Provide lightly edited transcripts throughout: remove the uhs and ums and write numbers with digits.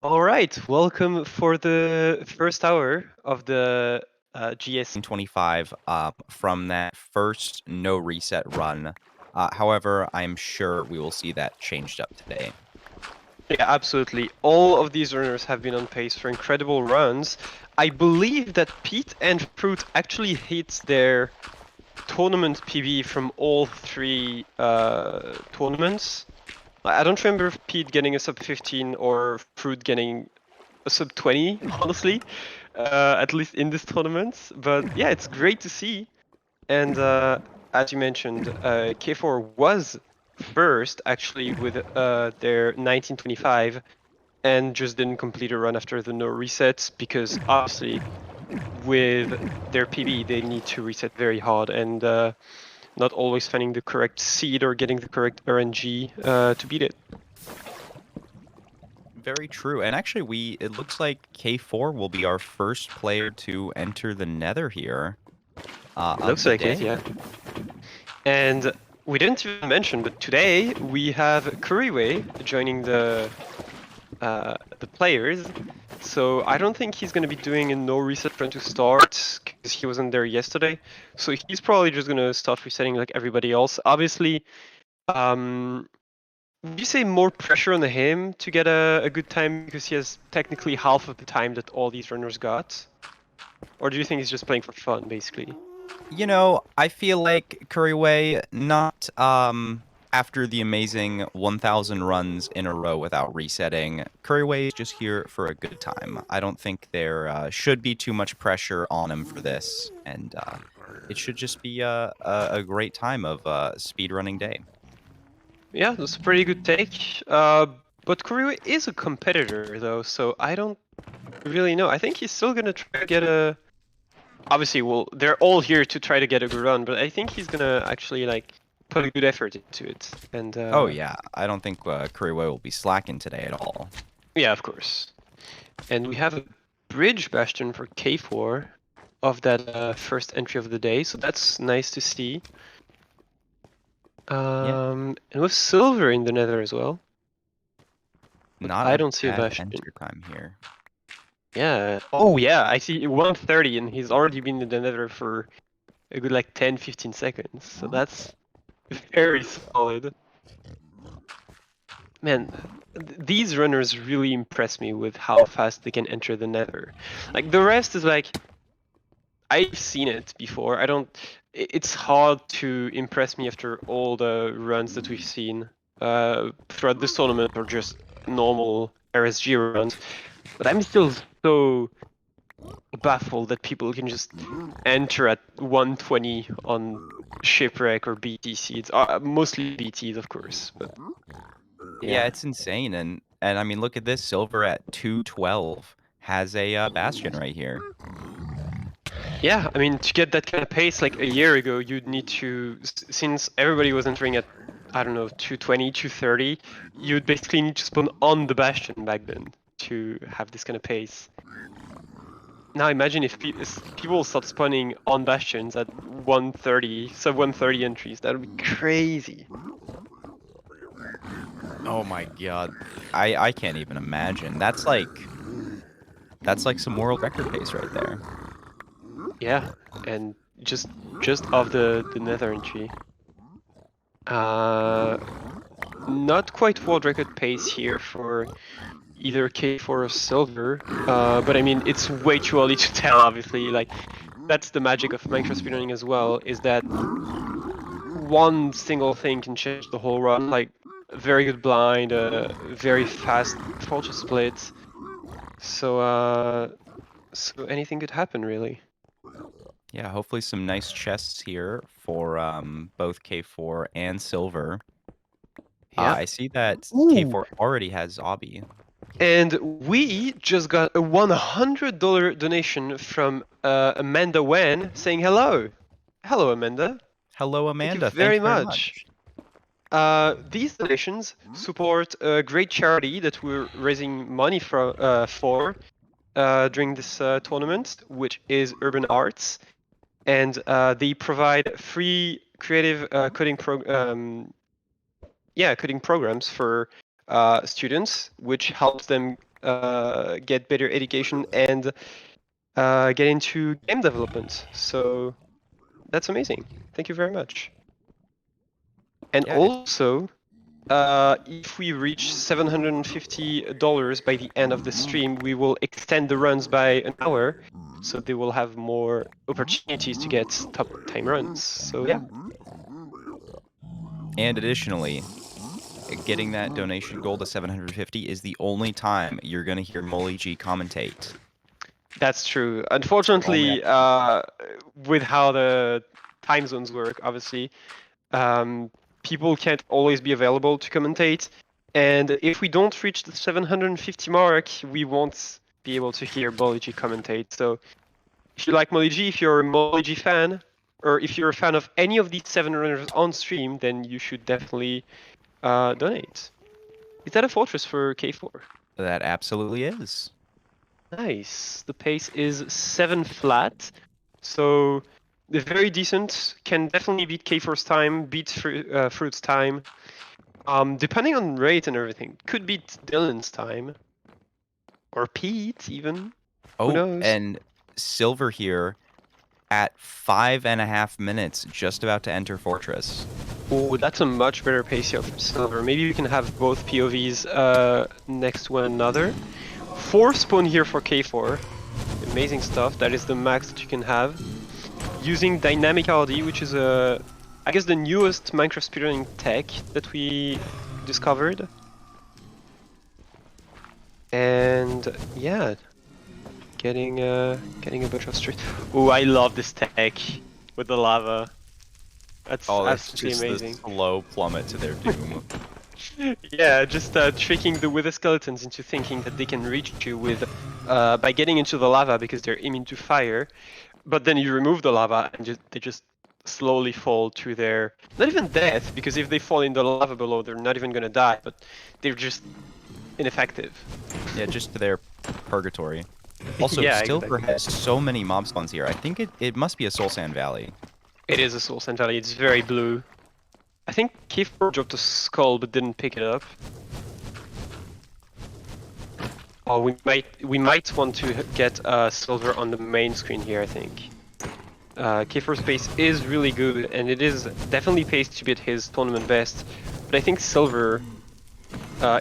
All right, welcome for the first hour of the GS. 25 from that first no reset run. However, I'm sure we will see that changed up today. Yeah, absolutely. All of these runners have been on pace for incredible runs. I believe that Pete and Fruit actually hit their tournament PB from all three tournaments. I don't remember if Pete getting a sub 15 or Fruit getting a sub 20, honestly, at least in this tournament. But yeah, it's great to see. And as you mentioned, K4 was first actually with their 1925 and just didn't complete a run after the no resets because obviously with their PB they need to reset very hard and not always finding the correct seed or getting the correct RNG to beat it. Very true. And actually, it looks like K4 will be our first player to enter the Nether here of Looks the like it, day. yeah. And we didn't even mention, but today we have Kuriwe joining the players. So I don't think he's going to be doing a no reset run to start because he wasn't there yesterday. So he's probably just going to start resetting like everybody else. Obviously, would you say more pressure on him to get a good time because he has technically half of the time that all these runners got? Or do you think he's just playing for fun, basically? You know, I feel like Curryway, not after the amazing 1,000 runs in a row without resetting, Curryway is just here for a good time. I don't think there should be too much pressure on him for this, and it should just be a great time of speedrunning day. Yeah, that's a pretty good take. But Kuriwe is a competitor, though, so I don't really know. I think he's still going to try to get a obviously, well, they're all here to try to get a good run, but I think he's gonna actually like put a good effort into it. And Oh yeah, I don't think Curryway will be slacking today at all. yeah, of course. And we have a bridge bastion for K4 of that first entry of the day, so that's nice to see. Yeah, And with silver in the Nether as well, but not I a don't see a bad bastion. enter time here. Yeah. Oh yeah, I see 130, and he's already been in the Nether for a good like 10-15 seconds. So that's very solid. Man, these runners really impress me with how fast they can enter the Nether. Like the rest is like I've seen it before. I don't. It's hard to impress me after all the runs that we've seen throughout this tournament or just normal RSG runs. But I'm still so baffled that people can just enter at 120 on shipwreck or BT seeds. Mostly BTs, of course, but Yeah, yeah. it's insane, and I mean, look at this. Silver at 212 has a bastion right here. Yeah, I mean, to get that kind of pace like a year ago, you'd need to, since everybody was entering at, I don't know, 220, 230, you'd basically need to spawn on the Bastion back then to have this kind of pace. Now imagine if people start spawning on Bastions at 130, sub 130 entries, that would be crazy. Oh my god, I can't even imagine. That's like some world record pace right there. Yeah, and just off the Nether entry. Not quite world record pace here for either K4 or silver, but I mean it's way too early to tell. Obviously, like that's the magic of Minecraft speedrunning as well, is that one single thing can change the whole run. Like very good blind, very fast fortress split. So anything could happen really. Yeah, hopefully some nice chests here for both K4 and Silver. Yeah. I see that Ooh. K4 already has Obby. And we just got a $100 donation from Amanda Wen saying hello. Hello, Amanda. Hello, Thank you Amanda. Thank very you very much. much. These donations support a great charity that we're raising money for during this tournament, which is Urban Arts, and they provide free creative coding programs for students, which helps them get better education and get into game development. So that's amazing. Thank you very much. And Yeah, also, if we reach $750 by the end of the stream, we will extend the runs by an hour, so they will have more opportunities to get top time runs. So yeah. and additionally, getting that donation goal to 750 is the only time you're gonna hear Molly G commentate. That's true. Only Unfortunately, with how the time zones work, obviously, people can't always be available to commentate. And if we don't reach the 750 mark, we won't be able to hear Boligi commentate. So if you like Moligi, if you're a Moligi fan, or if you're a fan of any of these 7 runners on stream, then you should definitely donate. Is that a fortress for K4? That absolutely is. Nice. The pace is 7 flat, so very decent. Can definitely beat K4's time, beat Fruit's time. Depending on rate and everything, could beat Dylan's time, or Pete even. Who Oh, knows? and Silver here at 5.5 minutes, just about to enter Fortress. Oh, that's a much better pace here for Silver. Maybe we can have both POVs next to one another. 4 spawn here for K4. Amazing stuff. That is the max that you can have. Using dynamic RD, which is I guess the newest Minecraft speedrunning tech that we discovered. And yeah, getting a bunch of street. Oh, I love this tech with the lava. That's That's absolutely just amazing. the slow plummet to their doom. Yeah, just tricking the wither skeletons into thinking that they can reach you with by getting into the lava because they're immune to fire. But then you remove the lava and they just slowly fall to their not even death, because if they fall in the lava below, they're not even gonna die, but they're just ineffective. Yeah, just to their purgatory. Also, Yeah, Silver exactly. has so many mob spawns here. I think it must be a Soul Sand Valley. It is a Soul Sand Valley. It's very blue. I think Kiefer dropped a skull but didn't pick it up. Oh, we might want to get Silver on the main screen here, I think. Kiefer's pace is really good, and it is definitely paced to beat his tournament best. But I think Silver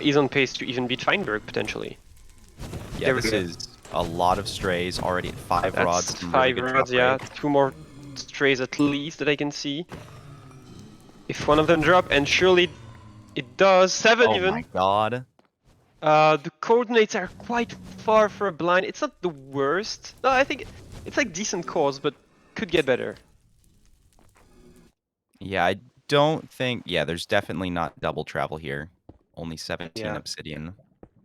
is on pace to even beat Feinberg, potentially. Yeah, There we this go. is a lot of strays, already at 5 That's rods. Some really 5 good rods, drop yeah. rate. 2 more strays at least that I can see. If one of them drop, and surely it does. 7 Oh even. my god. The coordinates are quite far for a blind. It's not the worst. No, I think it's like decent cores, but could get better. Yeah, I don't think... Yeah, there's definitely not double travel here. Only 17 Yeah. obsidian.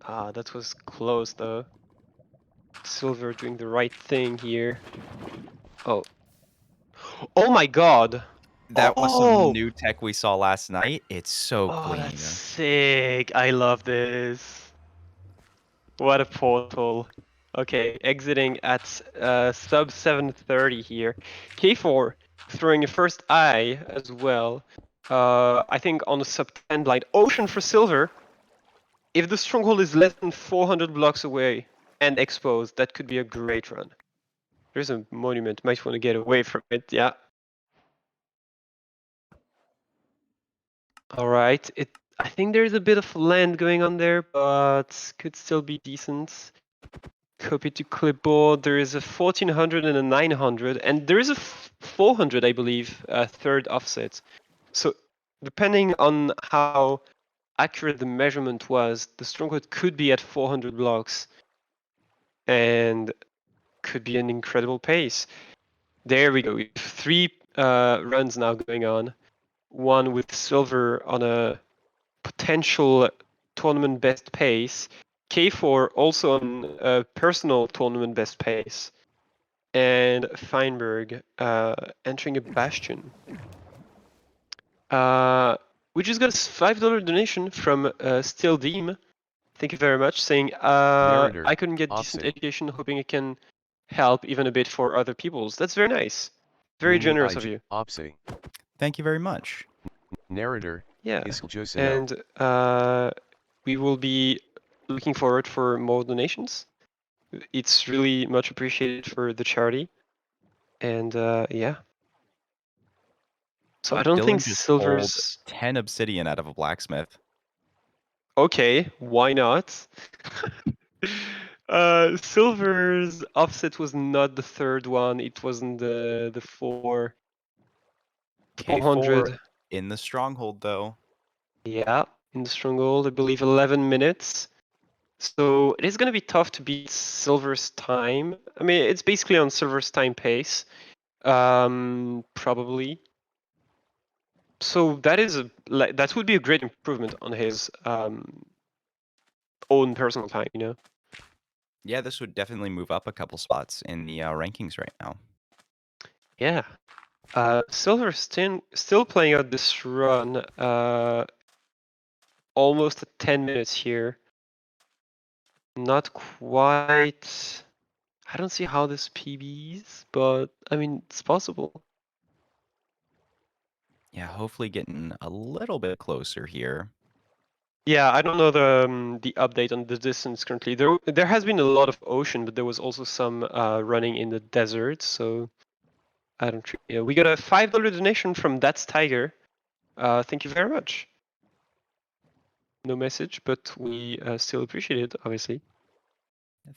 Ah, that was close though. Silver doing the right thing here. Oh. Oh my god! That was some Oh! new tech we saw last night. It's so Oh, clean. that's sick! I love this. What a portal. Okay, exiting at sub 730 here. K4 throwing a first eye as well. I think on the sub 10 blind. Ocean for Silver. If the stronghold is less than 400 blocks away and exposed, that could be a great run. There's a monument. Might want to get away from it. Yeah. All right. I think there's a bit of land going on there, but could still be decent. Copy to clipboard. There is a 1400 and a 900, and there is a 400, I believe, third offset. So depending on how accurate the measurement was, the stronghold could be at 400 blocks, and could be an incredible pace. There we go. We have 3 runs now going on. One with Silver on a potential tournament best pace. K4 also on a personal tournament best pace. And Feinberg entering a Bastion. We just got a $5 donation from Still Deem. Thank you very much, saying I couldn't get decent education, hoping it can help even a bit for other people's. That's very nice. Very generous of you. Thank you very much. Narrator. Yeah. Iskal And we will be looking forward for more donations. It's really much appreciated for the charity. And yeah. So I don't think Dylan just pulled silver's 10 obsidian out of a blacksmith. okay. Why not? Silver's offset was not the third one. It wasn't the 400 400. in the stronghold, though. Yeah, in the stronghold, I believe 11 minutes. So it is going to be tough to beat Silver's time. I mean, it's basically on Silver's time pace, probably. So that is that would be a great improvement on his own personal time, you know? Yeah, this would definitely move up a couple spots in the rankings right now. Yeah. Silver's still playing out this run. Almost at 10 minutes here. Not quite. I don't see how this PBs, but I mean, it's possible. Yeah, hopefully getting a little bit closer here. Yeah, I don't know the update on the distance currently. There has been a lot of ocean, but there was also some running in the desert. So I don't. Yeah, we got a $5 donation from That's Tiger. Thank you very much. No message, but we still appreciate it, obviously.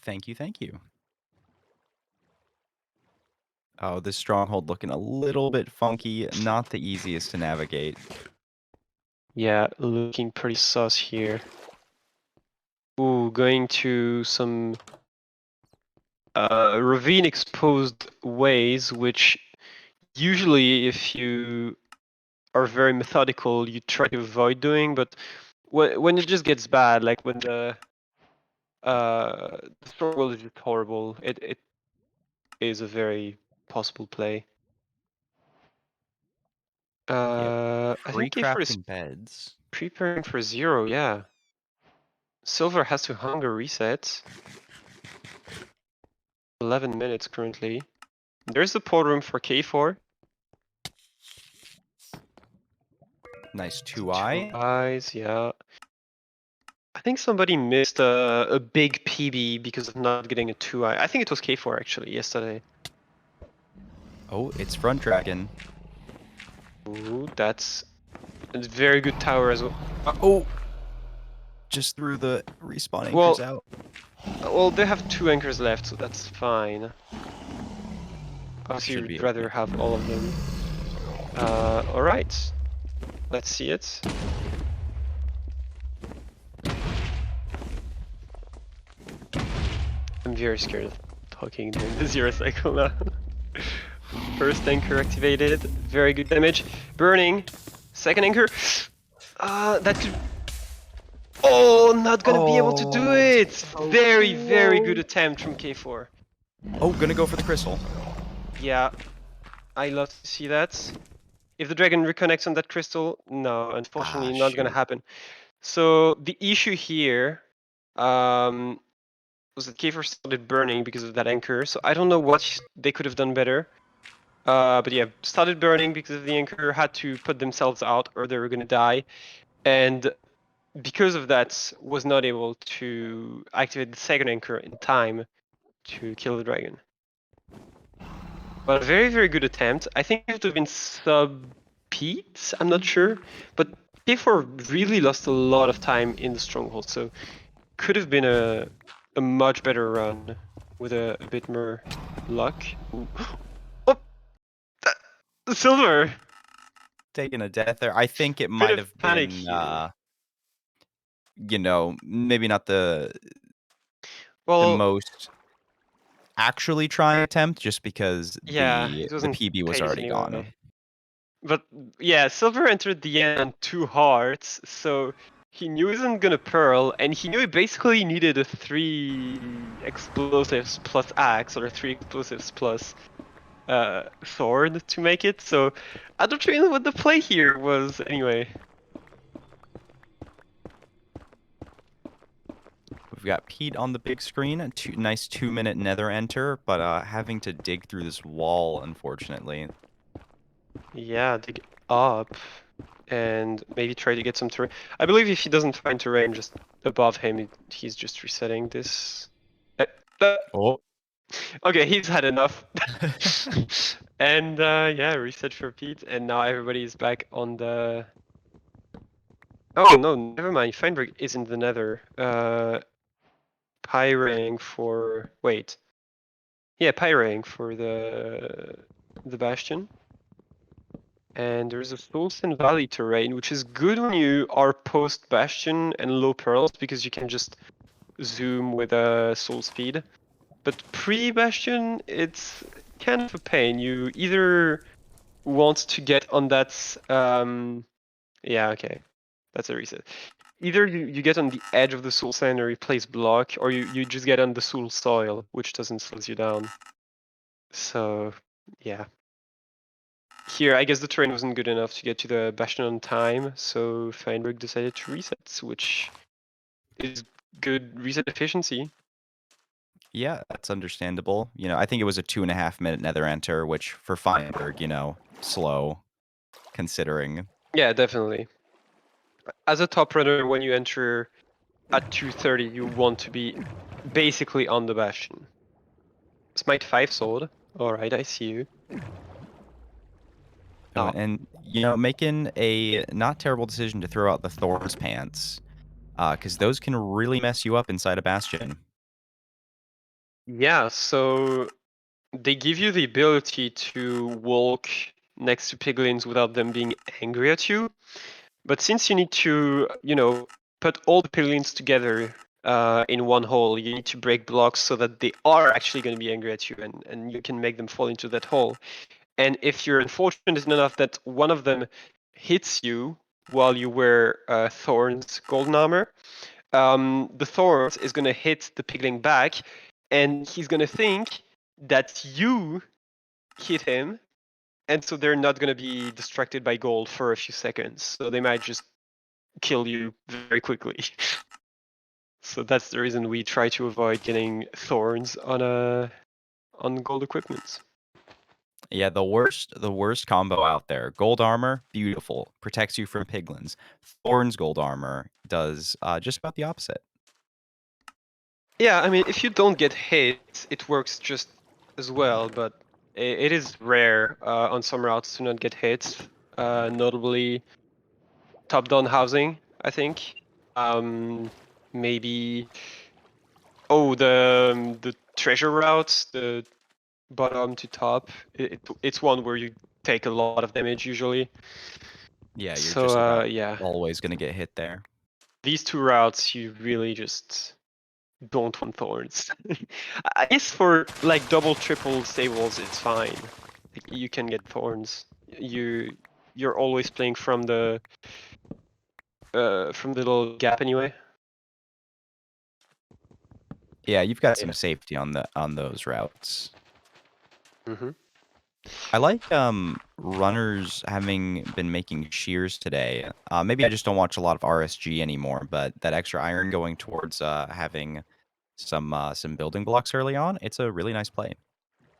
Thank you, thank you. Oh, this stronghold looking a little bit funky. Not the easiest to navigate. Yeah, looking pretty sus here. Ooh, going to some ravine exposed ways, which usually if you are very methodical, you try to avoid doing, but when it just gets bad, like when the struggle is just horrible, it is a very possible play. I think K4 is Pre-crafting beds. preparing for 0, yeah. Silver has to hunger reset. 11 minutes currently. There's the port room for K4. Nice 2 Two eye. eyes, yeah. I think somebody missed a big PB because of not getting a 2-eye. I think it was K4 actually yesterday. Oh, it's front dragon. Ooh, that's a very good tower as well. Oh! Just threw the respawn anchors Well, out. well, they have 2 anchors left, so that's fine. Obviously, Should be you'd okay. rather have all of them. Alright. Let's see it. I'm very scared of talking during the 0 cycle now. First anchor activated, very good damage. Burning, second anchor. That could... Oh, not gonna be able to do Oh, it! so Very, very good close. attempt from K4. Oh, gonna go for the crystal. Yeah, I love to see that. If the dragon reconnects on that crystal, no, unfortunately not gonna Shoot. happen. So the issue here was that K4 started burning because of that anchor, so I don't know what they could have done better. But yeah, started burning because of the anchor, had to put themselves out or they were gonna die. And because of that, was not able to activate the second anchor in time to kill the dragon. But a very, very good attempt. I think it would have been sub-Pete, I'm not sure. But K4 really lost a lot of time in the stronghold, so could have been a much better run with a bit more luck. Ooh. Oh, silver! Taking a death there. I think it Bit might of have panic been, here. maybe not the Well, most actually trying attempt, just because yeah, the it wasn't PB was pace already gone. anyway. But yeah, Silver entered the end on 2 hearts, so he knew he wasn't gonna pearl, and he knew he basically needed a 3 explosives plus axe, or 3 explosives plus sword to make it, so I don't really know what the play here was anyway. We've got Pete on the big screen. Nice 2-minute nether enter, but having to dig through this wall, unfortunately. Yeah, dig up. and maybe try to get some terrain. I believe if he doesn't find terrain just above him, he's just resetting this. Oh. Okay, he's had enough. And yeah, reset for Pete, and now everybody's back on the. Oh no, never mind. Feinberg is in the Nether. Pyrang for wait. Yeah, Pyrang for the Bastion. And there's a Solston Valley terrain, which is good when you are post Bastion and low pearls because you can just zoom with a soul speed. But pre-Bastion, it's kind of a pain. You either want to get on that. Yeah, okay, that's a reset. Either you get on the edge of the soul sand and replace block, or you just get on the soul soil, which doesn't slow you down. So yeah. Here, I guess the terrain wasn't good enough to get to the Bastion on time, so Feinberg decided to reset, which is good reset efficiency. Yeah, that's understandable. You know, I think it was a 2.5-minute Nether enter, which for Feinberg, you know, slow considering. Yeah, definitely. As a top runner, when you enter at 2:30, you want to be basically on the Bastion. Smite 5 sword. Alright, I see you. Oh, Oh. and you know, making a not terrible decision to throw out the Thorns pants, because those can really mess you up inside a bastion. Yeah, so they give you the ability to walk next to piglins without them being angry at you. But since you need to, put all the piglins together in one hole, you need to break blocks so that they are actually going to be angry at you and you can make them fall into that hole. And if you're unfortunate enough that one of them hits you while you wear Thorn's golden armor, the Thorns is going to hit the pigling back, and he's going to think that you hit him, and so they're not going to be distracted by gold for a few seconds. So they might just kill you very quickly. So that's the reason we try to avoid getting Thorns on gold equipment. Yeah, the worst combo out there. Gold armor, beautiful, protects you from piglins. Thorns gold armor does just about the opposite. Yeah, I mean, if you don't get hit, it works just as well, but it is rare on some routes to not get hit. Notably, top-down housing, I think. Maybe the treasure routes, the bottom to top. It's one where you take a lot of damage usually. Yeah, you're just So about yeah, always gonna get hit there. these two routes you really just don't want thorns. I guess for like double, triple stables, it's fine. Like, you can get thorns. You're always playing from the little gap anyway. Yeah, you've got some Yeah. safety on those routes. Mm-hmm. I like runners having been making shears today. Maybe I just don't watch a lot of RSG anymore, but that extra iron going towards having some building blocks early on, it's a really nice play.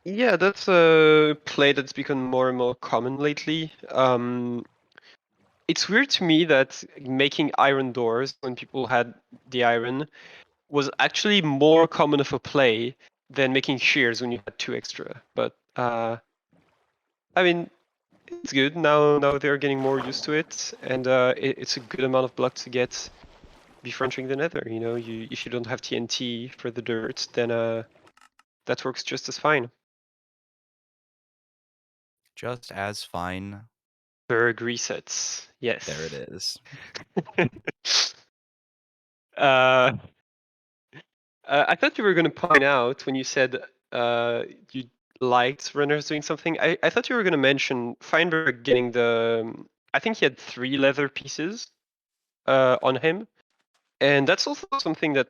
Yeah, that's a play that's become more and more common lately. It's weird to me that making iron doors when people had the iron was actually more common of a play than making shears when you had two extra. But I mean, it's good now. Now they're getting more used to it, and it's a good amount of block to get before entering the Nether. If you don't have TNT for the dirt, then that works just as fine. Just as fine. Berg resets. There it Yes. is. uh, I thought you were going to point out when you said you liked runners doing something. I thought you were going to mention Feinberg getting I think he had 3 leather pieces on him. And that's also something that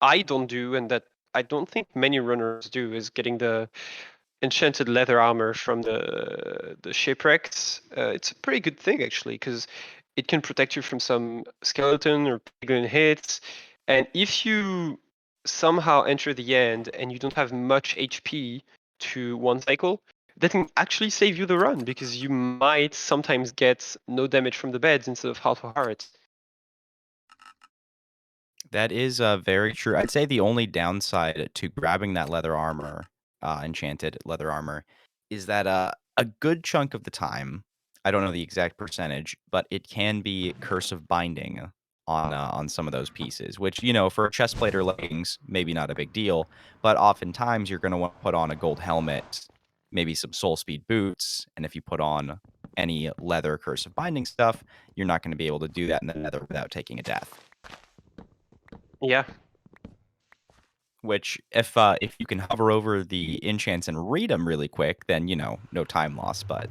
I don't do and that I don't think many runners do, is getting the enchanted leather armor from the shipwrecks. It's a pretty good thing actually, because it can protect you from some skeleton or piglin hits. And if you somehow enter the end and you don't have much HP to one cycle, that can actually save you the run, because you might sometimes get no damage from the beds instead of half a heart. That is very true. I'd say the only downside to grabbing that leather armor, enchanted leather armor, is that a good chunk of the time, I don't know the exact percentage, but it can be curse of binding on some of those pieces. Which for a chest plate or leggings, maybe not a big deal, but oftentimes you're going to want to put on a gold helmet, maybe some soul speed boots, and if you put on any leather curse of binding stuff, you're not going to be able to do that in the nether without taking a death. Yeah. Which, if you can hover over the enchants and read them really quick, then no time loss. But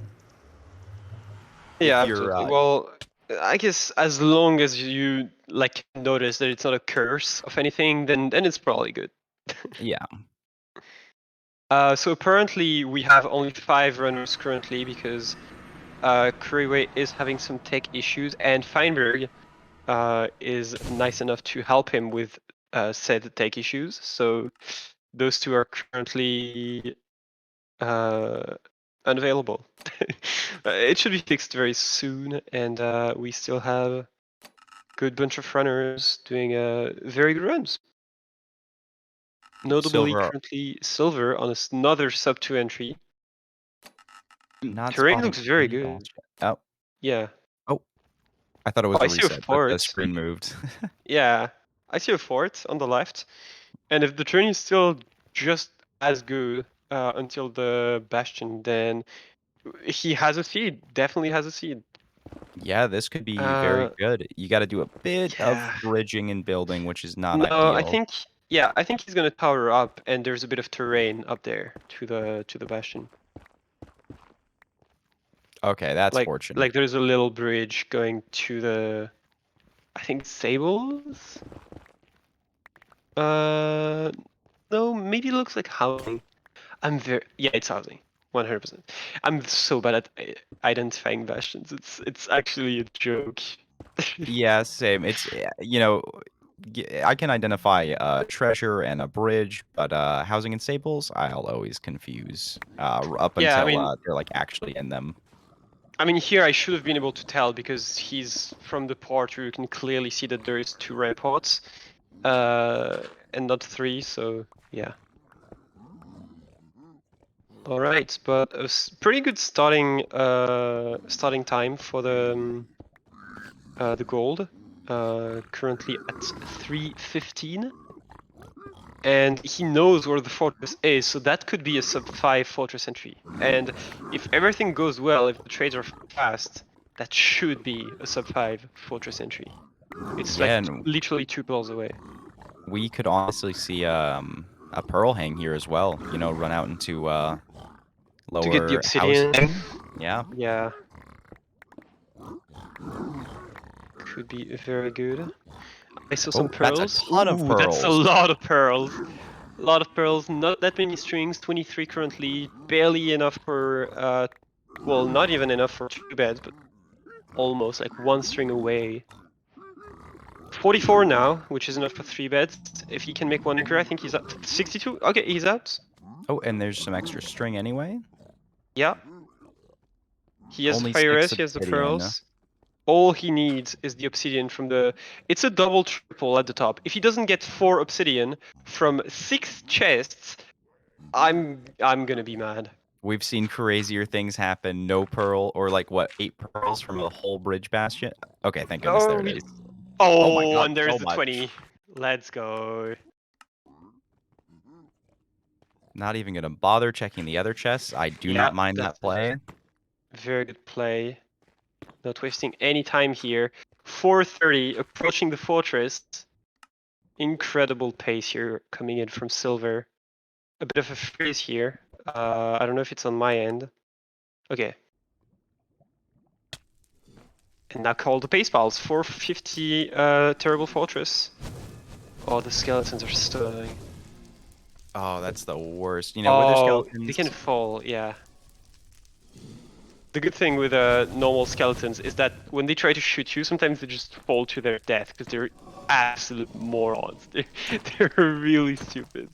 if Yeah, you're, absolutely. Well, I guess as long as you like notice that it's not a curse of anything, then it's probably good. yeah, So apparently we have only 5 runners currently, because Kuriwe is having some tech issues, and Feinberg is nice enough to help him with said tech issues. So those two are currently unavailable. It should be fixed very soon, and we still have a good bunch of runners doing very good runs. Notably, silver currently Silver on another sub 2 entry. not Terrain spotting looks very any good. balls yet. Oh, Yeah. oh, I thought it Oh, was I a see a reset, but the fort. screen moved. Yeah, I see a fort on the left. And if the terrain is still just as good until the bastion, then he has a seed. Definitely has a seed. Yeah, this could be very Uh, good. You got to do a bit of yeah. bridging and building, which is not No, I ideal. think I think he's gonna tower up, and there's a bit of terrain up there to the bastion. Okay, that's Like fortunate. like there's a little bridge going to the, I think, Sables. No, maybe it looks like housing. Yeah, it's housing. 100%. I'm so bad at identifying bastions. It's actually a joke. Yeah, same. It's I can identify a treasure and a bridge, but housing and staples, I'll always confuse up Yeah, until they're like actually in them. I mean, here I should have been able to tell, because he's from the part where you can clearly see that there is 2 ramparts, and not 3. So yeah. All right, but a pretty good starting time for the gold. Currently at 3:15, and he knows where the fortress is, so that could be a sub 5 fortress entry. And if everything goes well, if the trades are fast, that should be a sub 5 fortress entry. It's Yeah, like and literally 2 balls away. we could honestly see a pearl hang here as well. Run out into To get the lower obsidian, housing. Yeah. yeah, could be very good. I saw some Oh, that's a pearls. ton of Ooh, that's a pearls. lot of pearls. A lot of pearls, not that many strings, 23 currently, barely enough for, well, not even enough for 2 beds, but almost, like 1 string away. 44 now, which is enough for 3 beds. If he can make 1 anchor, I think he's up. 62? Okay, he's out. Oh, and there's some extra string anyway. Yeah, he has the Only fire 6 res, he has the obsidian. pearls. All he needs is the obsidian from the... It's a double triple at the top. If he doesn't get 4 obsidian from 6 chests, I'm gonna be mad. We've seen crazier things happen. No pearl, or like what, 8 pearls from a whole bridge bastion? Okay, thank goodness, there Oh, it is. Oh my oh, god, and there's so the much. 20. Let's go. Not even gonna bother checking the other chests. I do Yeah, not mind that that's play. a very good play. Not wasting any time here. 4:30, approaching the fortress. Incredible pace here coming in from Silver. A bit of a freeze here. I don't know if it's on my end. Okay. And now call the pace pals. 450 terrible fortress. Oh, the skeletons are stunning. Oh, that's the worst. Wither Oh, they can skeletons. fall, yeah. The good thing with normal skeletons is that when they try to shoot you, sometimes they just fall to their death because they're absolute morons. They're really stupid.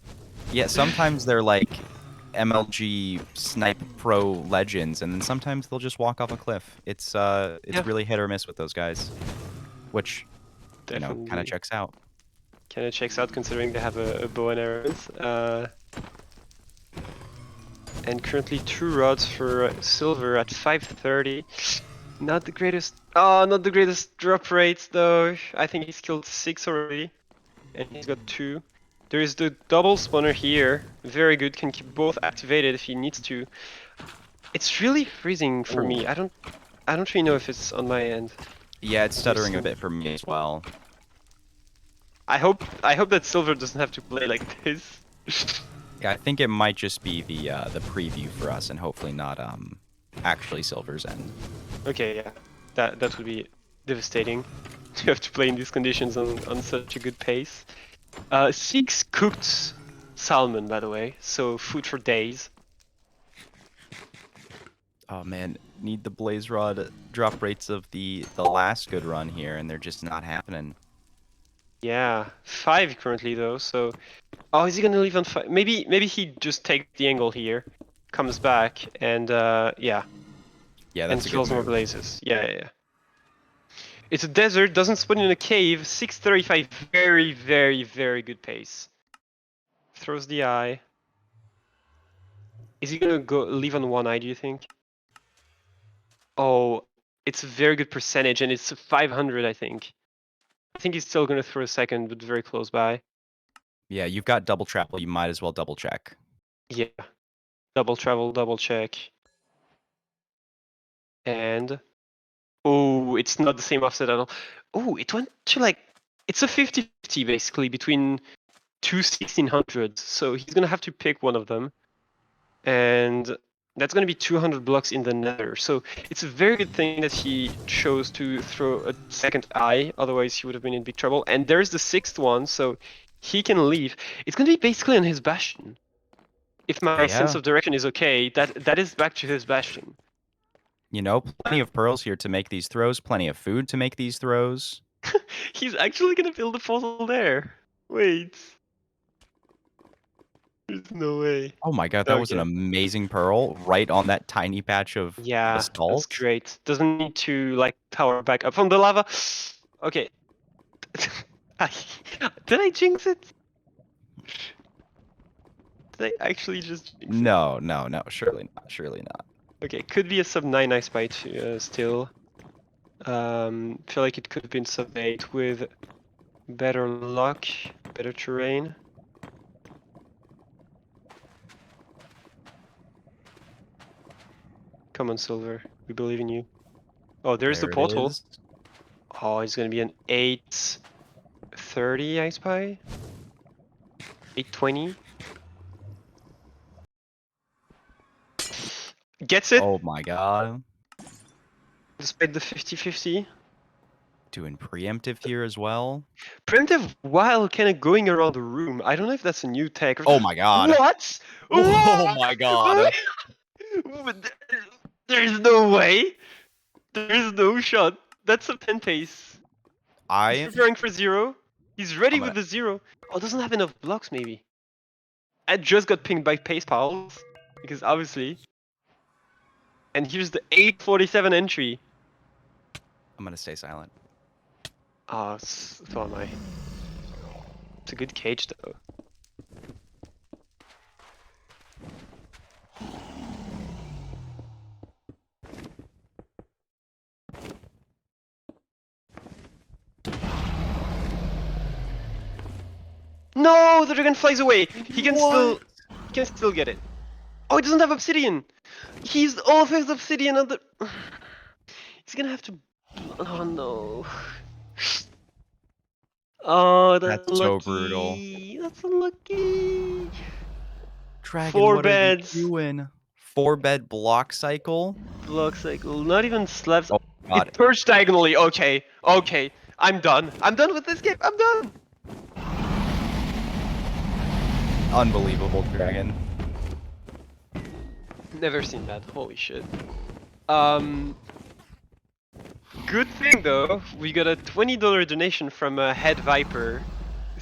Yeah, sometimes they're like MLG Snipe Pro legends, and then sometimes they'll just walk off a cliff. It's really hit or miss with those guys, which kind of Definitely. checks out. Kind of checks out considering they have a bow and arrows. And currently 2 rods for silver at 530. Not the greatest. Oh, not the greatest drop rates though. I think he's killed 6 already, and he's got 2. There is the double spawner here. Very good. Can keep both activated if he needs to. It's really freezing for me. I don't really know if it's on my end. Yeah, it's stuttering a bit for me as well. I hope that silver doesn't have to play like this. Yeah, I think it might just be the preview for us, and hopefully not actually silver's end. Okay, yeah, that would be devastating to have to play in these conditions on such a good pace. 6 cooked salmon, by the way, so food for days. Oh man, need the blaze rod drop rates of the last good run here, and they're just not happening. Yeah, 5 currently though. So, oh, is he gonna leave on 5? Maybe he just takes the angle here, comes back, and yeah. Yeah, that's and a kills good more move. blazes. Yeah. It's a desert, doesn't spawn in a cave. 635, very good pace. Throws the eye. Is he gonna go leave on 1 eye, do you think? Oh, it's a very good percentage, and it's 500, I think. I think he's still gonna throw a second, but very close by. Yeah, you've got double travel. You might as well double check. Yeah. Double travel, double check. And oh, it's not the same offset at all. Oh, it went to like, it's a 50-50 basically between 2 1600s. So he's gonna have to pick one of them. And that's going to be 200 blocks in the nether. So it's a very good thing that he chose to throw a second eye, otherwise he would have been in big trouble. And there's the 6th one, so he can leave. It's going to be basically on his bastion. If my sense of direction is okay, that is back to his bastion. You know, plenty of pearls here to make these throws, plenty of food to make these throws. He's actually going to build a portal there. Wait. There's no way. Oh my god, that was an amazing pearl right on that tiny patch of basalt. That's great. Doesn't need to like power back up from the lava. Okay. Did I jinx it? Did I actually just jinx it? No, surely not. Okay, could be a sub 9 ice bite still. Feel like it could have been sub 8 with better luck, better terrain. Come on, Silver. We believe in you. Oh, there's the portal. Oh, it's gonna be an 830 I spy. 820. Gets it. Oh my god. Despite the 50-50. Doing preemptive here as well. Preemptive while kind of going around the room. I don't know if that's a new tech. Oh my god. What? Oh my god. There's no way. There's no shot. That's a 10 pace. He's preparing for 0. He's ready with the 0. Oh, doesn't have enough blocks maybe. I just got pinged by pace pals. Because obviously. And here's the 847 entry. I'm gonna stay silent. Ah, so am I. It's a good cage though. No, the dragon flies away. He can still get it. Oh, he doesn't have obsidian. He's all of his obsidian on the. He's gonna have to. Oh no. Oh, that's so brutal. That's unlucky. Dragon, 4 what beds. Are you doing? 4-bed block cycle. Block cycle. Not even slabs. Oh god. It purged diagonally. Okay. I'm done. I'm done with this game. I'm done. Unbelievable, Dragon. Never seen that. Holy shit. Good thing though, we got a $20 donation from Head Viper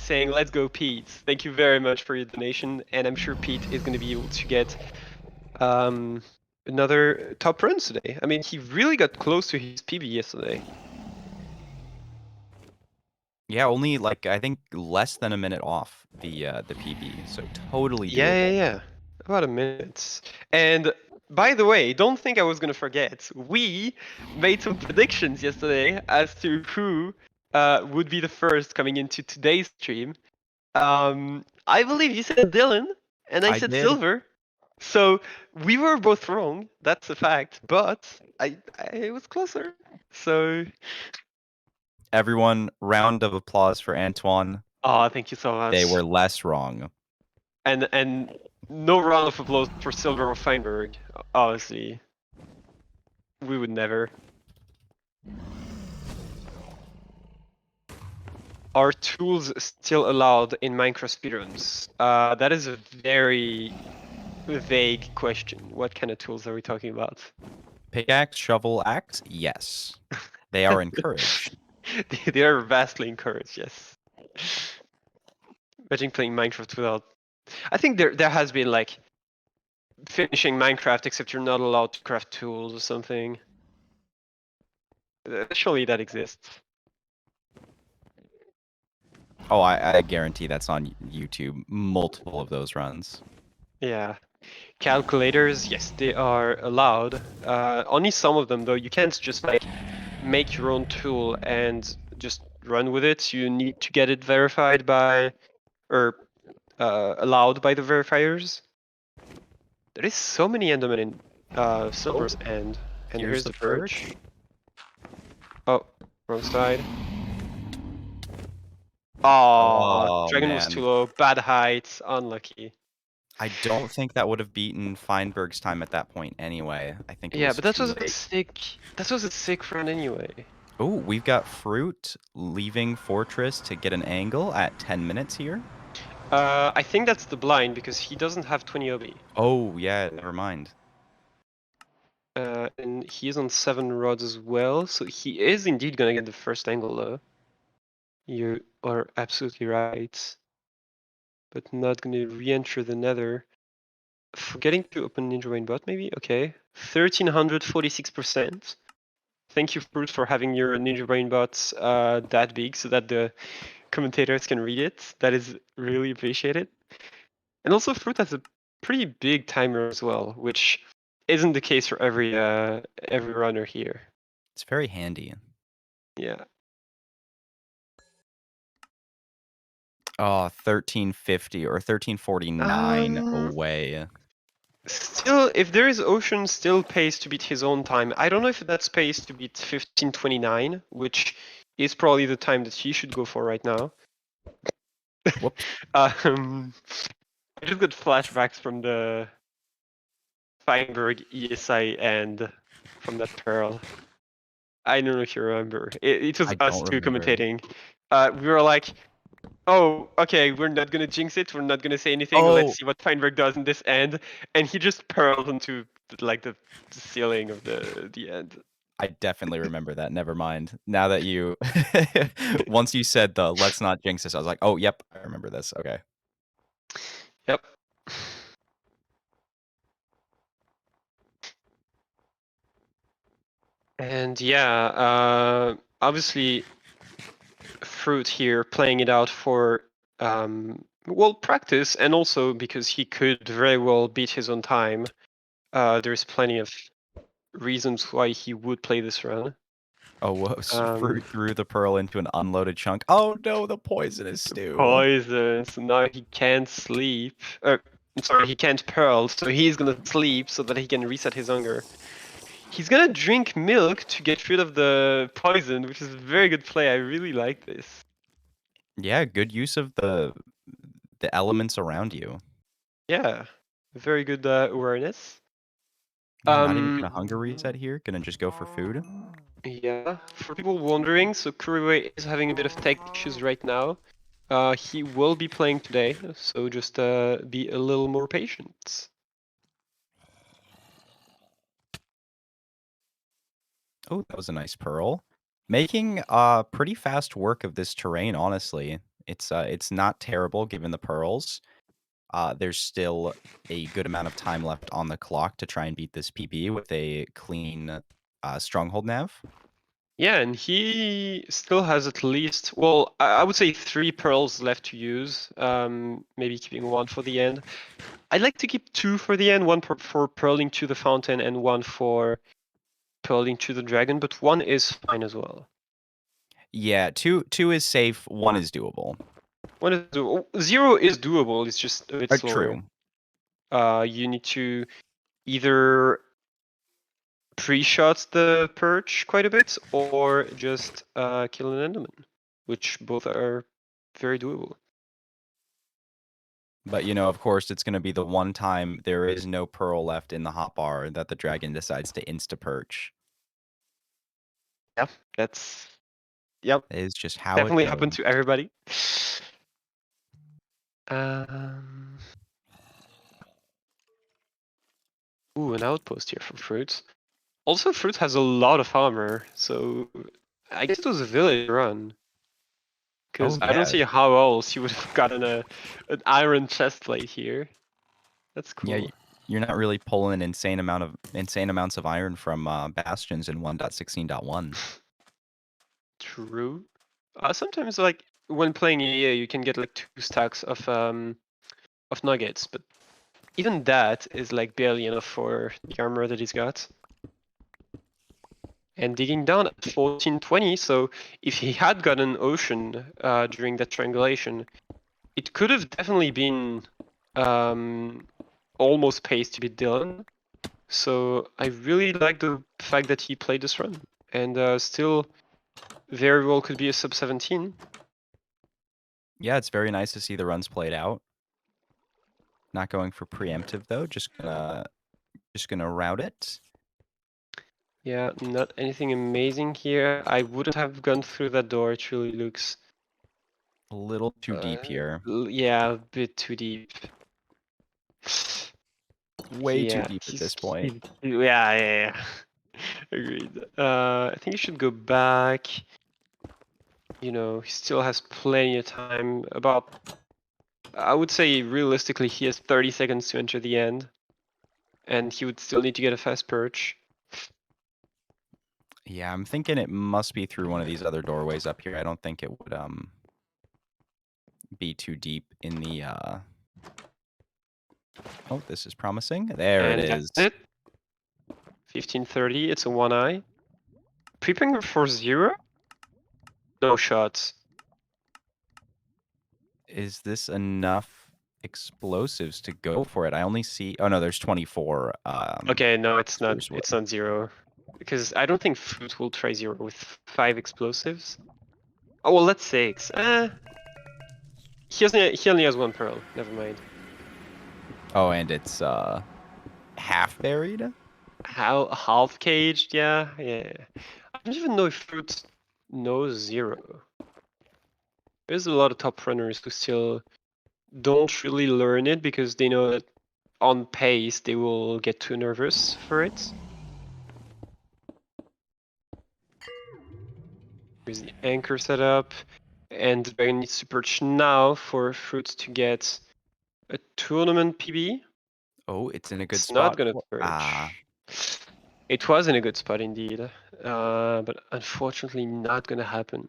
saying, "Let's go, Pete." Thank you very much for your donation, and I'm sure Pete is going to be able to get another top runs today. I mean, he really got close to his PB yesterday. Yeah, only like I think less than a minute off the PB, so totally doable. Yeah. About a minute. And by the way, don't think I was gonna forget. We made some predictions yesterday as to who would be the first coming into today's stream. I believe you said Dylan, and I I said did. Silver. So we were both wrong. That's a fact. But I was closer. So Everyone, round of applause for Antoine. oh, thank you so They much. were less wrong. And no round of applause for Silver or Feinberg. Honestly, we would never. Are tools still allowed in Minecraft speedruns? That is a very vague question. What kind of tools are we talking about? Pickaxe, shovel, axe? Yes. They are encouraged. They are vastly encouraged, yes. Imagine playing Minecraft without... I think there has been like finishing Minecraft except you're not allowed to craft tools or something. Surely that exists. Oh, I guarantee that's on YouTube. Multiple of those runs. Yeah. Calculators, yes, they are allowed. Only some of them though. You can't just like make your own tool and just run with it. You need to get it verified by, or allowed by the verifiers. There is so many Endermen in Silver's End, and Here's here's the the Purge. purge. Oh, wrong side. Oh, Oh Dragon was man. too low. Bad height. Unlucky. I don't think that would have beaten Feinberg's time at that point anyway. I think it Yeah, was but that too was a late. sick. That was a sick run anyway. Oh, we've got Fruit leaving Fortress to get an angle at 10 minutes here. I think that's the blind because he doesn't have 20 OB. Oh, yeah, never mind. And he is on 7 rods as well, so he is indeed gonna get the first angle though. You are absolutely right. But not gonna re-enter the nether. Forgetting to open Ninja Rainbot maybe? Okay. 1346%. Thank you, Fruit, for having your Ninja Rainbot that big so that the commentators can read it. That is really appreciated. And also Fruit has a pretty big timer as well, which isn't the case for every runner here. It's very handy. Yeah. Oh, 1350 or 1349 away. Still, if there is Ocean still pace to beat his own time, I don't know if that's pace to beat 1529, which is probably the time that he should go for right now. Whoops. I just got flashbacks from the Feinberg ESI and from that Pearl. I don't know if you remember. It was I us don't two remember. commentating. We were like, oh, okay, we're not gonna jinx it. We're not gonna say anything. Oh, Let's see what Feinberg does in this end. And he just pearled into like the ceiling of the end. I definitely remember that. Never mind. Now that you, once you said the let's not jinx this, I was like, oh, yep, I remember this. Okay. Yep. And yeah, obviously, Fruit here playing it out for well practice, and also because he could very well beat his own time. There's plenty of reasons why he would play this run. Oh, whoops. Fruit threw the pearl into an unloaded chunk. Oh, no, the poisonous stew. Poison. So now he can't sleep. I'm sorry, he can't pearl, so he's gonna sleep so that he can reset his hunger. He's gonna drink milk to get rid of the poison, which is a very good play. I really like this. Yeah, good use of the elements around you. Yeah, very good awareness. Yeah, not even gonna hunger reset here. Gonna just go for food. Yeah, for people wondering, so Kuriwe is having a bit of tech issues right now. He will be playing today, so just be a little more patient. Oh, that was a nice pearl. Making pretty fast work of this terrain, honestly. It's not terrible given the pearls. There's still a good amount of time left on the clock to try and beat this PB with a clean stronghold nav. Yeah, and he still has at least, well, I would say 3 pearls left to use. Maybe keeping 1 for the end. I'd like to keep 2 for the end, 1 for pearling to the fountain and 1 for pearling to the dragon, but 1 is fine as well. Yeah, two is safe, 1 is doable. 1 is doable. 0 is doable, it's just a bit slower. True. You need to either pre-shot the purge quite a bit or just kill an enderman, which both are very doable. But, you know, of course, it's going to be the one time there is no pearl left in the hotbar that the dragon decides to insta-perch. Yeah, that's... Yep. It is just how Definitely it happened goes. to everybody. Ooh, an outpost here from Fruit. Also, Fruit has a lot of armor, so I guess it was a village run. Because I don't see how else you would have gotten an iron chestplate here. That's cool. Yeah, you're not really pulling insane amounts of iron from bastions in 1.16.1. True. Sometimes, like when playing EA, you can get like 2 stacks of nuggets, but even that is like barely enough for the armor that he's got. And digging down at 1420, so if he had gotten ocean during that triangulation, it could have definitely been almost paced to beat Dylan. So I really like the fact that he played this run, and still very well could be a sub 17. Yeah, it's very nice to see the runs played out. Not going for preemptive though, just gonna route it. Yeah, not anything amazing here. I wouldn't have gone through that door. It really looks A little too deep here. Yeah, a bit too deep. Way too deep at this point. Yeah. Agreed. I think you should go back. You know, he still has plenty of time. I would say realistically, he has 30 seconds to enter the end. And he would still need to get a fast perch. Yeah, I'm thinking it must be through one of these other doorways up here. I don't think it would be too deep in the Oh, this is promising. There it is. That's it. 1530, it's a 1-eye. Prepping for 0? No shots. Is this enough explosives to go for it? I only see... Oh, no, there's 24. Okay, no, it's not. Spruce wood. It's not 0. Because I don't think Fruit will try 0 with 5 explosives. Oh, well, that's 6. He only has 1 pearl. Never mind. Oh, and it's half buried? Half caged, yeah. I don't even know if Fruit knows 0. There's a lot of top runners who still don't really learn it because they know that on pace they will get too nervous for it. Here's the anchor setup, and the dragon needs to perch now for Fruit to get a tournament PB. Oh, it's in a good It's spot. not gonna perch. It was in a good spot indeed, but unfortunately not gonna happen.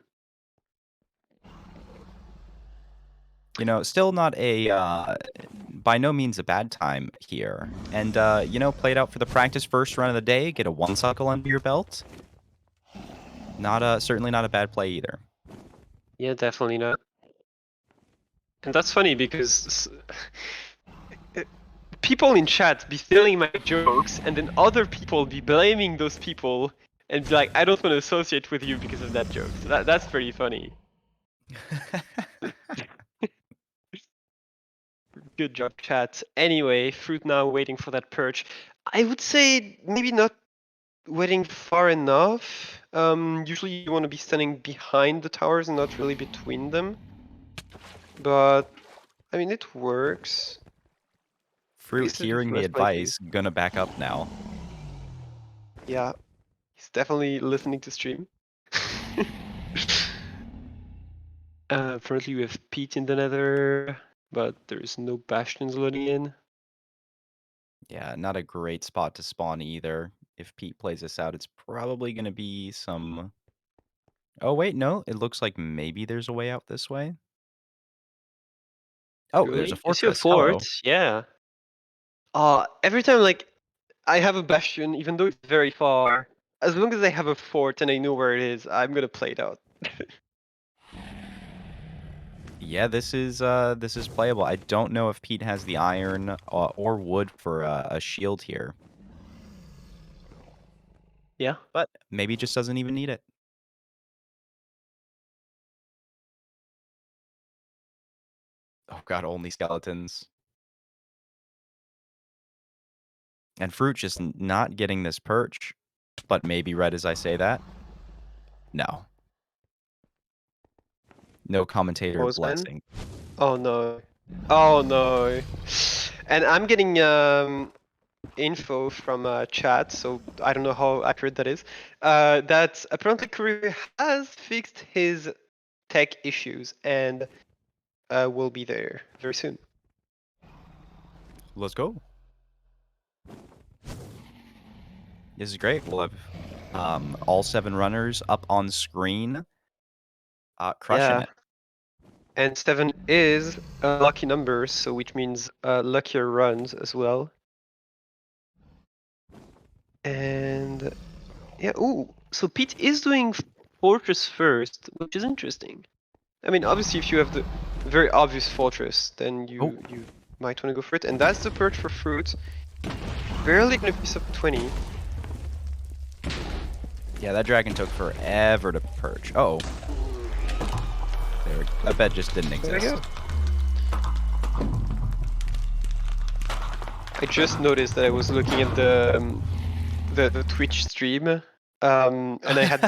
You know, still not a, by no means a bad time here. And, you know, played out for the practice first run of the day, get a 1 cycle under your belt. Certainly not a bad play either. Yeah, definitely not. And that's funny because people in chat be stealing my jokes, and then other people be blaming those people and be like, I don't want to associate with you because of that joke. So that's pretty funny. Good job, chat. Anyway, Fruit now waiting for that perch. I would say maybe not waiting far enough. Usually you want to be standing behind the towers and not really between them. But, I mean, it works. Fruit hearing the advice, gonna back up now. Yeah, he's definitely listening to stream. Currently we have Pete in the nether, but there's no bastions loading in. Yeah, not a great spot to spawn either. If Pete plays this out, it's probably going to be some... Oh, wait, no. It looks like maybe there's a way out this way. Oh, there's a Really? You see a fortress. fort? Hello. Yeah. Every time I have a bastion, even though it's very far, as long as I have a fort and I know where it is, I'm gonna play it out. Yeah, this is playable. I don't know if Pete has the iron or wood for a shield here, Yeah. but maybe he just doesn't even need it. Oh god, only skeletons. And Fruit just not getting this perch, but maybe red as I say that. No. No commentator Bozeman? blessing. Oh no. Oh no. And I'm getting info from chat, so I don't know how accurate that is. That apparently Korea has fixed his tech issues and will be there very soon. Let's go. This is great. We'll have all 7 runners up on screen, crushing Yeah. it. And 7 is a lucky number, so which means luckier runs as well. And yeah, ooh, so Pete is doing fortress first, which is interesting. I mean, obviously, if you have the very obvious fortress, then you might want to go for it. And that's the perch for fruit. Barely gonna piece up 20. Yeah, that dragon took forever to perch. Uh-oh. That bed just didn't There we exist. go. I just noticed that I was looking at the Twitch stream, and I had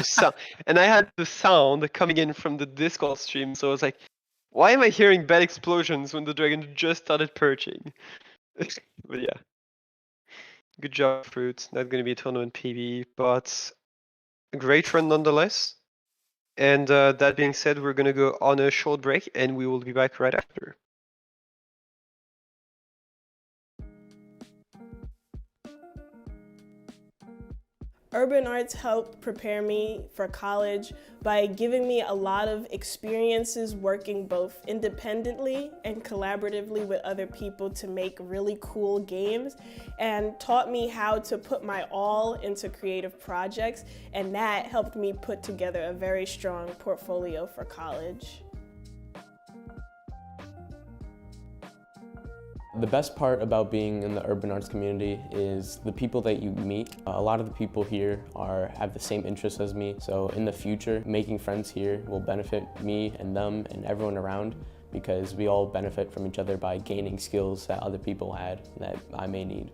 the sound coming in from the Discord stream. So I was like, why am I hearing bad explosions when the dragon just started perching? But yeah, good job, Fruit. Not gonna be a tournament PB, but a great run nonetheless. And that being said, we're gonna go on a short break, and we will be back right after. Urban arts helped prepare me for college by giving me a lot of experiences working both independently and collaboratively with other people to make really cool games, and taught me how to put my all into creative projects, and that helped me put together a very strong portfolio for college. The best part about being in the urban arts community is the people that you meet. A lot of the people here have the same interests as me, so in the future, making friends here will benefit me and them and everyone around, because we all benefit from each other by gaining skills that other people had that I may need.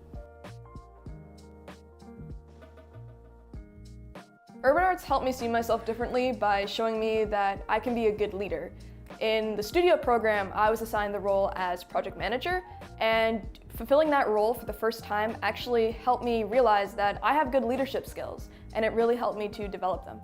Urban arts helped me see myself differently by showing me that I can be a good leader. In the studio program, I was assigned the role as project manager, and fulfilling that role for the first time actually helped me realize that I have good leadership skills, and it really helped me to develop them.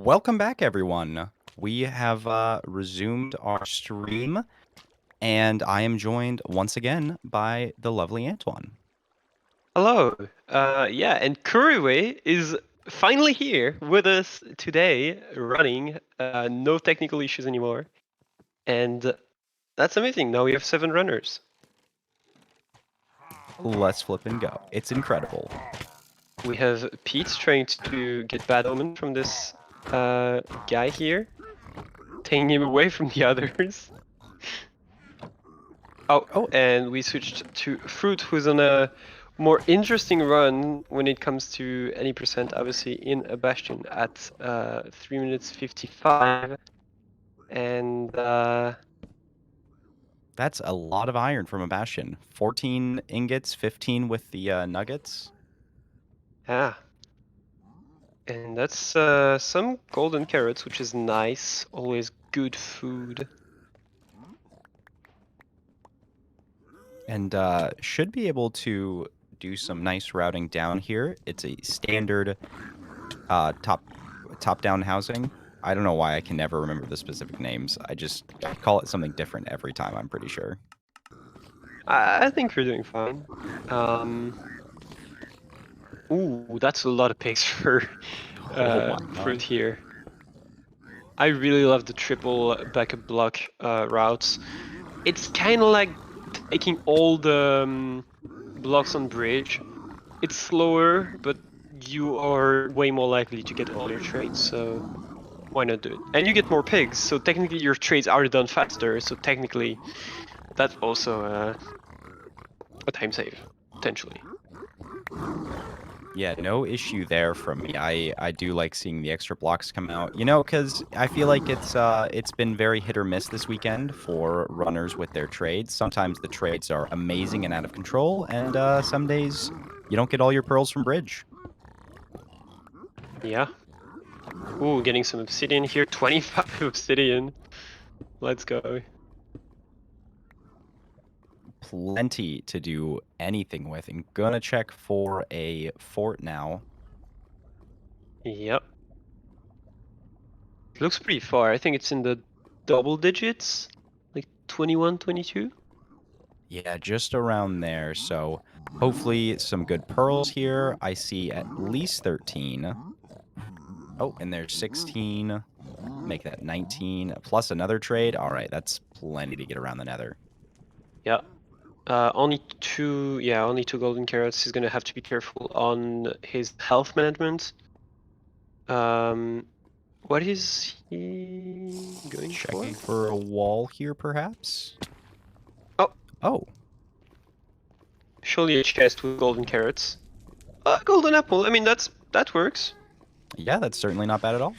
Welcome back, everyone. We have resumed our stream, and I am joined once again by the lovely Antoine. Hello. Yeah, and Kuriwe is finally here with us today, running. No technical issues anymore. And that's amazing. Now we have 7 runners. Let's flip and go. It's incredible. We have Pete trying to get bad omen from this guy here, taking him away from the others. Oh, and we switched to Fruit, who's on a more interesting run when it comes to any percent, obviously, in a Bastion at 3 minutes 55. And That's a lot of iron from a Bastion. 14 ingots, 15 with the nuggets. yeah. And that's some golden carrots, which is nice. Always good food. And should be able to do some nice routing down here. It's a standard top-down housing. I don't know why I can never remember the specific names. I call it something different every time, I'm pretty sure. I think we're doing fine. Ooh, that's a lot of pigs for Fruit here. I really love the triple backup block routes. It's kind of like taking all the blocks on bridge. It's slower, but you are way more likely to get all your trades, so why not do it? And you get more pigs, so technically your trades are done faster, so technically that's also a time save, potentially. Yeah, no issue there from me. I do like seeing the extra blocks come out. You know, because I feel like it's been very hit or miss this weekend for runners with their trades. Sometimes the trades are amazing and out of control, and some days you don't get all your pearls from bridge. Yeah. Ooh, getting some obsidian here. 25 obsidian. Let's go. Plenty to do anything with. I'm gonna check for a fort now. Yep. It looks pretty far. I think it's in the double digits, like 21, 22. Yeah, just around there. So hopefully some good pearls here. I see at least 13. Oh, and there's 16. Make that 19 plus another trade. All right, that's plenty to get around the nether. Yeah. Only two golden carrots. He's gonna have to be careful on his health management. What is he going Checking for a wall here, perhaps? Oh. Oh. Surely a chest with golden carrots. Golden apple. I mean, that works. Yeah, that's certainly not bad at all.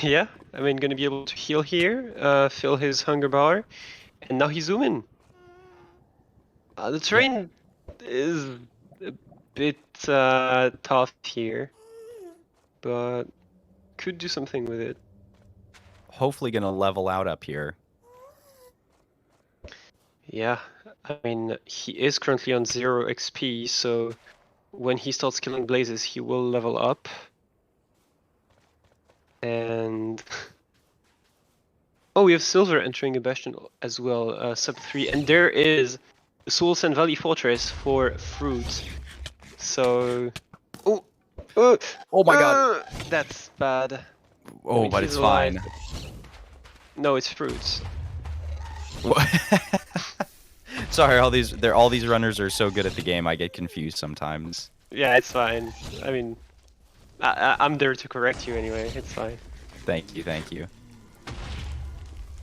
Yeah, I mean, gonna be able to heal here, fill his hunger bar, and now he's zooming. The terrain is a bit tough here, but could do something with it. Hopefully gonna level out up here. Yeah, I mean, he is currently on 0 XP, so when he starts killing blazes, he will level up. And oh, we have Silver entering a Bastion as well, sub 3, and there is the Soul Sand Valley Fortress for Fruit. So, oh my god, that's bad. Oh, I mean, but he's it's alive. fine. No, it's Fruits. Sorry, all these runners are so good at the game. I get confused sometimes. Yeah, it's fine. I mean, I'm there to correct you anyway. It's fine. Thank you, thank you.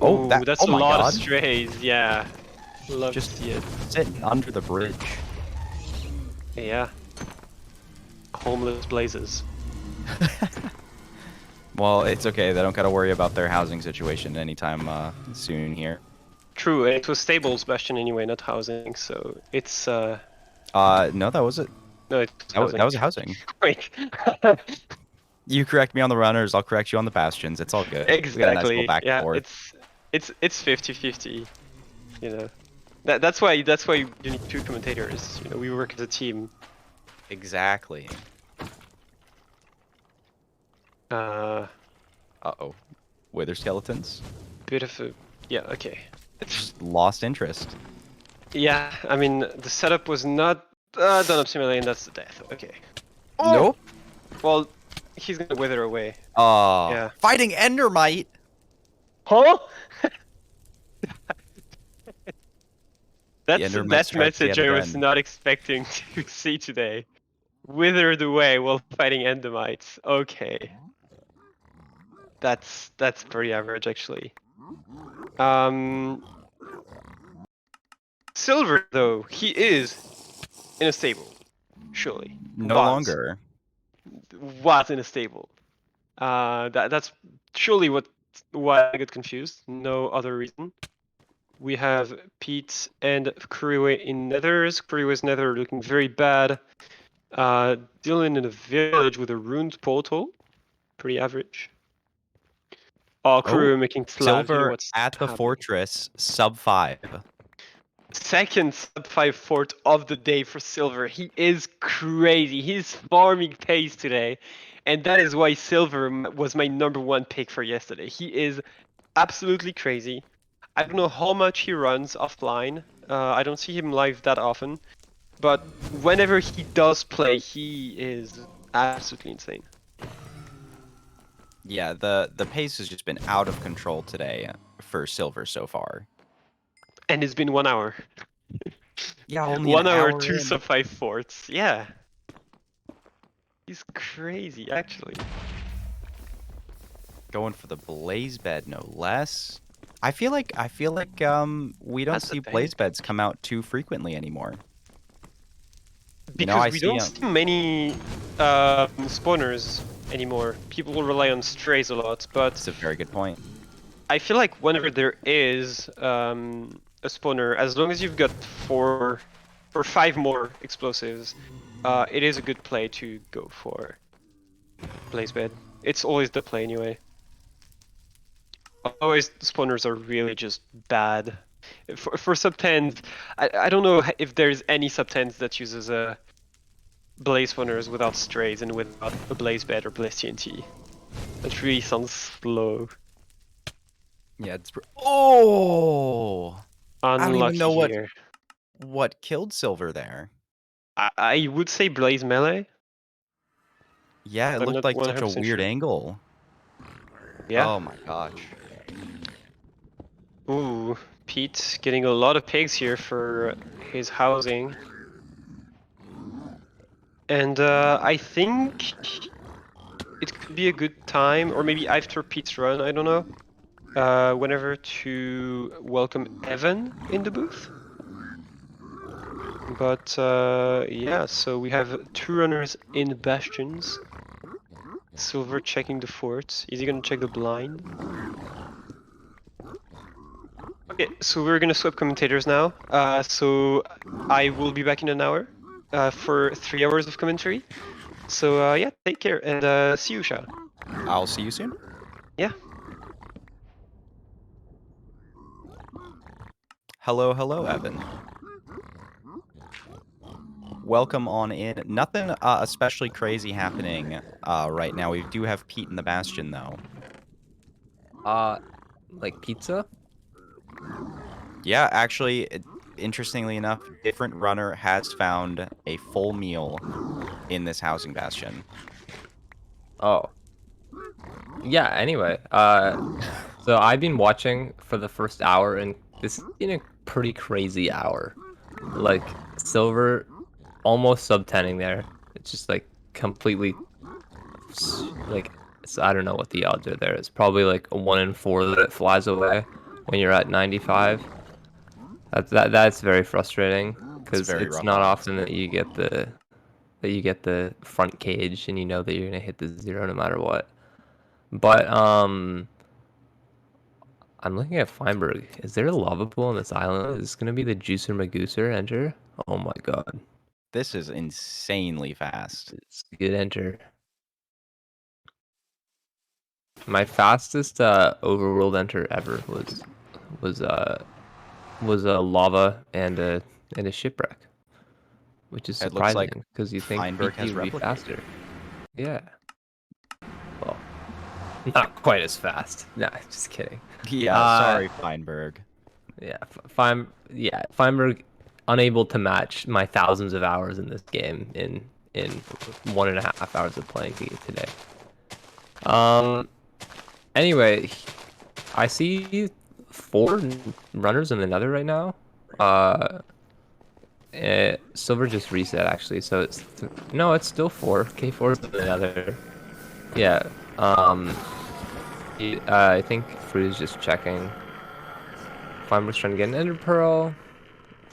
Oh, that's a my lot god. of strays. Yeah, love Just to see it. sitting under the bridge. Yeah. Homeless blazes. Well, it's okay. They don't gotta worry about their housing situation anytime soon here. True, it was stables Bastion anyway, not housing, so it's No, that was it. no, it's That was a housing. Wait. You correct me on the runners, I'll correct you on the bastions. It's all good. We got a nice Exactly. little back and Yeah, forth. it's 50-50. You know, that's why you need 2 commentators. You know, we work as a team. Exactly. Uh-oh. Wither skeletons? Bit of a yeah. Okay. Just lost interest. Yeah, I mean the setup was not done optimally, and that's the death. Okay. Oh! Nope. Well, he's gonna wither away. Oh. Yeah. Fighting Endermite! Huh? That's Endermite that strikes message yet I was again. not expecting to see today. Withered away while fighting endermites. Okay. That's pretty average actually. Silver though, he is in a stable. Surely. No Was. longer. Was in a stable. That's surely why I got confused. No other reason. We have Pete and Kuriwe in nethers. Kuriwe's nether looking very bad. Dylan in a village with a ruined portal. Pretty average. Oh, Kuriwe making slabs. You know Silver what's at the happening. fortress, sub 5. Second sub 5 fort of the day for Silver. He is crazy. He's farming pace today. And that is why Silver was my #1 pick for yesterday. He is absolutely crazy. I don't know how much he runs offline. I don't see him live that often. But whenever he does play, he is absolutely insane. Yeah, the pace has just been out of control today for Silver so far. And it's been 1 hour. Yeah, only 1 an hour, hour 2 in. sub 5 forts. Yeah. He's crazy, actually. Going for the blaze bed, no less. I feel like we don't That's the see thing. blaze beds come out too frequently anymore. Because I we see, don't see many spawners anymore. People will rely on strays a lot, but That's a very good point. I feel like whenever there is a spawner, as long as you've got 4 or 5 more explosives, it is a good play to go for blaze bed. It's always the play anyway. Always spawners are really just bad. For sub 10s, I don't know if there's any sub 10s that uses a blaze spawners without strays and without a blaze bed or blaze TNT. That really sounds slow. Yeah, it's oh! Unlucky don't even know here. what killed Silver there. I would say blaze melee. Yeah, it I'm looked not like such a 100% weird sure. angle. Yeah. Oh my gosh. Ooh, Pete getting a lot of pigs here for his housing. And I think it could be a good time, or maybe after Pete's run, I don't know, whenever to welcome Evan in the booth. But yeah, so we have 2 runners in bastions. Silver checking the fort. Is he gonna check the blind? Okay, so we're gonna swap commentators now. So I will be back in an hour for 3 hours of commentary. So yeah, take care and see you, Sha. I'll see you soon. Yeah. Hello, hello, Evan. Welcome on in. Nothing especially crazy happening right now. We do have Pete in the Bastion, though. Like pizza? Yeah, actually, interestingly enough, different runner has found a full meal in this housing bastion. Oh. Yeah, anyway, so I've been watching for the first hour, and this has been a pretty crazy hour. Like, Silver almost sub-10ing there. It's just, like, completely, like, so I don't know what the odds are there. It's probably, like, a 1 in 4 that it flies away when you're at 95. That's very frustrating, because very it's rough not odds. often that you get the front cage and you know that you're gonna hit the 0 no matter what. But I'm looking at Feinberg. Is there a lava pool on this island? Is this gonna be the Juicer Magooser enter? Oh my god. This is insanely fast. It's a good enter. My fastest overworld enter ever was a lava and a shipwreck. Which is It looks like surprising because you think Feinberg has PT would be replicated. faster. Yeah. Well, Not quite as fast. Nah, just kidding. Yeah, sorry, Feinberg. Yeah, Feinberg unable to match my thousands of hours in this game in 1.5 hours of playing today. Anyway, I see 4 runners in the nether right now. Silver just reset actually, so it's no, it's still 4. K4 is in the nether. Yeah. I think Fruit is just checking. Feinberg's trying to get an ender pearl.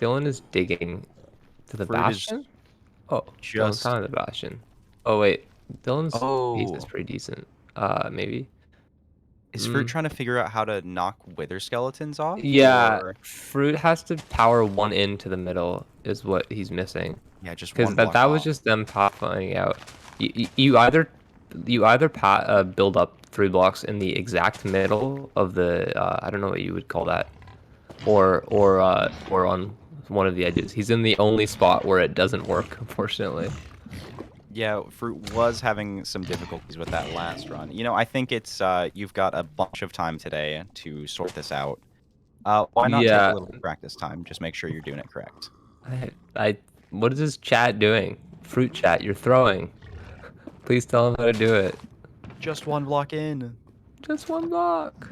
Dylan is digging to the Fruit is bastion. Oh, Dylan just. found the bastion. Oh wait, Dylan's pace is Oh, pretty decent. Maybe. is Fruit trying to figure out how to knock wither skeletons off? Yeah, Or Fruit has to power one into the middle is what he's missing. yeah, just Because one that block was off. just them finding out. You either build up 3 blocks in the exact middle of the I don't know what you would call that, or on one of the edges. He's in the only spot where it doesn't work, unfortunately. Yeah, Fruit was having some difficulties with that last run. You know, I think it's you've got a bunch of time today to sort this out. Why not take a Yeah, little practice time? Just make sure you're doing it correct. I what is this chat doing? Fruit chat, you're throwing. Please tell him how to do it. Just one block in. Just 1 block.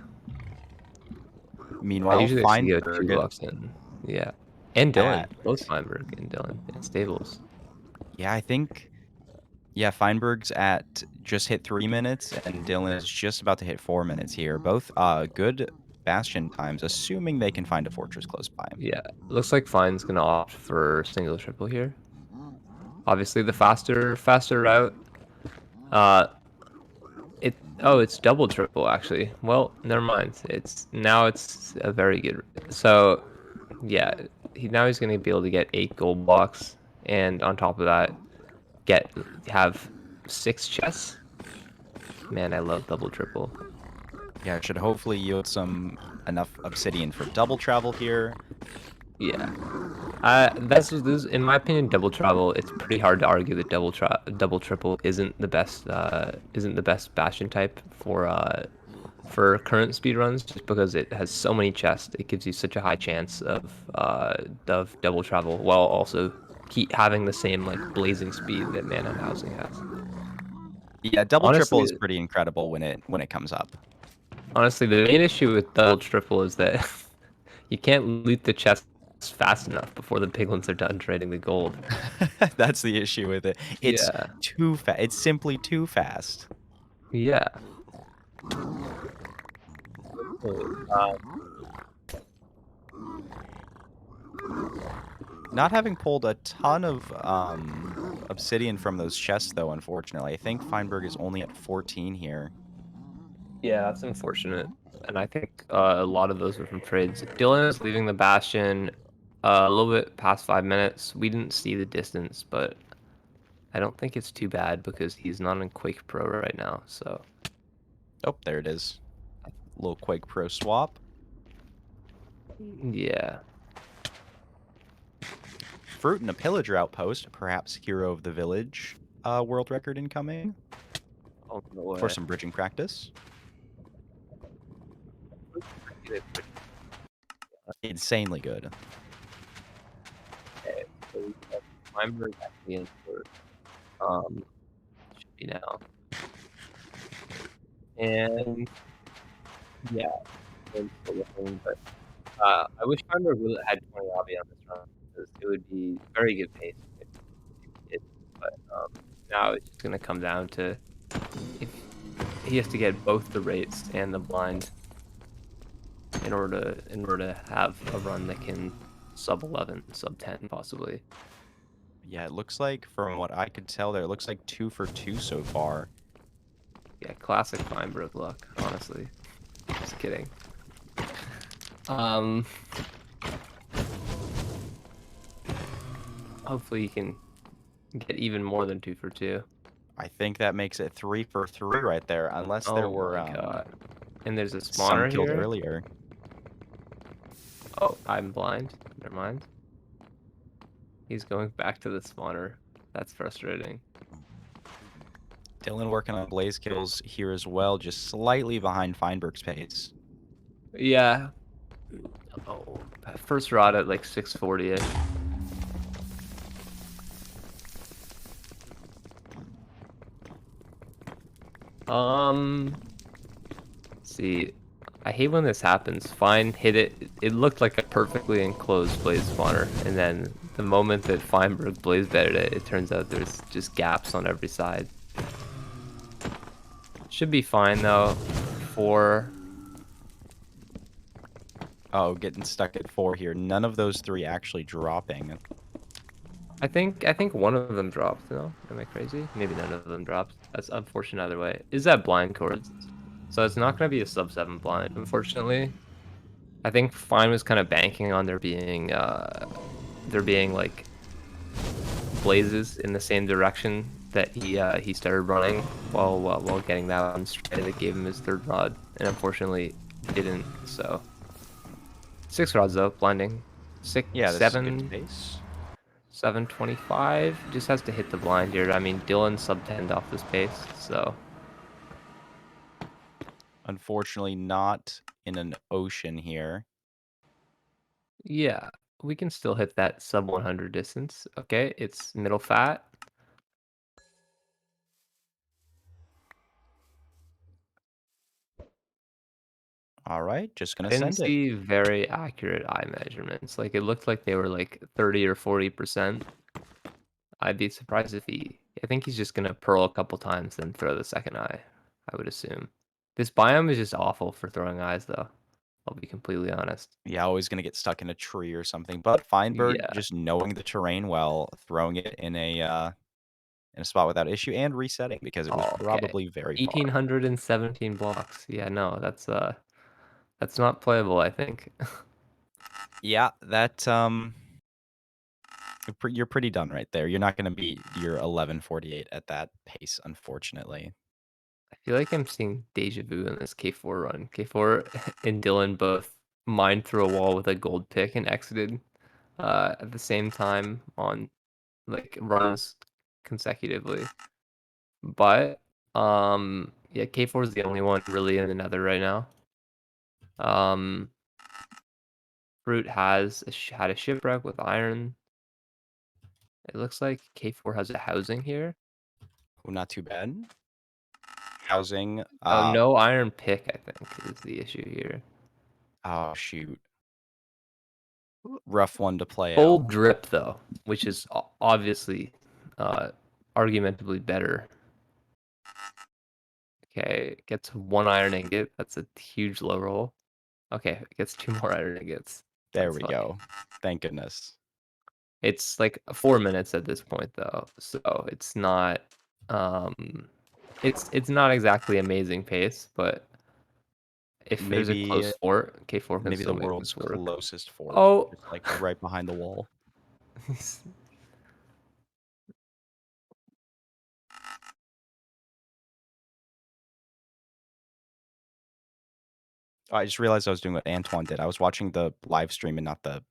I Meanwhile, usually actually go 2 Feinberg blocks in. Yeah. And Dylan. at Both Feinberg and Dylan. And Stables. yeah, I think yeah, Feinberg's at just hit 3 minutes, and Dylan is just about to hit 4 minutes here. Both good bastion times, assuming they can find a fortress close by. Yeah. Looks like Fine's gonna opt for single triple here. Obviously the faster route. It's double triple actually. Well, never mind. It's a very good. So yeah, he's gonna be able to get 8 gold blocks, and on top of that, have 6 chests. Man, I love double triple. Yeah, it should hopefully yield some enough obsidian for double travel here. Yeah. This in my opinion, double travel. It's pretty hard to argue that double triple isn't the best bastion type for current speedruns, just because it has so many chests. It gives you such a high chance of double travel while also keep having the same like blazing speed that mana housing has. Yeah, double triple is Honestly, pretty incredible when it comes up. honestly, the main issue with double triple is that you can't loot the chests fast enough before the piglins are done trading the gold. That's the issue with it. It's Yeah. too fast. It's simply too fast. Yeah. Not having pulled a ton of obsidian from those chests, though, unfortunately. I think Feinberg is only at 14 here. Yeah, that's unfortunate. And I think a lot of those were from trades. Dylan is leaving the bastion a little bit past 5 minutes. We didn't see the distance, but I don't think it's too bad because he's not in Quake Pro right now. So Oh, there it is. Little Quake Pro swap. yeah. Fruit and a pillager outpost, perhaps hero of the village. World record incoming for some bridging practice. Insanely good. Okay, so we have Feinberg actually in for should be now. And yeah, I'm still looking, but I wish Feinberg really had 20 lobby on this run because it would be very good pace if it, but now it's just gonna come down to if he has to get both the rates and the blind in order to have a run that can sub 11, sub 10 possibly. Yeah, it looks like, from what I could tell there, it looks like 2 for 2 so far. Yeah, classic Feinberg luck, honestly. Just kidding. Hopefully you can get even more than 2 for 2. I think that makes it 3 for 3 right there, unless there were my God. And there's a some spawner killed here. earlier. Oh, I'm blind. Never mind. He's going back to the spawner. That's frustrating. Dylan working on blaze kills here as well, just slightly behind Feinberg's pace. Yeah. Oh, first rod at like 640-ish. See, I hate when this happens. Fine hit it. It looked like a perfectly enclosed blaze spawner, and then the moment that Feinberg blaze bedded it, it turns out there's just gaps on every side. Should be fine though. 4. Oh, getting stuck at 4 here. None of those 3 actually dropping. I think one of them dropped. No, am I crazy? Maybe none of them dropped. That's unfortunate either way. Is that blind chords? So it's not gonna be a sub 7 blind, unfortunately. I think Fine was kind of banking on there being like blazes in the same direction that he started running while getting that one straight that gave him his 3rd rod, and unfortunately didn't. So 6 rods though, blinding. 6, Yeah, this 7. is good pace. 725 just has to hit the blind here. I mean, Dylan sub 10 off this pace, so Unfortunately, not in an ocean here. yeah, we can still hit that sub 100 distance. Okay, it's middle fat. All right, just gonna Didn't send it. see very accurate eye measurements. Like it looked like they were like 30 or 40%. I'd be surprised if I think he's just gonna pearl a couple times, then throw the second eye, I would assume. This biome is just awful for throwing eyes, though. I'll be completely honest. Yeah, always gonna get stuck in a tree or something. But Feinberg, Yeah. just knowing the terrain well, throwing it in a spot without issue and resetting because it was Okay. probably very far. 1,817 blocks. Yeah, no, that's not playable, I think. Yeah, that you're pretty done right there. You're not gonna beat your 1148 at that pace, unfortunately. I feel like I'm seeing deja vu in this K4 run. K4 and Dylan both mined through a wall with a gold pick and exited at the same time on like runs consecutively. But yeah, K4 is the only one really in the nether right now. Fruit has had a shipwreck with iron. It looks like K4 has a housing here. Oh, not too bad. Housing. Oh, no iron pick, I think, is the issue here. Oh shoot. Rough one to play Full out. drip though, which is obviously argumentably better. Okay, gets 1 iron ingot. That's a huge low roll. Okay, gets 2 more iron ingots. There That's we like, go. Thank goodness. It's like 4 minutes at this point though, so it's not it's not exactly amazing pace, but if there's a close fort, K4 can Maybe the still make world's this work. closest fort. Oh, Just like right behind the wall. I just realized I was doing what Antoine did. I was watching the live stream and not the.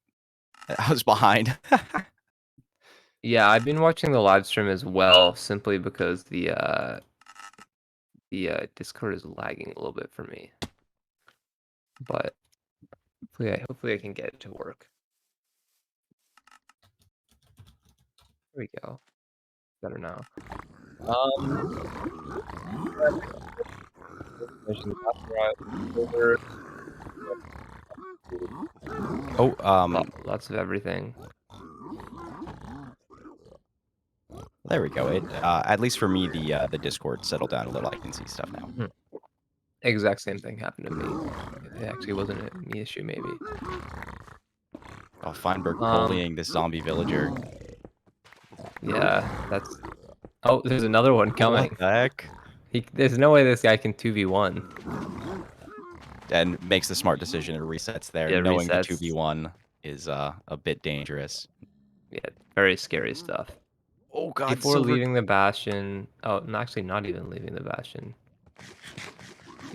I was behind. yeah, I've been watching the live stream as well, simply because the Discord is lagging a little bit for me. But hopefully I can get it to work. There we go. Better now. Lots of everything. There we go. It at least for me, the Discord settled down a little. I can see stuff now. Exact same thing happened to me. It actually wasn't a me issue, maybe. Oh, Feinberg bullying this zombie villager. Yeah, that's. Oh, there's another one coming. What the heck? There's no way this guy can 2v1. And makes the smart decision and resets there, Yeah, knowing resets. the 2v1 is a bit dangerous. Yeah, very scary stuff. Oh god, Before leaving the bastion. Oh, actually not even leaving the bastion.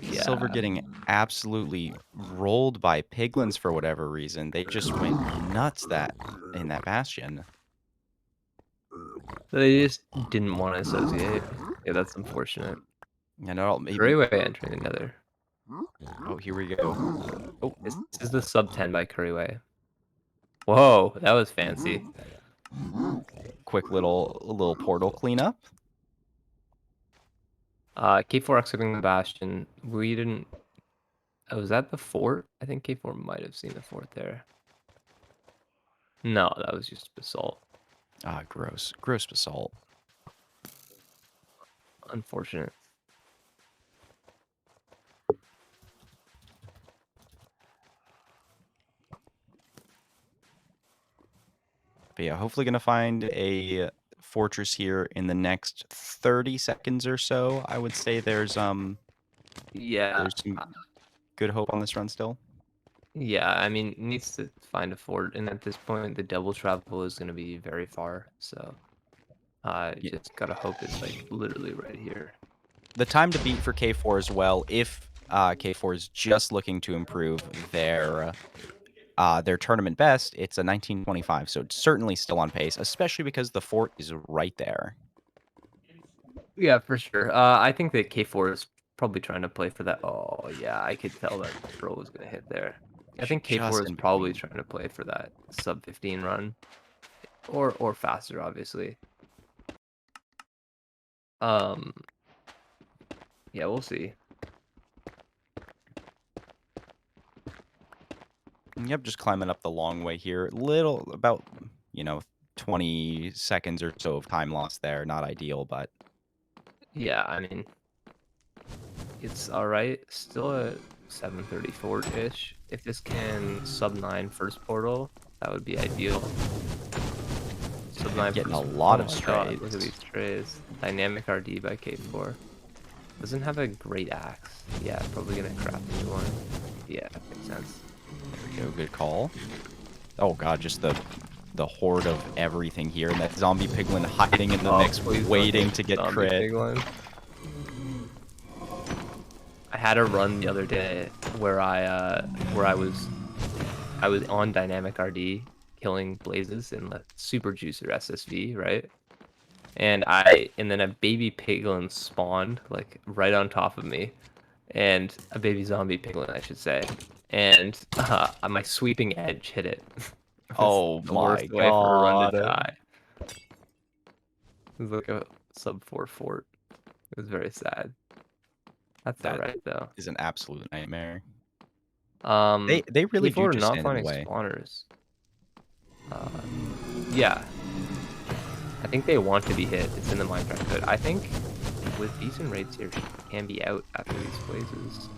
Yeah. Silver getting absolutely rolled by piglins for whatever reason. They just went nuts in that bastion. They just didn't want to associate. Yeah, that's unfortunate. And I'll maybe. Curryway entering another. Oh, here we go. Oh, This is the sub 10 by Curryway. Whoa, that was fancy. quick little portal cleanup. K4 exiting the Bastion. We didn't. Oh, was that the fort? I think K4 might have seen the fort there. No, that was just basalt. Ah, gross. Gross basalt. Unfortunate. But yeah, hopefully gonna find a fortress here in the next 30 seconds or so. I would say there's Yeah. there's some good hope on this run still. Yeah, I mean, needs to find a fort, and at this point, the double travel is going to be very far. So, just gotta hope it's like literally right here. The time to beat for K4 as well, if K4 is just looking to improve their tournament best, it's a 1925, so it's certainly still on pace, especially because the fort is right there. Yeah, for sure. I think that K4 is probably trying to play for that. Oh, yeah, I could tell that throw was going to hit there. I think K4 Just is in probably between. trying to play for that sub 15 run, or faster, obviously. Yeah, we'll see. Yep, just climbing up the long way here. About 20 seconds or so of time lost there. Not ideal, but Yeah, I mean, it's all right. Still a 734-ish. If this can sub 9 first portal, that would be ideal. Sub 9 getting a first- lot oh of my strays. God, look at these strays. Dynamic RD by K4. Doesn't have a great axe. Yeah, probably gonna craft a new one. Yeah, that makes sense. There we go. Good call. Oh god, just the horde of everything here, and that zombie piglin hiding in the mix, Please don't waiting hit to get zombie crit. piglin. I had a run the other day where I was on dynamic RD killing blazes in the super juicer SSV, right? And then a baby piglin spawned like right on top of me, and a baby zombie piglin, I should say, and my sweeping edge hit it. It was Oh the my worst way for a run to god. die. It was like a sub 4 fort. It was very sad. That's That alright though. is an absolute nightmare. Um, They really do K4 just not stand in the finding way. spawners. Yeah. I think they want to be hit. It's in the Minecraft code. I think with decent rates here, she can be out after these blazes.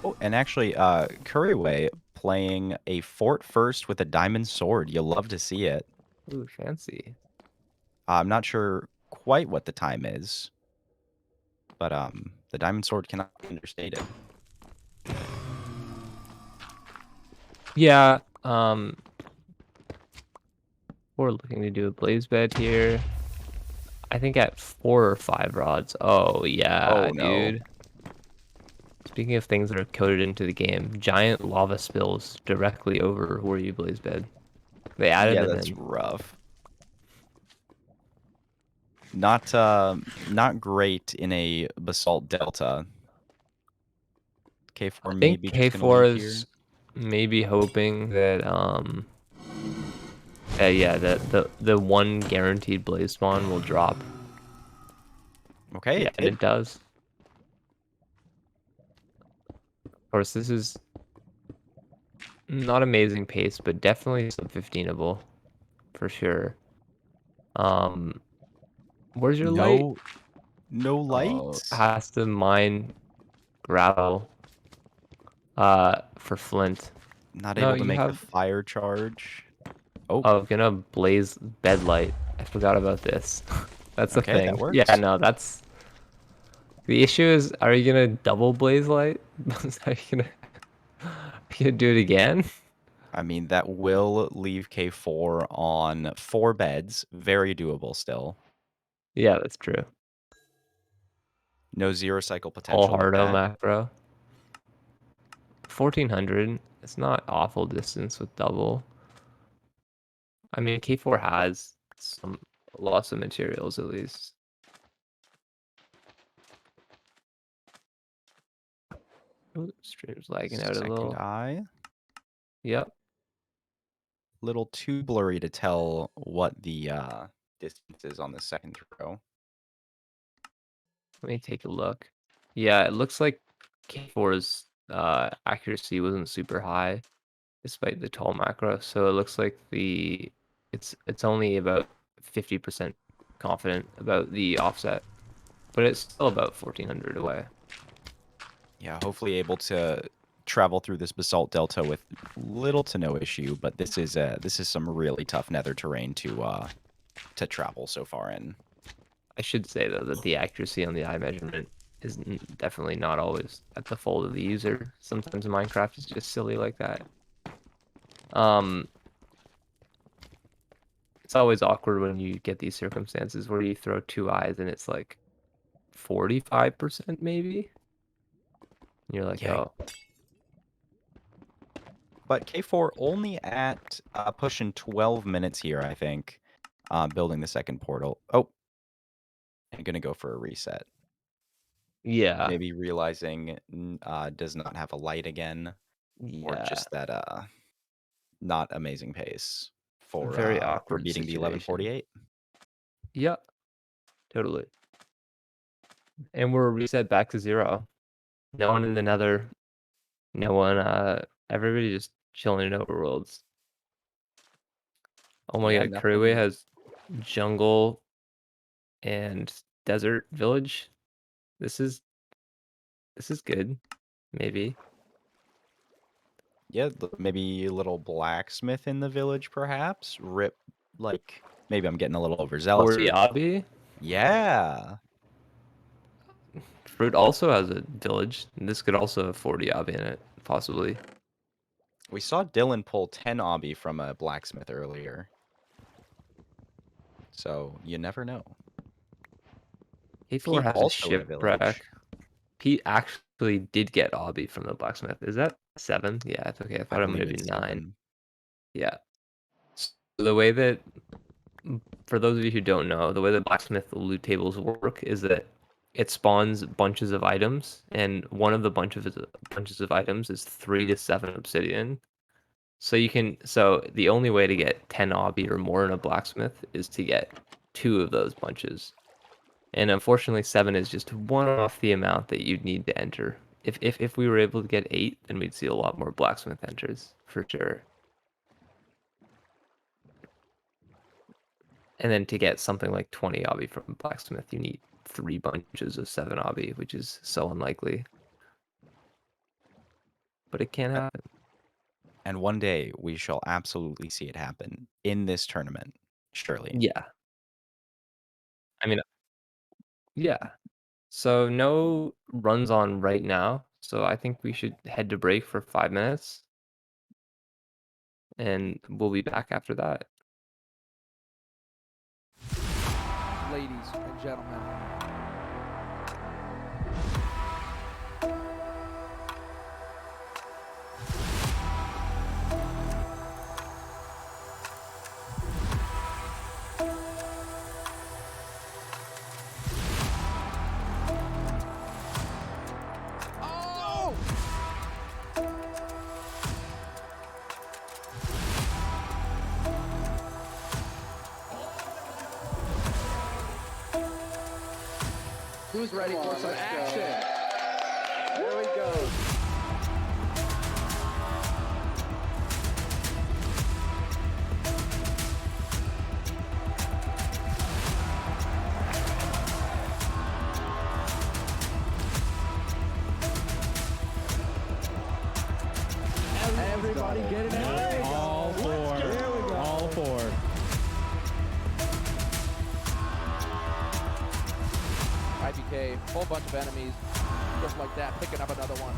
Oh, and actually, Curryway playing a fort first with a diamond sword. You love to see it. Ooh, fancy. I'm not sure quite what the time is, but the diamond sword cannot be understated. Yeah, we're looking to do a blaze bed here. I think at 4 or 5 rods. Oh, yeah, Oh, no. dude. Speaking of things that are coded into the game, giant lava spills directly over where you blaze bed. They added Yeah, them that's in. rough. Not great in a basalt delta. K4 I think maybe just gonna leave K4 here. is maybe hoping that yeah, the one guaranteed blaze spawn will drop. Okay, Yeah, it and did. it does. Of course, this is not amazing pace, but definitely sub 15able for sure. Where's your light? No Oh, lights. has to mine gravel for flint. Not No, able to you make the have fire charge. Oh, oh, gonna blaze bed light. I forgot about this. That's the okay, that thing. works. Yeah, no, that's the issue is, are you gonna double blaze light? Are you gonna do it again? I mean, that will leave K4 on 4 beds. Very doable still. Yeah, that's true. No zero cycle All potential with hardo that. macro. 1400. It's not awful distance with double. I mean, K4 has some lots of materials at least. Ooh, stream's lagging out a Second little. eye. Yep. Little too blurry to tell what the distance is on the second throw. Let me take a look. Yeah, it looks like K4's accuracy wasn't super high, despite the tall macro. So it looks like it's only about 50% confident about the offset, but it's still about 1400 away. Yeah, hopefully able to travel through this basalt delta with little to no issue. But this is some really tough nether terrain to travel so far in. I should say though that the accuracy on the eye measurement is definitely not always at the fault of the user. Sometimes Minecraft is just silly like that. It's always awkward when you get these circumstances where you throw 2 eyes and it's like 45% maybe. And you're like, Yeah. oh, But K4 only at pushing 12 minutes here, I think, building the second portal. Oh, I'm going to go for a reset. yeah, Maybe realizing does not have a light again, or yeah, just that not amazing pace for very for awkward beating the situation. 1148. Yeah, totally. And we're reset back to 0. No one in the nether. No one. Everybody just chilling in overworlds. Oh my Yeah, god, Kuriwe nothing. has jungle and desert village. This is good. Maybe. Yeah, maybe a little blacksmith in the village, perhaps. Rip, like maybe I'm getting a little overzealous Or here. Yabi. Yeah. Fruit also has a village. And this could also have 40 Yabi in it, possibly. We saw Dylan pull 10 obby from a blacksmith earlier. So you never know. K4 Pete has a also in a village. shipwreck. Pete actually did get obby from the blacksmith. Is that 7? Yeah, it's okay. I thought it might believe be it's 9. 7. Yeah. So the way that, for those of you who don't know, the way that blacksmith loot tables work is that it spawns bunches of items, and one of the bunches of items is 3 to 7 obsidian. So the only way to get 10 obby or more in a blacksmith is to get 2 of those bunches. And unfortunately 7 is just one off the amount that you'd need to enter. If we were able to get 8, then we'd see a lot more blacksmith enters, for sure. And then to get something like 20 obby from blacksmith, you need 3 bunches of 7 obby, which is so unlikely. But it can happen. And one day we shall absolutely see it happen in this tournament. Surely. Yeah. I mean, yeah. So no runs on right now. So I think we should head to break for 5 minutes. And we'll be back after that. Ladies and gentlemen. Oh! Who's ready for some action? Here we go. Everybody get it out. All four. Here we go. All four. IBK, whole bunch of enemies, just like that, picking up another one.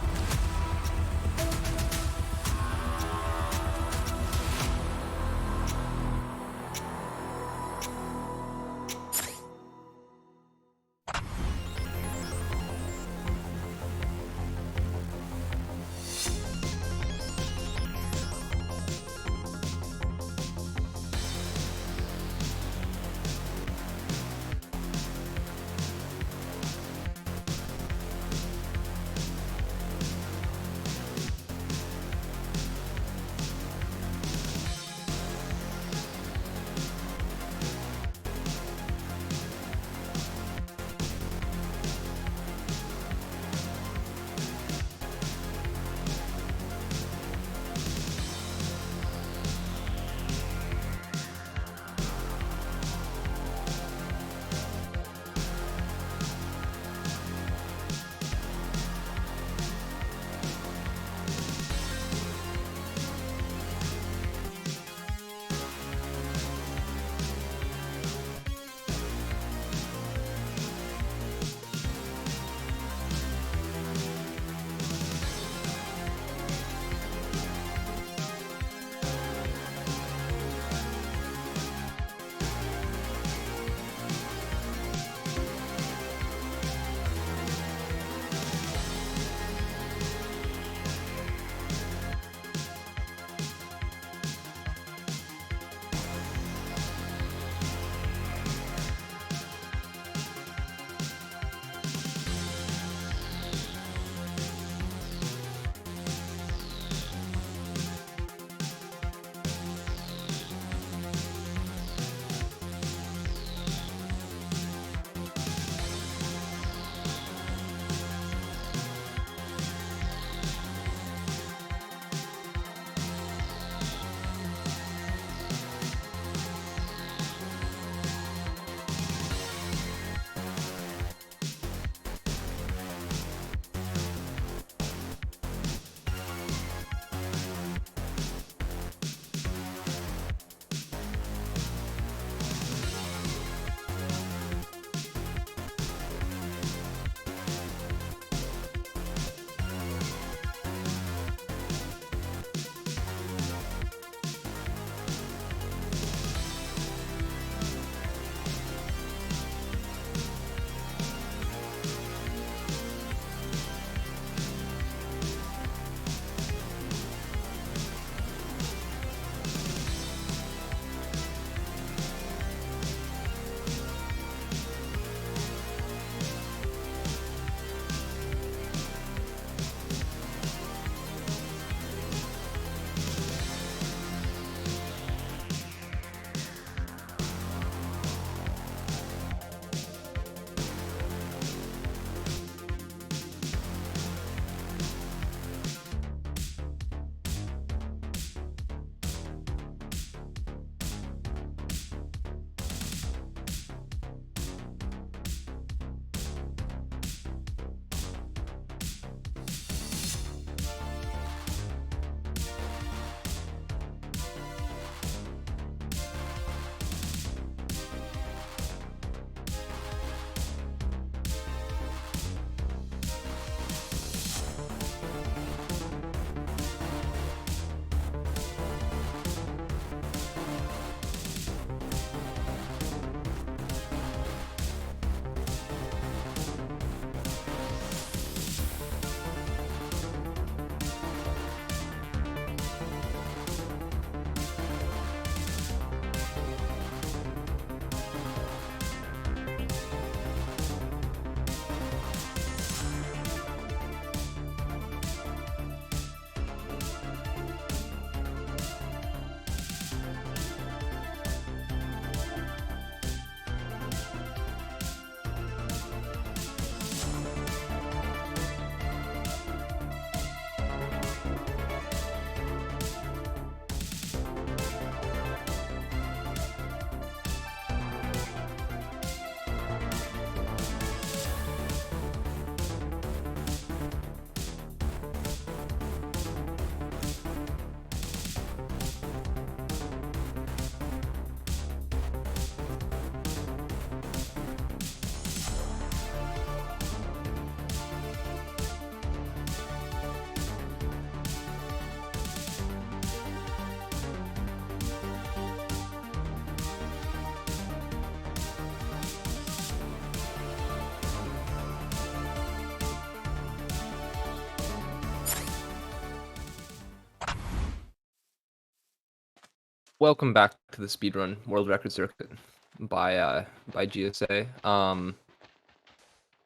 welcome back to the Speedrun World Record Circuit by GSA.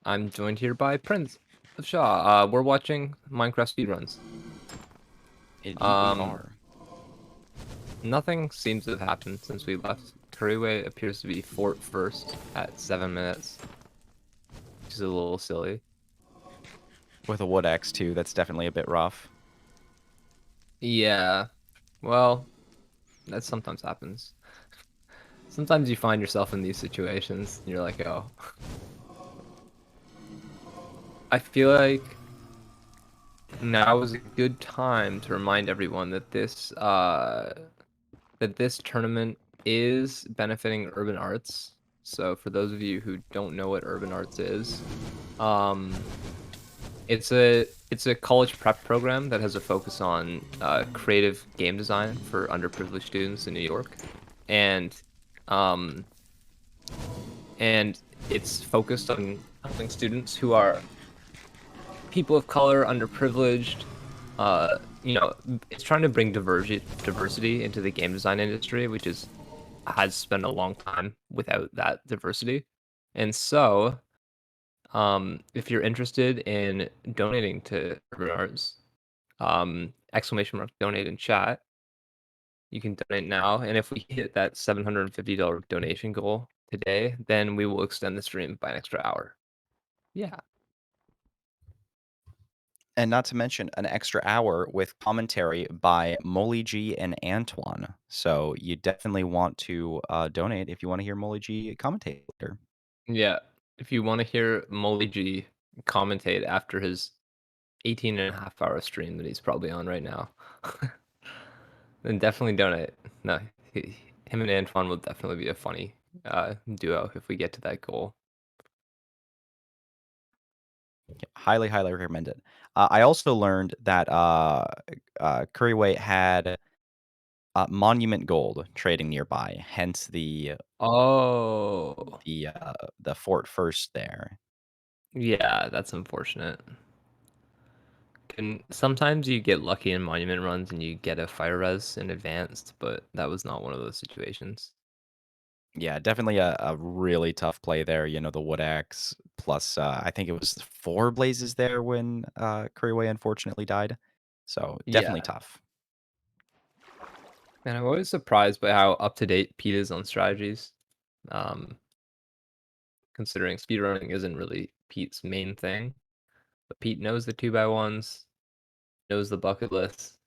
I'm joined here by Prince of Shaw. We're watching Minecraft speedruns. Indeed, we are. Nothing seems to have happened since we left. Curryway appears to be fort first at 7 minutes, which is a little silly. With a wood axe too, that's definitely a bit rough. Yeah, well, that sometimes happens. Sometimes you find yourself in these situations, and you're like, oh. I feel like now is a good time to remind everyone that this tournament is benefiting urban arts. So for those of you who don't know what urban arts is, it's a college prep program that has a focus on creative game design for underprivileged students in New York, and it's focused on helping students who are people of color, underprivileged. It's trying to bring diversity into the game design industry, which has spent a long time without that diversity. And so, if you're interested in donating to Urban Arts, ! Donate in chat. You can donate now, and if we hit that $750 donation goal today, then we will extend the stream by an extra hour. Yeah. And not to mention an extra hour with commentary by Molly G and Antoine. So you definitely want to donate if you want to hear Molly G commentate later. Yeah, if you want to hear Molly G commentate after his 18.5-hour stream that he's probably on right now, then definitely donate. No, him and Antoine will definitely be a funny duo if we get to that goal. Highly, highly recommend it. I also learned that Curryway had Monument Gold trading nearby, hence the Oh, the fort first there. yeah, that's unfortunate. Sometimes you get lucky in monument runs and you get a fire res in advanced, but that was not one of those situations. Yeah, definitely a really tough play there. You know, the wood axe plus I think it was 4 blazes there when Curryway unfortunately died. So definitely Yeah, tough. and I'm always surprised by how up to date Pete is on strategies. Considering speedrunning isn't really Pete's main thing, but Pete knows the 2x1s, knows the bucket list,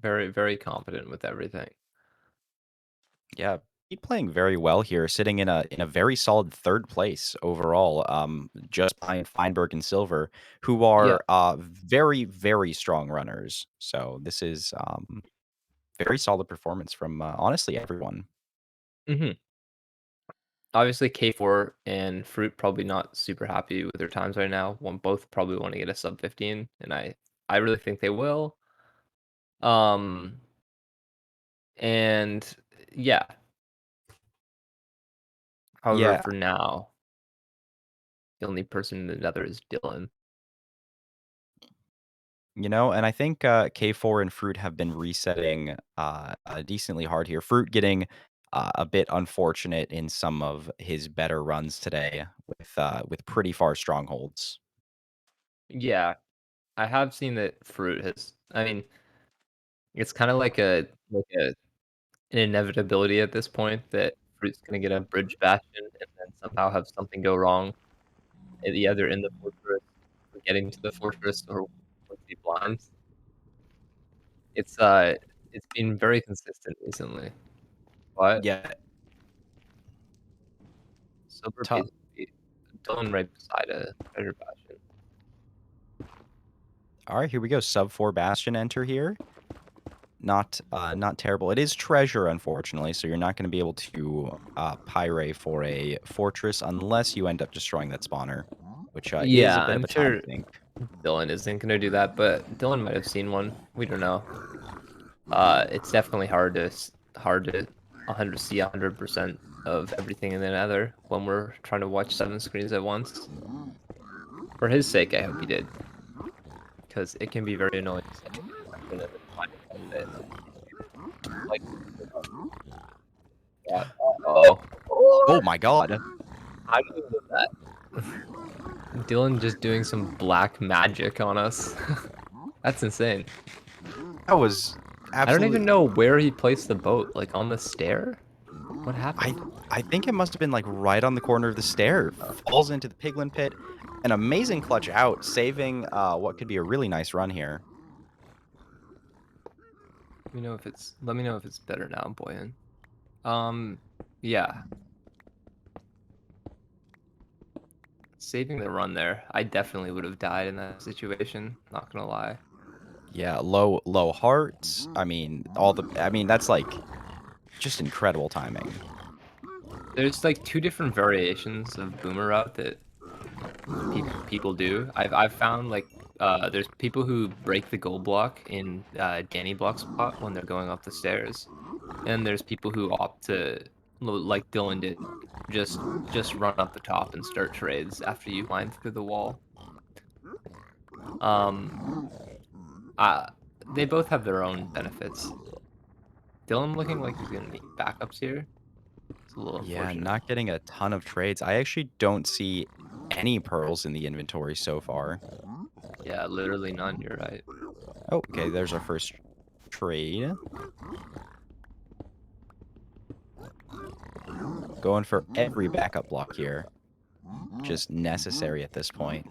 very, very confident with everything. Yeah, Pete playing very well here, sitting in a very solid 3rd place overall, just behind Feinberg and Silver, who Yeah. are very, very strong runners. So this is very solid performance from honestly everyone. Obviously, K4 and Fruit probably not super happy with their times right now. Both probably want to get a sub 15, and I really think they will. And yeah. However, Yeah, for now, the only person in the nether is Dylan. you know, and I think K4 and Fruit have been resetting decently hard here. Fruit getting a bit unfortunate in some of his better runs today with pretty far strongholds. Yeah, I have seen that Fruit has. I mean, it's kind of like an inevitability at this point that Fruit's gonna get a bridge bastion and then somehow have something go wrong, either in the fortress, or getting to the fortress, or once he blinds. It's been very consistent recently, but Yeah, Silver tough. basically Dylan right beside a treasure bastion. All right, here we go. Sub 4 Bastion enter here. Not terrible. It is treasure, unfortunately, so you're not going to be able to pyrite for a fortress unless you end up destroying that spawner, which is a Yeah, bit of I'm a time sure sink. Dylan isn't gonna do that, but Dylan might have seen one. We don't know. It's definitely hard to see 100% of everything in the Nether when we're trying to watch 7 screens at once. For his sake, I hope he did, because it can be very annoying. Like, oh, Oh my god. how do you do that? Dylan just doing some black magic on us. That's insane. That was I don't absolutely. even know where he placed the boat. Like on the stair? What happened? I think it must have been like right on the corner of the stair. Falls into the piglin pit. An amazing clutch out, saving what could be a really nice run here. Let me know if it's better now, Boyan. Yeah. Saving the run there. I definitely would have died in that situation, not gonna lie. Yeah, low hearts. I mean, that's like just incredible timing. There's like two different variations of boomer route that people do. I've found like there's people who break the gold block in Danny block spot when they're going up the stairs, and there's people who opt to, like Dylan did, just run up the top and start trades after you climb through the wall. They both have their own benefits. Dylan looking like he's gonna need backups here. It's a little Yeah, unfortunate. not getting a ton of trades. I actually don't see any pearls in the inventory so far. Yeah, literally none. You're right. Oh, okay, there's our first trade. Going for every backup block here. Just necessary at this point.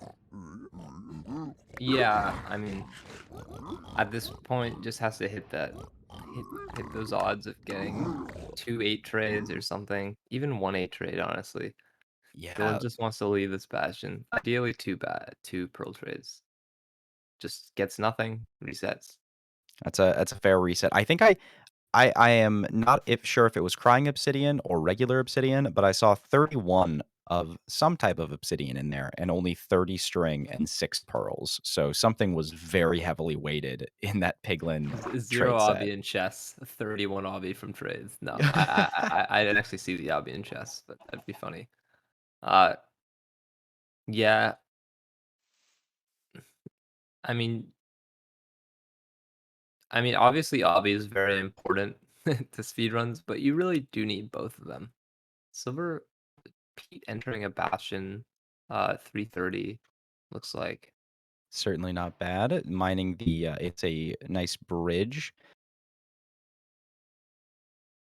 Yeah, I mean, at this point, just has to hit those odds of getting 2 8 trades or something. Even 1 8 trade, honestly. Yeah, Dylan just wants to leave this bastion. Ideally, 2 pearl trades. Just gets nothing, resets. that's a fair reset. I think I am not sure if it was crying obsidian or regular obsidian, but I saw 31 of some type of obsidian in there and only 30 string and 6 pearls. So something was very heavily weighted in that piglin 0 trade set. obby in chess, 31 obby from trades. No, I didn't actually see the obby in chess, but that'd be funny. Yeah. I mean, obviously, obby is very important to speedruns, but you really do need both of them. Silver Pete entering a bastion, 330, looks like. Certainly not bad. Mining it's a nice bridge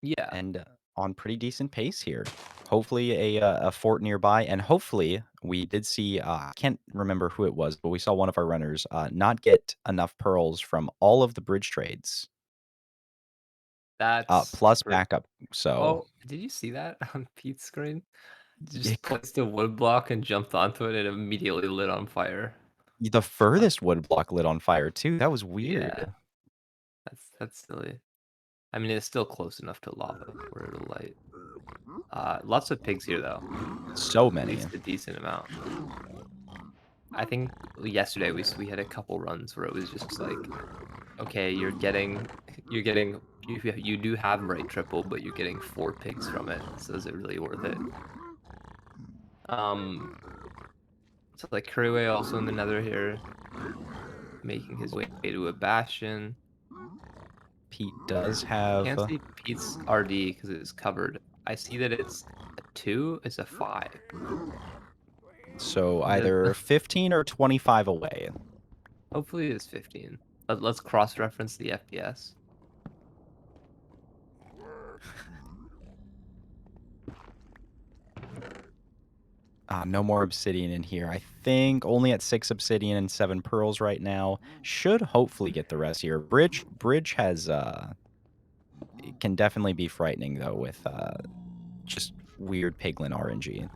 Yeah, and on pretty decent pace here. Hopefully a fort nearby, and hopefully we did see, I can't remember who it was, but we saw one of our runners not get enough pearls from all of the bridge trades, that's plus backup. So Oh, did you see that on Pete's screen? it Just placed a wood block and jumped onto it and immediately lit on fire. the furthest wood block lit on fire too. That was Yeah, weird. that's silly. I mean, it's still close enough to lava for it to light. Lots of pigs here though. So At many. least a decent amount. I think yesterday we had a couple runs where it was just like, okay, you do have right triple, but you're getting 4 pigs from it. So is it really worth it? So like Kuriwe also in the nether here, making his way to a bastion. Pete does have. Can't see Pete's RD because it's covered. I see that it's a 2, it's a 5. So either 15 or 25 away. Hopefully it's 15. Let's cross-reference the FPS. No more obsidian in here. I think only at 6 obsidian and 7 pearls right now. Should hopefully get the rest here. Bridge has it can definitely be frightening though with just weird piglin RNG.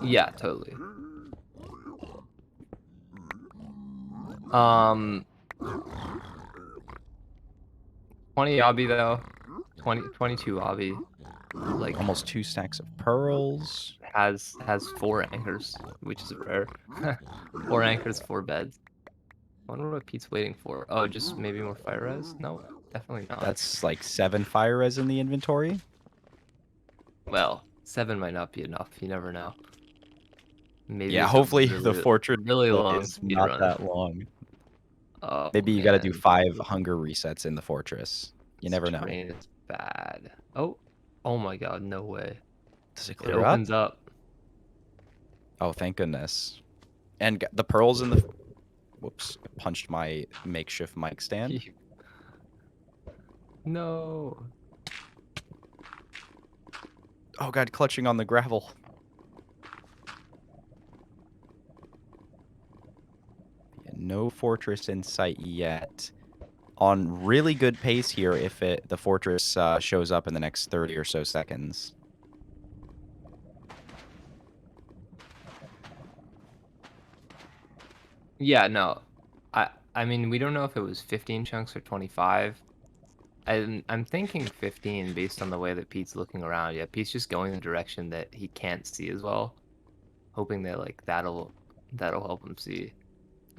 Yeah, totally. 20 obby though. 22 obby. Like Almost 2 stacks of pearls. has 4 anchors, which is rare. 4 anchors, 4 beds. I wonder what Pete's waiting for. Oh, just maybe more fire res? No, definitely not. That's like 7 fire res in the inventory. Well, 7 might not be enough. You never know. Maybe Yeah, it's a hopefully really, the fortress really long is speed not run. that long. Oh, Maybe you got to do man. 5 hunger resets in the fortress. You This never know. terrain is bad. Oh my god, no way. Does it It clear up? opens up. Oh, thank goodness. And the pearls in the... Whoops. I punched my makeshift mic stand. No. Oh god, clutching on the gravel. Yeah, no fortress in sight yet. On really good pace here if the fortress shows up in the next 30 or so seconds. Yeah, no. I mean, we don't know if it was 15 chunks or 25. I'm thinking 15 based on the way that Pete's looking around. Yeah, Pete's just going the direction that he can't see as well, hoping that like that'll help him see.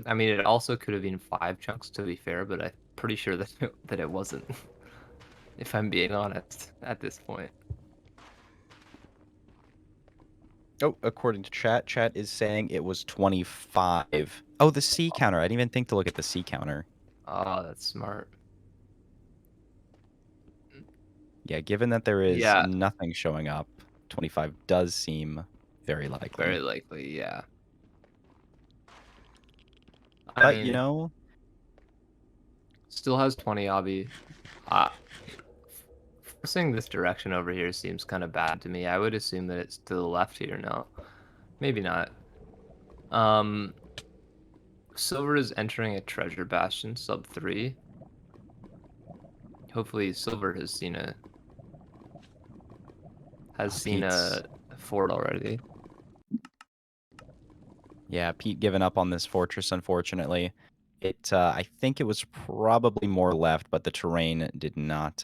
I mean, it also could have been 5 chunks to be fair, but I'm pretty sure that that it wasn't. If I'm being honest at this point. Oh, according to chat is saying it was 25. Oh, the C counter. I didn't even think to look at the C counter. Oh, that's smart. Yeah, given that there is Yeah, nothing showing up, 25 does seem very likely. very likely, yeah. I But, you mean, know, still has 20 obby. Forcing this direction over here seems kind of bad to me. I would assume that it's to the left here. No, maybe not. Silver is entering a treasure bastion, sub 3. Hopefully, Silver has seen a Pete's... fort already. Yeah, Pete giving up on this fortress, unfortunately. I think it was probably more left, but the terrain did not,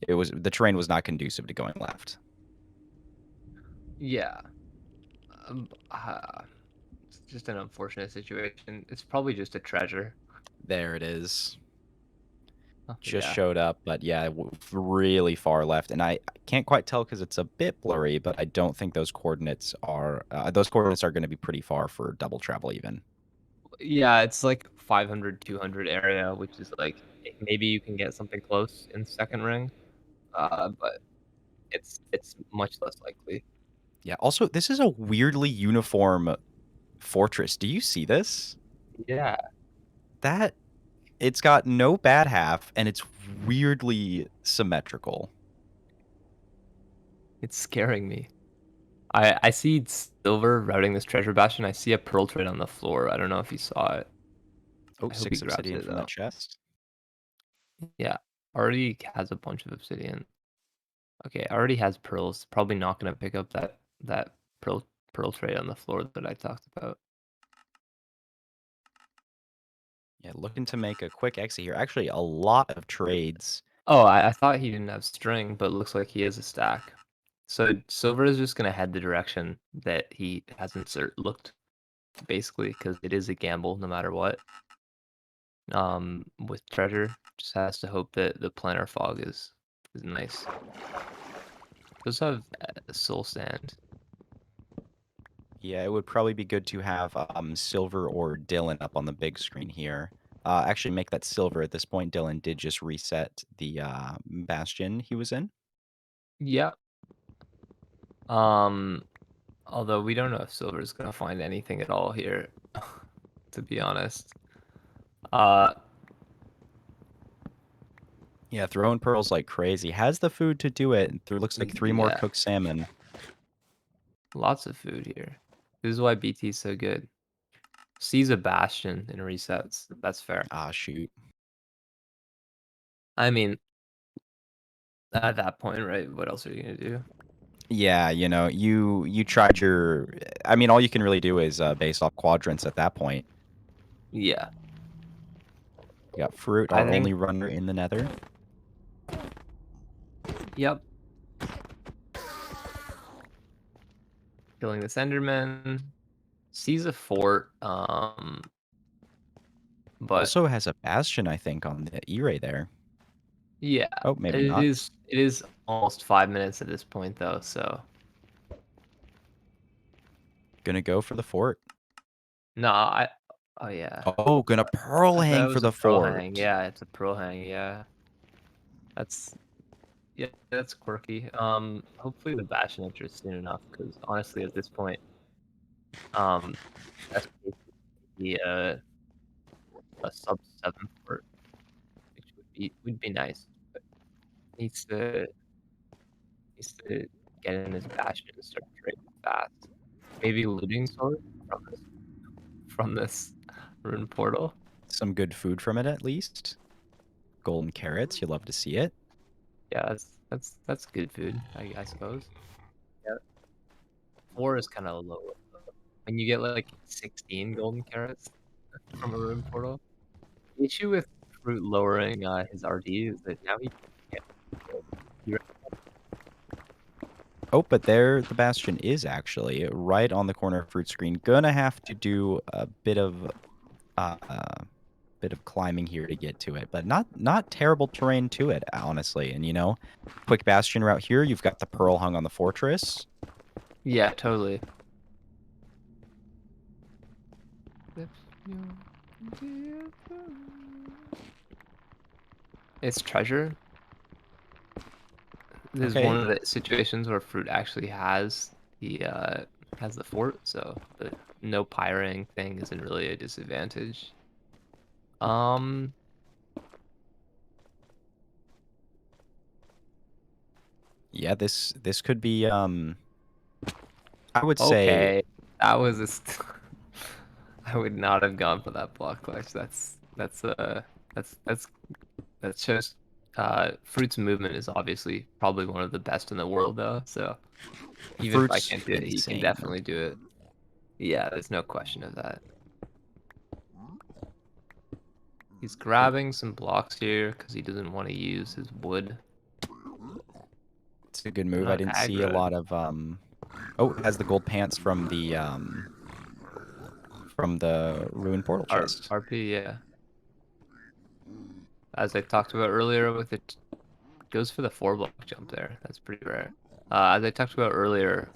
the terrain was not conducive to going left. Yeah. It's just an unfortunate situation. It's probably just a treasure. There it is. Just Yeah. showed up, but yeah, really far left. And I can't quite tell because it's a bit blurry, but I don't think those coordinates are going to be pretty far for double travel even. Yeah, it's like 500, 200 area, which is like maybe you can get something close in second ring, but it's much less likely. Yeah, also, this is a weirdly uniform fortress. Do you see this? Yeah, It's got no bad half, and it's weirdly symmetrical. it's scaring me. I see Silver routing this treasure bastion. I see a pearl trade on the floor. I don't know if you saw it. Oh, I hope he 6 grabs obsidian it from though. that chest. Yeah, already has a bunch of obsidian. Okay, already has pearls. Probably not gonna pick up that pearl trade on the floor that I talked about. Yeah, looking to make a quick exit here. Actually, a lot of trades. Oh, I thought he didn't have string, but looks like he has a stack. So Silver is just gonna head the direction that he hasn't looked, basically, because it is a gamble no matter what. With treasure, just has to hope that the planar fog is nice. Does have soul sand. Yeah, it would probably be good to have Silver or Dylan up on the big screen here. Actually, make that Silver at this point. Dylan did just reset the bastion he was in. Yeah. Although we don't know if Silver is gonna find anything at all here, to be honest. Yeah, throwing pearls like crazy. Has the food to do it. There looks like 3 more Yeah. cooked salmon. Lots of food here. This is why BT is so good. Sees a bastion in resets. That's fair. Ah, shoot. I mean, at that point, right? What else are you gonna do? Yeah, you know, you tried your... I mean, all you can really do is base off quadrants at that point. Yeah. You got Fruit, I our only think. runner in the nether. Yep. Killing this Enderman. Sees a fort. But Also has a bastion, I think, on the E-ray there. yeah, Oh, maybe it not. is almost 5 minutes at this point though, so Gonna go for the fort. no, Oh yeah. Oh, gonna pearl I thought hang it for was a the pro fort. hang. Yeah, it's a pro hang. Yeah, that's yeah, that's quirky. Hopefully the Bastion enters soon enough, because honestly, at this point, that's basically a sub 7 fort, which would be nice. But needs to needs to get in his Bastion and start trading fast. Maybe looting sword from this rune portal. Some good food from it at least. Golden carrots, you love to see it. Yeah, that's good food, I suppose. Yeah, 4 is kind of low. When you get like 16 golden carrots from a rune portal. The issue with Fruit lowering his RD is that now he can't. He- Oh, but there the Bastion is actually right on the corner of Fruit Screen. Gonna have to do a bit of climbing here to get to it, but not terrible terrain to it, honestly. And quick Bastion route here. You've got the pearl hung on the fortress. Yeah, totally. It's treasure. This is Okay. one of the situations where Fruit actually has the fort, so the no pyring thing isn't really a disadvantage. Yeah, this could be I would say Okay, that was I would not have gone for that block clutch. That shows Fruit's movement is obviously probably one of the best in the world, though. So even if I Fruit's can't do it, he can insane. definitely do it. Yeah, there's no question of that. He's grabbing some blocks here because he doesn't want to use his wood. It's a good move. I Not didn't see a aggroed. lot of Oh, it has the gold pants from the ruined portal chest. RP, yeah. As I talked about earlier, with it goes for the 4-block jump there. That's pretty rare. As I talked about earlier,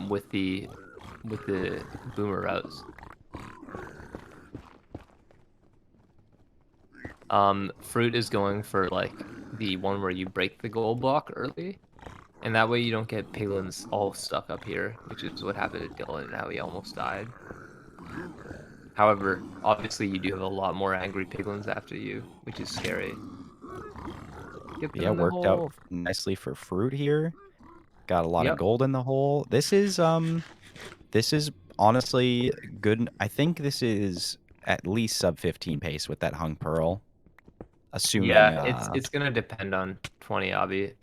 with the boomer routes. Fruit is going for like the one where you break the gold block early, and that way you don't get piglins all stuck up here, which is what happened to Dylan and how he almost died. However, obviously you do have a lot more angry piglins after you, which is scary. Yeah, worked out nicely for Fruit here. Got a lot of Yep. gold in the hole. This is honestly good. I think this is at least sub 15 pace with that hung pearl. Assuming Yeah, it's gonna depend on 20 obby.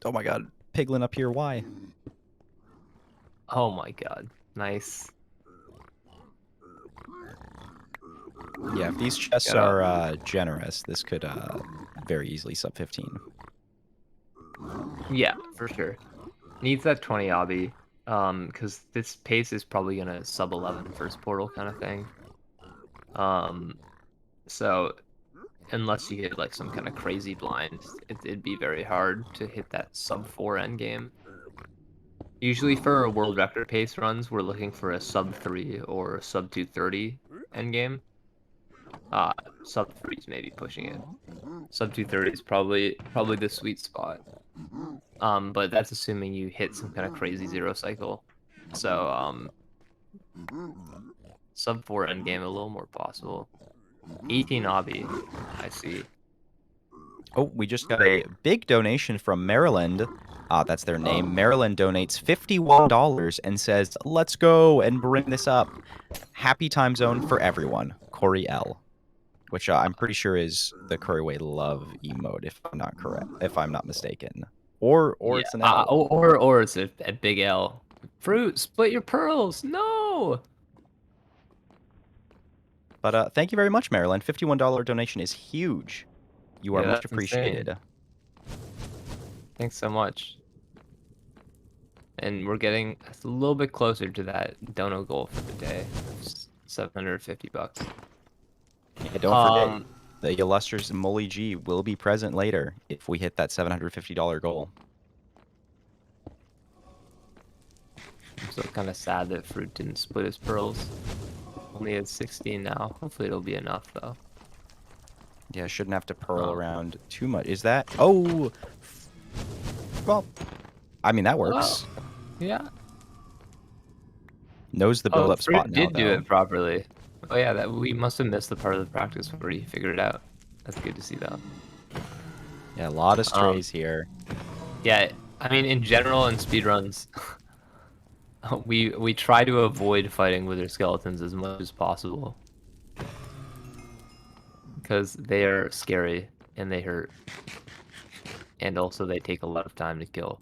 Oh my god, piglin up here, why? Oh my god. Nice. Yeah, if these chests are generous, this could very easily sub 15. Yeah, for sure. Needs that 20 obby. Because this pace is probably gonna sub 11 first portal kind of thing. So unless you hit like some kind of crazy blind, it'd be very hard to hit that sub 4 end game. Usually for world record pace runs, we're looking for a sub 3 or sub 230 end game. Sub 3 is maybe pushing it. Sub 230 is probably the sweet spot. But that's assuming you hit some kind of crazy zero cycle. So sub 4 end game a little more possible. 18 obby, I see. Oh, we just got a big donation from Maryland. That's their name. Maryland donates $51 and says, "Let's go and bring this up. Happy time zone for everyone." Corey L, which I'm pretty sure is the Curryway Love emote, if I'm not mistaken. Or Yeah, it's an L. or it's a big L. Fruit, split your pearls. No. But thank you very much, Maryland. $51 donation is huge. You are Yeah, much that's appreciated. insane. Thanks so much. And we're getting a little bit closer to that dono goal for the day. $750. Yeah, don't forget, the illustrious Molly G will be present later if we hit that $750 goal. I'm so kind of sad that Fruit didn't split his pearls. Only at 16 now. Hopefully it'll be enough though. Yeah, shouldn't have to pearl Oh. around too much. Is that? Oh, well, I mean that works. Well, yeah. Knows the Oh, build-up spot Fruit now, did do though. it properly. Oh yeah, that we must have missed the part of the practice where he figured it out. That's good to see though. Yeah, a lot of strays here. Yeah, I mean in general in speedruns, we try to avoid fighting wither skeletons as much as possible. Because they are scary and they hurt. And also they take a lot of time to kill.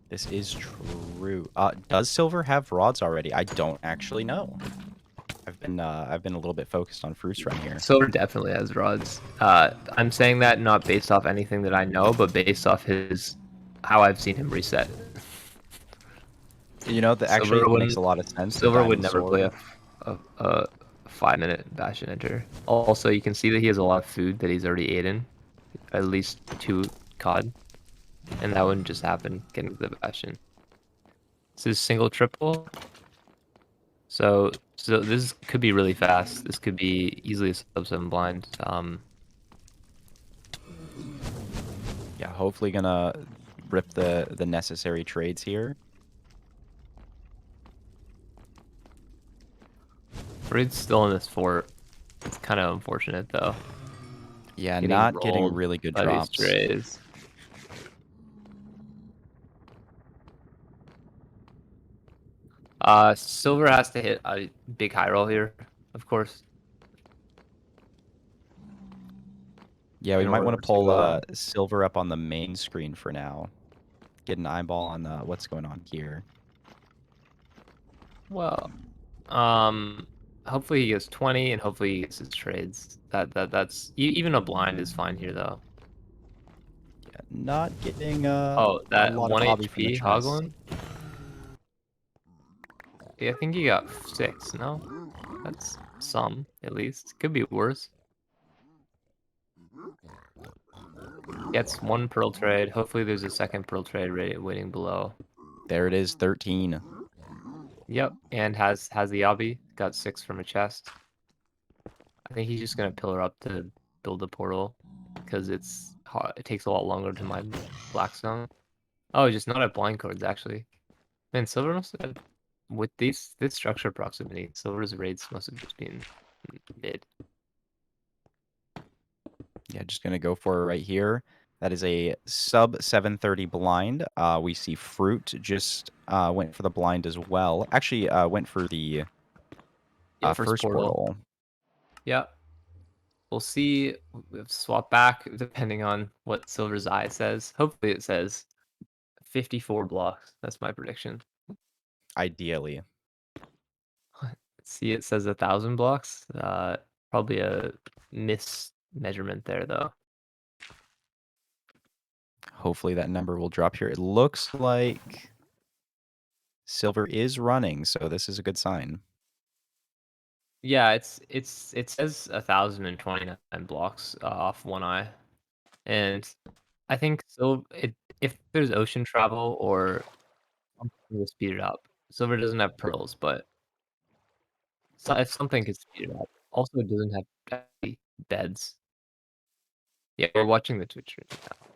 This is true. Does Silver have rods already? I don't actually know. I've been a little bit focused on fruits right here. Silver definitely has rods. I'm saying that not based off anything that I know, but based off how I've seen him reset. You know, that actually makes a lot of sense. Silver would never play a 5-minute Bastion Enter. Also, you can see that he has a lot of food that he's already eaten. At least 2 cod. And that wouldn't just happen getting to the Bastion. This is single triple. So this could be really fast. This could be easily a sub-7 blind. Yeah, hopefully gonna rip the necessary trades here. Fruit's still in this fort. It's kind of unfortunate though. Yeah, not getting rolled really good by these drops. strays. Silver has to hit a big high roll here, of course. Yeah, we in might want order to pull to, Silver up on the main screen for now. Get an eyeball on what's going on here. Well, hopefully he gets 20, and hopefully he gets his trades. That's even a blind is fine here though. Yeah, not getting Oh, that a lot 1 of obby from the HP chest. Hoglin? Yeah, I think he got 6, no? That's some, at least. Could be worse. Gets 1 pearl trade. Hopefully there's a second pearl trade waiting below. There it is, 13. Yep, and has the obby. Got 6 from a chest. I think he's just gonna pillar up to build a portal because it takes a lot longer to mine Blackstone. Oh, just not at blind cards actually. Man, Silver must have, with this structure proximity, Silver's raids must have just been mid. Yeah, just gonna go for it right here. That is a sub 730 blind. We see Fruit just went for the blind as well. Actually, went for the first portal. Yep. We'll see. We'll swap back depending on what Silver's eye says. Hopefully it says 54 blocks. That's my prediction. Ideally. See, it says 1,000 blocks. Probably a mismeasurement there, though. Hopefully that number will drop here. It looks like Silver is running, so this is a good sign. Yeah, it says 1,029 blocks off one eye, and I think so. If there's ocean travel or something to speed it up, Silver doesn't have pearls, but if something could speed it up. Also, it doesn't have beds. Yeah, we're watching the Twitch right now.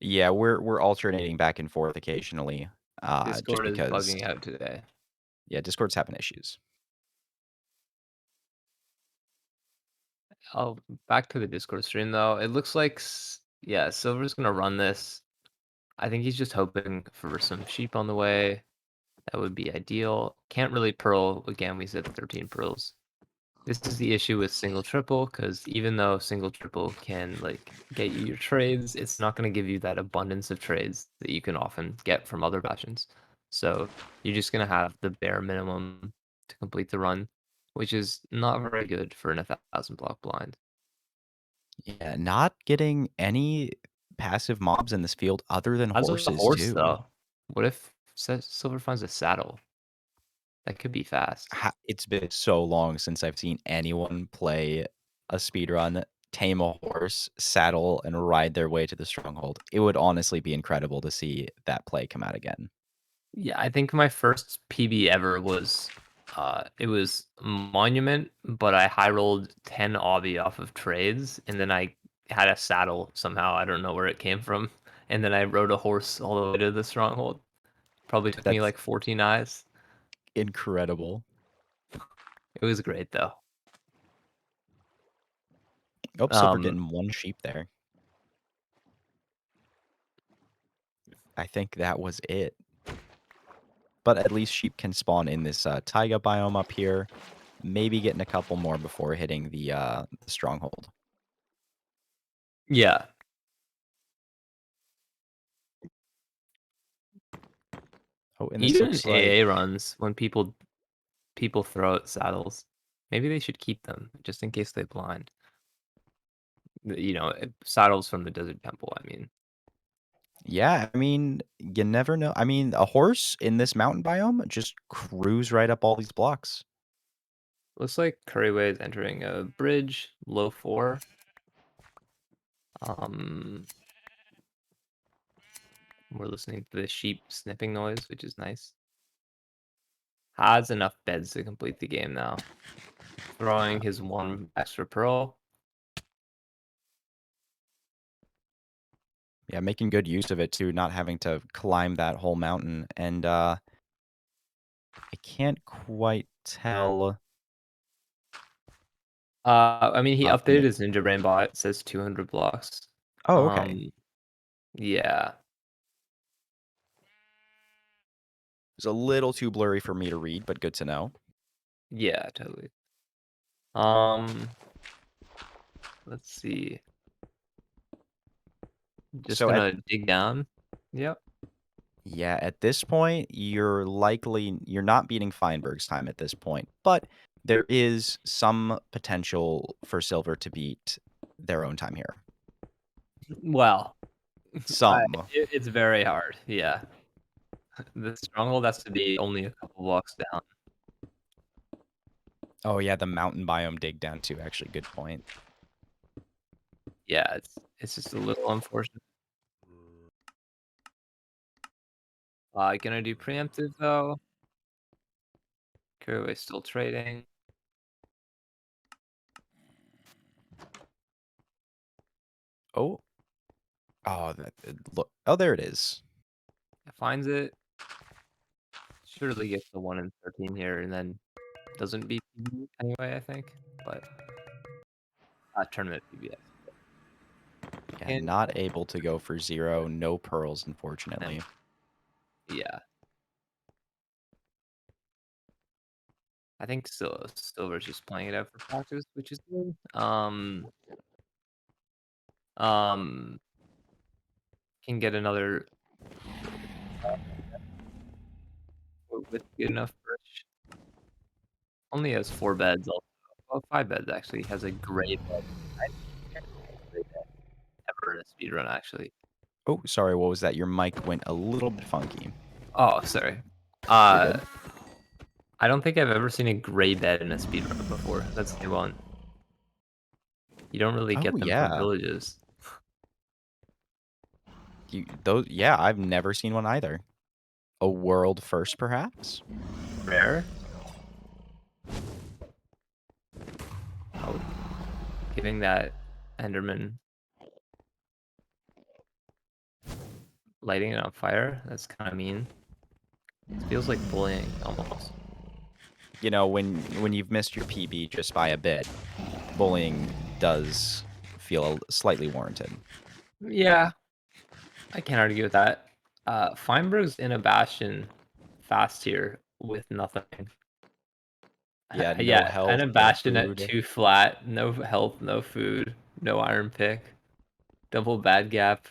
Yeah, we're alternating back and forth occasionally. Discord just is because, bugging out today. Yeah, Discord's having issues. Oh, back to the Discord stream though. It looks like yeah, Silver's gonna run this. I think he's just hoping for some sheep on the way. That would be ideal. Can't really pearl. Again, we said 13 pearls. This is the issue with single triple, because even though single triple can like get you your trades, it's not going to give you that abundance of trades that you can often get from other bastions. So you're just going to have the bare minimum to complete the run, which is not very good for an 1,000 block blind. Yeah, not getting any passive mobs in this field other than How's horses the horse too. though? What if Silver finds a saddle? That could be fast. It's been so long since I've seen anyone play a speedrun, tame a horse, saddle, and ride their way to the stronghold. It would honestly be incredible to see that play come out again. Yeah, I think my first PB ever was It was Monument, but I high rolled 10 obby off of trades, and then I had a saddle somehow. I don't know where it came from. And then I rode a horse all the way to the stronghold. Probably took me That's like 14 eyes. incredible. It was great though. Oh, Silver getting 1 sheep there. I think that was it. But at least sheep can spawn in this taiga biome up here. Maybe getting a couple more before hitting the stronghold. Yeah. Oh, and this Even looks in like AA runs, when people throw out saddles, maybe they should keep them just in case they blind. You know, saddles from the desert temple, I mean. yeah, I mean, you never know. I mean, a horse in this mountain biome just cruise right up all these blocks. Looks like Curryway is entering a bridge, low 4. We're listening to the sheep sniffing noise, which is nice. Has enough beds to complete the game now. Throwing his 1 extra pearl. Yeah, making good use of it too, not having to climb that whole mountain. And I can't quite tell. I mean, he From updated it. his Ninja Brain bot. It says 200 blocks. Oh, okay. Yeah. It's a little too blurry for me to read, but good to know. Yeah, totally. Let's see. Just So gonna dig down. Yep. Yeah, at this point, you're not beating Feinberg's time at this point, but there is some potential for Silver to beat their own time here. Well, Some. it's very hard. Yeah. The stronghold has to be only a couple blocks down. Oh yeah, the mountain biome dig down too. Actually, good point. Yeah, it's just a little unfortunate. Gonna do preemptive though. Curway still trading. Oh. Oh, look. Oh, there it is. Finds it. Surely gets the 1 in 13 here, and then doesn't beat PB anyway, I think. But tournament PBS. Yeah, not able to go for 0. No pearls, unfortunately. Yeah. I think Silver's just playing it out for practice, which is good. Can get another with good enough perch. Only has 4 beds. Also. Well, 5 beds actually. Has a great bed. Ever in a speedrun actually. Oh, sorry. What was that? Your mic went a little bit funky. Oh, sorry. You're good. I don't think I've ever seen a gray bed in a speedrun before. That's the one. You don't really get them from villages. Yeah, I've never seen one either. A world first, perhaps? Rare? Oh, giving that Enderman. Lighting it on fire? That's kind of mean. It feels like bullying, almost. You know, when you've missed your PB just by a bit, bullying does feel slightly warranted. Yeah, I can't argue with that. Feinberg's in a bastion fast here with nothing. Yeah, no yeah, health, and a no bastion at food. 2 flat, no health, no food, no iron pick, double bad gap,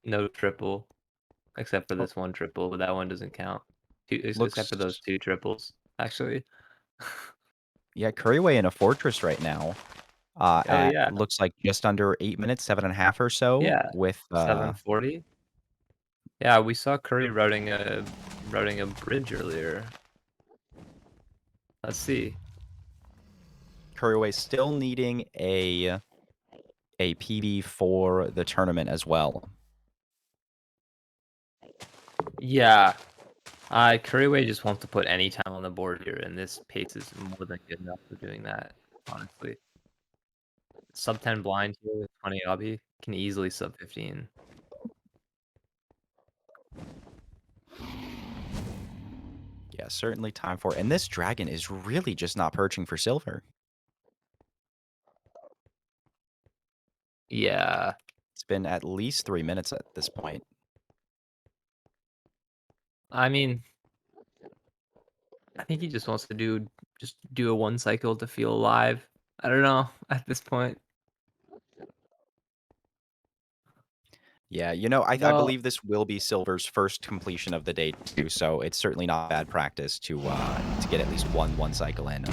no triple, except for this 1 triple, but that one doesn't count. Except for those 2 triples, actually. Yeah, Curryway in a fortress right now. Looks like just under 8 minutes, 7.5 or so. Yeah, with 740. Yeah, we saw Curry routing a bridge earlier. Let's see. Curryway still needing a PB for the tournament as well. Yeah, Curryway just wants to put any time on the board here, and this pace is more than good enough for doing that, honestly. Sub 10 blind here with 20 obby can easily sub 15. Yeah, certainly time for it. And this dragon is really just not perching for silver. Yeah. It's been at least 3 minutes at this point. I mean, I think he just wants to do a one cycle to feel alive. I don't know at this point. Yeah, you know, I No. believe this will be Silver's first completion of the day too, so it's certainly not bad practice to get at least one cycle in.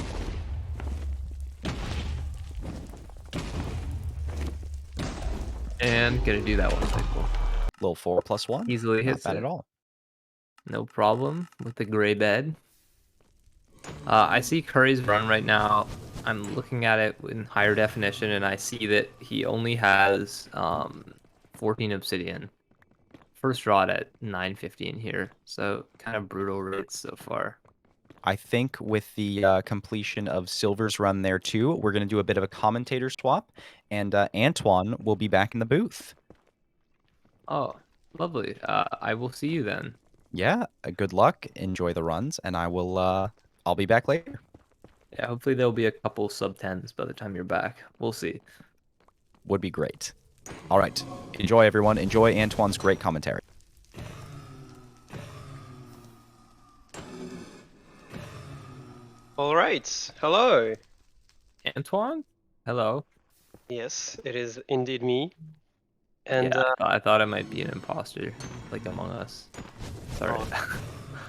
And gonna do that one cycle. Little 4+1. Easily Not hits bad it. at all. No problem with the gray bed. I see Curry's run right now. I'm looking at it in higher definition, and I see that he only has 14 obsidian. First rod at 915 here, so kind of brutal rates so far. I think with the completion of Silver's run there too, we're going to do a bit of a commentator swap, and Antoine will be back in the booth. Oh, lovely. I will see you then. Yeah, good luck. Enjoy the runs, and I'll be back later. Yeah, hopefully there'll be a couple sub 10s by the time you're back. We'll see. Would be great. All right. Enjoy, everyone. Enjoy Antoine's great commentary. All right. Hello. Antoine? Hello. Yes, it is indeed me. And Yeah, I thought it might be an imposter, like Among Us. Sorry.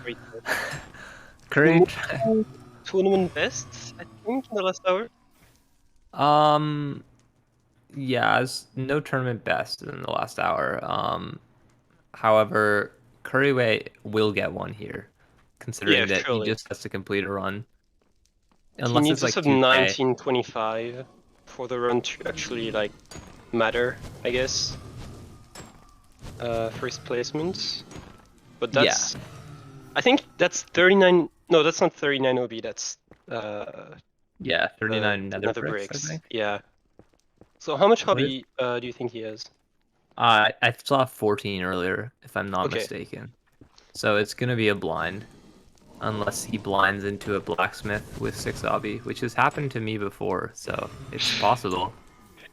great. Curry. Tournament best, I think, in the last hour. Yeah, it's no tournament best in the last hour. However, Curryway will get one here, considering that surely. he just has to complete a run. He Unless needs it's to like sub 2K. 1925 for the run to actually like matter, I guess. First placement, but that's. I think that's 39. No, that's not 39 OB. That's Yeah, 39 nether nether bricks, bricks. I think. Yeah. So how much What hobby do you think he has? I saw 14 earlier, if I'm not Okay. mistaken. So it's gonna be a blind, unless he blinds into a blacksmith with 6 obby, which has happened to me before, so it's possible.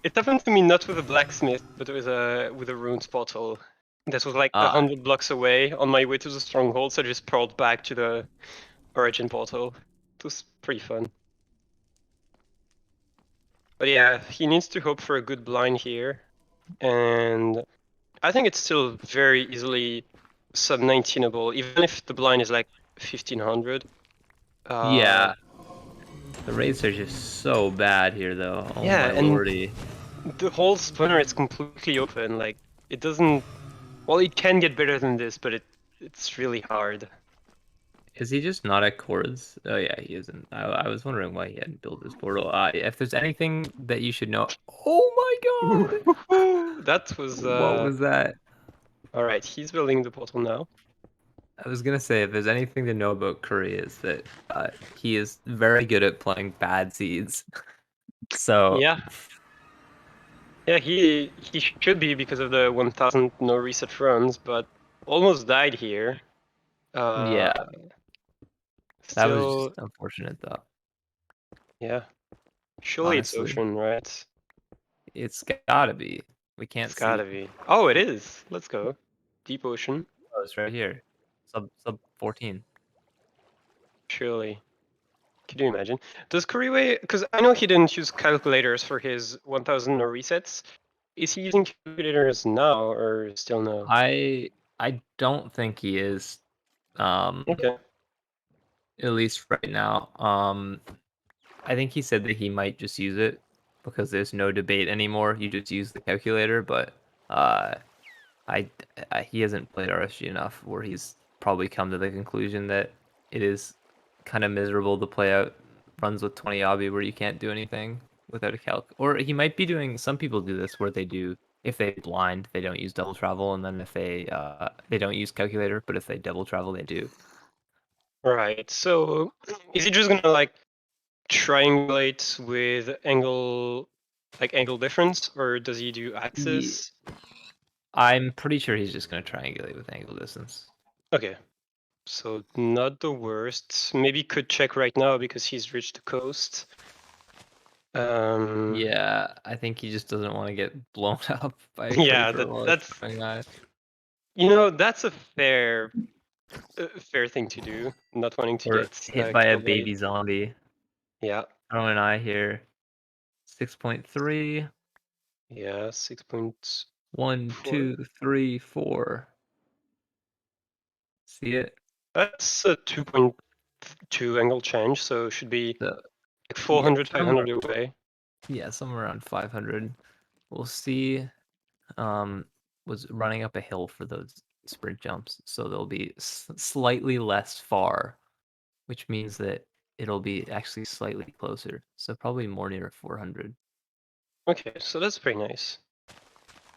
It happened to me not with a blacksmith, but with a runes portal. That was like 100 blocks away on my way to the stronghold, so I just pearled back to the origin portal. It was pretty fun. But yeah, he needs to hope for a good blind here, and I think it's still very easily sub 19able, even if the blind is like 1500. Yeah. The raids are just so bad here, though. Oh Yeah, my and lordy. the whole spawner is completely open. Like it doesn't. Well, it can get better than this, but it's really hard. Is he just not at chords? Oh yeah, he isn't. I was wondering why he hadn't built this portal. If there's anything that you should know. Oh my god! That was. What was that? All right, he's building the portal now. I was gonna say, if there's anything to know about Curry, is that he is very good at playing bad seeds. So Yeah. Yeah, he should be because of the 1000 no reset runs, but almost died here. yeah, that was Still, just unfortunate, though. yeah. Surely Honestly. it's ocean, right? It's gotta be. We can't It's see. gotta be. Oh, it is. Let's go. Deep ocean. Oh, it's right here. Sub 14. Surely. Could you imagine? Does Kuriwe, because I know he didn't use calculators for his 1000 no resets. Is he using calculators now or still no? I don't think he is. Okay. At least right now. I think he said that he might just use it because there's no debate anymore. You just use the calculator, but he hasn't played RSG enough where he's probably come to the conclusion that it is kind of miserable to play out runs with 20 obby where you can't do anything without a calc. Or he might be doing, some people do this where they do, if they blind, they don't use double travel, and then if they don't use calculator, but if they double travel, they do. Right. So is he just gonna like triangulate with angle, like angle difference, or does he do axis? I'm pretty sure he's just going to triangulate with angle distance. Okay. So not the worst. Maybe could check right now because he's reached the coast. Yeah, I think he just doesn't want to get blown up by a Yeah, creeper while that's it's going on. that's a fair thing to do. Not wanting to Or get hit by a killed by. baby zombie. Yeah. Throwing an eye here. 6.3. Yeah. 6.4. 1, 2, 3, 4. See it? That's a 2.2 angle change, so should be So, like 400, yeah, somewhere, 500 away. yeah, somewhere around 500. We'll see. Was running up a hill for those sprint jumps, so they'll be slightly less far, which means that it'll be actually slightly closer. So probably more near 400. Okay, so that's pretty nice.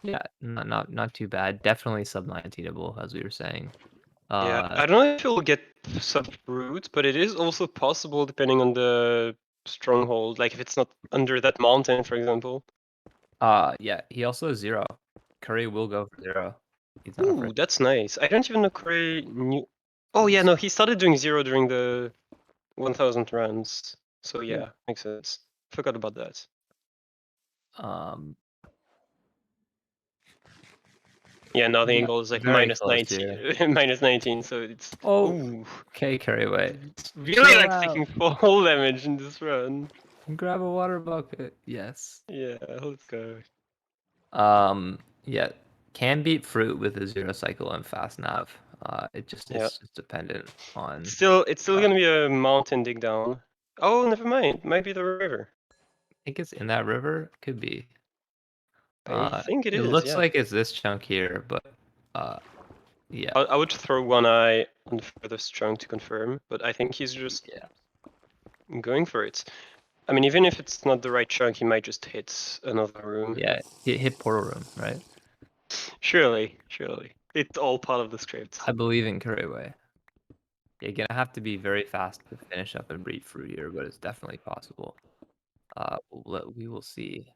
Yeah, not too bad. Definitely sub 19able, as we were saying. Yeah, I don't know if you'll get sub route, but it is also possible depending on the stronghold. Like if it's not under that mountain, for example. Yeah, he also has 0. Curry will go for 0. He's not Ooh, afraid. that's nice. I don't even know Corey knew. Oh yeah, no, he started doing 0 during the 1000 runs. So yeah, makes sense. Forgot about that. Yeah, now the Yeah, angle is like very minus close 19, here. minus 19, so it's ooh. Okay, Curry away. It's really like Chill taking out. fall damage in this run. Grab a water bucket. Yes. Yeah, let's go. Yeah, can beat fruit with a 0 cycle and fast nav. It's Yeah. just dependent on. It's still gonna be a mountain dig down. Oh, never mind. Might be the river. I think it's in that river. Could be. I think it It is. looks Yeah. like it's this chunk here, but yeah. I would throw one eye on the furthest chunk to confirm, but I think he's just going for it. I mean, even if it's not the right chunk, he might just hit another room. Yeah, hit portal room, right? Surely. It's all part of the script. I believe in Kuriwe. You're gonna have to be very fast to finish up and breed fruit here, but it's definitely possible. We will see.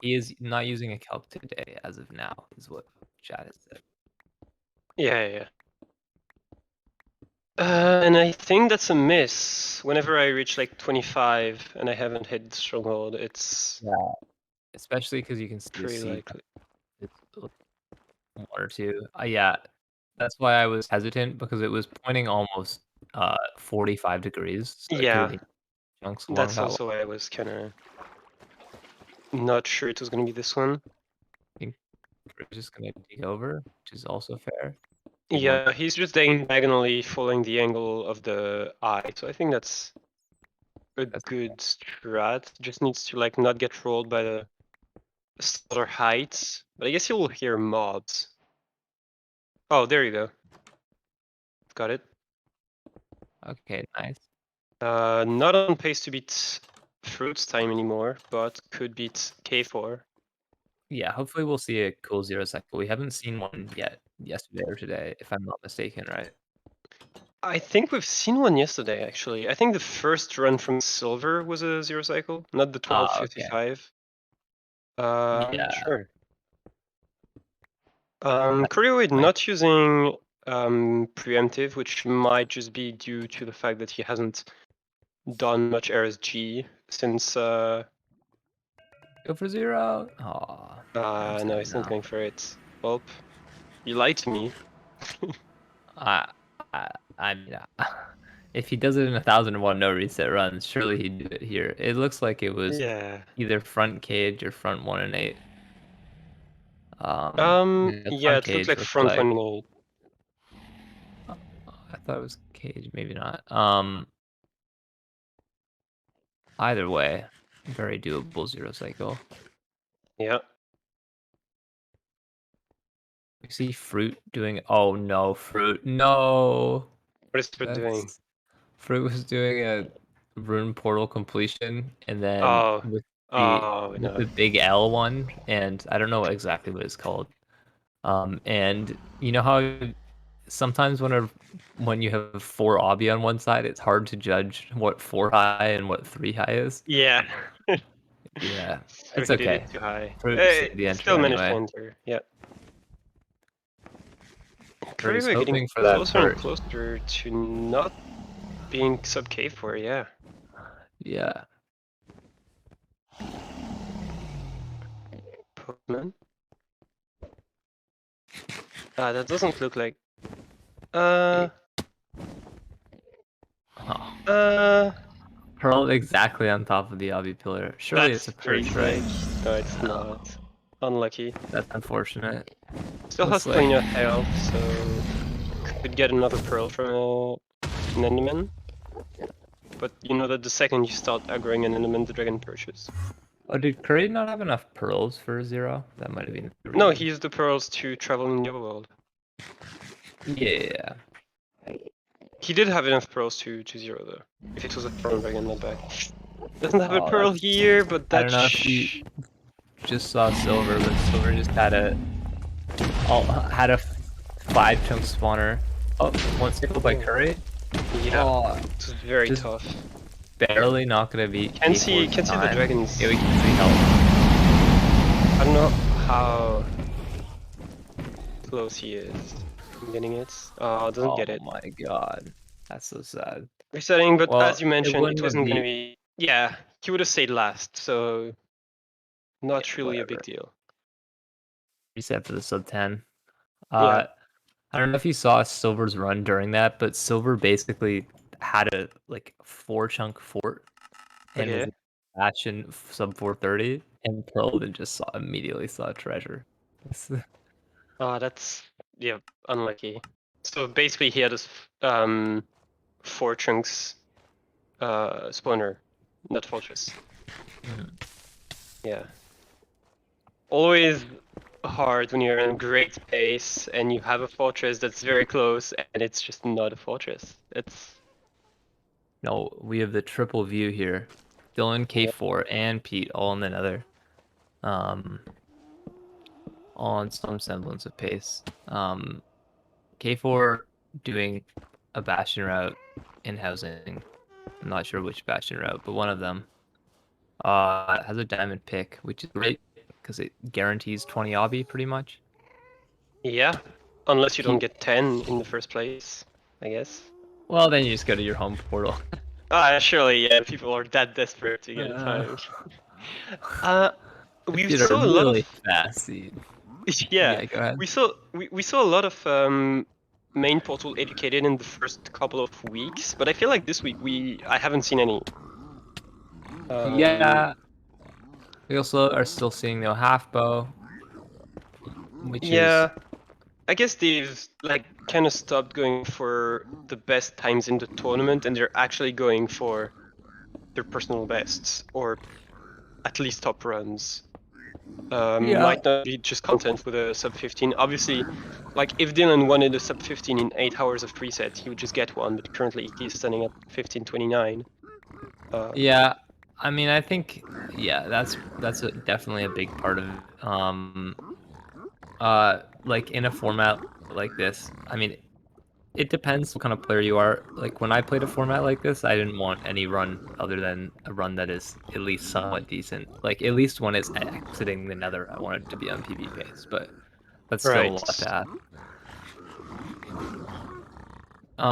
He is not using a calc today as of now, is what chat has said. Yeah. And I think that's a miss. Whenever I reach like 25 and I haven't hit stronghold, it's Especially because you can see pretty a likely. it's 1 or 2. Yeah, that's why I was hesitant because it was pointing almost 45 degrees. So it could have Yeah, been chunks along that's that also why I was kind of not sure it was going to be this one. I think we're just gonna dig over, which is also fair. Yeah, he's just diagonally following the angle of the eye, so I think that's a good strat. Just needs to like not get rolled by the slaughter heights, but I guess he will hear mobs. Oh, there you go. Got it. Okay, nice. Not on pace to beat Fruit's time anymore, but could beat K4. Yeah, hopefully we'll see a cool 0 cycle. We haven't seen one yet, yesterday or today, if I'm not mistaken, right? I think we've seen one yesterday, actually. I think the first run from Silver was a 0 cycle, not the 1255. Yeah. Sure. Kurioid not using preemptive, which might just be due to the fact that he hasn't done much RSG since Go for 0. Aw. no, he's not going for it. Well, you lied to me. I mean, if he does it in 1001 no reset runs, surely he'd do it here. It looks like it was either front cage or front 1 and 8. Yeah, it looks like front 1 and 8. I thought it was cage, maybe not. Either way, very doable 0 cycle. Yeah. We see Fruit doing. Oh no, Fruit! No. What is Fruit doing? Fruit was doing a rune portal completion, and then with no. the big L one, and I don't know exactly what it's called. And you know how sometimes when you have 4 obby on one side, it's hard to judge what 4 high and what 3 high is. Yeah. Yeah, So it's he did okay. it too high. Fruit saved the entry Still managed to anyway. enter. Yeah. Fruit's We're getting hoping for that closer and purge. closer to not being sub K4. Yeah. Yeah. Postman. That doesn't look like. Uh. Oh. Pearl exactly on top of the obby pillar. Surely That's it's a pretty purge, right? sick. No, it's not. Unlucky. That's unfortunate. Still has Looks like- plenty of health, so could get another pearl from an enderman. But you know that the second you start aggroing an enderman, the dragon purges. Oh, did Curry not have enough pearls for 0? That might have been the No, reason. he used the pearls to travel in the overworld. Yeah. He did have enough pearls to 0 though. If it was a pearl dragon, not bad. Doesn't have a Oh, pearl that's- here, but I that don't know if you just saw Silver, but Silver just had a 5 chunk spawner. Oh, one single by Curry. Yeah, Oh, it was very just- tough. barely not gonna be. Can see the dragons. Yeah, we can see help. I don't know how close he is. I'm getting it. Oh, doesn't get it. Oh my god, that's so sad. Resetting, but Well, as you mentioned, wouldn't it have wasn't gonna be- be. Yeah, he would have stayed last, so not Yeah, really a whatever. big deal. Reset for the sub 10. Yeah. I don't know if you saw Silver's run during that, but Silver basically had a 4 chunk fort and was Okay. batch in sub 430 and pearled and just immediately saw treasure. That's unlucky. So basically, he had his 4 chunks spawner, not fortress. Mhm. Yeah. Always hard when you're in a great pace and you have a fortress that's very close and it's just not a fortress. It's No, we have the triple view here. Dylan, K4, and Pete all in the nether. On some semblance of pace. K4 doing a bastion route in housing. I'm not sure which bastion route, but one of them. Has a diamond pick, which is great because it guarantees 20 obby pretty much. yeah, unless you don't get 10 in the first place, I guess. Well, then you just go to your home portal. Surely, yeah, people are that desperate to get a time. We Did saw a lot really of fast seed. yeah, Go ahead. we saw a lot of main portal educated in the first couple of weeks, but I feel like this week I haven't seen any. Yeah. We also are still seeing the half bow, which Yeah, is I guess they've kind of stopped going for the best times in the tournament, and they're actually going for their personal bests or at least top runs. Might not be just content with a sub 15. Obviously, if Dylan wanted a sub 15 in 8 hours of preset, he would just get one, but currently he's standing at 15:29. Yeah, I mean, I think that's definitely a big part of in a format like this. I mean, it depends what kind of player you are. Like when I played a format like this, I didn't want any run other than a run that is at least somewhat decent. Like at least when it's exiting the nether, I want it to be on PB pace, but that's still a lot to ask.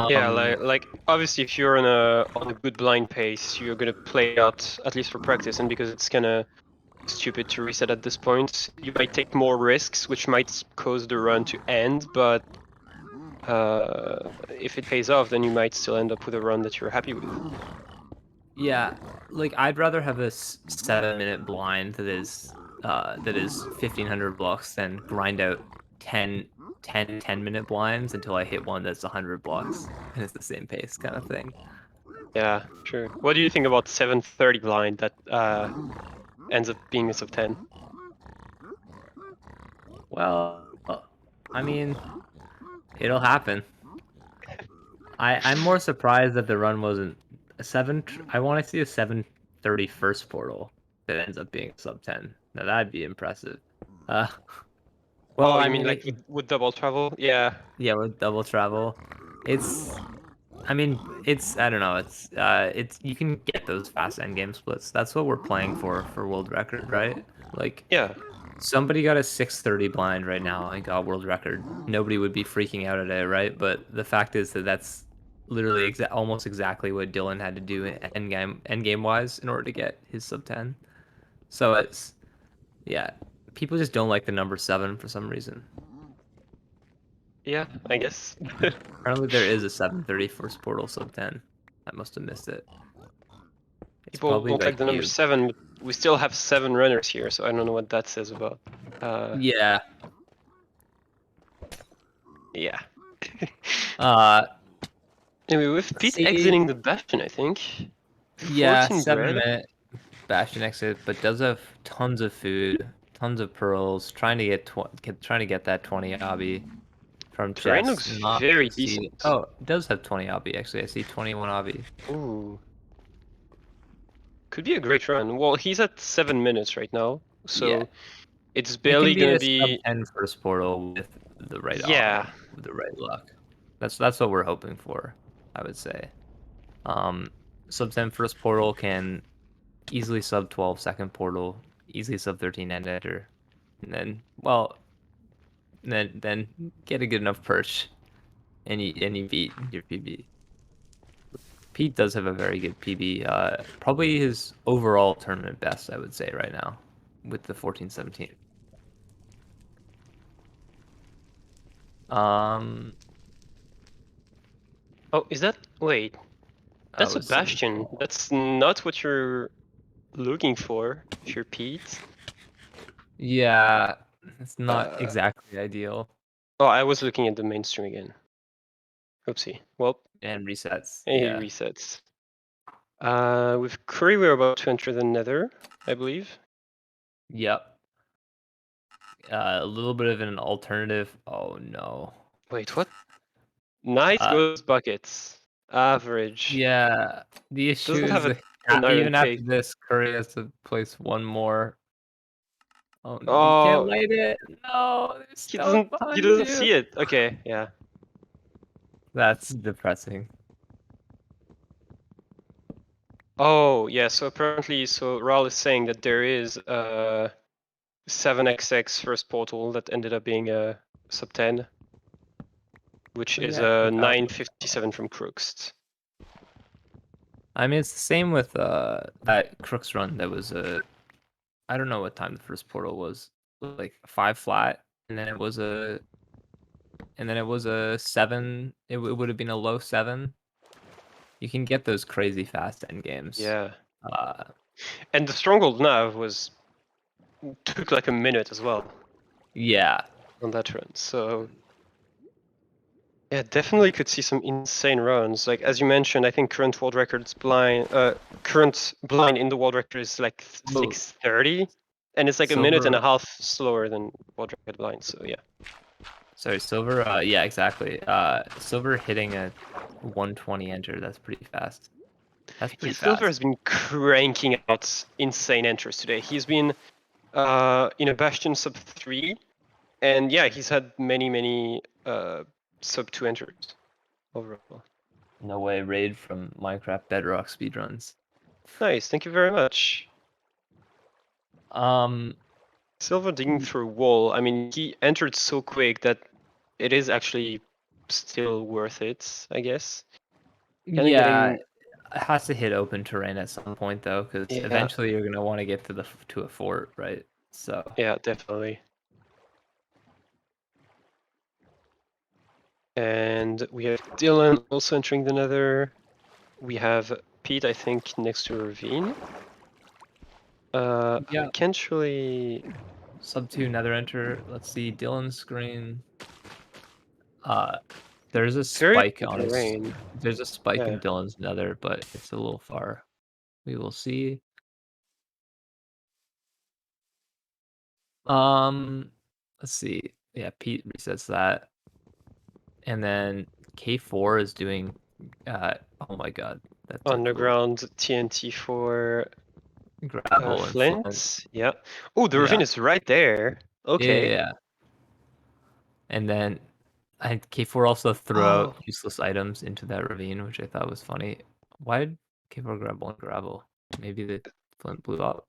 Yeah, obviously, if you're on a good blind pace, you're gonna play out at least for practice, and because it's kinda stupid to reset at this point, you might take more risks, which might cause the run to end. But if it pays off, then you might still end up with a run that you're happy with. Yeah, I'd rather have a 7-minute blind that is 1,500 blocks than grind out 10-minute blinds until I hit one that's 100 blocks and it's the same pace kind of thing. Yeah, sure. What do you think about 7:30 blind that ends up being a sub 10? Well, I mean, it'll happen. I'm more surprised that the run wasn't a 7. I want to see a 7:30 first portal that ends up being sub 10. Now that'd be impressive. What Well, oh, I you mean mean, like with double travel? Yeah. yeah, with double travel, I mean, I don't know, it's you can get those fast endgame splits. That's what we're playing for world record, right? Like, Yeah. somebody got a 630 blind right now and got world record. Nobody would be freaking out at it, right? But the fact is that that's literally almost exactly what Dylan had to do endgame wise in order to get his sub 10. So yeah, people just don't like the number 7 for some reason. Yeah, I guess. Apparently there is a 730 first portal sub 10. I must have missed it. It's People probably don't by like the number Cube. 7, but we still have 7 runners here, so I don't know what that says about. Yeah. Yeah. Uh, Anyway, with Pete see, exiting the Bastion, I think. yeah, 14 bread. 7-minute Bastion exit, but does have tons of food, tons of pearls, trying to get that 20 obby from Terrain Chess. looks Not very see. decent. Oh, it does have 20 obby actually. I see 21 obby. Ooh. Could be a great run. Well, he's at 7 minutes right now, so Yeah. it's It can barely be gonna a sub be. 10 first portal with the right Yeah. with the right luck. That's what we're hoping for, I would say. Sub 10 first portal can easily sub 12 second portal, easily sub 13 end enter, and then then get a good enough perch, and you beat your PB. Pete does have a very good PB, probably his overall tournament best, I would say right now, with the 14-17. Oh, is that? Wait. That's a was 7. Bastion. That's not what you're looking for if you're Pete. Yeah, it's not exactly ideal. Oh, I was looking at the mainstream again. Oopsie. Well, And resets. he Yeah. resets. With Curry, we're about to enter the Nether, I believe. Yep. A little bit of an alternative. Oh no. Wait, what? Nice goes buckets. Average. Yeah. The issue Doesn't have is an iron even after pick. this, Curry has to place one more. Oh no, you can't Oh, light it. No, there's he stone he behind doesn't you. see it. Okay, yeah. That's depressing. Oh, yeah, so apparently, so Ral is saying that there is a 7xx first portal that ended up being a sub 10, which is Yeah, a 957 from Crooks. I mean, it's the same with that Crooks run. That was I don't know what time the first portal was. Like 5 flat, and then it was a 7. It would have been a low 7. You can get those crazy fast end games. Yeah. Uh, And the Stronghold Nav took like a minute as well yeah. on that run, so yeah, definitely could see some insane runs. Like as you mentioned, I think current blind in the world record is like 6:30, and it's like a minute and a Silver- half slower than world record blind. So yeah. Sorry, Silver. Yeah, exactly. Silver hitting a 120 enter. That's pretty fast. That's pretty Silver has fast. been cranking out insane enters today. He's been in a Bastion sub 3, and yeah, he's had many sub 2 enters overall. No way, raid from Minecraft Bedrock speedruns. Nice, thank you very much. Silver digging through a wall. I mean, he entered so quick that it is actually still worth it, I guess. Kinda Yeah, getting... it has to hit open terrain at some point though, because Yeah. eventually you're gonna want to get to a fort, right? So Yeah, definitely. And we have Dylan also entering the Nether. We have Pete, I think, next to Ravine. Yeah. I can't really... sub 2 nether enter. Let's see Dylan's screen. There's a Very spike good on his. terrain. There's a spike Yeah. in Dylan's nether, but it's a little far. We will see. Let's see. Yeah, Pete resets that. And then K4 is doing oh my god. That took a little Underground TNT for gravel and flint. Flint. Yeah. Oh, the Yeah. ravine is right there. Okay. Yeah. And then K4 also threw Oh. out useless items into that ravine, which I thought was funny. Why did K4 grab one gravel? Maybe the flint blew up.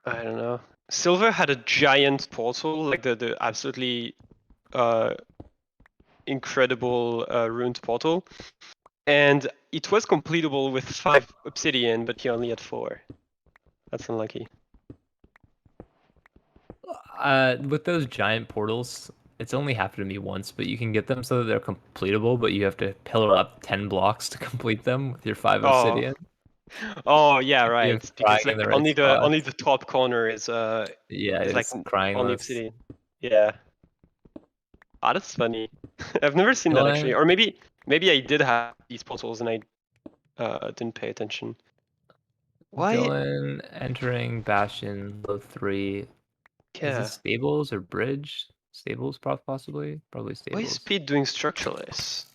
I don't know. Silver had a giant portal, like the absolutely incredible ruined portal, and it was completable with 5 obsidian, but he only had 4. That's unlucky. With those giant portals, it's only happened to me once, but you can get them so that they're completable, but you have to pillar up 10 blocks to complete them with your 5 Oh. obsidian. Oh yeah, You right. have Because crying in like the right only the spots. top corner is Yeah, like it's crying only list. obsidian. Yeah. Ah, that's funny. I've never seen that actually. Dylan- Or maybe I did have these portals and I didn't pay attention. Why? Dylan entering Bastion, low 3. Is Yeah. it stables or bridge? Stables, possibly? Probably Why is stables. Pete doing structureless?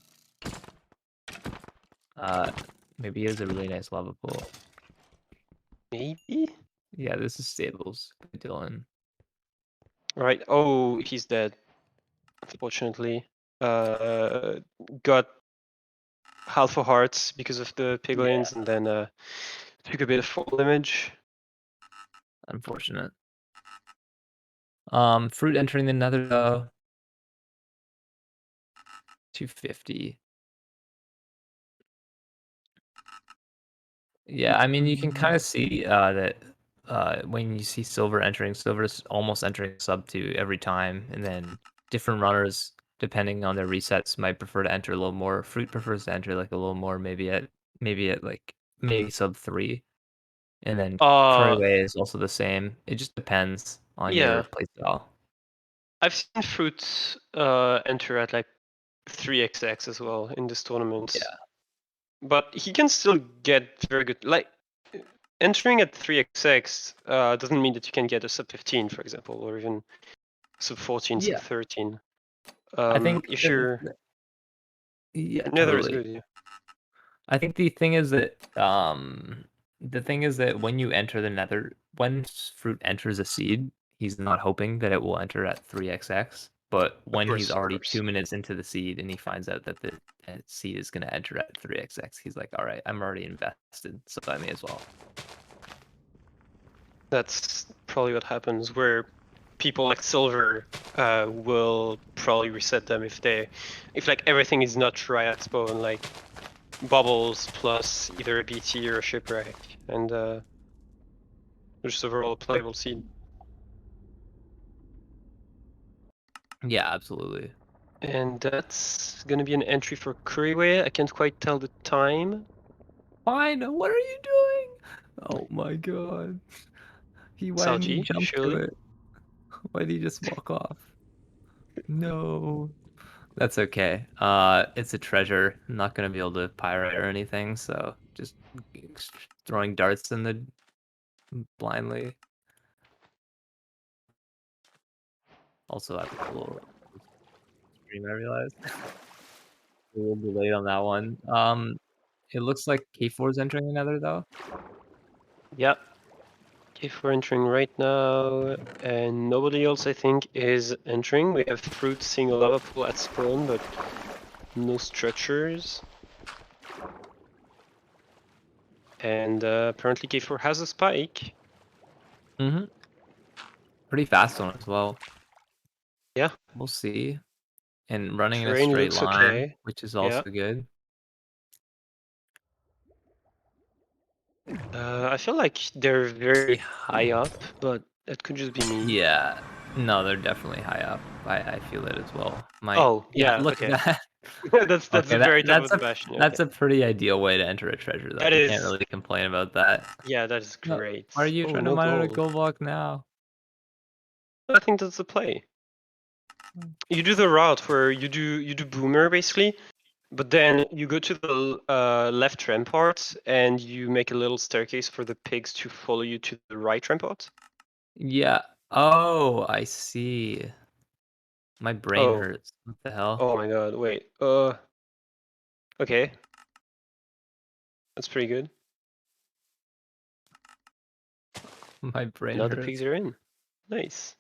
Maybe he has a really nice lava pool. Maybe? Yeah, this is stables. Dylan. Right. Oh, he's dead. Unfortunately. Got half a heart because of the piglins and then took a bit of fall damage. Unfortunate. Fruit entering the nether though. 250. Yeah, I mean you can kind of see that when you see silver entering, silver is almost entering sub 2 every time, and then different runners, depending on their resets, might prefer to enter a little more. Fruit prefers to enter like a little more, maybe at like maybe sub 3, and then Curryway is also the same. It just depends on your Yeah. playstyle. I've seen Fruit enter at like 3xx as well in this tournament. Yeah. But he can still get very good. Like entering at 3xx doesn't mean that you can get a sub 15, for example, or even sub 14, Yeah. sub 13. I think if your yeah, nether is totally. good, yeah. I think the thing is that when you enter the nether, when Fruit enters a seed, he's not hoping that it will enter at 3xx. But when he's Of already course. 2 minutes into the seed and he finds out that the seed is going to enter at 3xx, he's like, all right, I'm already invested, so I may as well. That's probably what happens, where people like Silver will probably reset them if like everything is not right at spawn, like bubbles plus either a BT or a shipwreck, and just overall a playable seed. Yeah, absolutely. And that's gonna be an entry for Curryway. I can't quite tell the time. Fine, what are you doing? Oh my god. Why didn't he Salji, jump to surely. it? Why did he just walk off? No. That's okay. It's a treasure. I'm not gonna be able to pirate or anything, so just throwing darts in the blindly. Also, I have a cool stream, I realized. A little delayed on that one. It looks like K4 is entering another though. Yep. If we're entering right now, and nobody else I think is entering. We have Fruit seeing a lava pool at spawn, but no structures. And apparently K4 has a spike. Mm-hmm. Pretty fast one as well. Yeah. We'll see. And running in a Terrain straight looks line, okay. which is Yeah. also good. I feel like they're very high up, but that could just be me. Yeah. No, they're definitely high up. I feel it as well. Oh, yeah, Look okay. at that. that's Okay, the very top of the bastion. that's Okay. a pretty ideal way to enter a treasure, though. That You is. can't really complain about that. Yeah, that is No, great. why are you Oh, trying no to mine out a gold. gold block now? I think that's the play. You do the route where you do boomer basically, but then you go to the left rampart and you make a little staircase for the pigs to follow you to the right rampart. Yeah. Oh, I see. My brain hurts. What the hell? Oh my god, wait. Okay. That's pretty good. My brain Now hurts. the pigs are in. Nice.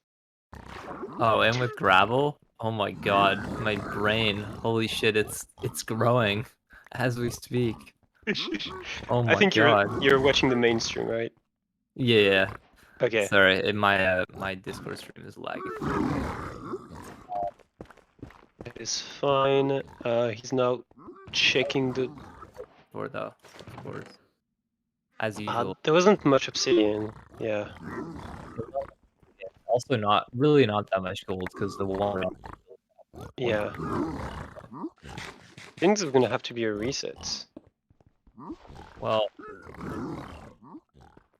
Oh, and with gravel? Oh my god, my brain. Holy shit, it's growing as we speak. Oh I my think god. you're watching the mainstream, right? Yeah. Okay. Sorry, my Discord stream is lagging. It is fine. He's now checking the. Though, of course. As usual. There wasn't much obsidian. Yeah. Also not that much gold because the water. Yeah. Things are gonna have to be a reset. Well,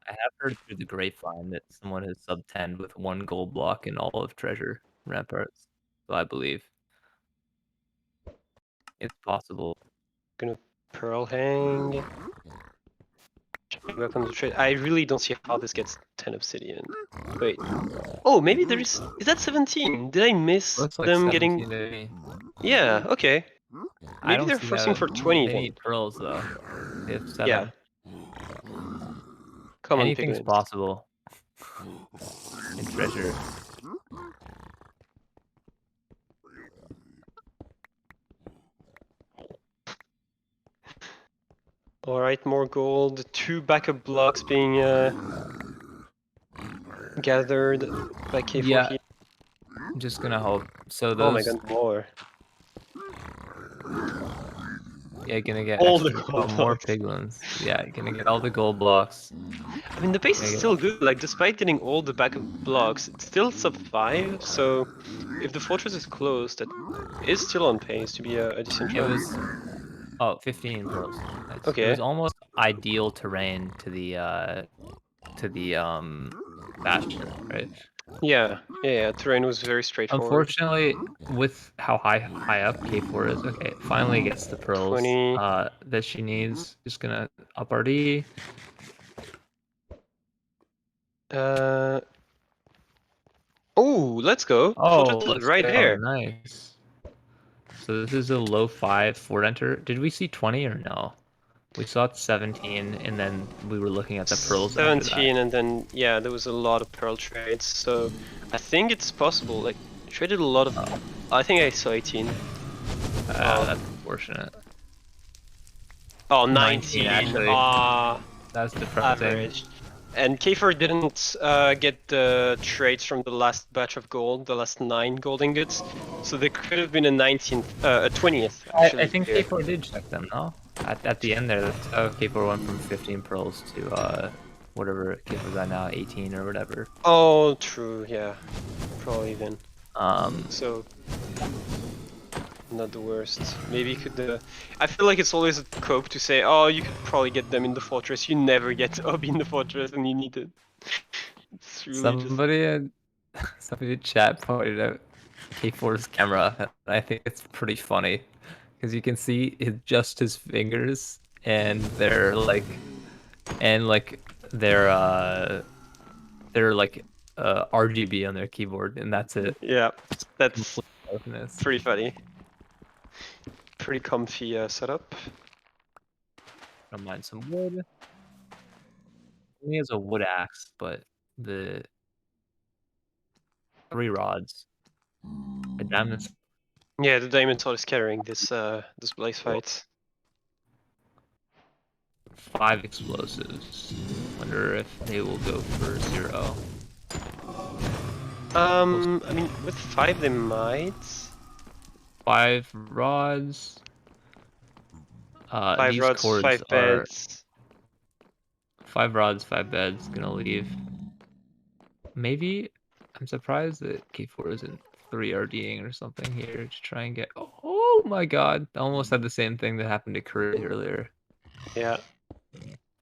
I have heard through the grapevine that someone has sub 10 with 1 gold block in all of treasure ramparts. So I believe it's possible. Gonna pearl hang. Work on the trade. I really don't see how this gets 10 obsidian. Wait. Oh, maybe there is. Is that 17? Did I miss Looks like them 17 getting? to me. Yeah. Okay. I Maybe don't they're see forcing how for 20 they then. need pearls though. They have 7. Yeah. Come on, Anything's piglins. possible in treasure. All right, more gold. 2 backup blocks being gathered by K4 Yeah, here. I'm just gonna hope. So Oh my those, god, more. yeah, gonna get All the extra, gold more blocks. piglins. Yeah, gonna get all the gold blocks. I mean, the pace is still good. Like, despite getting all the backup blocks, it's still sub 5. So, if the fortress is closed, that is still on pace to be a decent It run. was 15 pearls. Nice. It Okay. was almost ideal terrain to the bastion, right? Yeah. Terrain was very straightforward. Unfortunately, with how high up K4 is, okay, finally gets the pearls 20. that she needs. Just gonna up RD. Oh, let's go. Oh, Fortress is let's right go. there. Nice. So this is a low 5 fort enter. Did we see 20 or no? We saw 17, and then we were looking at the pearls after 17, that. and then, yeah, there was a lot of pearl trades. So, I think it's possible. Like, traded a lot of. I think I saw 18. That's unfortunate. Oh, 19 19. actually. That's depressing. Average. And Kiefer didn't get the trades from the last batch of gold, the last 9 gold ingots. So there could have been a 19th, a 20th. Actually, I think here. K4 did check them, no? At the end there, that's how K4 went from 15 pearls to whatever K4's at now, 18 or whatever. Oh, true. Yeah, probably then. Um, So not the worst. Maybe you could. I feel like it's always a cope to say, oh, you could probably get them in the fortress. You never get Ob in the fortress, and you need it. It's really just. somebody in chat pointed out K4's camera, and I think it's pretty funny because you can see just his fingers, and they're like RGB on their keyboard, and that's it. Yeah, that's Complete darkness. pretty funny. Pretty comfy setup. I'll mine some wood. He has a wood axe, but the 3 rods. A diamond. Yeah, the diamond sword is carrying this blaze fight. 5 explosives. Wonder if they will go for 0. I mean, with 5 they might. 5 rods. 5 these rods, cords 5 are beds. 5 rods, 5 beds. Gonna leave. Maybe I'm surprised that K4 isn't 3 RDing or something here to try and get. Oh my god! I almost had the same thing that happened to Curry earlier. Yeah.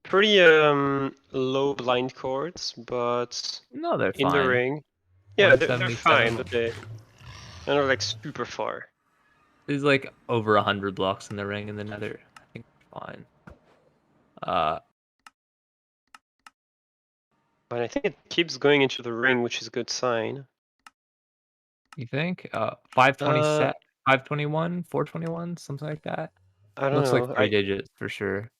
Pretty low blind cords, but No, they're in the fine. ring. Yeah, they're 177. fine, but they're not like super far. There's like over 100 blocks in the ring in the nether. I think we're fine. But I think it keeps going into the ring, which is a good sign. You think? 527, 521, 421, something like that. I don't Looks know. like 3 digits for sure.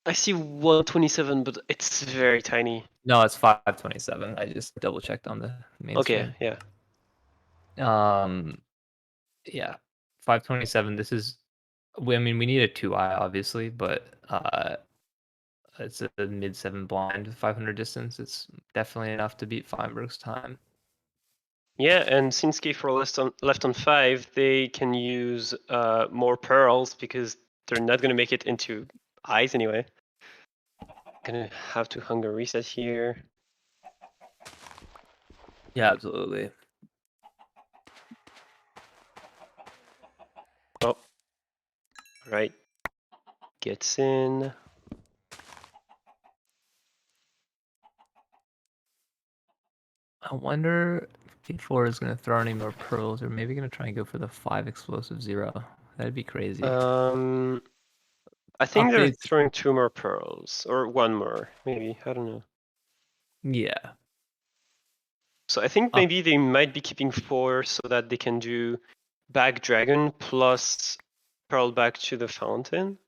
I see 127, but it's very tiny. No, it's 527. I just double checked on the main Okay, stream. yeah. Yeah, 527. This is. I mean, we need a 2i obviously, but it's a mid 7 blind, 500 distance. It's definitely enough to beat Feinberg's time. Yeah, and since K4 left on 5, they can use more pearls because they're not going to make it into eyes anyway. Gonna have to hunger reset here. Yeah, absolutely. Oh, right. Gets in. I wonder if K4 is going to throw any more pearls, or maybe going to try and go for the 5 explosive 0. That'd be crazy. I think they're Updates. throwing 2 more pearls, or 1 more, maybe. I don't know. Yeah. So I think maybe they might be keeping 4 so that they can do back dragon plus pearl back to the fountain.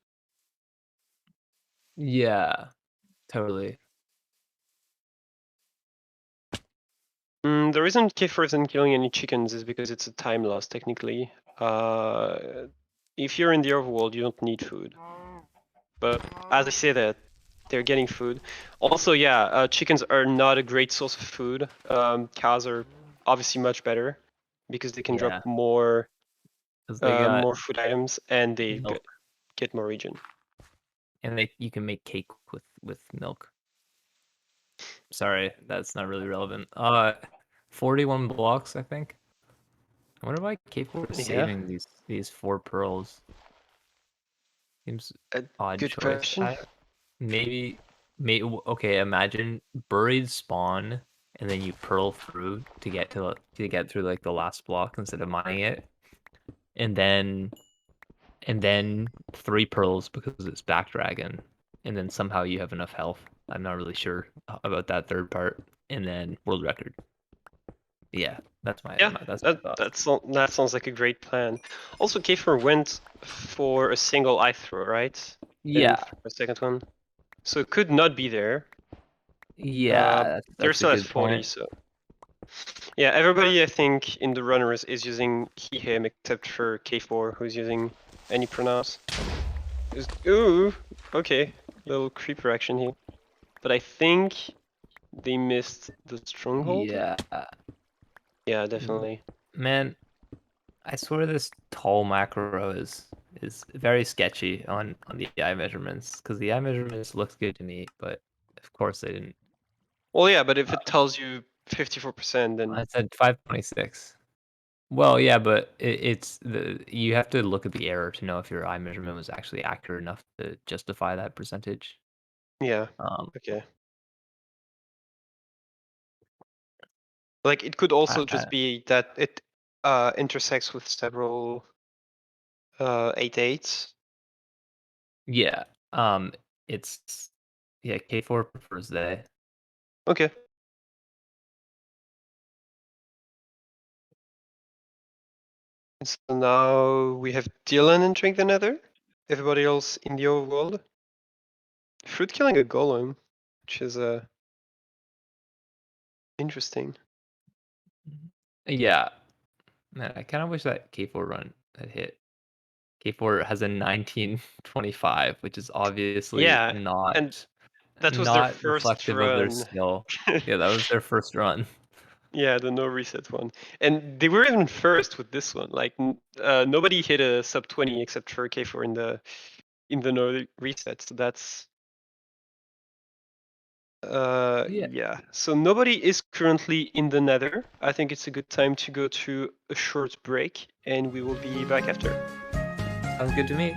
Yeah. Totally. The reason K4 isn't killing any chickens is because it's a time loss, technically. If you're in the overworld, you don't need food. But as I say that, they're getting food. Also, yeah, chickens are not a great source of food. Cows are obviously much better because they can Yeah. drop more 'Cause they got more food items and they milk. get more regen. And you can make cake with milk. Sorry, that's not really relevant. 41 blocks, I think. I wonder why K4 is Yeah. saving these 4 pearls. Seems odd Good choice. question. Maybe okay, imagine buried spawn and then you pearl through to get through like the last block instead of mining it. And then 3 pearls because it's back dragon. And then somehow you have enough health. I'm not really sure about that third part. And then world record. Yeah, that's my thought. That sounds like a great plan. Also, K4 went for a single eye throw, right? Yeah. And for a second one. So it could not be there. Yeah, They're that's still a at good 40, point. so. Yeah, everybody I think in the runners is using Him except for K4, who's using any pronouns. Ooh, okay, little creeper action here. But I think they missed the stronghold. Yeah. Yeah, definitely. Man, I swear this tall macro is very sketchy on the eye measurements because the eye measurements looked good to me, but of course they didn't. Well, yeah, but if it tells you 54%, then I said 526. Well, yeah, but you have to look at the error to know if your eye measurement was actually accurate enough to justify that percentage. yeah, okay. Like it could also just be that it intersects with several 8/8s. Yeah. It's K4 prefers they. Okay. So now we have Dylan entering the Nether. Everybody else in the overworld. Fruit killing a golem, which is interesting. Yeah. Man, I kind of wish that K4 run had hit. K4 has a 1925, which is obviously Yeah, not and that was their first reflective of their run. skill. Yeah, that was their first run. Yeah, the no reset one, and they were even first with this one. Like nobody hit a sub 20 except for K4 in the no reset. So that's yeah. So nobody is currently in the Nether. I think it's a good time to go to a short break, and we will be back after. Sounds good to me.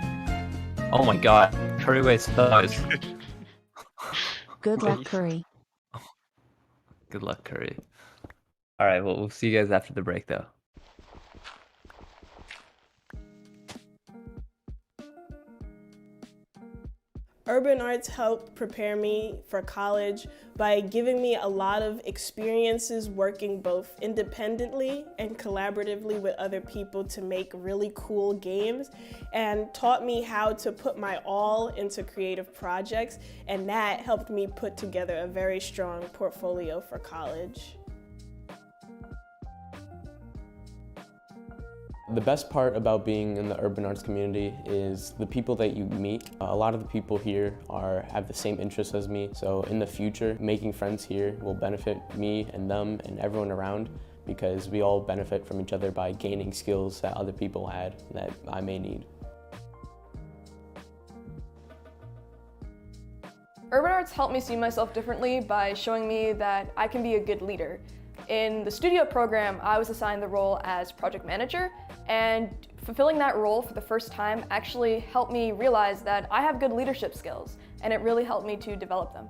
Oh my god, Curryway sucks. Good luck, Curry. Good luck, Curry. All right, well, we'll see you guys after the break, though. Urban arts helped prepare me for college by giving me a lot of experiences working both independently and collaboratively with other people to make really cool games, and taught me how to put my all into creative projects, and that helped me put together a very strong portfolio for college. The best part about being in the urban arts community is the people that you meet. A lot of the people here have the same interests as me, so in the future, making friends here will benefit me and them and everyone around, because we all benefit from each other by gaining skills that other people had that I may need. Urban arts helped me see myself differently by showing me that I can be a good leader. In the studio program, I was assigned the role as project manager, and fulfilling that role for the first time actually helped me realize that I have good leadership skills, and it really helped me to develop them.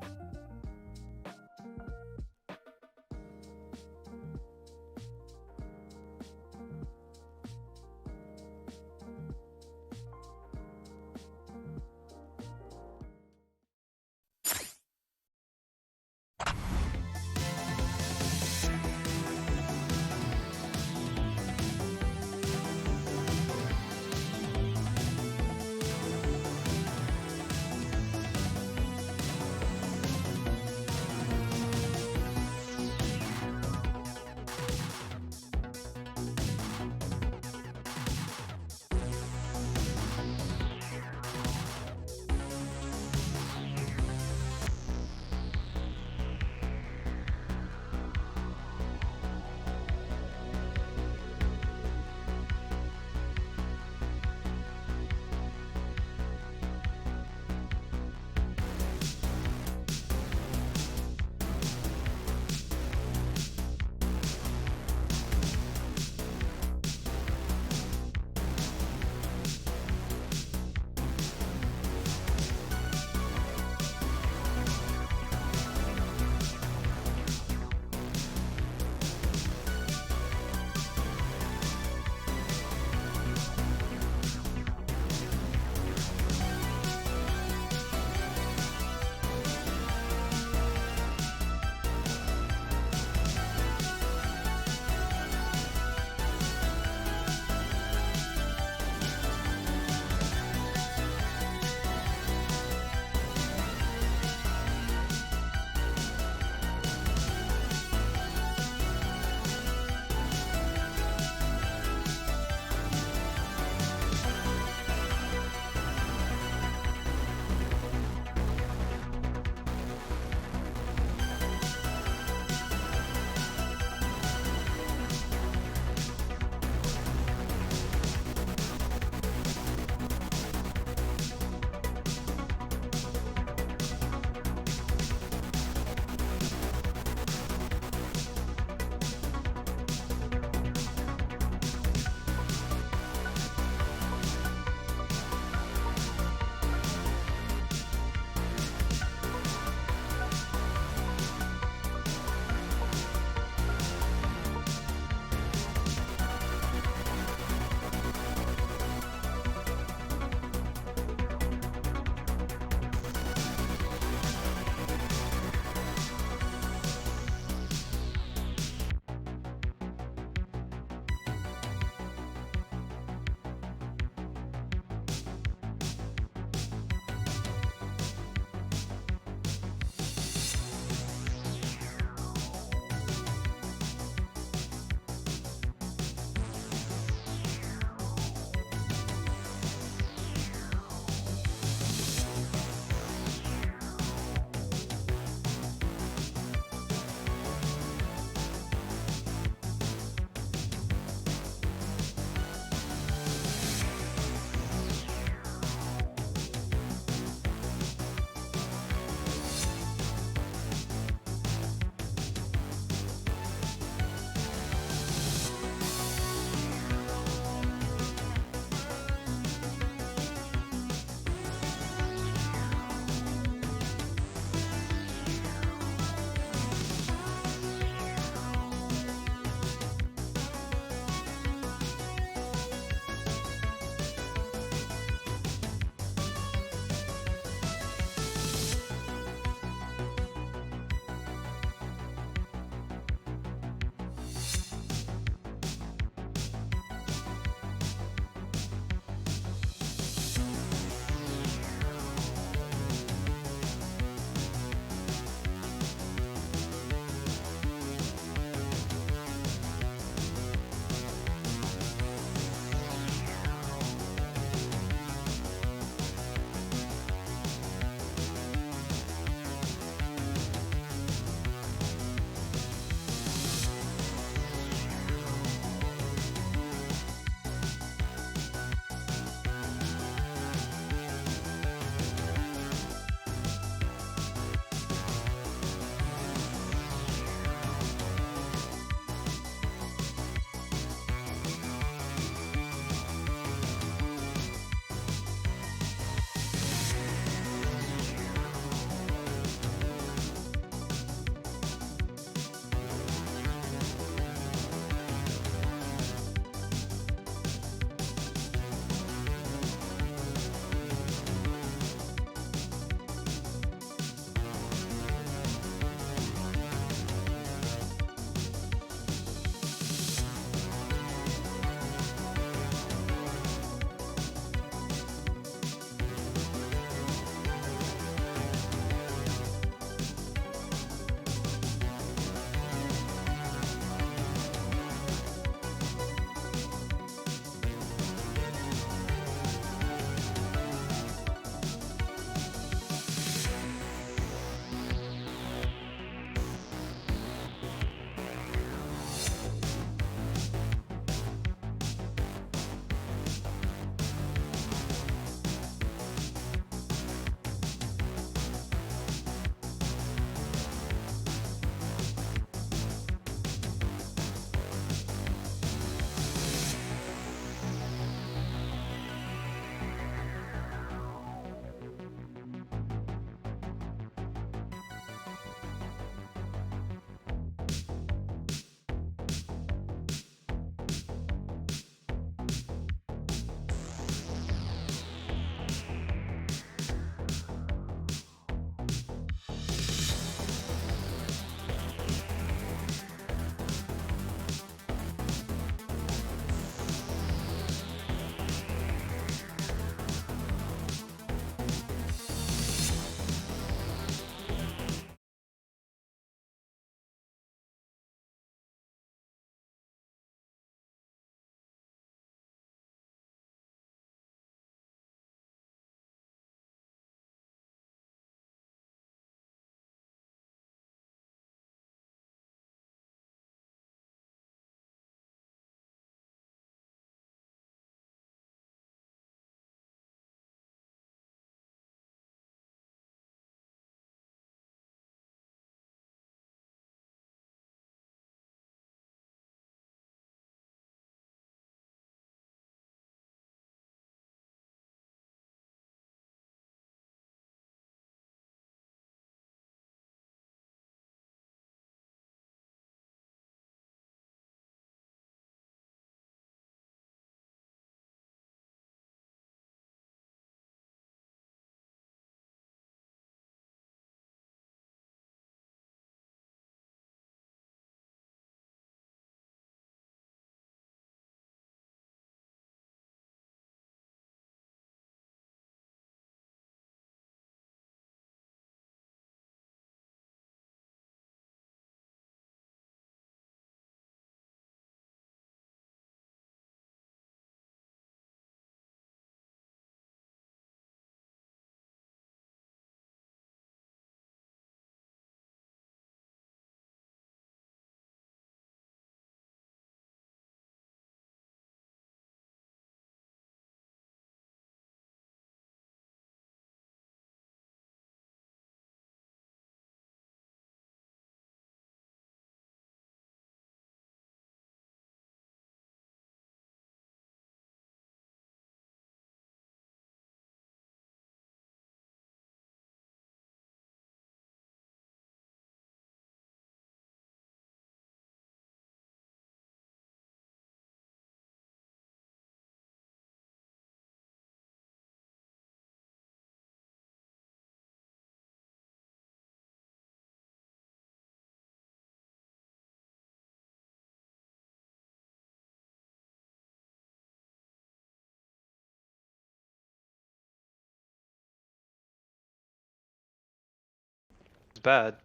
bad.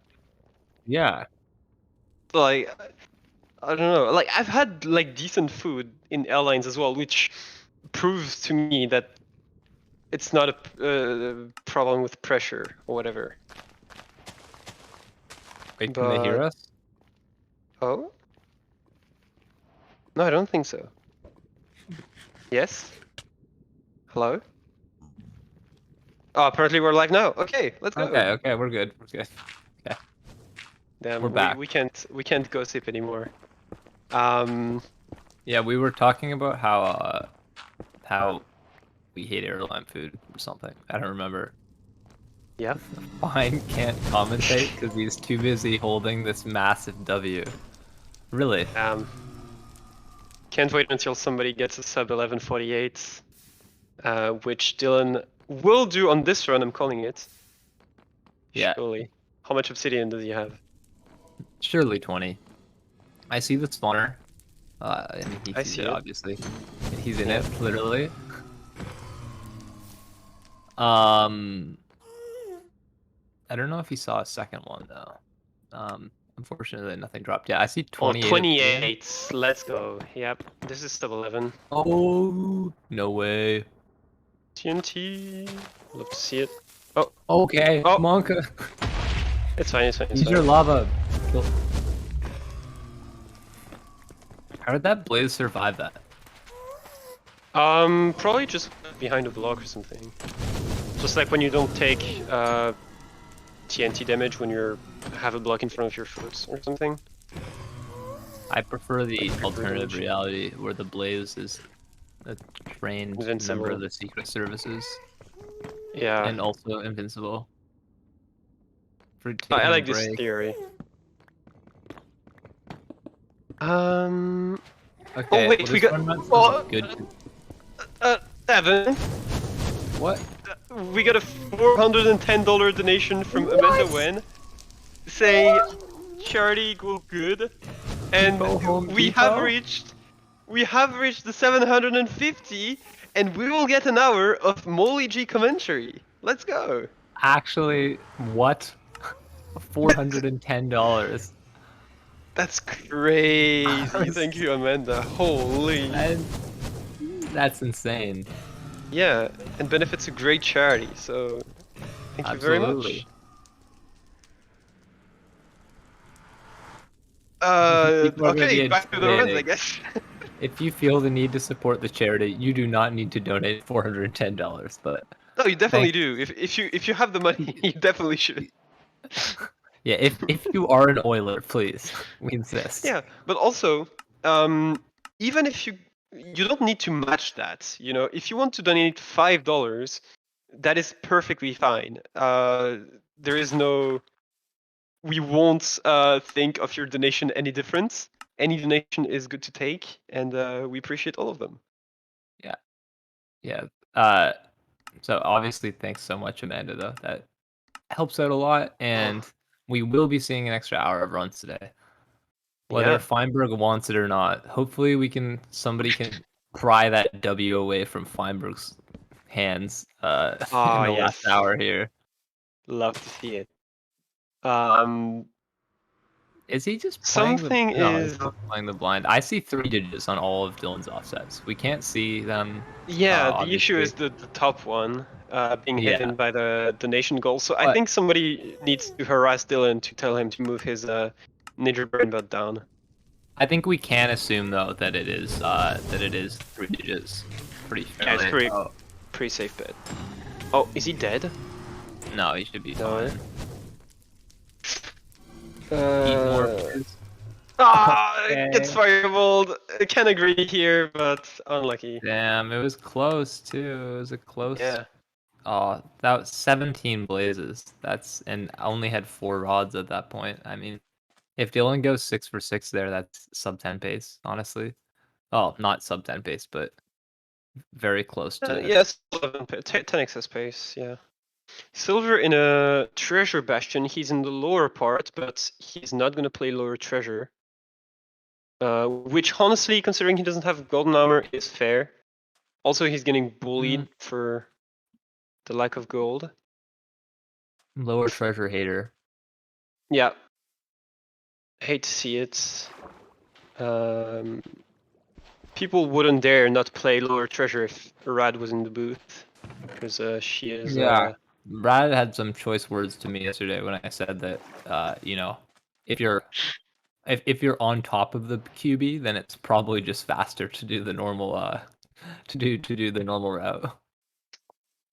Yeah. Like, I don't know. Like, I've had like decent food in airlines as well, which proves to me that it's not a problem with pressure or whatever. Wait, can they hear But us? oh, no, I don't think so. Yes. Hello. Oh, apparently we're live now. Okay, let's go. Okay, we're good. We're good. Damn, we're back. we can't gossip anymore. Yeah, we were talking about how we hate airline food or something. I don't remember. Yeah. Fine can't commentate because he's too busy holding this massive W. Really? Can't wait until somebody gets a sub 1148, which Dylan will do on this run. I'm calling it. Yeah. Surely. How much obsidian does he have? Surely 20. I see the spawner. And he I sees see it, it. obviously. And he's in it, literally. I don't know if he saw a second one though. Unfortunately, nothing dropped. Yeah, I see Oh, 28. 28. Let's go. Yep. This is sub 11. Oh, no way. TNT. Love to see it. Oh, Okay, Oh. Monka. it's fine. It's fine. It's Use your fine. lava. Kill- How did that blaze survive that? Probably just behind a block or something. Just like when you don't take TNT damage when you have a block in front of your foot or something. I prefer the alternative reality where the blaze is a trained Invincible. member of the secret services Yeah. and also invincible. For I taking like a this break. theory. Okay, Oh wait, well, we this got. run runs Oh, good. Evan, What? we got a $410 donation from Amanda Wen, saying charity equal good, and Depot Home we have Depot? reached the 750, and we will get an hour of Molly G commentary. Let's go. Actually, what? $410. That's crazy. Thank you, Amanda. Holy. That's insane. Yeah, and benefits a great charity, so thank you very Absolutely. much. People are gonna Okay, be back to the runs, I intimidated. guess. If you feel the need to support the charity, you do not need to donate $410. But No, you definitely thank do. If you have the money, you definitely should. yeah, if you are an Oiler, please, we insist. Yeah, but also, even if you don't need to match that. You know, if you want to donate $5, that is perfectly fine. There is no. We won't think of your donation any different. Any donation is good to take, and we appreciate all of them. Yeah. So obviously, thanks so much, Amanda. Though that helps out a lot, and we will be seeing an extra hour of runs today, whether Yeah. Feinberg wants it or not. Hopefully, somebody can pry that W away from Feinberg's hands in the last Yes. hour here. Love to see it. Is he just playing Something No, he's is. not playing the blind. I see 3 digits on all of Dylan's offsets. We can't see them. Yeah, the issue obviously. is the top one being Yeah. hidden by the donation goal. So I But- think somebody needs to harass Dylan to tell him to move his Ninja Brainbot down. I think we can assume though that it is 3 digits. Pretty Yeah, it's fairly. pretty safe bet. Oh, is he dead? No, he should be No. fine. Eat more. Please. Gets fireballed. I can agree here, but unlucky. Damn, it was close too. It was a close. Yeah. Oh, that was 17 blazes. And only had 4 rods at that point. I mean, if Dylan goes 6 for 6 there, that's sub 10 pace, honestly. Oh, not sub 10 pace, but very close to. Yes, 10 excess pace. Yeah. Silver in a treasure bastion. He's in the lower part, but he's not gonna play lower treasure. Which honestly, considering he doesn't have golden armor, is fair. Also, he's getting bullied for the lack of gold. Lower treasure hater. Yeah. Hate to see it. People wouldn't dare not play Lower Treasure if Rad was in the booth, because she is. Yeah. Brad had some choice words to me yesterday when I said that, you know, if you're on top of the QB, then it's probably just faster to do the normal to do the normal route.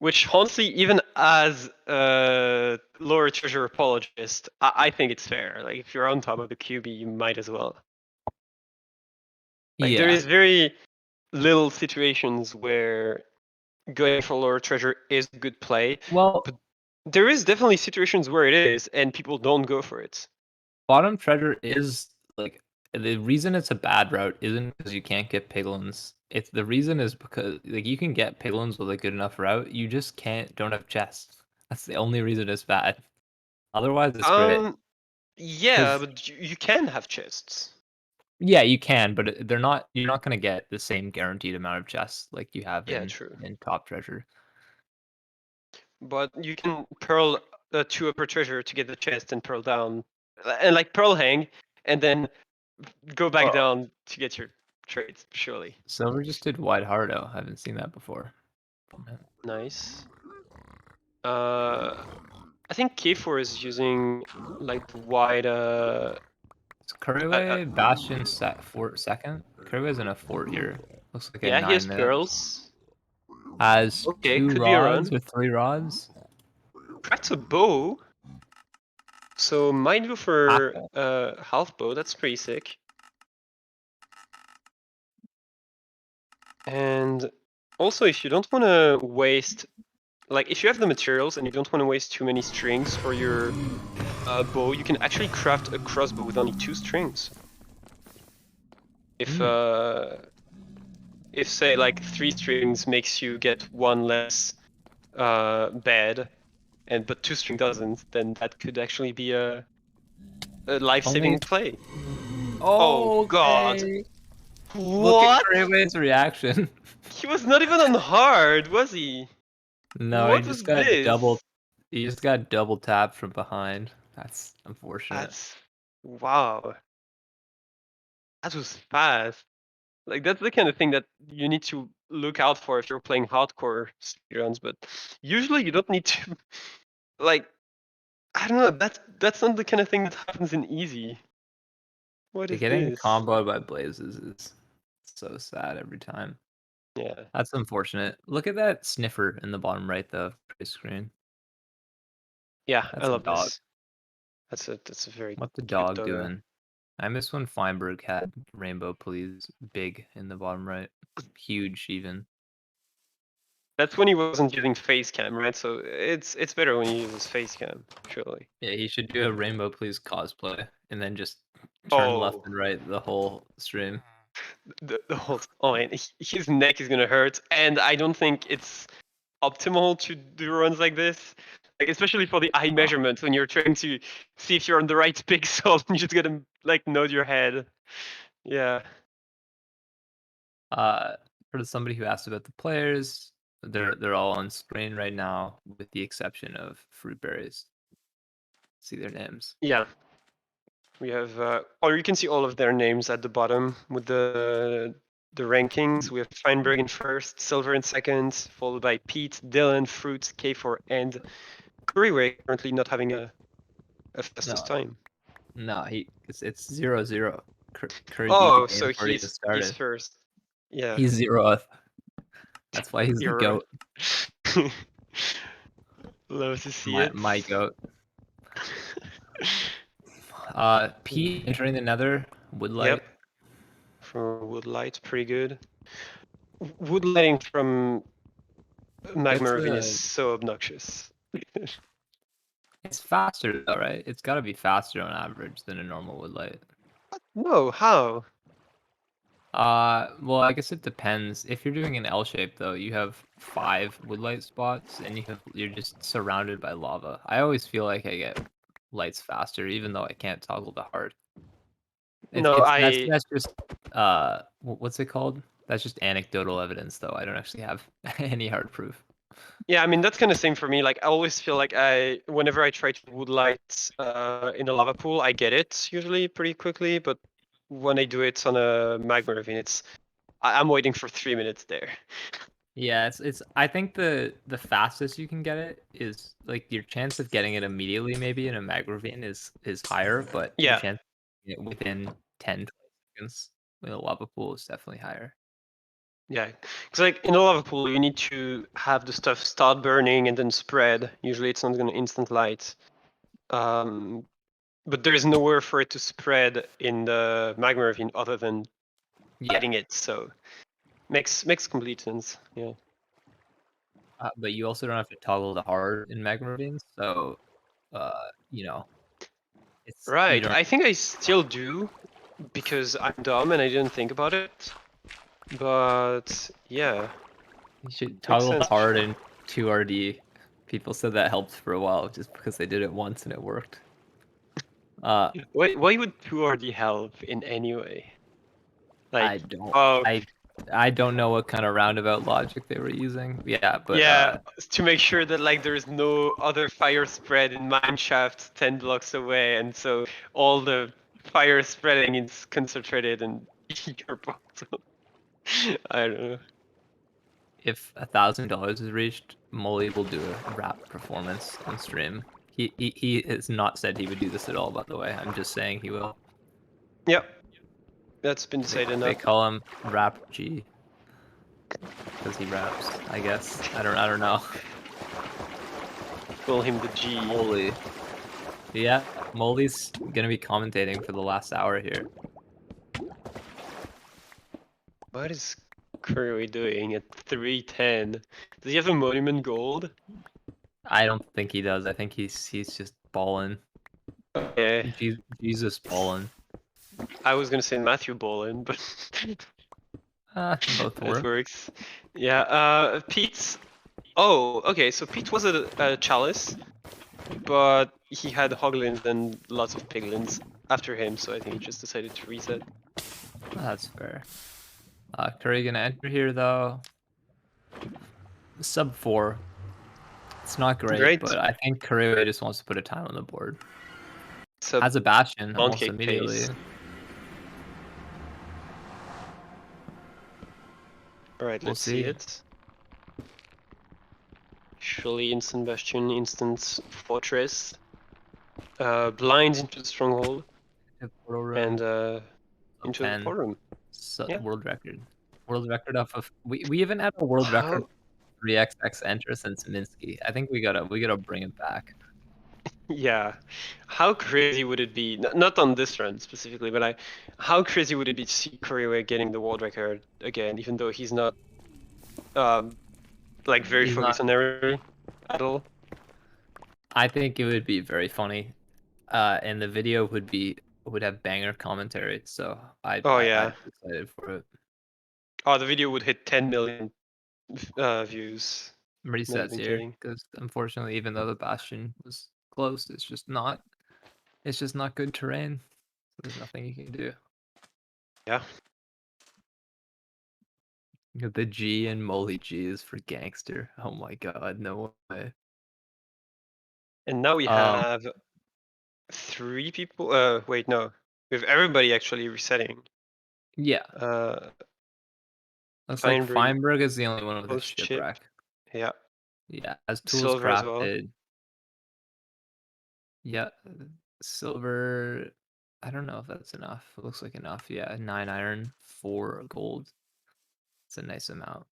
Which honestly, even as a Lower Treasure apologist, I think it's fair. Like if you're on top of the QB, you might as well. Like there Yeah. is very little situations where going for Lower Treasure is a good play, Well, but there is definitely situations where it is, and people don't go for it. bottom treasure is like the reason it's a bad route isn't because you can't get piglins. It's the reason is because like you can get piglins with a good enough route. You just don't have chests. That's the only reason it's bad. Otherwise, it's great. Yeah, 'Cause- but you can have chests. Yeah, you can, but they're not. You're not gonna get the same guaranteed amount of chests like you have Yeah, true. in top treasure. But you can pearl 2 upper treasure to get the chest and pearl down, and like pearl hang, and then go back down to get your trades. Surely. Silver just did wide hardo. I haven't seen that before. From him. Nice. I think K4 is using like the wide. Is Curryway Bastion fort second? Curryway's in a fort here. Looks like Yeah, in he has 9 minutes. pearls. Has Okay, 2 could be a rods run. or 3 rods. That's a bow. So might go for half bow. That's pretty sick. And also, if you don't want to waste, like if you have the materials and you don't want to waste too many strings for your bow, you can actually craft a crossbow with only 2 strings. If say like 3 strings makes you get 1 less bed, but 2 string doesn't, then that could actually be a life-saving play. Oh god. Okay. Look at What? Curryway's reaction. He was not even on hard, was he? No, What was this? He just got double tapped from behind. That's unfortunate. That's wow. That was fast. Like that's the kind of thing that you need to look out for if you're playing hardcore speedruns, but usually you don't need to like I don't know, that's not the kind of thing that happens in easy. What is Getting this? comboed by blazes is so sad every time. Yeah. That's unfortunate. Look at that sniffer in the bottom right though, price screen. Yeah, That's I a love dog. this. That's a very What the cute dog doggo. doing? I miss when Feinberg had rainbow please big in the bottom right. Huge even. That's when he wasn't using face cam, right? So it's better when he uses face cam, surely. Yeah, he should do a rainbow please cosplay and then just turn left Oh, and right the whole stream. the whole oh man, his neck is gonna hurt, and I don't think it's optimal to do runs like this, like especially for the eye measurement when you're trying to see if you're on the right pixel. You just gotta like nod your head. Yeah. For somebody who asked about the players, they're all on screen right now, with the exception of fruit berries. See their names. Yeah. We have, or you can see all of their names at the bottom with the rankings. We have Feinberg in first, Silver in second, followed by Pete, Dylan, Fruit, K4, and Curryway currently not having a fastest time. No, it's 0-0. Curry beat the Oh, game so before it even he's started. first. Yeah. He's 0th. That's why he's the You're goat. right. Love to see it. My goat. Pete entering the Nether. Woodlight. Yep. For Woodlight, pretty good. Woodlighting from Magma Ravine is so obnoxious. It's faster though, right? It's got to be faster on average than a normal Woodlight. No, how? Well, I guess it depends. If you're doing an L shape though, you have 5 Woodlight spots, and you're just surrounded by lava. I always feel like I get lights faster, even though I can't toggle the hard. That's just what's it called? That's just anecdotal evidence, though. I don't actually have any hard proof. Yeah, I mean that's kind of same for me. Like I always feel like whenever I try to wood light in a lava pool, I get it usually pretty quickly. But when I do it on a magma ravine, I'm waiting for 3 minutes there. Yeah, it's I think the fastest you can get it is like your chance of getting it immediately maybe in a mag ravine is higher, but your Yeah, chance of getting it within 10 20 seconds with a lava pool is definitely higher. yeah. Because like in a lava pool, you need to have the stuff start burning and then spread. Usually, it's not going to instant light. But there is nowhere for it to spread in the magma ravine other than Yeah, lighting it. So makes complete sense. Yeah. but you also don't have to toggle the hard in magma ravines, so you know, it's you Right. don't I think I still do because I'm dumb and I didn't think about it. But yeah, you should makes toggle the sense. hard in 2RD. People said that helped for a while just because they did it once and it worked. Why would 2RD help in any way? Like, I don't oh, I don't know what kind of roundabout logic they were using. Yeah, but yeah, to make sure that like there is no other fire spread in mineshaft 10 blocks away, and so all the fire spreading is concentrated in your bottle. I don't know. if $1,000 is reached, Molly will do a rap performance on stream. He has not said he would do this at all, by the way. I'm just saying he will. Yep, that's been decided They now. call him Rap G because he raps. I guess I don't know. Call him the G. Molly. Yeah, Molly's gonna be commentating for the last hour here. What is Curry doing at 310? Does he have a monument gold? I don't think he does. I think he's just balling. Okay, Jesus balling. I was gonna say Matthew Bolin, but Both that work. works. Yeah, Pete's. Oh, okay, so Pete was a chalice, but he had hoglins and lots of piglins after him, so I think he just decided to reset. That's fair. Curry gonna enter here though. Sub 4. It's not great, but I think Curry just wants to put a time on the board. So Has a Bastion almost cake immediately. pace. Alright, We'll let's see see. it. Surely instant bastion, instant fortress. Blinds into the stronghold. Portal room. And into the 10. portal room. Yeah. World record. World record of we haven't had a world record 3xx enter since Minsky. I think we gotta bring it back. Yeah, how crazy would it be? Not on this run specifically, but how crazy would it be to see Kuriwe getting the world record again, even though he's not, like very He's focused on every battle. I think it would be very funny, and the video would have banger commentary. So I'd be excited for it. Oh, the video would hit 10 million views. Resets here because unfortunately, even though the Bastion was close, it's just not good terrain. So there's nothing you can do. Yeah. The G and Molly G is for gangster. Oh my god, no way. And now we have 3 people. Wait, no, we have everybody actually resetting. Yeah. Looks like Feinberg is the only one with a shipwreck. Yeah. Yeah, as tools Silver crafted. as well. Yeah, silver. I don't know if that's enough. It looks like enough. Yeah, 9 iron, 4 gold. It's a nice amount.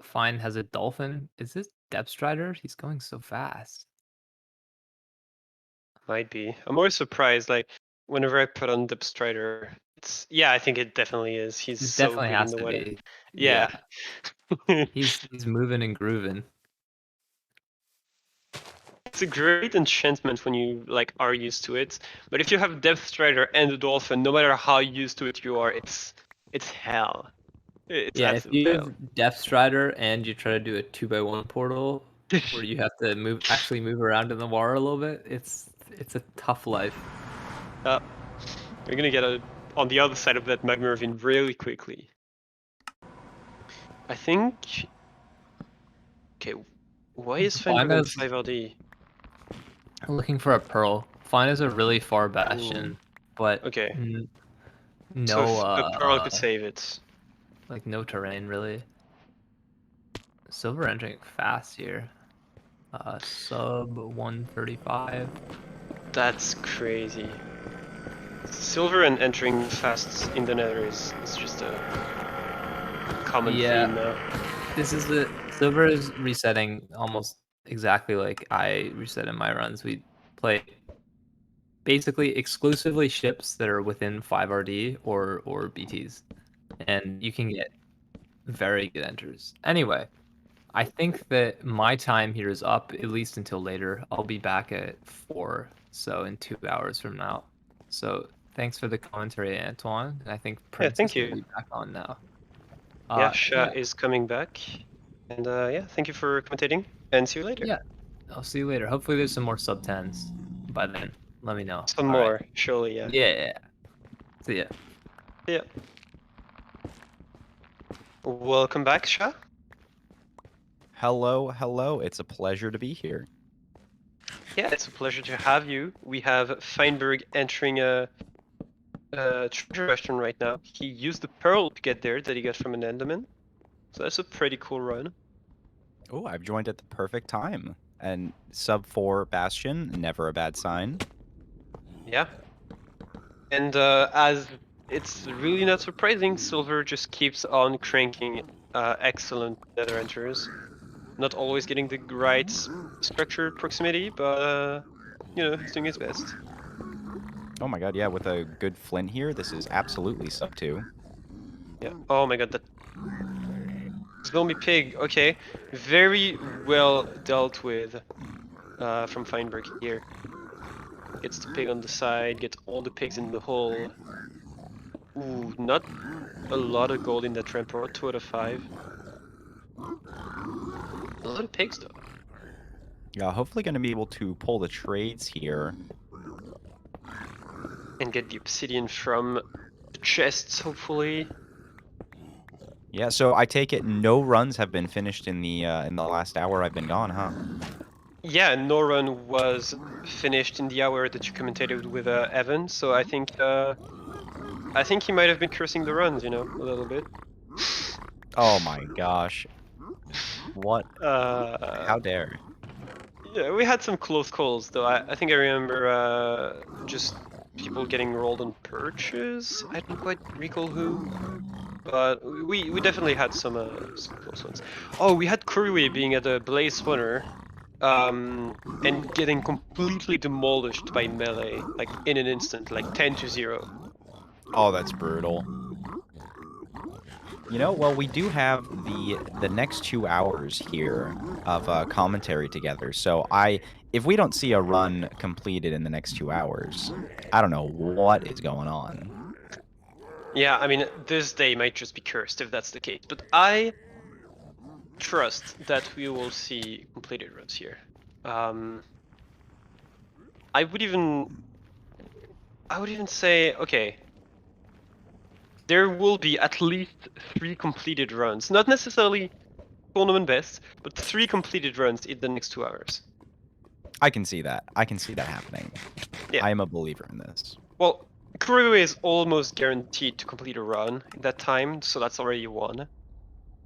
Fine has a dolphin. Is this Depth Strider? He's going so fast. Might be. I'm always surprised. Like whenever I put on Depth Strider, I think it definitely is. He's so definitely big has in the to water. be. Yeah. He's moving and grooving. It's a great enchantment when you like are used to it, but if you have Depth Strider and a dolphin, no matter how used to it you are, it's hell. It's if you have Depth Strider and you try to do a 2x1 portal where you have to actually move around in the water a little bit, it's a tough life. We're gonna get on the other side of that magma ravine really quickly. I think. Okay, why is Fine Feinberg on as 5 LD? looking for a pearl. Fine is a really far Ooh, bastion, but okay. So no a Pearl could save it. like no terrain really. Silver entering fast here. Sub 135. That's crazy. Silver and entering fast in the Nether is just a common Yeah, theme now. this is the silver is resetting almost exactly like I reset in my runs. We play basically exclusively ships that are within 5 RD or BTs, and you can get very good enters. Anyway, I think that my time here is up at least until later. I'll be back at 4, so in 2 hours from now. So thanks for the commentary, Antoine. And I think Yeah, Prince is thank going to you. be back on now. Yeah, Sha Yeah, is coming back. And yeah, thank you for commentating, and see you later. yeah. I'll see you later. Hopefully there's some more sub 10s by then. Let me know. Some All right. more, surely, yeah. Yeah. See ya. Yeah. Welcome back, Sha. Hello, hello. It's a pleasure to be here. Yeah, it's a pleasure to have you. We have Feinberg entering a treasure bastion right now. He used the pearl to get there that he got from an Enderman. So that's a pretty cool run. Oh, I've joined at the perfect time. And sub 4 Bastion, never a bad sign. Yeah. And as it's really not surprising, Silver just keeps on cranking excellent Nether enters. Not always getting the right structured proximity, but you know, he's doing his best. Oh my god, yeah, with a good flint here, this is absolutely sub 2. Yeah. Oh my god, that zombie pig. Okay, very well dealt with from Feinberg here. Gets the pig on the side, gets all the pigs in the hole. Ooh, not a lot of gold in that rampart. 2 out of 5. A lot of pigs though. Yeah, hopefully going to be able to pull the trades here. And get the obsidian from the chests, hopefully. Yeah, so I take it no runs have been finished in the last hour I've been gone, huh? Yeah, no run was finished in the hour that you commentated with Evan, so I think he might have been cursing the runs, you know, a little bit. Oh my gosh. What? How dare. Yeah, we had some close calls though. I think I remember just people getting rolled on perches. I don't quite recall who, but we definitely had some close ones. Oh, we had Kuriwe being at a blaze spawner, and getting completely demolished by melee, like in an instant, like 10-0. Oh, that's brutal. You know, well, we do have the next 2 hours here of commentary together. So if we don't see a run completed in the next 2 hours, I don't know what is going on. Yeah, I mean, this day might just be cursed if that's the case, but I trust that we will see completed runs here. I would even say, okay, there will be at least 3 completed runs. Not necessarily tournament best, but 3 completed runs in the next 2 hours. I can see that. I can see that happening. Yeah. I am a believer in this. Well, Kuriwe is almost guaranteed to complete a run in that time, so that's already 1.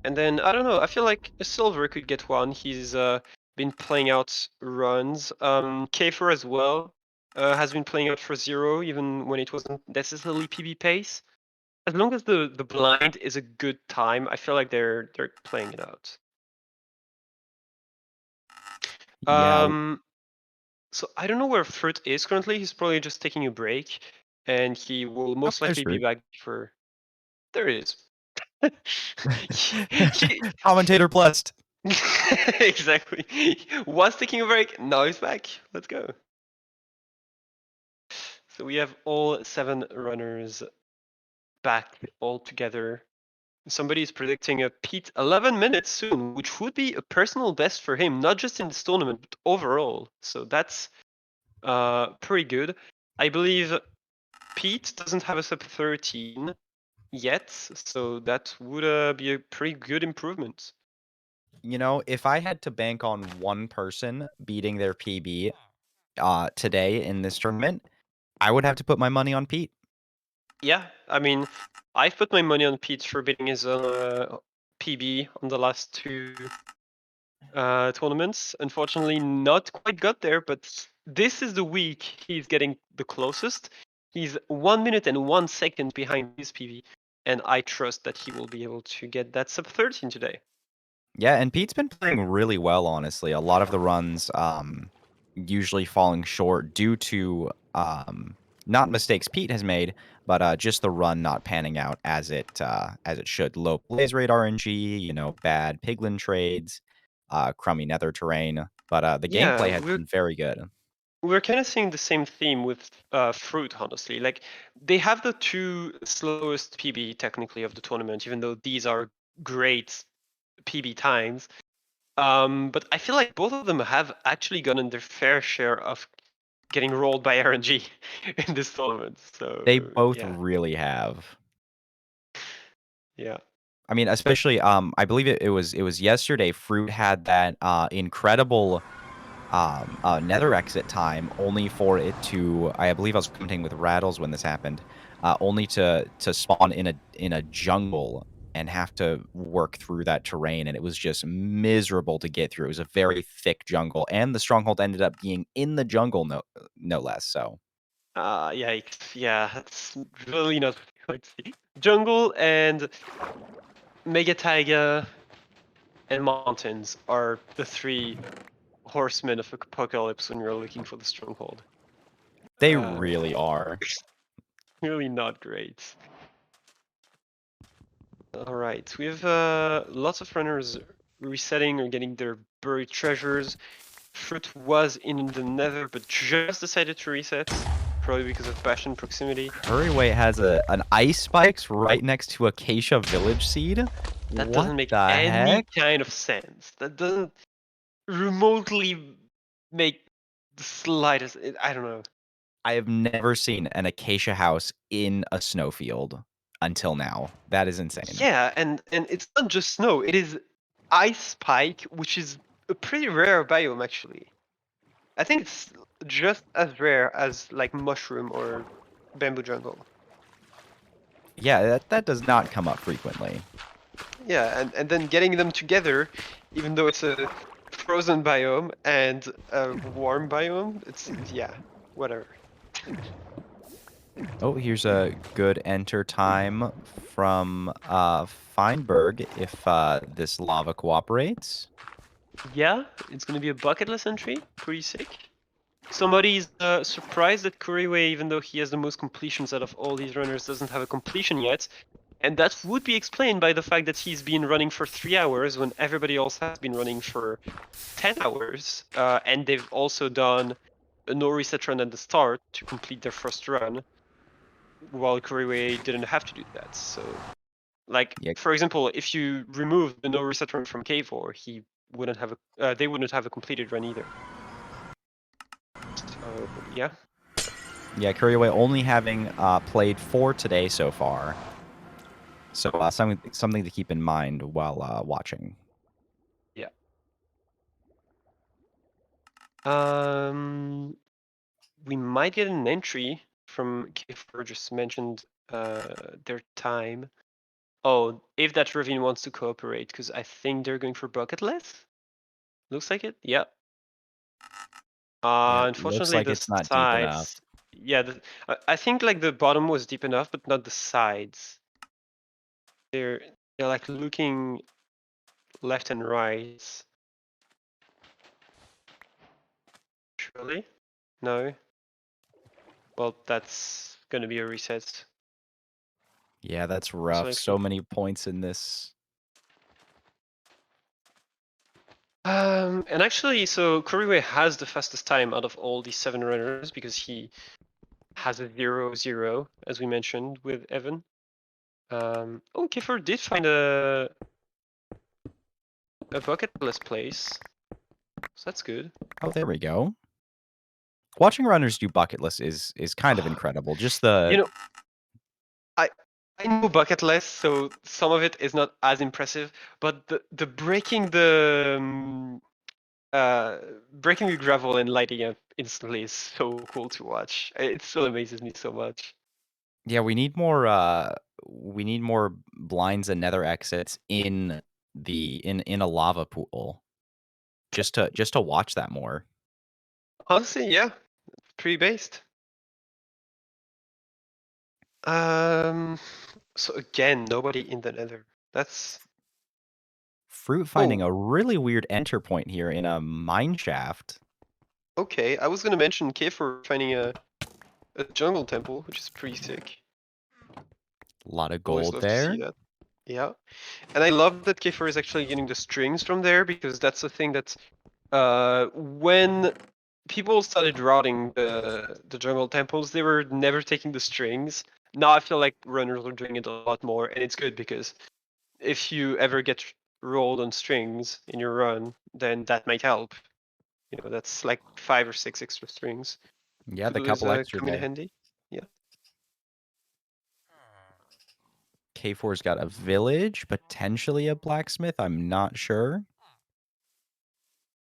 And then, I don't know, I feel like Silver could get 1. He's been playing out runs. Kfer as well has been playing out for 0, even when it wasn't necessarily PB pace. As long as the blind is a good time, I feel like they're playing it out. Yeah. So I don't know where Fruit is currently. He's probably just taking a break, and he will most there's likely be Fruit. back for. There it is. Commentator blessed. Exactly. Was taking a break. Now he's back. Let's go. So we have all 7 runners back all together. Somebody is predicting a Pete 11 minutes soon, which would be a personal best for him, not just in this tournament, but overall. So that's pretty good. I believe Pete doesn't have a sub 13. yet, so that would be a pretty good improvement. You know, if I had to bank on one person beating their PB today in this tournament, I would have to put my money on Pete. Yeah, I mean, I've put my money on Pete for beating his PB on the last two tournaments. Unfortunately, not quite got there, but this is the week he's getting the closest. He's 1 minute and 1 second behind his PB, and I trust that he will be able to get that sub 13 today. Yeah, and Pete's been playing really well, honestly. A lot of the runs usually falling short due to not mistakes Pete has made, but just the run not panning out as it should. Low blaze rate RNG, you know, bad piglin trades, crummy nether terrain. But the Yeah, gameplay has been very good. we're kind of seeing the same theme with Fruit, honestly. Like, they have the two slowest PB technically of the tournament, even though these are great PB times. But I feel like both of them have actually gotten their fair share of getting rolled by RNG in this tournament. So They both yeah, really have. yeah. I mean, especially I believe it was yesterday. Fruit had that incredible nether exit time, only for it to, I believe I was commenting with Rattles when this happened, only to spawn in a jungle and have to work through that terrain, and it was just miserable to get through. It was a very thick jungle, and the stronghold ended up being in the jungle, no less. So Yikes. Yeah, it's really not what you like to see. Jungle and Mega Taiga and mountains are the three horsemen of apocalypse when you're looking for the stronghold. they really are. Really not great. All right, we have lots of runners resetting or getting their buried treasures. Fruit was in the nether, but just decided to reset, probably because of Bastion proximity. Curryway has an ice spikes right next to Acacia Village Seed. That What doesn't make the any heck? kind of sense. That doesn't remotely make the slightest. I don't know. I have never seen an acacia house in a snowfield until now. That is insane. Yeah, and it's not just snow. It is ice spike, which is a pretty rare biome actually. I think it's just as rare as like mushroom or bamboo jungle. Yeah, that does not come up frequently. Yeah, and then getting them together, even though it's a frozen biome and a warm biome, it's yeah, whatever. Oh, here's a good enter time from Feinberg if this lava cooperates. Yeah, it's gonna be a bucketless entry, pretty sick. Somebody's surprised that Kuriwe, even though he has the most completions out of all these runners, doesn't have a completion yet. And that would be explained by the fact that he's been running for 3 hours when everybody else has been running for 10 hours. And they've also done a no reset run at the start to complete their first run, while Kuriwe didn't have to do that. So, like, Yeah. for example, if you remove the no reset run from K4, he wouldn't have they wouldn't have a completed run either. So, yeah. Yeah, Curryway only having played 4 today so far. So something to keep in mind while watching. Yeah. We might get an entry from K4 just mentioned their time. Oh, if that Ravine wants to cooperate, because I think they're going for bucketless. Looks like it. Yep. Yeah, looks Unfortunately, like the it's not deep enough. sides. Yeah, I think like the bottom was deep enough, but not the sides. They're like looking left and right. Surely? No. Well, that's gonna be a reset. Yeah, that's rough. So likely. many points in this. And actually, so Kuriwe has the fastest time out of all these 7 runners because he has a 0-0, as we mentioned with Evan. Oh, Kiffer did find a bucketless place, so that's good. Oh, there we go. Watching runners do bucketless is kind of incredible. Just the You know, I know bucket less, so some of it is not as impressive, but the breaking the gravel and lighting up instantly is so cool to watch. It still amazes me so much. Yeah, we need more blinds and nether exits in in a lava pool. Just to watch that more. Honestly, yeah, pretty based. So again, nobody in the nether. That's Fruit finding a really weird enter point here in a mine shaft. okay. I was gonna mention K for finding a jungle temple, which is pretty sick. A lot of Always gold love to see there. that. Yeah, and I love that K4 is actually getting the strings from there because that's the thing that when people started routing the jungle temples, they were never taking the strings. Now I feel like runners are doing it a lot more, and it's good because if you ever get rolled on strings in your run, then that might help. You know, that's like 5 or 6 extra strings. Yeah, Could the always couple extra come in there. handy. Yeah. K4's got a village, potentially a blacksmith. I'm not sure.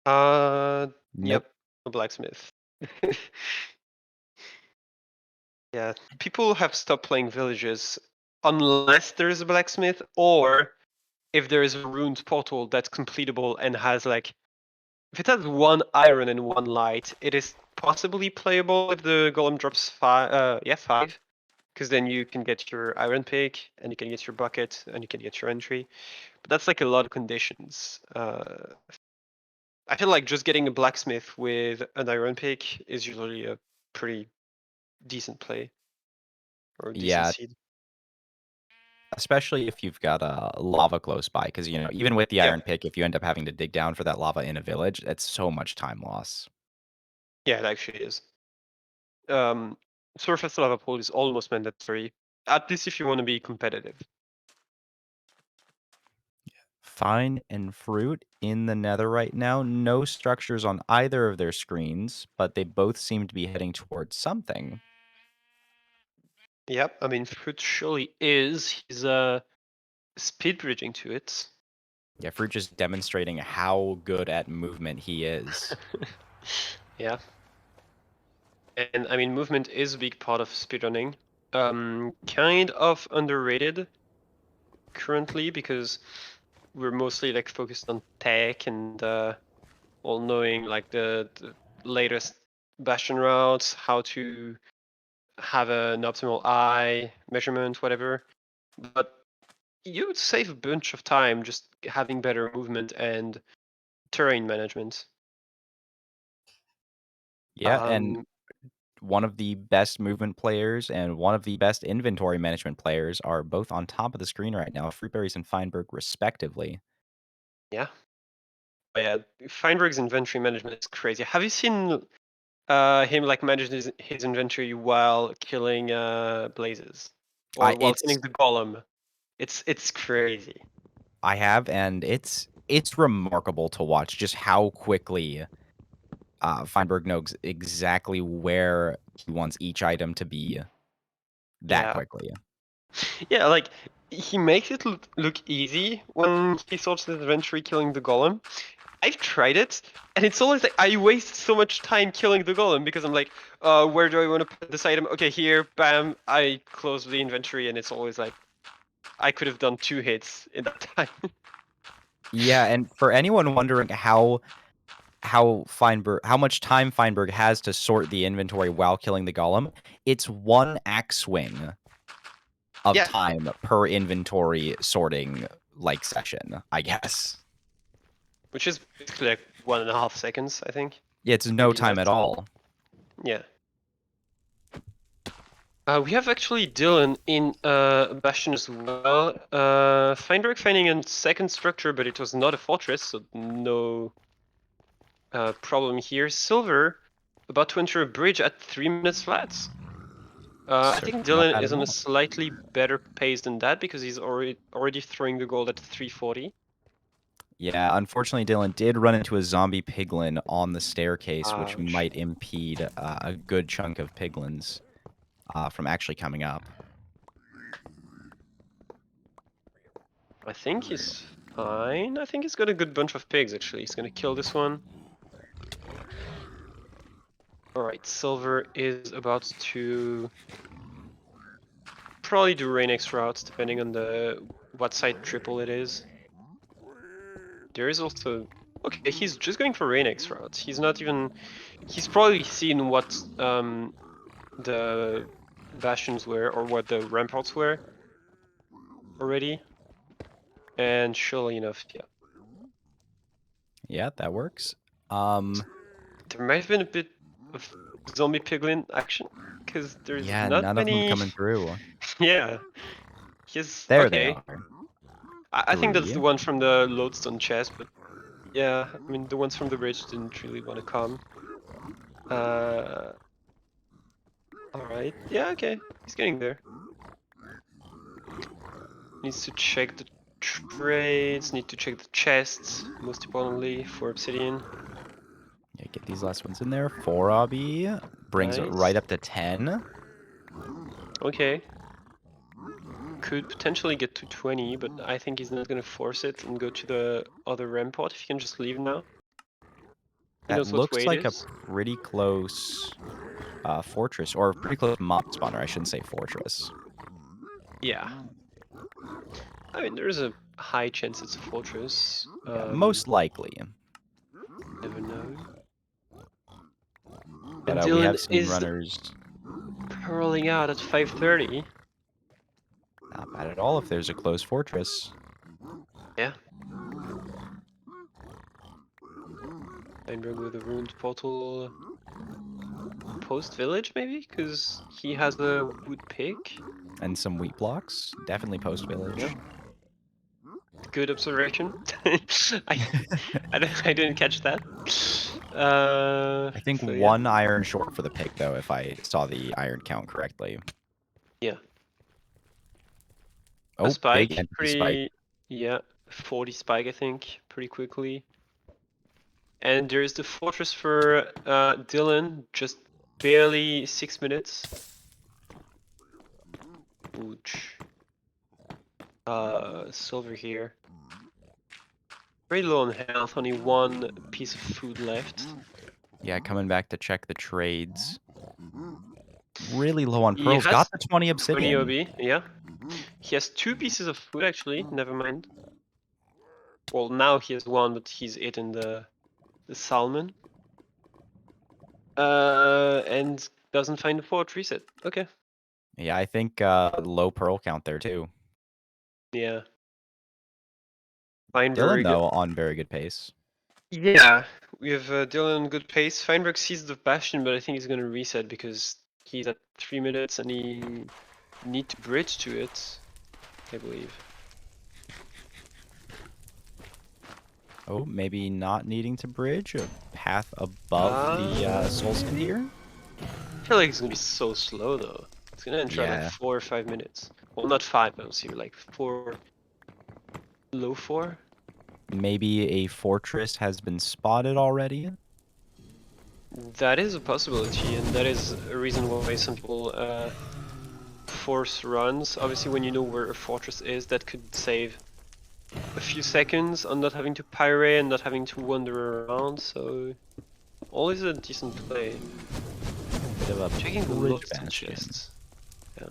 Nope. Nope. A blacksmith. Yeah, people have stopped playing villages unless there's a blacksmith or if there is a ruined portal that's completable and has like, if it has 1 iron and 1 light, it is possibly playable if the golem drops 5. Yeah, 5, because then you can get your iron pick and you can get your bucket and you can get your entry. But that's like a lot of conditions. I feel like just getting a blacksmith with an iron pick is usually a pretty decent play or a decent Yeah, seed. especially if you've got lava close by, because even with the Yeah. iron pick, if you end up having to dig down for that lava in a village, that's so much time loss. Yeah, it actually is. Surface lava pool is almost mandatory, at least if you want to be competitive. Fine and fruit in the nether right now. No structures on either of their screens, but they both seem to be heading towards something. Yep, I mean, Fruit surely is. He's speed bridging to it. Yeah, Fruit just demonstrating how good at movement he is. Yeah. And I mean, movement is a big part of speedrunning. Kind of underrated currently because we're mostly like focused on tech and all knowing like the latest bastion routes, how to have an optimal eye measurement, whatever. But you would save a bunch of time just having better movement and terrain management. Yeah, and one of the best movement players and one of the best inventory management players are both on top of the screen right now, Fruitberries and Feinberg, respectively. Yeah. But yeah, Feinberg's inventory management is crazy. Have you seen him like manage his inventory while killing blazes or while killing the golem? It's crazy. I have, and it's remarkable to watch just how quickly Feinberg knows exactly where he wants each item to be that quickly. Yeah, like he makes it look easy when he sorts his inventory killing the golem. I've tried it, and it's always like I waste so much time killing the golem because I'm like, where do I want to put this item? Okay, here, bam, I close the inventory, and it's always like, I could have done 2 hits in that time. Yeah, and for anyone wondering how much time Feinberg has to sort the inventory while killing the golem, it's 1 axe swing of time per inventory sorting like session, I guess. Which is basically like 1.5 seconds, I think. Yeah, it's no time at all. Yeah. We have actually Dylan in Bastion as well. Feinberg finding a second structure, but it was not a fortress, so no problem here. Silver about to enter a bridge at 3 minutes flat. I think Dylan is on a slightly better pace than that because he's already throwing the gold at 340. Yeah, unfortunately, Dylan did run into a zombie piglin on the staircase, which might impede a good chunk of piglins from actually coming up. I think he's fine. I think he's got a good bunch of pigs, actually. He's gonna kill this one. Alright, Silver is about to probably do Rain-X routes, depending on what side triple it is. There is also... Okay, he's just going for Rain-X routes. He's not even... He's probably seen what the bastions were, or what the ramparts were already. And surely enough, yeah. Yeah, that works. There might have been a bit of zombie piglin action, because there's Yeah, not none of them many... coming through. Yeah. He's... There okay. they are. I think that's 3. the one from the lodestone chest, but yeah, I mean the ones from the bridge didn't really want to come. Alright, yeah, okay, he's getting there. Needs to check the trades, need to check the chests, most importantly for obsidian. Yeah, get these last ones in there. 4 obby brings it Nice. right up to 10. Okay. Could potentially get to 20, but I think he's not gonna force it and go to the other rampart if he can just leave now. He That knows what looks way like it a is. pretty close fortress, or pretty close mob spawner. I shouldn't say fortress. Yeah. I mean, there's a high chance it's a fortress. Yeah, most likely. Never know. But And we Dylan have seen is runners. hurling out at 5:30. Not bad at all if there's a close fortress. Yeah. Steinberg with a ruined portal. Post village, maybe? Because he has a wood pick. And some wheat blocks. Definitely post village. Yeah. Good observation. I didn't catch that. I think So, yeah. 1 iron short for the pick, though, if I saw the iron count correctly. Yeah. Oh, A spike, big entity pretty... spike. Yeah, 40 spike, I think, pretty quickly. And there's the fortress for Dylan, just barely 6 minutes. Ouch. Silver here. Very low on health, only 1 piece of food left. Yeah, coming back to check the trades. Really low on He pearls. has Got the 20 20 obsidian. OB, yeah. He has 2 pieces of food actually, never mind. Well, now he has 1, but he's eaten the salmon. And doesn't find the fort reset. Okay. Yeah, I think low pearl count there, too. Yeah. Dylan, Feinberg. though, on very good pace. Yeah, we have Dylan on good pace. Feinberg sees the bastion, but I think he's gonna reset because he's at 3 minutes and he need to bridge to it, I believe. Oh, maybe not needing to bridge. A path above the soul skin here. I feel like it's gonna be so slow though. It's gonna enter Yeah. like 4 or 5 minutes. Well, not 5, I don't see, like 4, low 4. Maybe a fortress has been spotted already. That is a possibility, and that is a reason why some people force runs. Obviously, when you know where a fortress is, that could save a few seconds on not having to pirate and not having to wander around, so always a decent play. Bit of a Checking the bridge lodestone bastion. chests. Yeah.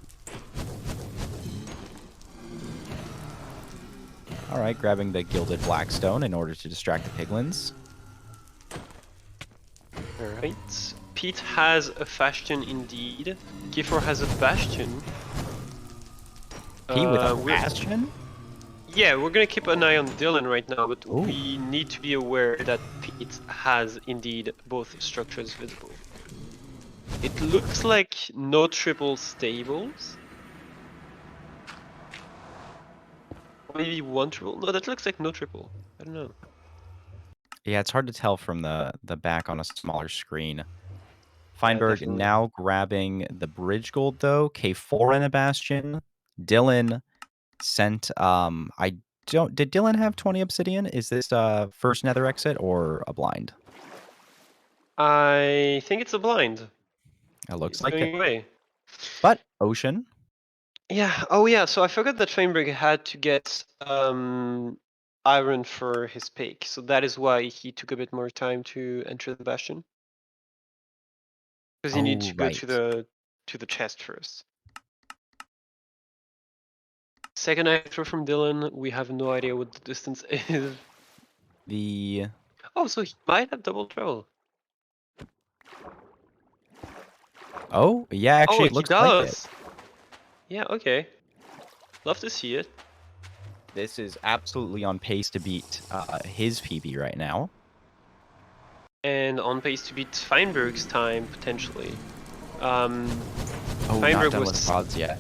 Alright, grabbing the gilded blackstone in order to distract the piglins. Alright. Pete has a bastion indeed. Gifor has a bastion. He with a we're- bastion? Yeah, we're gonna keep an eye on Dylan right now, but Ooh. we need to be aware that Pete has indeed both structures visible. It looks like no triple stables. Or maybe 1 triple? No, that looks like no triple. I don't know. Yeah, it's hard to tell from the back on a smaller screen. Feinberg definitely. now grabbing the bridge gold, though. K4 in a bastion. Dylan sent did Dylan have 20 obsidian? Is this first nether exit or a blind? I think it's a blind. It looks It's like going it. away. But ocean. Yeah. Oh yeah. So I forgot that Feinberg had to get iron for his pick, so that is why he took a bit more time to enter the bastion. Because he needed to go right. to the chest first. Second nitro from Dylan. We have no idea what the distance is. The Oh, so he might have double travel. oh yeah, actually Oh, it he looks like it. does. Yeah. Okay. Love to see it. This is absolutely on pace to beat his PB right now. And on pace to beat Feinberg's time potentially. Oh, Feinberg not done was. with VODs yet.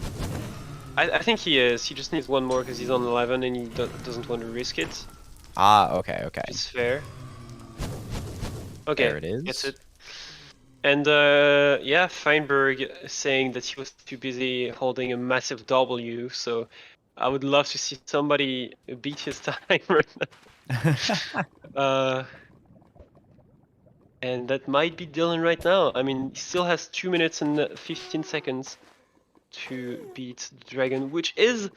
I think he is. He just needs one more because he's on 11 and he doesn't want to risk it. Ah, okay, okay. It's fair. Okay, There it is. gets it. And yeah, Feinberg saying that he was too busy holding a massive W, so I would love to see somebody beat his time right now. And that might be Dylan right now. I mean, he still has 2 minutes and 15 seconds to beat the dragon, which is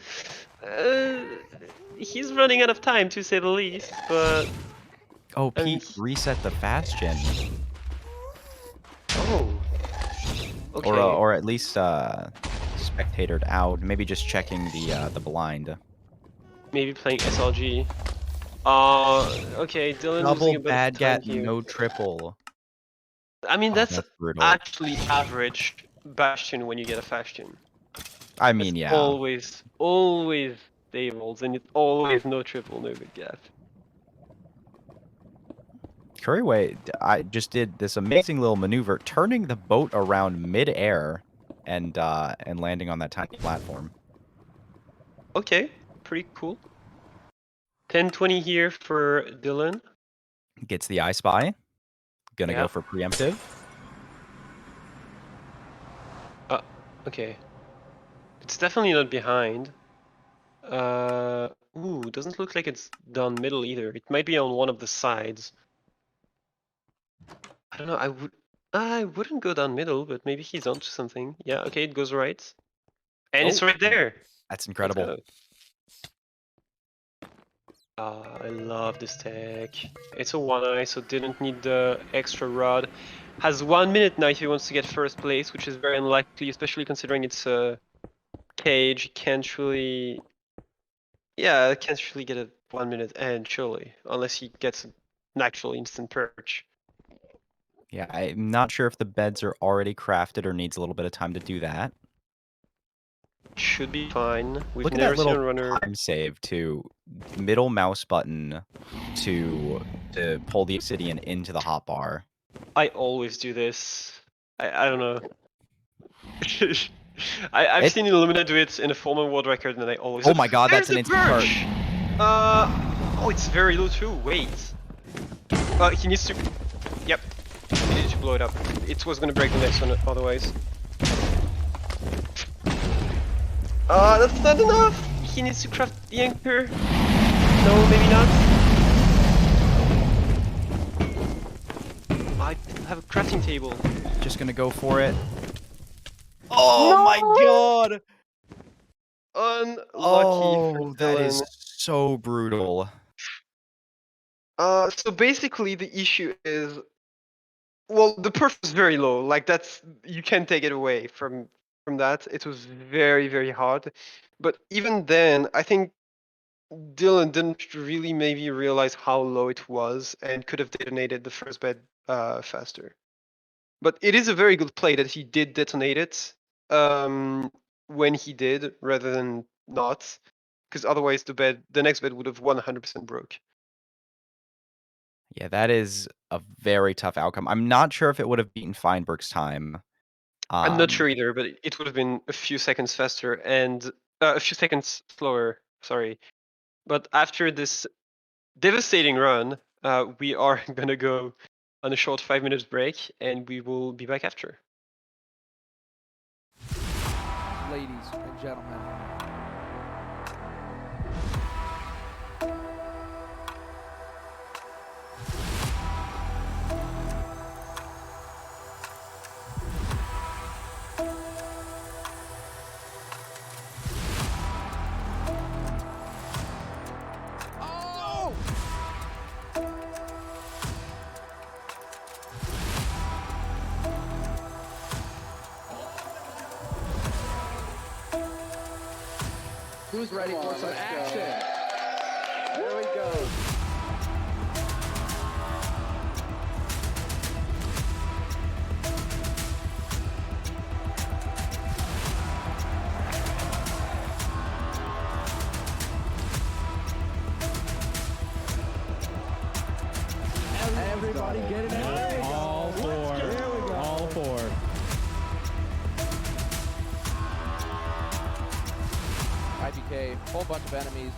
he's running out of time to say the least. But Oh, I mean, Pete reset the fast gen, oh, okay. or at least spectatored out. Maybe just checking the blind. Maybe playing SLG. Okay, Dylan Double losing a bit bad of time gat, here. no triple. I mean, Oh, that's brutal. actually average Bastion when you get a Fastion. I mean, It's yeah. always stables, and it's always no triple, no good gap. Curryway, I just did this amazing little maneuver, turning the boat around mid-air and landing on that tiny platform. Okay, pretty cool. 10-20 here for Dylan. Gets the I Spy. Gonna Yeah. go for preemptive. Okay. It's definitely not behind. Ooh, doesn't look like it's down middle either. It might be on one of the sides. I don't know. I wouldn't go down middle, but maybe he's onto something. Yeah. Okay, it goes right, and it's Oh. right there. That's incredible. Let's go. I love this tech. It's a 1-eye, so didn't need the extra rod. Has 1 minute now if he wants to get first place, which is very unlikely, especially considering it's a cage. Can't really. Yeah, can't really get a 1 minute end, surely, unless he gets an actual instant perch. Yeah, I'm not sure if the beds are already crafted or needs a little bit of time to do that. Should be fine. We've Look at never that seen a little runner. time save to middle mouse button to pull the obsidian into the hotbar. I always do this. I don't know. I've seen Illumina do it in a former world record, and I always. Oh my god, that's an There's instant the perch! Oh, it's very low too. Wait. He needs to. Yep. He needs to blow it up. It was gonna break the next one otherwise. That's not enough. He needs to craft the anchor. No, maybe not. I have a crafting table. Just gonna go for it. Oh my god! Unlucky Oh, for that is Dylan. so brutal. So basically the issue is, well, the perf was very low. Like that's, you can't take it away from that. It was very, very hard. But even then, I think Dylan didn't really maybe realize how low it was and could have detonated the first bed faster. But it is a very good play that he did detonate it when he did rather than not, because otherwise the next bed would have 100% broke. Yeah, that is a very tough outcome. I'm not sure if it would have beaten Feinberg's time. I'm not sure either, but it would have been a few seconds faster and a few seconds slower. Sorry, but after this devastating run, we are gonna go on a short 5 minutes break, and we will be back after. Ladies and gentlemen. Who's ready for some action? There we go. Everybody get it out. All four. There we go. All four. IBK, whole bunch of enemies,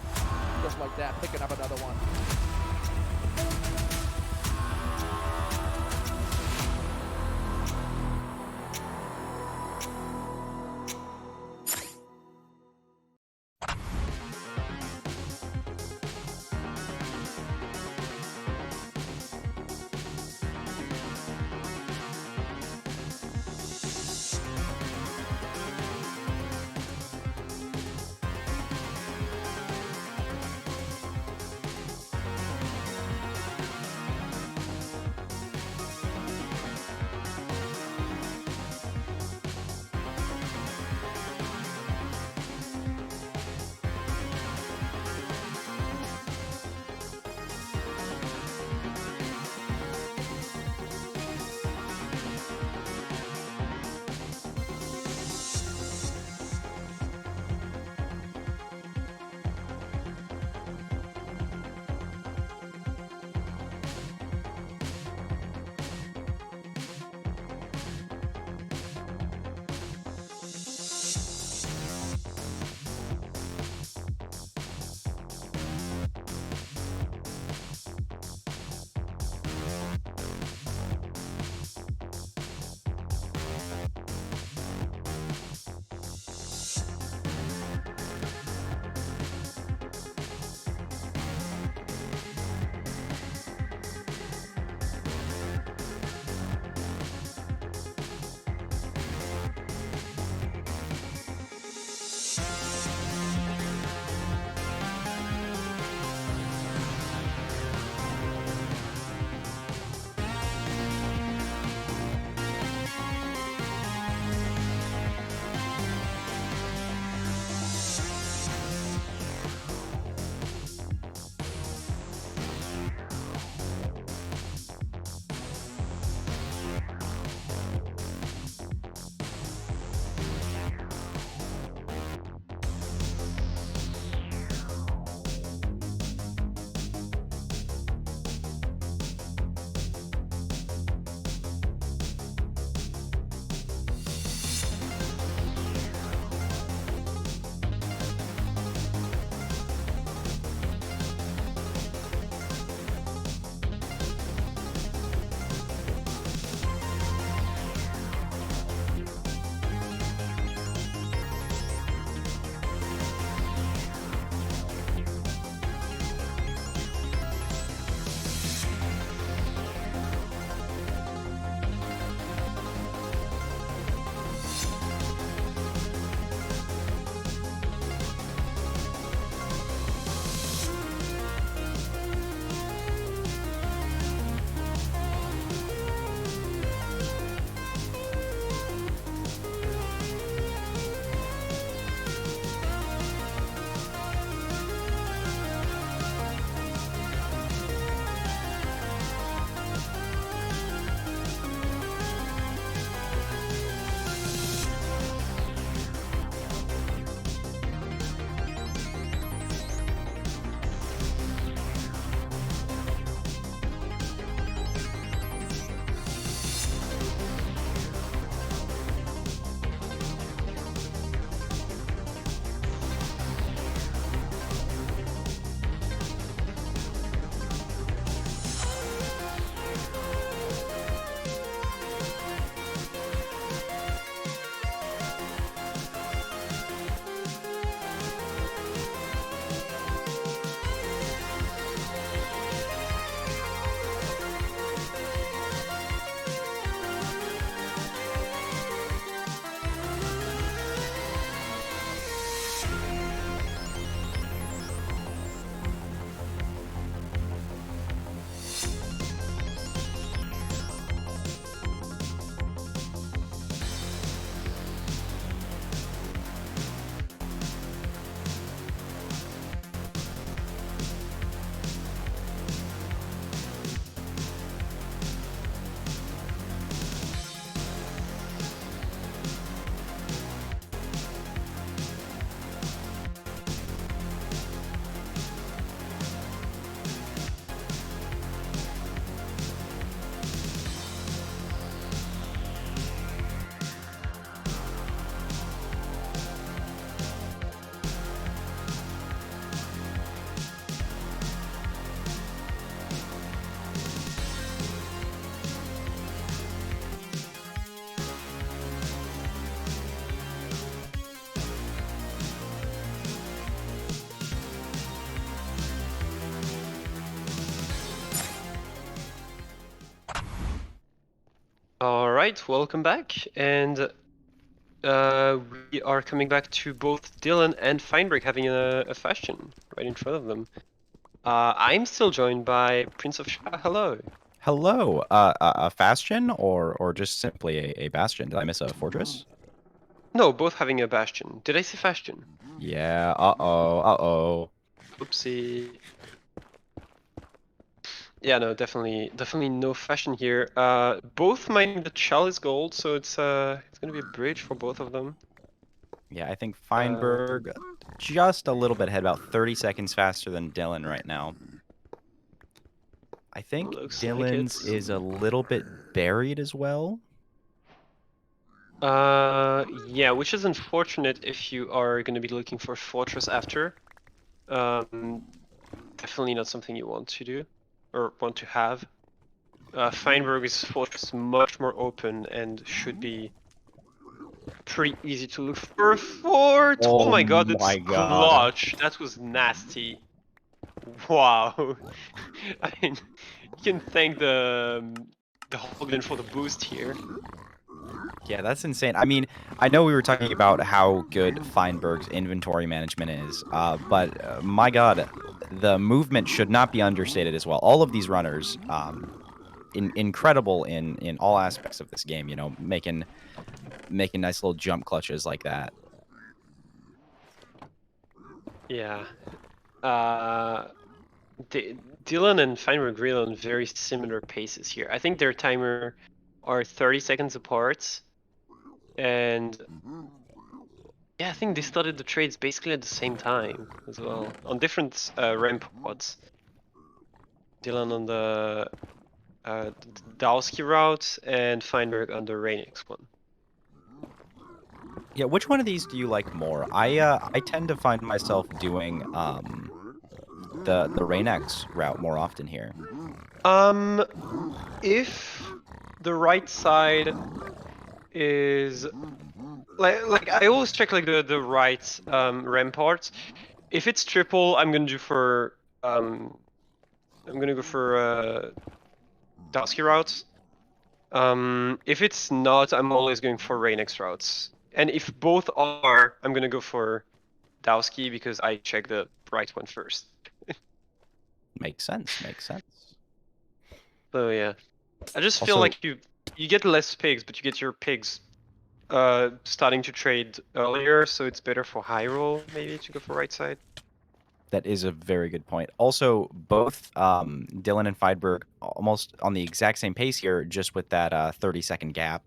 just like that, picking up another one. All right, welcome back, and we are coming back to both Dylan and Feinberg having a fashion right in front of them. I'm still joined by Prince of Sha. Hello. Hello, a bastion or just simply a bastion? Did I miss a fortress? No, both having a bastion. Did I say fashion? Yeah. Uh-oh. Oopsie. Yeah, no, definitely no fashion here. Both mining the chalice gold, so it's gonna be a bridge for both of them. Yeah, I think Feinberg just a little bit ahead, about 30 seconds faster than Dylan right now. I think Looks like Dylan's it's- is a little bit buried as well. Yeah, which is unfortunate if you are gonna be looking for a fortress after. Definitely not something you want to do or want to have. Feinberg's fortress much more open and should be pretty easy to look for a fort. Oh my god, it's clutch. That was nasty. Wow. I mean, you can thank the Hoglin for the boost here. Yeah, that's insane. I mean, I know we were talking about how good Feinberg's inventory management is, but my god, the movement should not be understated as well. All of these runners, incredible in all aspects of this game, you know, making nice little jump clutches like that. Yeah. Dylan and Feinberg really on very similar paces here. I think their timer are 30 seconds apart. And yeah, I think they started the trades basically at the same time as well, on different ramp pods. Dylan on the Dowski route and Feinberg on the Rainix one. Yeah, which one of these do you like more? I tend to find myself doing the Rain-X route more often here. If the right side is like I always check like the right ramparts. If it's triple, I'm gonna go for Dowski routes. If it's not, I'm always going for Rainix routes. And if both are, I'm gonna go for Dowski because I check the right one first. Makes sense. So yeah, I just feel Also, like you get less pigs, but you get your pigs starting to trade earlier, so it's better for high roll maybe to go for right side. that is a very good point. Also, both Dylan and Feinberg almost on the exact same pace here, just with that 30-second gap.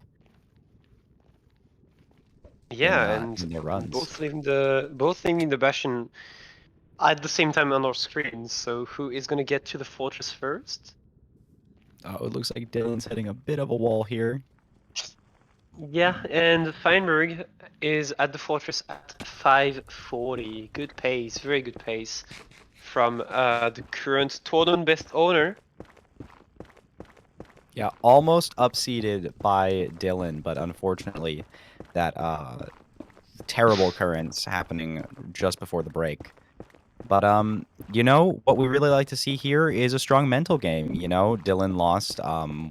Yeah, in their runs. both leaving the bastion at the same time on our screens. So who is gonna get to the fortress first? Oh, it looks like Dylan's hitting a bit of a wall here. Yeah, and Feinberg is at the fortress at 540. Good pace, very good pace from the current tournament best owner. Yeah, almost upseated by Dylan, but unfortunately, that terrible occurrence happening just before the break. But you know, what we really like to see here is a strong mental game. You know, Dylan lost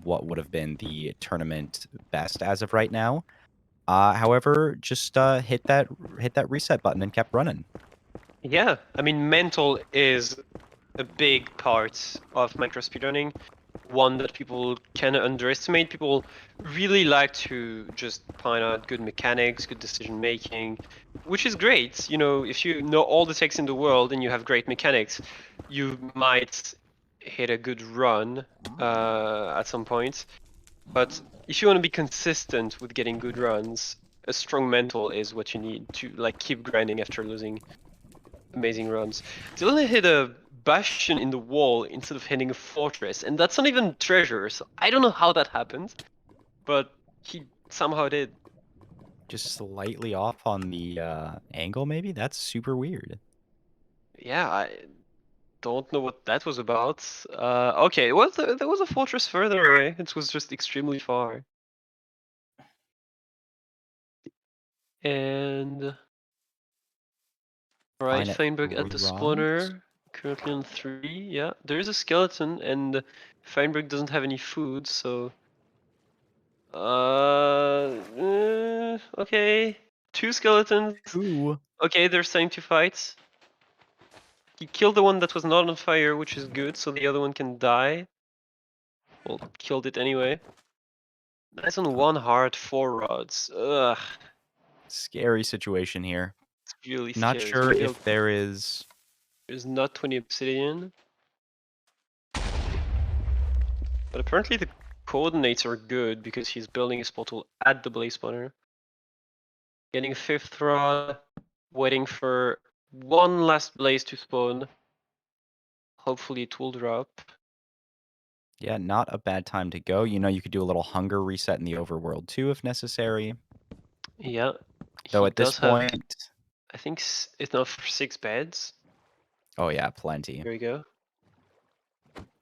what would have been the tournament best as of right now. However, just hit that reset button and kept running. Yeah, I mean mental is a big part of micro speedrunning. One that people can underestimate. People really like to just point out good mechanics, good decision making, which is great. You know, if you know all the techs in the world and you have great mechanics, you might hit a good run at some point. But if you want to be consistent with getting good runs, a strong mental is what you need to like keep grinding after losing amazing runs. Dylan hit a bastion in the wall instead of hitting a fortress, and that's not even treasure, so I don't know how that happened, but he somehow did. Just slightly off on the angle, maybe? That's super weird. Yeah, I don't know what that was about. Okay, well, there was a fortress further away. It was just extremely far. And right, Fine at Feinberg at the 3 runs. spawner, currently on 3. Yeah, there is a skeleton, and Feinberg doesn't have any food, so Okay. 2 skeletons. Ooh. Okay, they're starting to fight. He killed the one that was not on fire, which is good, so the other one can die. Well, killed it anyway. Nice on 1 heart, 4 rods. Ugh, Scary situation here. it's really Not scary. sure Maybe if there is. there's not 20 obsidian. But apparently the coordinates are good because he's building his portal at the blaze spawner. Getting a 5th rod, waiting for 1 last blaze to spawn. Hopefully it will drop. Yeah, not a bad time to go. You know, you could do a little hunger reset in the overworld too if necessary. Yeah. Though He at this does have, point, I think, enough for 6 beds. oh yeah, plenty. There you go.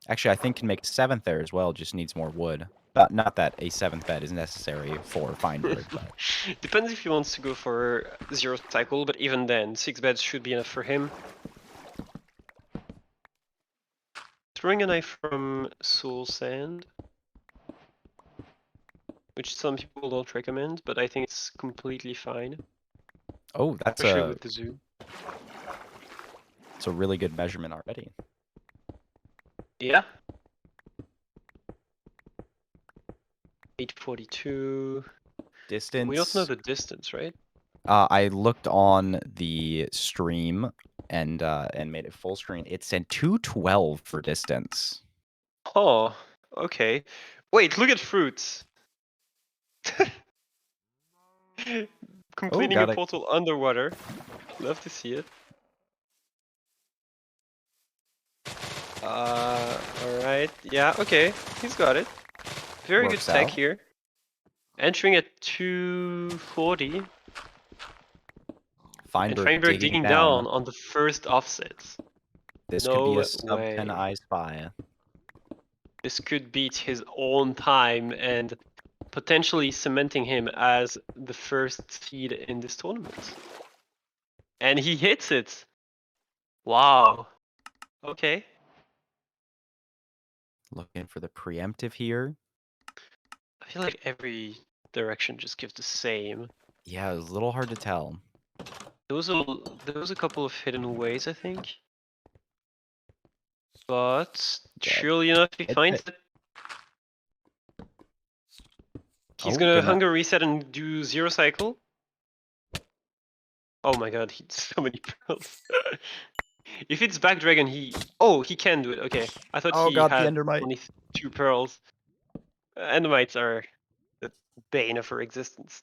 Actually, I think can make a 7th there as well. Just needs more wood. Not that a 7th bed is necessary for Feinberg, but Depends if he wants to go for 0 cycle, but even then, 6 beds should be enough for him. Throwing a knife from soul sand, which some people don't recommend, but I think it's completely fine, oh, that's especially a with the zoo. it's a really good measurement already. Yeah. 842. Distance. We don't know the distance, right? I looked on the stream and made it full screen. It said 212 for distance. Oh, okay. Wait, look at fruits. Completing a got it. portal underwater. Love to see it. Alright. Yeah, okay. He's got it. Very Works good tech out. here. Entering at 240. And Feinberg Feinberg digging digging down. down on the first offsets. This could be No a sub 10 way. eye spy. This could beat his own time and potentially cementing him as the first seed in this tournament. And he hits it. Wow. Okay. Looking for the preemptive here. I feel like every direction just gives the same. Yeah, it was a little hard to tell. There was a couple of hidden ways, I think. But Dead. surely enough, he Dead, finds dead. it. He's Oh, gonna hunger reset and do 0 cycle. Oh my god, he's so many pearls. If it's back dragon, he can do it. Okay, I thought Oh he god, the had endermite. only 2 pearls. Endermites are the bane of her existence.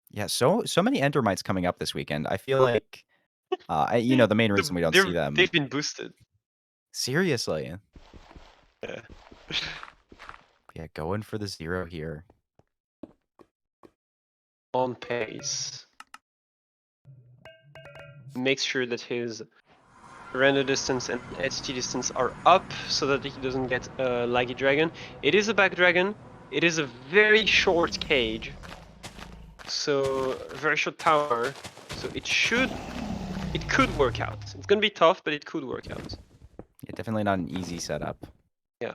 Yeah, so many endermites coming up this weekend. I feel like you know, the main reason we don't see them. They've been boosted. Seriously. Yeah. Yeah, going for the 0 here. On pace. Makes sure that his render distance and HT distance are up so that he doesn't get a laggy dragon. It is a back dragon. It is a very short cage. So a very short tower. So it could work out. It's gonna be tough, but it could work out. Yeah, definitely not an easy setup. Yeah.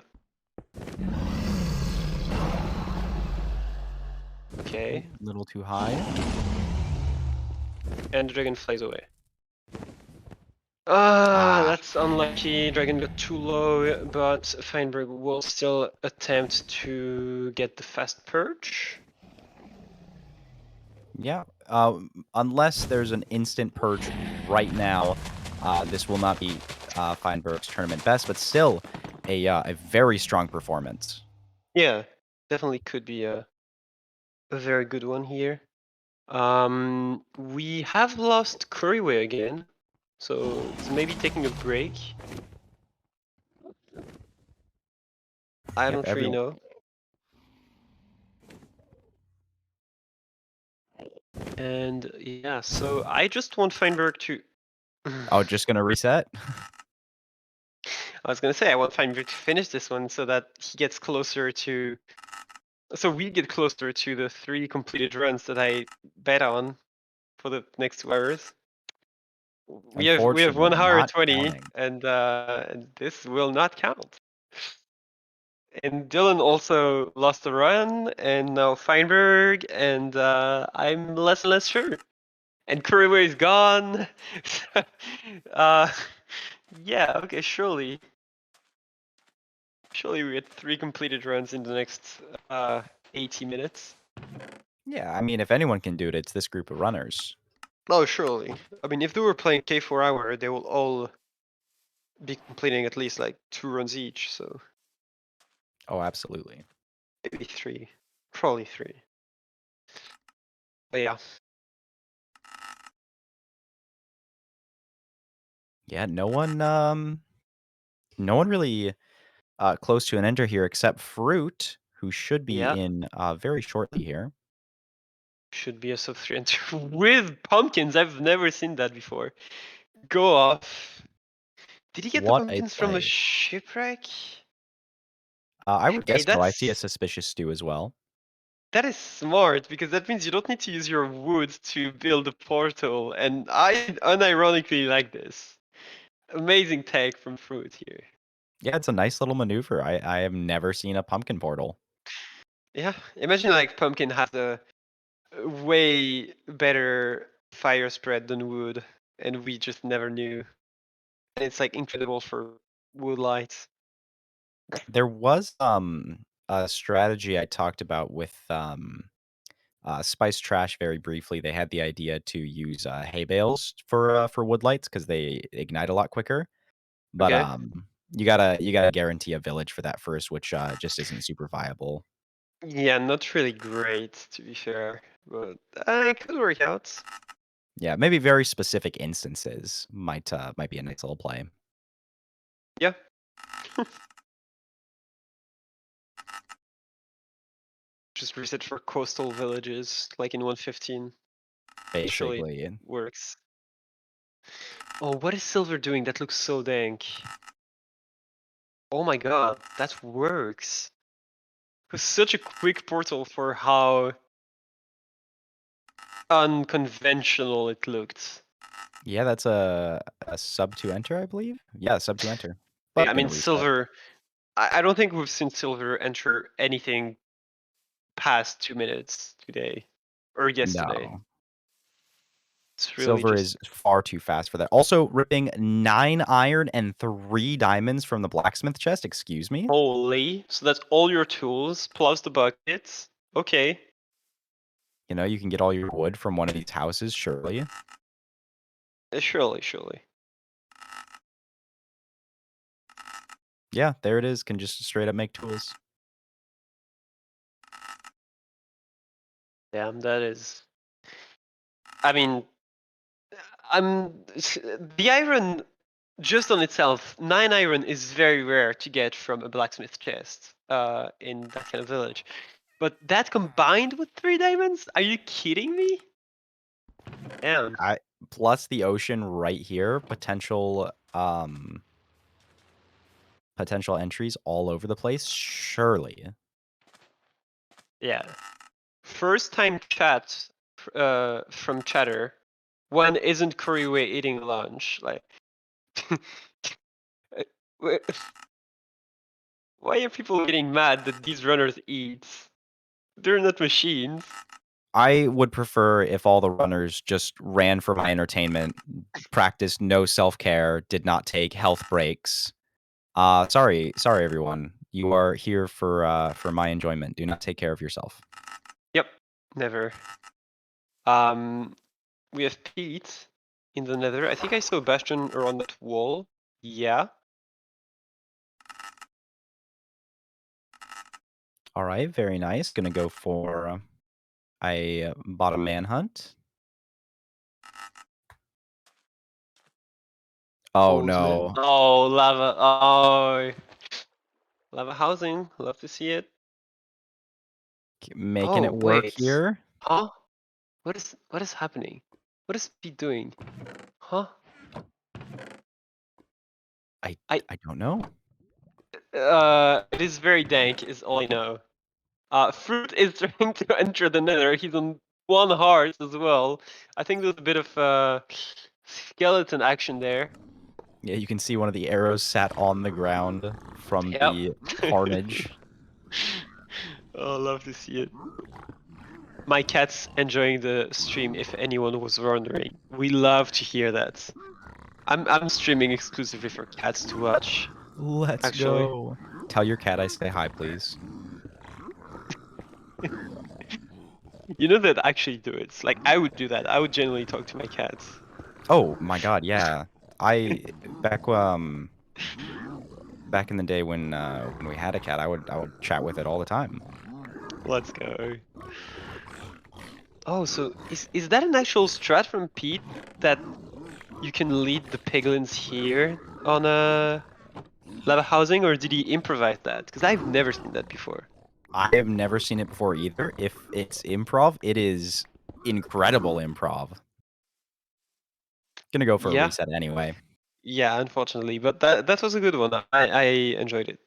Okay. A little too high. And the dragon flies away. That's unlucky. Dragon got too low, but Feinberg will still attempt to get the fast purge. Yeah, unless there's an instant purge right now, this will not be Feinberg's tournament best, but still a very strong performance. Yeah, definitely could be a very good one here. We have lost Curryway again, so it's maybe taking a break. I don't really know. And yeah, so I just want Feinberg to. Oh, just gonna reset? I was gonna say I want Feinberg to finish this one so that he gets closer to. So we get closer to the 3 completed runs that I bet on for the next 2 hours. We have 1 hour not 20, counting. and this will not count. And Dylan also lost a run, and now Feinberg, and I'm less and less sure. And Kuriway is gone. uh, yeah, okay, surely. Surely we get 3 completed runs in the next 80 minutes. Yeah, I mean, if anyone can do it, it's this group of runners. Oh, surely. I mean, if they were playing K4 hour, they will all be completing at least like 2 runs each, so Oh, absolutely. maybe 3. Probably 3. But yeah. Yeah, no one really close to an enter here except Fruit, who should be Yeah. in very shortly here. Should be a sub 3 enter with pumpkins. I've never seen that before. Go off. Did he get the What a pumpkins from a play. shipwreck? I would Hey, guess so. I see a suspicious stew as well. that is smart, because that means you don't need to use your wood to build a portal, and I unironically like this. Amazing tech from Fruit here. Yeah, it's a nice little maneuver. I have never seen a pumpkin portal. Yeah, imagine like Pumpkin has a way better fire spread than wood, and we just never knew. And it's like incredible for wood lights. There was a strategy I talked about with Spice Trash very briefly. They had the idea to use hay bales for wood lights because they ignite a lot quicker. But Okay. you gotta guarantee a village for that first, which just isn't super viable. Yeah, not really great to be fair, but it could work out. Yeah, maybe very specific instances might be a nice little play. Yeah. Just reset for coastal villages, like in 115. Surely it Basically. works. Oh, what is Silver doing? That looks so dank. Oh my god, that works. It was such a quick portal for how unconventional it looked. Yeah, that's a sub 2 enter, I believe. Yeah, sub 2 enter. Yeah, But I mean, gonna reset. Silver. I don't think we've seen Silver enter anything past 2 minutes today or yesterday. No. It's really Silver just is far too fast for that. Also ripping 9 iron and 3 diamonds from the blacksmith chest, excuse me? holy. So that's all your tools plus the buckets. Okay. You know, you can get all your wood from one of these houses, surely. Surely. Yeah, there it is. Can just straight up make tools. Damn, that is. I mean, the iron just on itself. 9 iron is very rare to get from a blacksmith chest. In that kind of village. But that combined with 3 diamonds? Are you kidding me? Damn. Plus the ocean right here, potential entries all over the place, surely. Yeah. First time chat from chatter when isn't Kuriwe eating lunch? Like, why are people getting mad that these runners eat? They're not machines. I would prefer if all the runners just ran for my entertainment, practiced no self-care, did not take health breaks. Sorry everyone. You are here for my enjoyment. Do not take care of yourself. Yep, never. We have Pete in the nether. I think I saw Bastion around that wall. Yeah. All right, very nice. Gonna go for a bottom manhunt. Oh no. Oh, lava. Oh. Lava housing. Love to see it. Making it work here. Huh? What is happening? What is Pete doing? Huh? I don't know. It is very dank, is all I know. Fruit is trying to enter the nether. He's on 1 heart as well. I think there's a bit of skeleton action there. Yeah, you can see one of the arrows sat on the ground from the carnage. Oh, love to see it. My cat's enjoying the stream, if anyone was wondering. We love to hear that. I'm streaming exclusively for cats to watch. Let's Actually. go. Tell your cat I say hi, please. You know that actually do it. Like I would do that. I would genuinely talk to my cats. Oh my god, yeah. I back back in the day when we had a cat, I would chat with it all the time. Let's go. Oh, so is that an actual strat from Pete that you can lead the piglins here on a lava housing, or did he improvise that? Because I've never seen that before. I have never seen it before either. If it's improv, it is incredible improv. Gonna go for a Yeah, reset anyway. yeah, unfortunately, but that was a good one. I enjoyed it.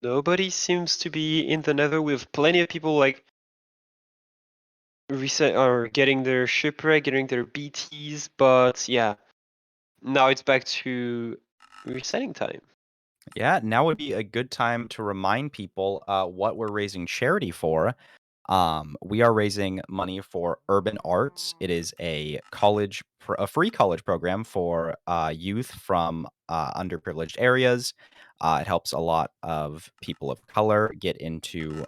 Nobody seems to be in the Nether. We have plenty of people like reset or getting their shipwreck, getting their BTs, but yeah, now it's back to resetting time. Yeah, now would be a good time to remind people what we're raising charity for. We are raising money for Urban Arts. It is a free college program for youth from underprivileged areas. It helps a lot of people of color get into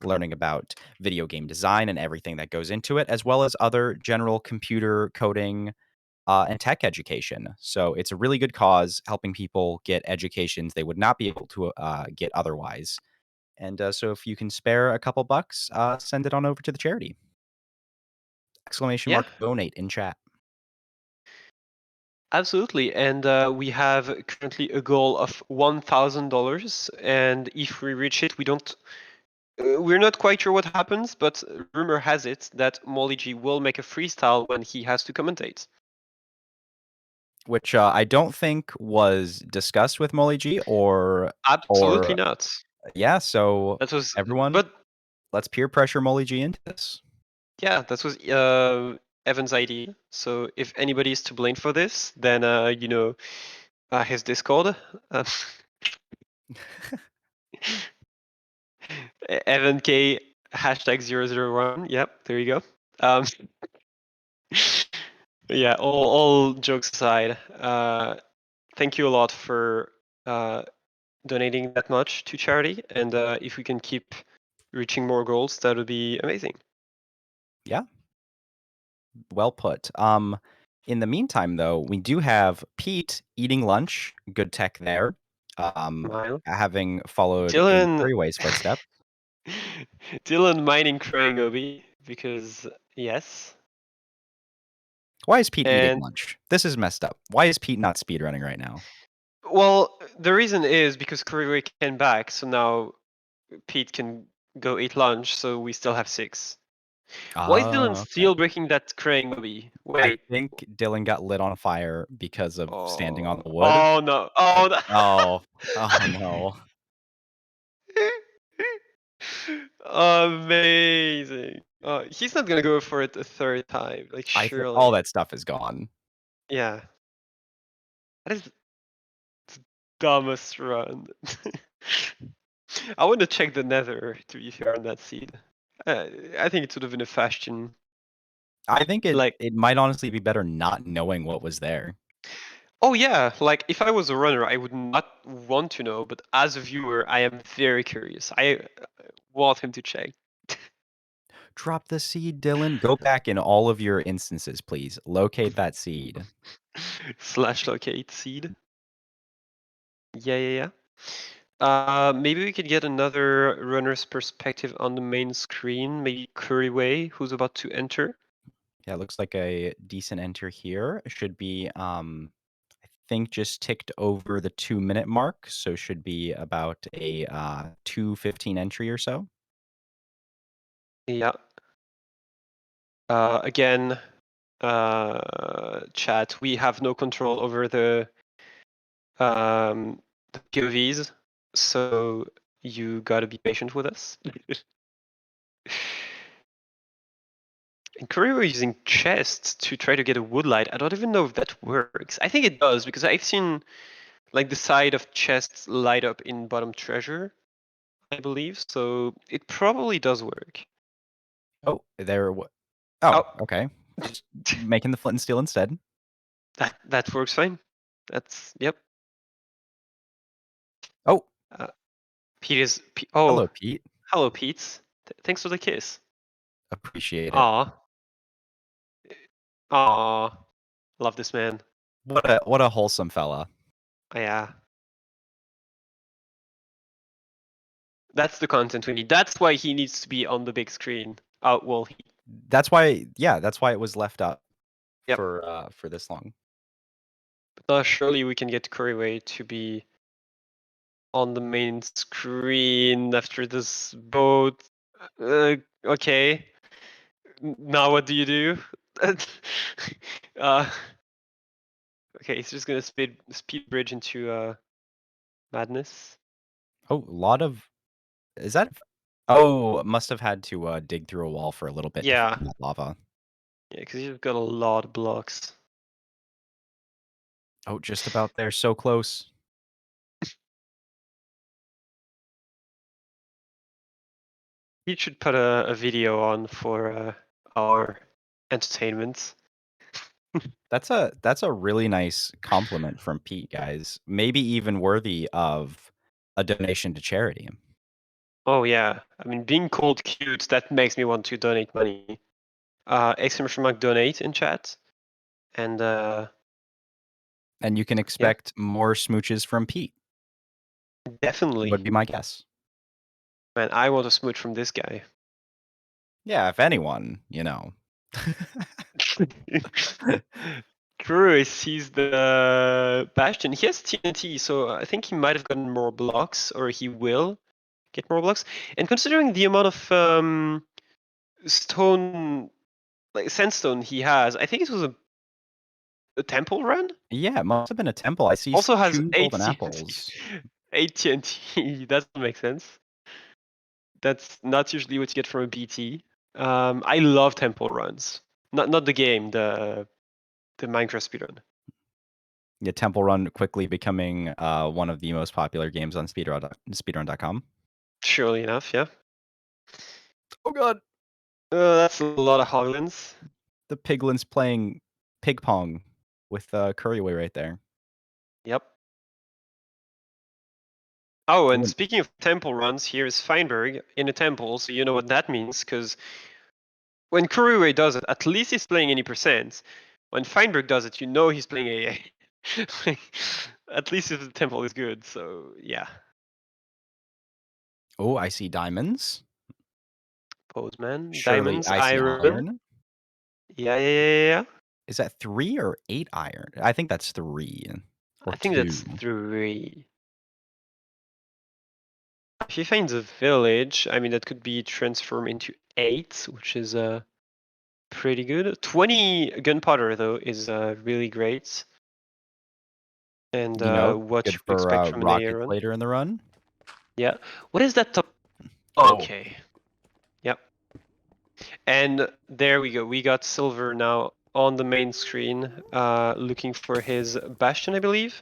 learning about video game design and everything that goes into it, as well as other general computer coding and tech education. So it's a really good cause, helping people get educations they would not be able to get otherwise. And so if you can spare a couple bucks, send it on over to the charity. Exclamation Yeah, mark donate in chat. absolutely. And we have currently a goal of $1,000, and if we reach it, we're not quite sure what happens, but rumor has it that Molly G will make a freestyle when he has to commentate. Which I don't think was discussed with Molly G Absolutely not. yeah. So That was, everyone, but let's peer pressure Molly G into this. yeah, that was Evan's idea. So if anybody is to blame for this, then his Discord. Uh, Evan K #001. Yep, there you go. Yeah, all jokes aside, thank you a lot for donating that much to charity, and if we can keep reaching more goals, that would be amazing. Yeah. Well put. In the meantime, though, we do have Pete eating lunch. Good tech there. Smile. Having followed in Dylan, Curryway's footsteps. Dylan mining crying Obi because yes. Why is Pete eating And lunch? This is messed up. Why is Pete not speedrunning right now? well, the reason is because Kuriwe came back, so now Pete can go eat lunch, so we still have 6. Why is Dylan Okay. still breaking that crane Obi? I Wait. think Dylan got lit on fire because of standing on the wood. Oh no. Oh no. Oh no. Amazing. He's not gonna go for it a third time. Like I think surely. all that stuff is gone. Yeah. That is the dumbest run. I want to check the nether to be fair on that seed. I think it would have been a fashion. I think Like, it might honestly be better not knowing what was there. oh yeah, like if I was a runner, I would not want to know, but as a viewer, I am very curious. I want him to check. Drop the seed, Dylan. Go back in all of your instances, please. Locate that seed. / locate seed. Yeah. Maybe we could get another runner's perspective on the main screen. Maybe Curryway, who's about to enter. Yeah, it looks like a decent enter here. Should be I think just ticked over the 2-minute mark, so should be about a 2:15 entry or so. Yeah. Again, chat, we have no control over the POVs, so you gotta be patient with us. And Korea were using chests to try to get a wood light. I don't even know if that works. I think it does because I've seen like the side of chests light up in bottom treasure, I believe. So it probably does work. Oh, there. Oh, Oh. okay. Just making the flint and steel instead. That works fine. That's yep. Oh, Pete is. hello, Oh, Pete. hello, Pete. Thanks for the kiss. Appreciate it. Aw. Aw. Love this man. What a wholesome fella. Yeah. That's the content we need. That's why he needs to be on the big screen. Oh well. That's why. Yeah, that's why it was left up Yep. for this long. But surely we can get Kuriway to be on the main screen after this boat. Okay. Now what do you do? uh, okay, he's just gonna speed bridge into madness. Oh, a lot of. Is that? Oh, must have had to dig through a wall for a little bit to Yeah. find that lava. Yeah, because you've got a lot of blocks. Oh, just about there. So close. You should put a video on for our entertainment. That's a really nice compliment from Pete, guys. Maybe even worthy of a donation to charity. Oh yeah, I mean, being called cute, that makes me want to donate money. Exclamation mark donate in chat, and And you can expect more smooches from Pete. definitely, Would be my guess. man, I want a smooch from this guy. Yeah, if anyone, you know. True, sees the Bastion. He has TNT, so I think he might have gotten more blocks, or he will get more blocks. And considering the amount of stone, like sandstone he has, I think it was a temple run. Yeah, it must have been a temple. I see Also has 2 8 golden TNT. apples. 8 TNT. That doesn't make sense. That's not usually what you get from a BT. I love temple runs. Not the game, the Minecraft speedrun. Yeah, Temple Run quickly becoming one of the most popular games on speedrun.com. Surely enough, yeah. Oh god. That's a lot of hoglins. The piglins playing pig pong with Curryway right there. Yep. Oh, and speaking of temple runs, here's Feinberg in a temple, so you know what that means, because when Kuriway does it, at least he's playing any percent. When Feinberg does it, you know he's playing AA. At least if the temple is good, so yeah. Oh, I see diamonds. Postman, Surely diamonds, I see iron. Yeah. Is that 3 or 8 iron? I think that's 3. Or I think 2. that's 3. If he finds a village, I mean, that could be transformed into 8, which is pretty good. 20 gunpowder, though, is really great. And You know, what good should we for expect from an AA rockets run? later in the run. Yeah. What is that top? Oh. Okay. Yep. And there we go. We got Silver now on the main screen, looking for his Bastion, I believe.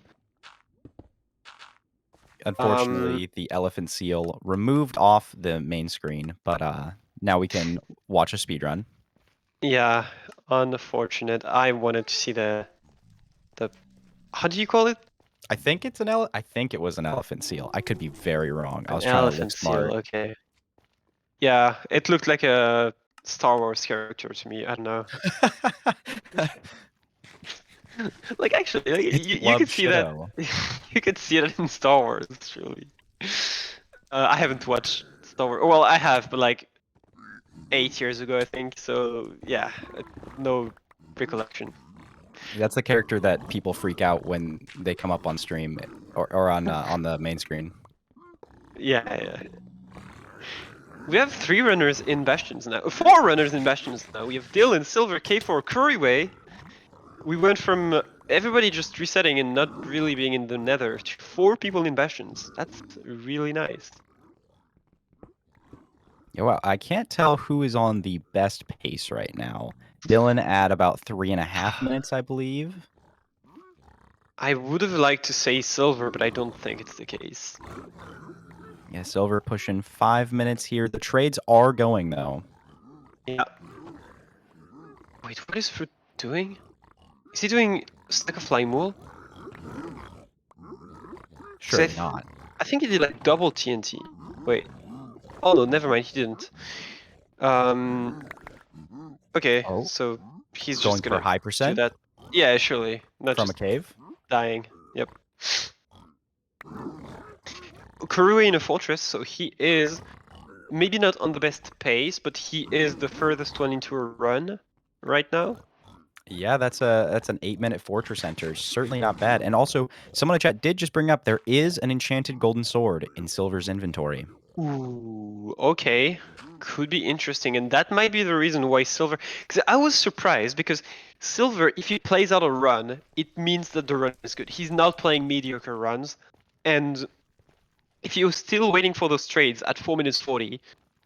Unfortunately, the elephant seal removed off the main screen, but now we can watch a speedrun. Yeah, unfortunate. I wanted to see the how do you call it? I think it's I think it was an elephant seal. I could be very wrong. I was An trying to look elephant smart. seal. Okay. Yeah, it looked like a Star Wars character to me. I don't know. Like actually, like, you could see that. You could see it in Star Wars. Surely. I haven't watched Star Wars. Well, I have, but like 8 years ago, I think. So yeah, no recollection. That's the character that people freak out when they come up on stream or on the main screen. Yeah. We have 3 runners in Bastions now. 4 runners in Bastions now. We have Dylan, Silver, K4, Curryway. We went from everybody just resetting and not really being in the Nether to 4 people in Bastions. That's really nice. Yeah, well, I can't tell who is on the best pace right now. Dylan at about 3.5 minutes, I believe. I would have liked to say silver, but I don't think it's the case. Yeah, silver pushing 5 minutes here. The trades are going though. Yeah. Wait, what is Fruit doing? Is he doing stack of flying wool? Surely not. I think he did like double TNT. Wait. Oh no, never mind. He didn't. Okay, Oh, so he's going just for gonna high do percent that. Yeah, surely. Not from a just cave. dying. Yep. Kurue in a fortress, so he is maybe not on the best pace, but he is the furthest one into a run right now. Yeah, that's an 8-minute fortress enter. Certainly not bad. And also, someone in chat did just bring up there is an enchanted golden sword in Silver's inventory. Ooh, okay. Could be interesting, and that might be the reason why Silver. Because I was surprised because Silver, if he plays out a run, it means that the run is good. He's not playing mediocre runs, and if he was still waiting for those trades at 4 minutes 40,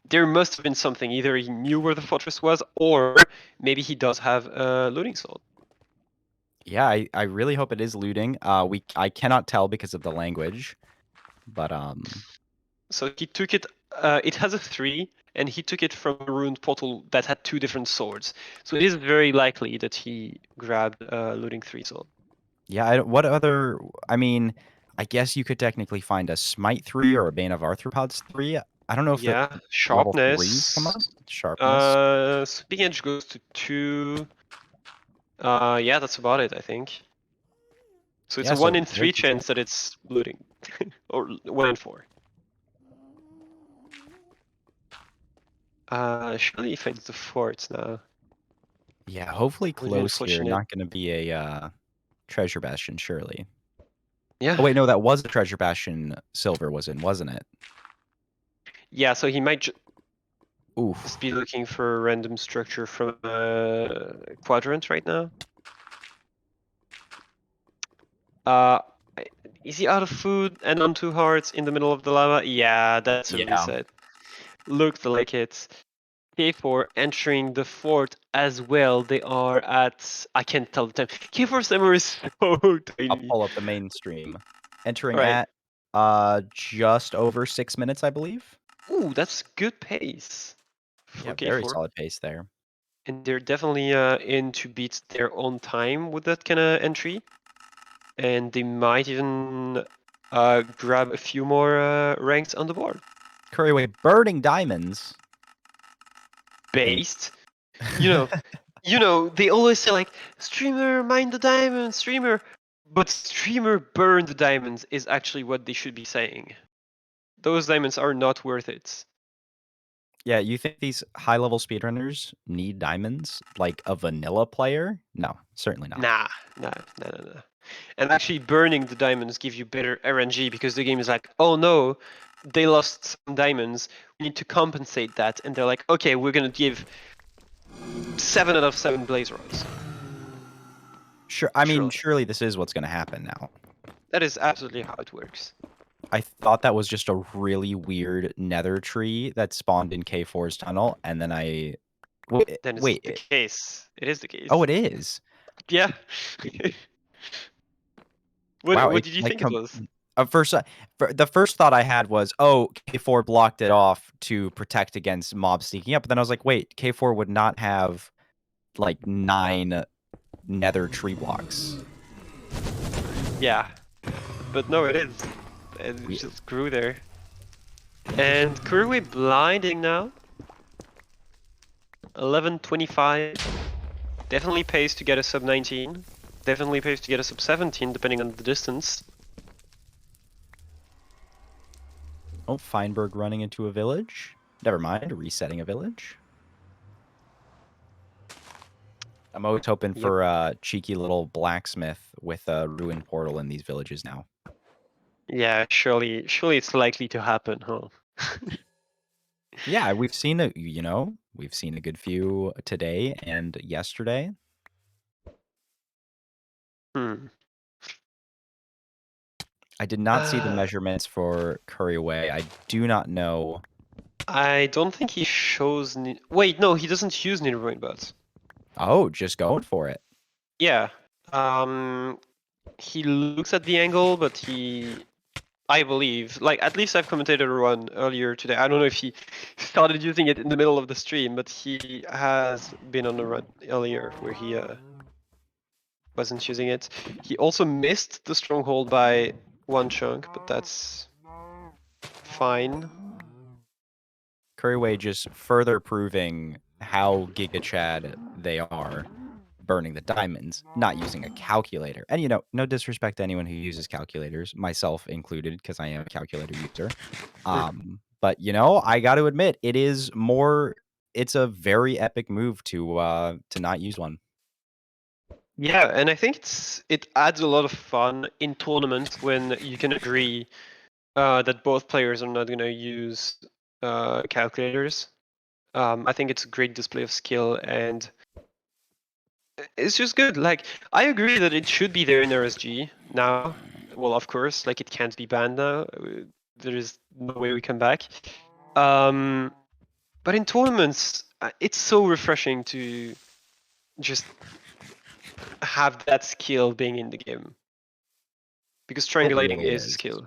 there must have been something. Either he knew where the fortress was, or maybe he does have a looting sword. Yeah, I really hope it is looting. I cannot tell because of the language, but So he took it. It has a 3, and he took it from a ruined portal that had 2 different swords. So it is very likely that he grabbed a looting 3 sword. yeah. What other? I mean, I guess you could technically find a Smite 3 or a Bane of Arthropods 3. I don't know if the Yeah, level 3s come up. sharpness. Sharpness. Speaking edge goes to 2. Yeah, that's about it, I think. So it's Yeah, a 1 so in very 3 decent. chance that it's looting, or 1 in 4. Surely he finds the forts now. Yeah, hopefully Would be close here. unfortunate. Not going to be a treasure bastion, surely. Yeah. Oh wait, no, that was a treasure bastion. Silver was in, wasn't it? Yeah, so he might just Oof. be looking for a random structure from a quadrant right now. Uh, is he out of food and on 2 hearts in the middle of the lava? Yeah, that's a Yeah. reset. Looked like it. K4 entering the fort as well. They are at, I can't tell the time. K4 Summer is so I'll tiny. pull up the mainstream. Entering Right. at just over 6 minutes, I believe. Ooh, that's good pace for Yeah, very K4. solid pace there. And they're definitely in to beat their own time with that kind of entry. And they might even grab a few more ranks on the board. Curryway burning diamonds. Based. You know, they always say like, streamer, mine the diamonds, streamer. But streamer burn the diamonds is actually what they should be saying. Those diamonds are not worth it. Yeah, you think these high-level speedrunners need diamonds like a vanilla player? No, certainly not. Nah. And actually burning the diamonds give you better RNG because the game is like, oh no, they lost some diamonds. We need to compensate that. And they're like, okay, we're gonna give 7 out of 7 blaze rods. Sure, I mean, Surely. surely this is what's going to happen now. That is absolutely how it works. I thought that was just a really weird nether tree that spawned in K4's tunnel, and then I... Then it's Wait. the case. It is the case. Oh, it is? Yeah. Wow, What it, did you like, think it was? the first thought I had was, oh, K4 blocked it off to protect against mobs sneaking up. But then I was like, wait, K4 would not have, like, 9 nether tree blocks. Yeah. But no, it is. It just grew there. And Kurui blinding now. 11:25. Definitely pays to get a sub 19. Definitely pays to get a sub 17, depending on the distance. Oh, Feinberg running into a village. Never mind, resetting a village. I'm always hoping for a cheeky little blacksmith with a ruined portal in these villages now. Yeah, surely it's likely to happen, huh? Yeah, we've seen we've seen a good few today and yesterday. Hmm. I did not see the measurements for Curryway. I do not know. I don't think he shows. Wait, no, he doesn't use Nidorine bots. Oh, just going for it. Yeah. he looks at the angle, but I believe, like, at least I've commentated a run earlier today. I don't know if he started using it in the middle of the stream, but he has been on a run earlier where he wasn't using it. He also missed the stronghold by 1 chunk, but that's fine. Curryway just further proving how Giga Chad they are, burning the diamonds, not using a calculator. And no disrespect to anyone who uses calculators, myself included, because I am a calculator user. But I got to admit, it's a very epic move to not use one. Yeah, and I think it adds a lot of fun in tournaments when you can agree that both players are not going to use calculators. I think it's a great display of skill, and it's just good. Like, I agree that it should be there in RSG now. Well, of course, like, it can't be banned now. There is no way we come back. But in tournaments, it's so refreshing to just have that skill being in the game. Because triangulating really is a skill.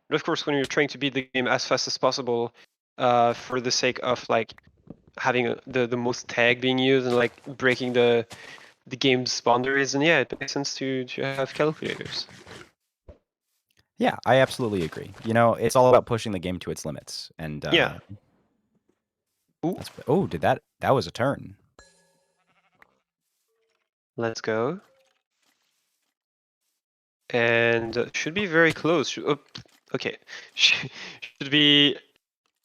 But of course, when you're trying to beat the game as fast as possible, for the sake of like having the most tag being used and like breaking the game's boundaries, and yeah, it makes sense to have calculators. Yeah, I absolutely agree. It's all about pushing the game to its limits, and Yeah. Oh, that was a turn. Let's go. And should be very close. Okay, should be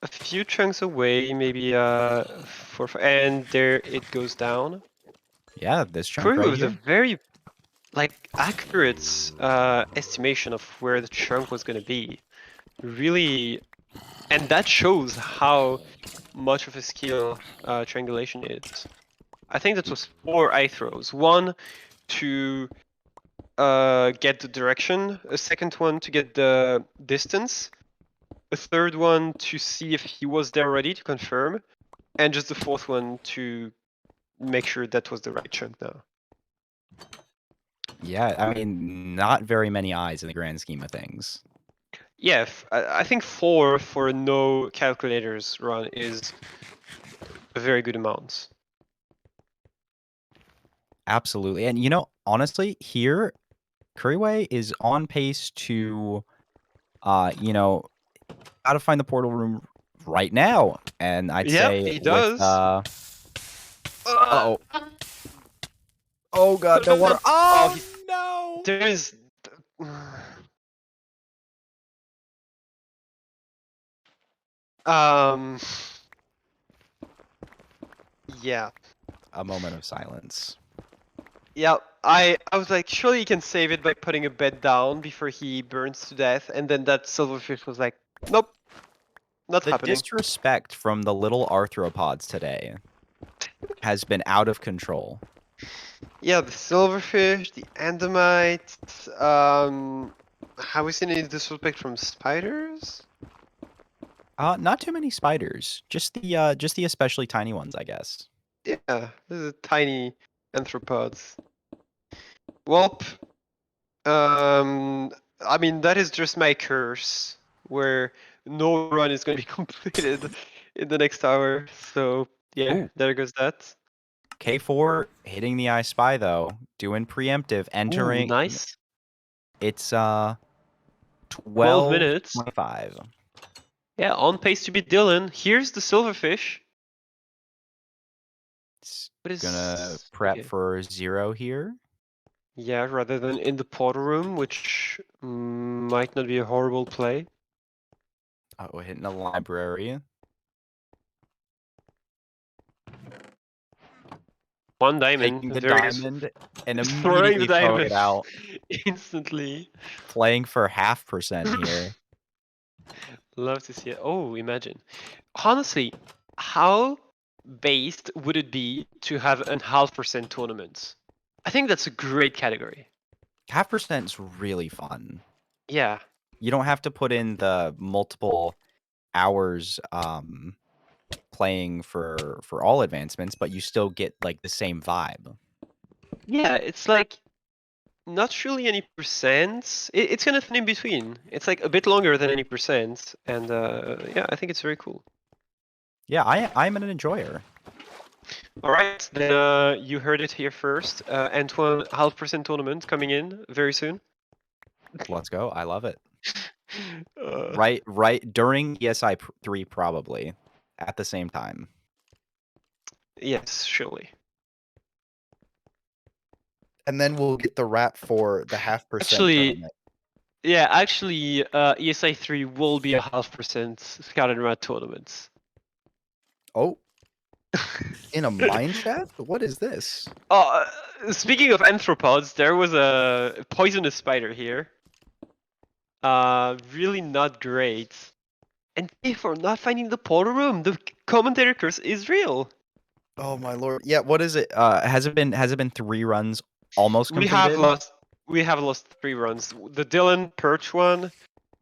a few chunks away, maybe and there it goes down. Yeah, this chunk Curry right with here. a very accurate estimation of where the chunk was going to be. Really, and that shows how much of a skill triangulation is. I think that was 4 eye throws. One to get the direction, a second one to get the distance, a third one to see if he was there already to confirm, and just the fourth one to make sure that was the right chunk now. Yeah, I mean, not very many eyes in the grand scheme of things. Yeah, I think 4 for no calculators run is a very good amount. Absolutely. And honestly, here, Curryway is on pace to, gotta find the portal room right now. And I'd say he does. Uh-oh. Oh god, no water. Oh, no! There is... Yeah. A moment of silence. Yeah, I was like, surely he can save it by putting a bed down before he burns to death, and then that silverfish was like, nope, not The happening. disrespect from the little arthropods today has been out of control. Yeah, the silverfish, the andamite, have we seen any disrespect from spiders? Not too many spiders. Just the especially tiny ones, I guess. Yeah, this is tiny arthropods. Welp, I mean, that is just my curse, where no run is going to be completed in the next hour, so yeah, Ooh. there goes that. K4 hitting the I Spy, though. Doing preemptive, entering. Ooh, nice. It's 12 minutes. 25. Yeah, on pace to beat Dylan. Here's the silverfish. It's gonna prep for 0 here. Yeah, rather than in the portal room, which might not be a horrible play. Oh, hitting the library. One diamond. Taking the diamond and throwing immediately the throwing diamond it out. instantly. Playing for 0.5% here. Love to see it. Oh, imagine. Honestly, how based would it be to have an 0.5% tournament? I think that's a great category. 0.5% is really fun. Yeah. You don't have to put in the multiple hours playing for all advancements, but you still get like the same vibe. Yeah, it's like not really any percents. It's kind of an in between. It's like a bit longer than any percent, and yeah, I think it's very cool. Yeah, I'm an enjoyer. All right, then you heard it here first. Antoine 0.5% tournament coming in very soon. Let's go. I love it. Uh, Right during ESI 3 probably at the same time. yes, surely. And then we'll get the rat for the 0.5% Actually, tournament. yeah, actually, ESI 3 will be a 0.5% Scouted Rat tournament. Oh, in a mine shaft? What is this? Oh, speaking of anthropods, there was a poisonous spider here. Really not great. And for not finding the portal room, the commentator curse is real. Oh my lord. Yeah, what is it? Has it been 3 runs almost We completed? have lost 3 runs. The Dylan Perch one,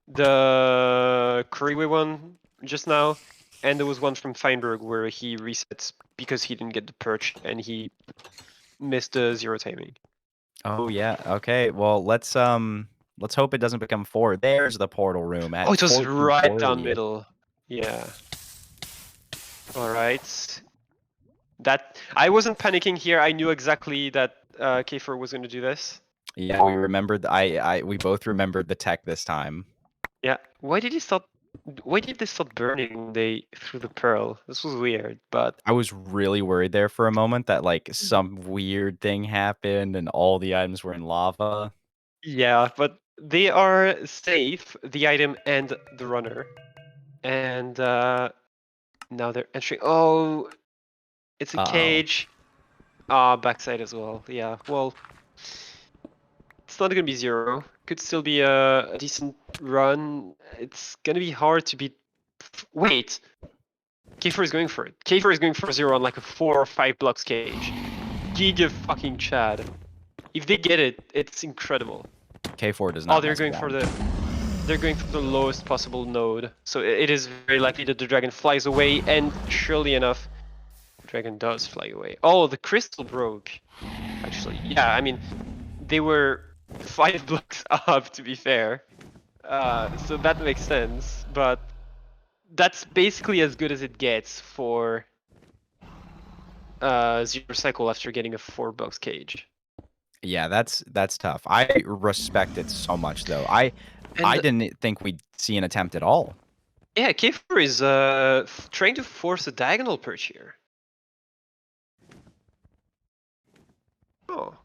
the Kuriwe one just now, and there was one from Feinberg where he resets because he didn't get the perch and he missed the 0 timing. Oh yeah. Okay. Well, let's hope it doesn't become 4. There's the portal room at Oh, it was right 1440. down middle. Yeah. All right. That I wasn't panicking here. I knew exactly that Kiefer was going to do this. Yeah, we remembered. We both remembered the tech this time. Yeah. Why did they start burning when they threw the pearl? This was weird, but I was really worried there for a moment that like some weird thing happened and all the items were in lava. yeah, but they are safe, the item and the runner. And now they're entering. Oh, it's a Uh-oh. cage. Backside as well. Yeah, well, it's not gonna be 0. Could still be a decent run. It's gonna be hard to beat. Wait, Kiefer is going for it. Kiefer is going for 0 on like a 4 or 5 blocks cage. Giga fucking Chad. If they get it, it's incredible. K4 does not. Oh, they're going for the lowest possible node. So it is very likely that the dragon flies away, and surely enough, the dragon does fly away. Oh, the crystal broke. Actually, yeah, I mean, they were 5 blocks up, to be fair. So that makes sense, but that's basically as good as it gets for 0 cycle after getting a 4 box cage. Yeah, that's tough. I respect it so much though. I didn't think we'd see an attempt at all. Yeah, Kiefer is trying to force a diagonal perch here. Oh.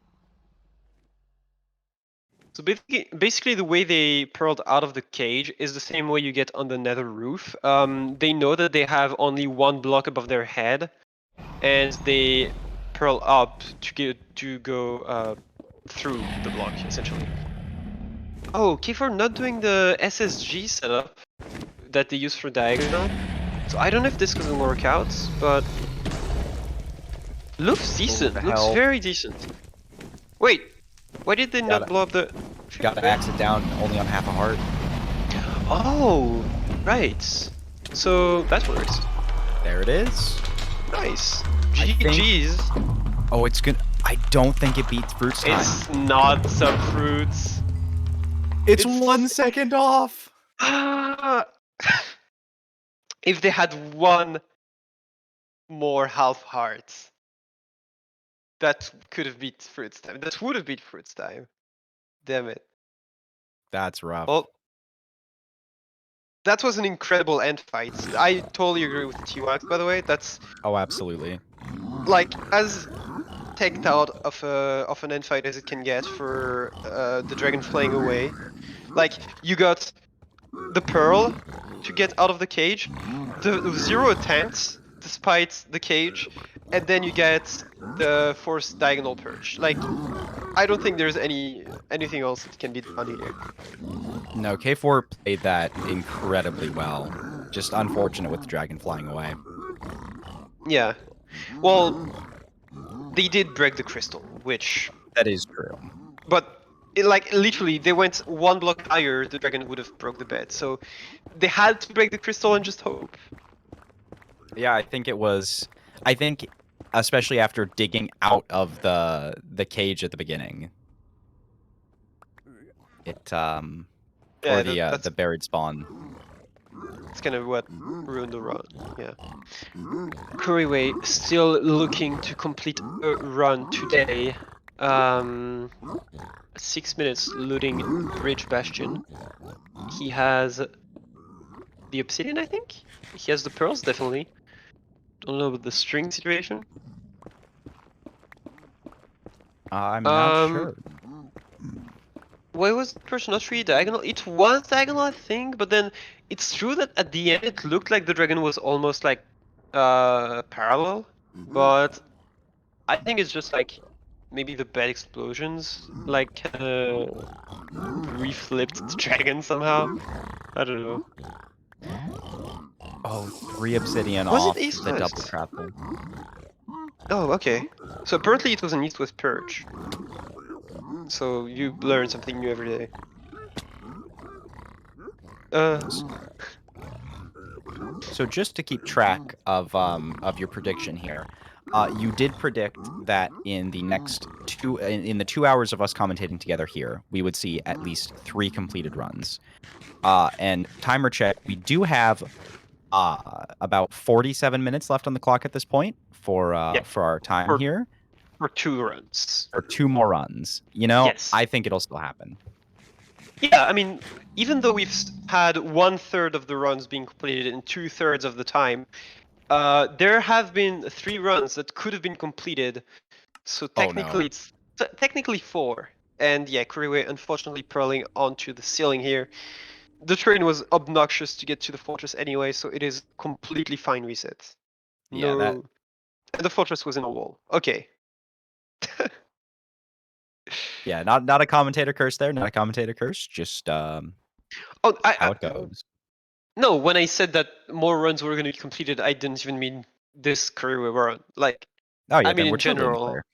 So basically the way they pearled out of the cage is the same way you get on the nether roof. They know that they have only 1 block above their head, and they pearl up to go through the block, essentially. Oh, Kiefer not doing the SSG setup that they use for diagonal. So I don't know if this is gonna work out, but looks decent. Looks very decent. Wait, why did they not blow up the? Gotta axe it down only on half a heart. Oh, right. So that works. There it is. Nice. I think- GG's. Oh, it's good. I don't think it beats fruits time. It's not some fruits. It's 1 second off. If they had 1 more half hearts, that could have beat fruits time. That would have beat fruits time. Damn it. That's rough. Well, that was an incredible end fight. I totally agree with T-Wax, by the way. That's Oh, absolutely. like as teched out of an end fight as it can get for the dragon flying away. Like you got the pearl to get out of the cage, the 0 attempts despite the cage, and then you get the forced diagonal perch. Like I don't think there's anything else that can be done here. No, K4 played that incredibly well. Just unfortunate with the dragon flying away. Yeah. Well, they did break the crystal, which... That is true. But, like, literally, they went 1 block higher, the dragon would have broke the bed. So, they had to break the crystal and just hope. Yeah, I think it was... I think, especially after digging out of the cage at the beginning. It Yeah, or the that's the buried spawn. It's kind of what ruined the run. Yeah. Kuriway still looking to complete a run today. 6 minutes looting Bridge Bastion. He has the obsidian, I think. He has the pearls, definitely. Don't know about the string situation. I'm not Um, sure. Why was the person not really diagonal? It was diagonal, I think, but then it's true that at the end it looked like the dragon was almost like parallel, but I think it's just like maybe the bad explosions like reflipped the dragon somehow. I don't know. Oh, 3 obsidian Was it off east the double west? grapple. Oh, okay. So apparently it was an east-west purge. So you learn something new every day. So just to keep track of your prediction here, you did predict that in the next in the 2 hours of us commentating together here, we would see at least 3 completed runs. And timer check, we do have about 47 minutes left on the clock at this point for Yeah. our time For- here. For 2 runs. Or 2 more runs. You know, Yes. I think it'll still happen. Yeah, I mean, even though we've had 1/3 of the runs being completed in 2/3 of the time, there have been 3 runs that could have been completed. So technically, it's technically 4. And yeah, Kuriway unfortunately purling onto the ceiling here. The train was obnoxious to get to the fortress anyway, so it is completely fine reset. Yeah, that And the fortress was in a wall. Okay. yeah, not a commentator curse there, not a commentator curse, just how it goes. No, when I said that more runs were going to be completed, I didn't even mean this Kuriway run. Like, Oh yeah, I mean then we're in totally in the general. clear.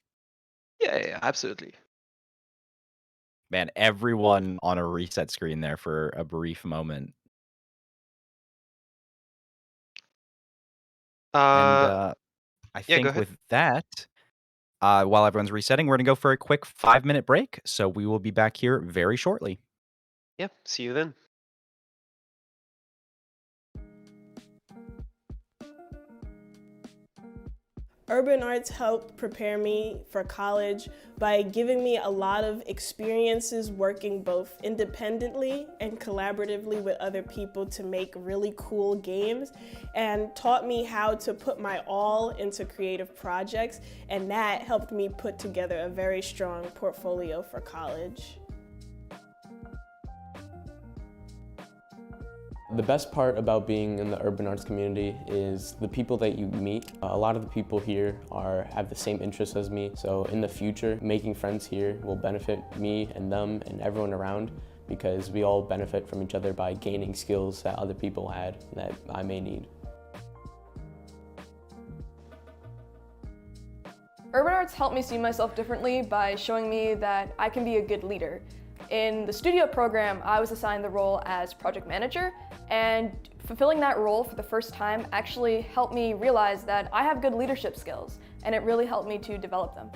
Yeah, absolutely. Man, everyone on a reset screen there for a brief moment. And I think with that, while everyone's resetting, we're going to go for a quick 5-minute break. So we will be back here very shortly. Yeah, see you then. Urban arts helped prepare me for college by giving me a lot of experiences working both independently and collaboratively with other people to make really cool games, and taught me how to put my all into creative projects, and that helped me put together a very strong portfolio for college. The best part about being in the urban arts community is the people that you meet. A lot of the people here have the same interests as me, so in the future, making friends here will benefit me and them and everyone around, because we all benefit from each other by gaining skills that other people had that I may need. Urban arts helped me see myself differently by showing me that I can be a good leader. In the studio program, I was assigned the role as project manager, and fulfilling that role for the first time actually helped me realize that I have good leadership skills, and it really helped me to develop them.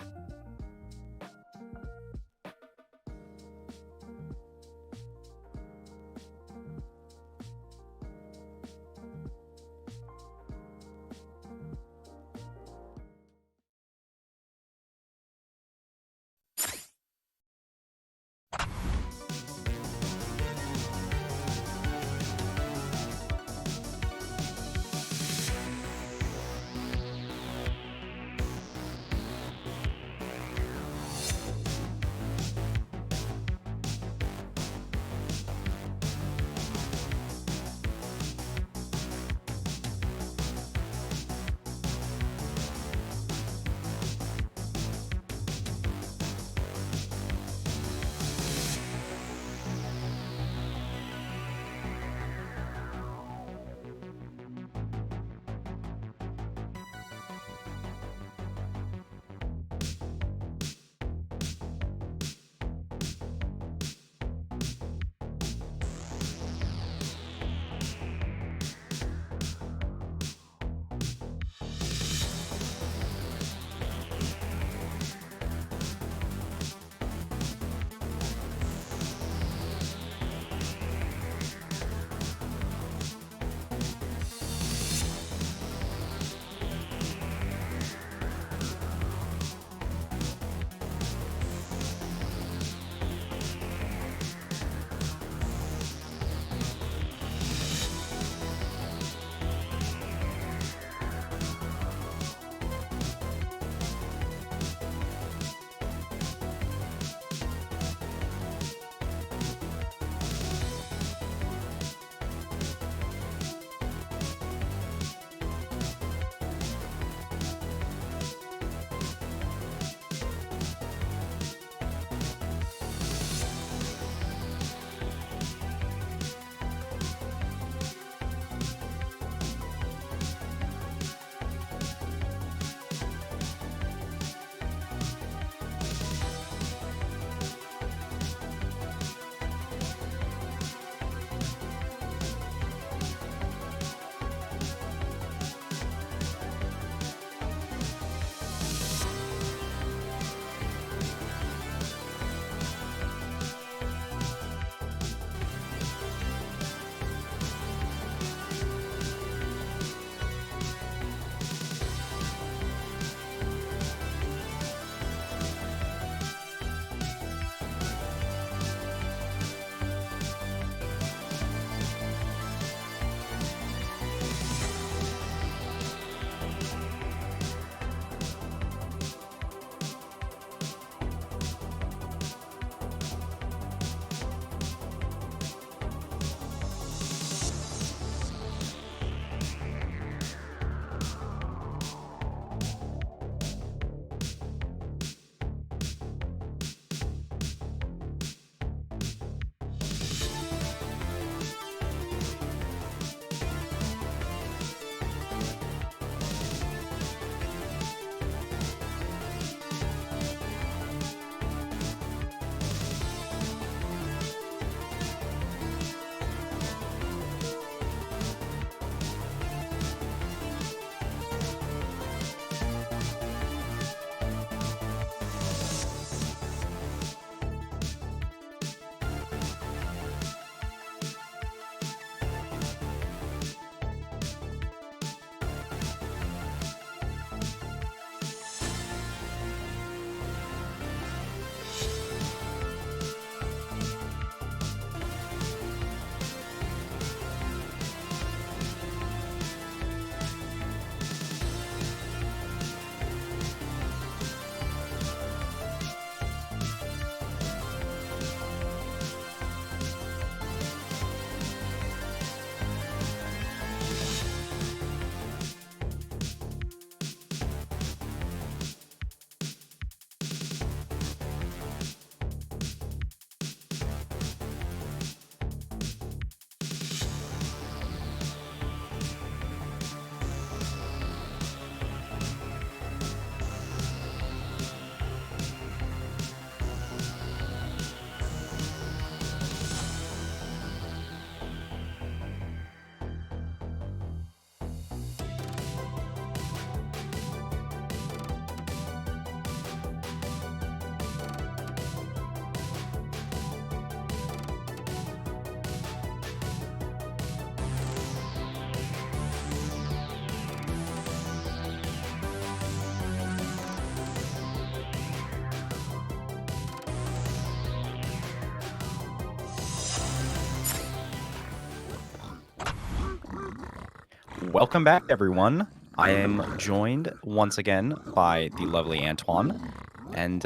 Welcome back, everyone. I am joined once again by the lovely Antoine, and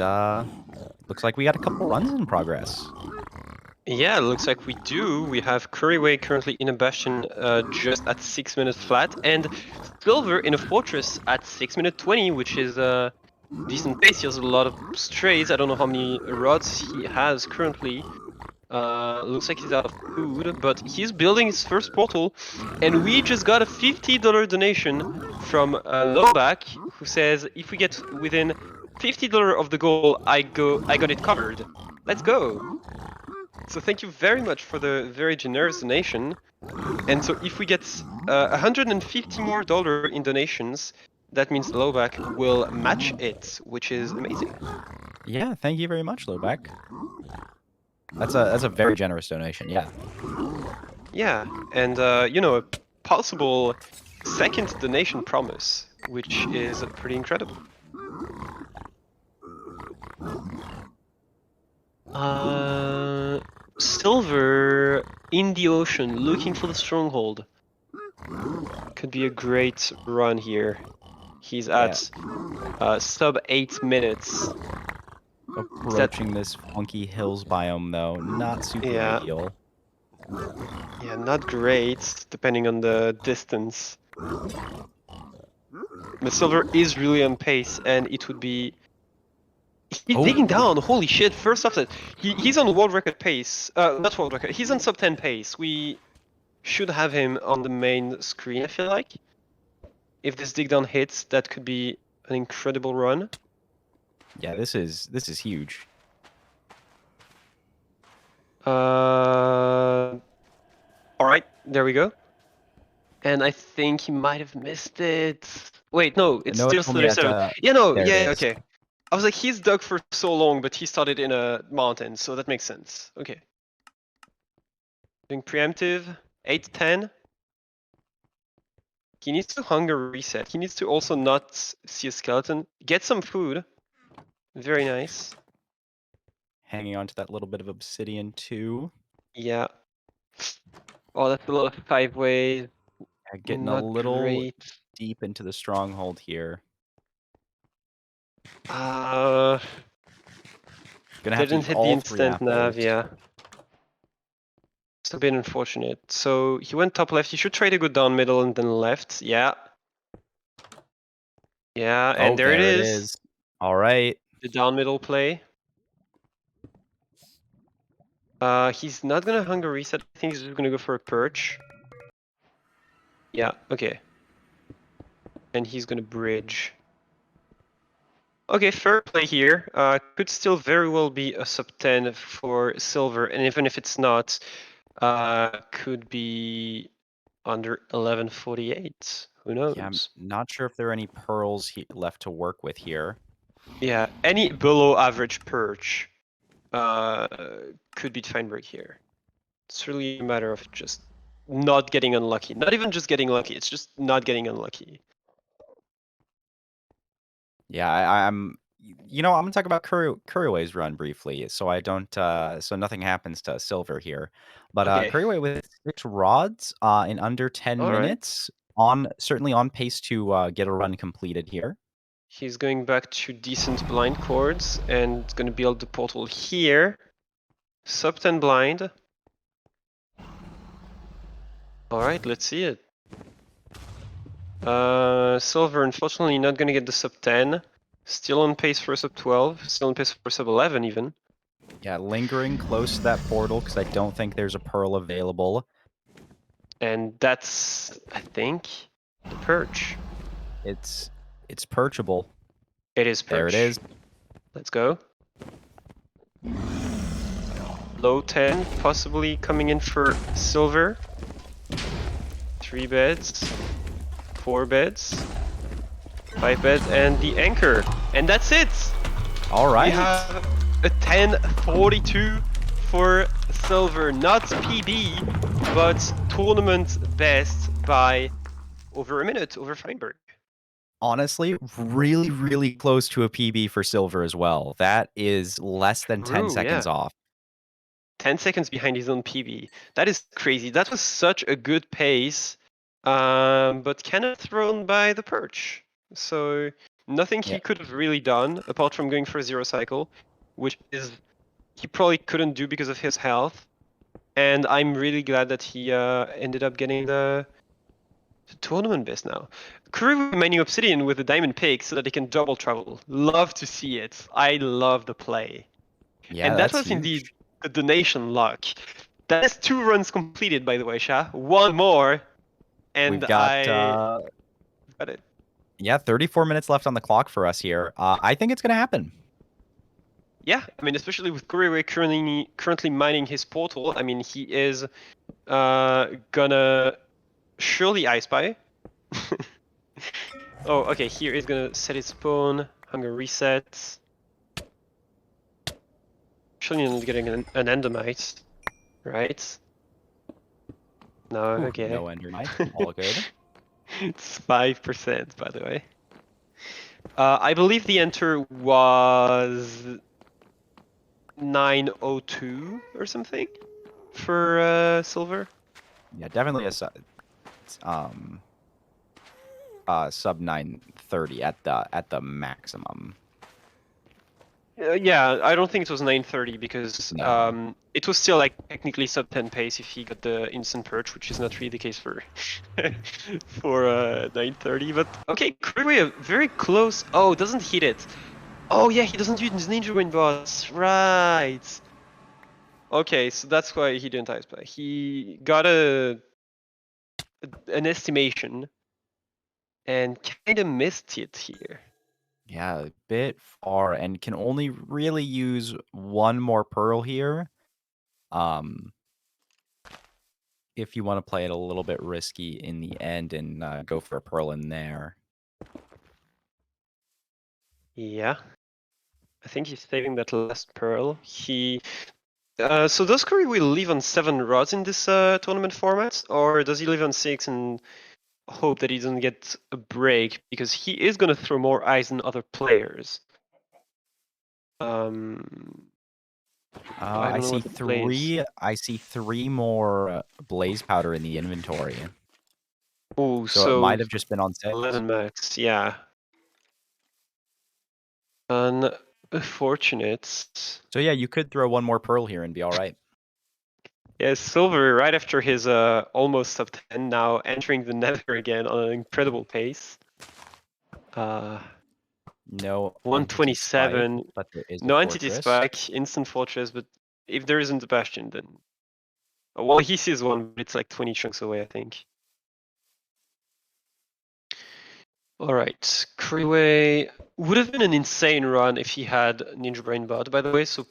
looks like we got a couple runs in progress. Yeah, it looks like we do. We have Curryway currently in a bastion just at 6 minutes flat, and Silver in a fortress at 6 minute 20, which is a decent pace. He has a lot of strays. I don't know how many rods he has currently. Looks like he's out of food, but he's building his first portal, and we just got a $50 donation from Lowback, who says if we get within $50 of the goal, I got it covered. Let's go. So thank you very much for the very generous donation. And so if we get $150 more in donations, that means Lowback will match it, which is amazing. Yeah, thank you very much, Lowback. That's a very generous donation. Yeah. Yeah, and a possible second donation promise, which is pretty incredible. Silver in the ocean, looking for the stronghold. Could be a great run here. He's at sub 8 minutes. Approaching this funky hills biome, though, not super ideal. Yeah, not great, depending on the distance. But Silver is really on pace, and it would be... He's digging down, holy shit, first offset. He's on world record pace. Not world record, he's on sub 10 pace. We should have him on the main screen, I feel like. If this dig down hits, that could be an incredible run. Yeah, this is huge. Alright, there we go. And I think he might have missed it. Wait, no, it's still 37. Okay. I was like, he's dug for so long, but he started in a mountain, so that makes sense. Okay. Doing preemptive, 8-10. He needs to hunger reset. He needs to also not see a skeleton. Get some food. Very nice. Hanging on to that little bit of obsidian too. Yeah. Oh, that's a lot of 5-way. Getting a little deep into the stronghold here. Gonna have didn't hit the instant nav, yeah. It's a bit unfortunate. So he went top left. He should try to go down middle and then left. Yeah. Yeah, and there it is. All right. The down middle play. He's not gonna hunger reset. I think he's just gonna go for a perch. Yeah, okay. And he's gonna bridge. Okay, fair play here. Could still very well be a sub 10 for Silver, and even if it's not, could be under 1148. Who knows? Yeah, I'm not sure if there are any pearls left to work with here. Yeah, any below average perch could be Feinberg here. It's really a matter of just not getting unlucky. Not even just getting lucky, it's just not getting unlucky. Yeah, I'm gonna talk about Curryway's run briefly, so I don't so nothing happens to Silver here. But Curryway with 6 rods in under 10 minutes, certainly on pace to get a run completed here. He's going back to decent blind chords and gonna build the portal here. Sub 10 blind. Alright, let's see it. Silver unfortunately not gonna get the sub 10. Still on pace for sub 12, still on pace for sub 11 even. Yeah, lingering close to that portal because I don't think there's a pearl available. And that's, I think, the perch. It's perchable. It is perch. There it is. Let's go. Low 10, possibly coming in for Silver. 3 beds, 4 beds, 5 beds, and the anchor. And that's it! Alright. We have a 10-42 for Silver. Not PB, but tournament best by over a minute over Feinberg. Honestly, really, really close to a PB for Silver as well. That is less than 10 seconds off. 10 seconds behind his own PB. That is crazy. That was such a good pace. but kind of thrown by the perch. So nothing he could have really done apart from going for a 0 cycle, which is he probably couldn't do because of his health. And I'm really glad that he ended up getting the tournament best now. Kuru mining obsidian with the diamond pick so that he can double travel. Love to see it. I love the play. Yeah, And that that's was huge. indeed the donation luck. That's 2 runs completed, by the way, Sha. 1 more, and We've got got it. yeah, 34 minutes left on the clock for us here. I think it's gonna happen. Yeah, I mean, especially with Kuriwe currently mining his portal. I mean, he is gonna surely I Spy. Oh, okay. Here he's gonna set his spawn. I'm gonna reset. Surely not getting an endermite, right? No, okay. No endermite. All good. It's 5%, by the way. I believe the enter was 902 or something for silver. Yeah, definitely a sub 930 at the maximum. Yeah, I don't think it was 930 because No. it was still like technically sub 10 pace if he got the instant perch, which is not really the case for for 930. But okay, Kuriwe very close. Oh, doesn't hit it. Oh yeah, he doesn't use Ninja Wind bots. Right. Okay, so that's why he didn't ice play. He got an estimation and kind of missed it here. Yeah, a bit far, and can only really use one more pearl here. If you want to play it a little bit risky in the end and go for a pearl in there. Yeah. I think he's saving that last pearl. So does Curry will leave on 7 rods in this tournament format, or does he leave on 6 and hope that he doesn't get a break because he is going to throw more eyes than other players? I see three. I see 3 more blaze powder in the inventory. Oh, So it might have just been on 6. 11 max, yeah. Unfortunate. So yeah, you could throw 1 more pearl here and be all right. Yeah, Silver right after his almost sub 10 now entering the Nether again on an incredible pace. No 127. Spike, but there is No a entity fortress. spike, instant fortress, but if there isn't a bastion, then well, he sees one, but it's like 20 chunks away, I think. All right, Creeway would have been an insane run if he had Ninja Brain Bot, by the way. So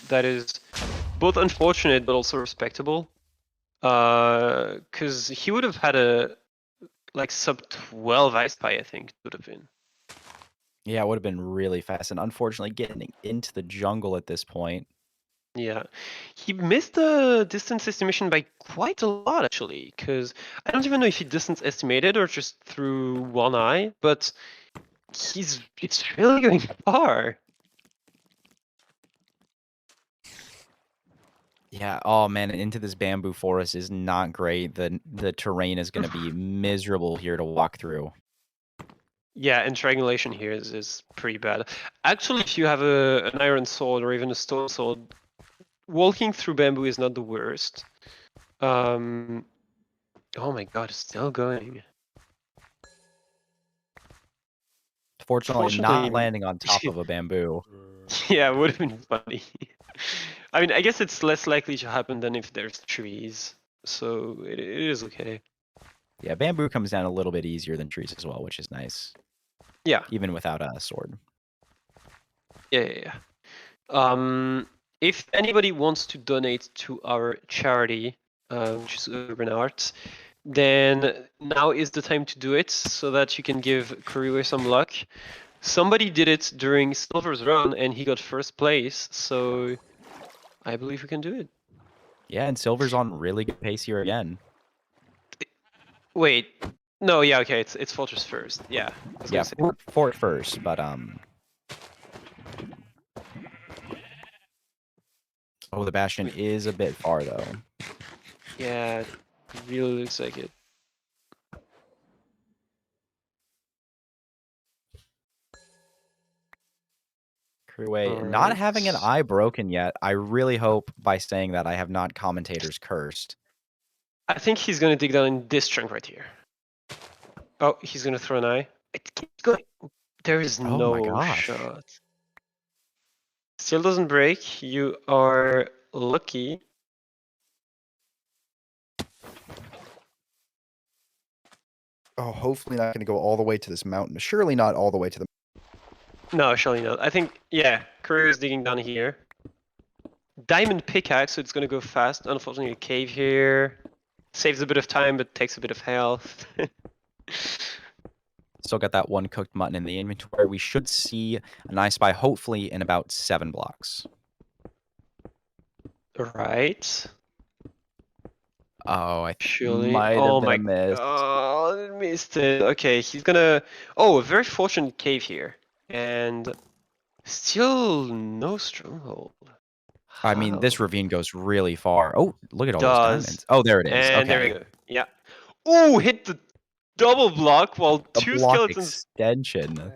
that is both unfortunate but also respectable, because he would have had a like sub 12 I Spy, I think it would have been. Yeah, it would have been really fast, and unfortunately, getting into the jungle at this point. Yeah, he missed the distance estimation by quite a lot, actually, because I don't even know if he distance estimated or just through one eye, but it's really going far. Yeah, oh man, into this bamboo forest is not great. The terrain is going to be miserable here to walk through. Yeah, and triangulation here is pretty bad. Actually, if you have an iron sword or even a stone sword, walking through bamboo is not the worst. Oh my god, it's still going. Fortunately, not landing on top of a bamboo. Yeah, it would have been funny. I mean, I guess it's less likely to happen than if there's trees, so it is okay. Yeah, bamboo comes down a little bit easier than trees as well, which is nice. Yeah. Even without a sword. Yeah. If anybody wants to donate to our charity, which is Urban Arts, then now is the time to do it so that you can give Kuriwe some luck. Somebody did it during Silver's run and he got first place, so I believe we can do it. Yeah, and Silver's on really good pace here again. Wait, no, yeah, okay, it's Fortress first, yeah. Yeah, Fort first, but oh, the Bastion is a bit far though. Yeah, it really looks like it. Curryway not having an Alright. eye broken yet. I really hope by saying that I have not commentators cursed. I think he's gonna dig down in this chunk right here. Oh, he's gonna throw an eye. It keeps going. There is Oh my no gosh. shot. Still doesn't break. You are lucky. Oh, hopefully not going to go all the way to this mountain. Surely not all the way to the. No, surely not. I think, yeah, Career is digging down here. Diamond pickaxe, so it's gonna go fast. Unfortunately, a cave here. Saves a bit of time, but takes a bit of health. Still got that one cooked mutton in the inventory. We should see a nice buy, hopefully, in about 7 blocks. Right. Oh, I Surely. might Oh have my been a miss. god, I missed it. Okay, he's gonna. Oh, a very fortunate cave here. And still no stronghold. I mean, this How? ravine goes really far. Oh, look at all those Does. diamonds. Oh, there it is. And there we Okay. go. Yeah. Ooh, hit the double block while A two block skeletons. extension.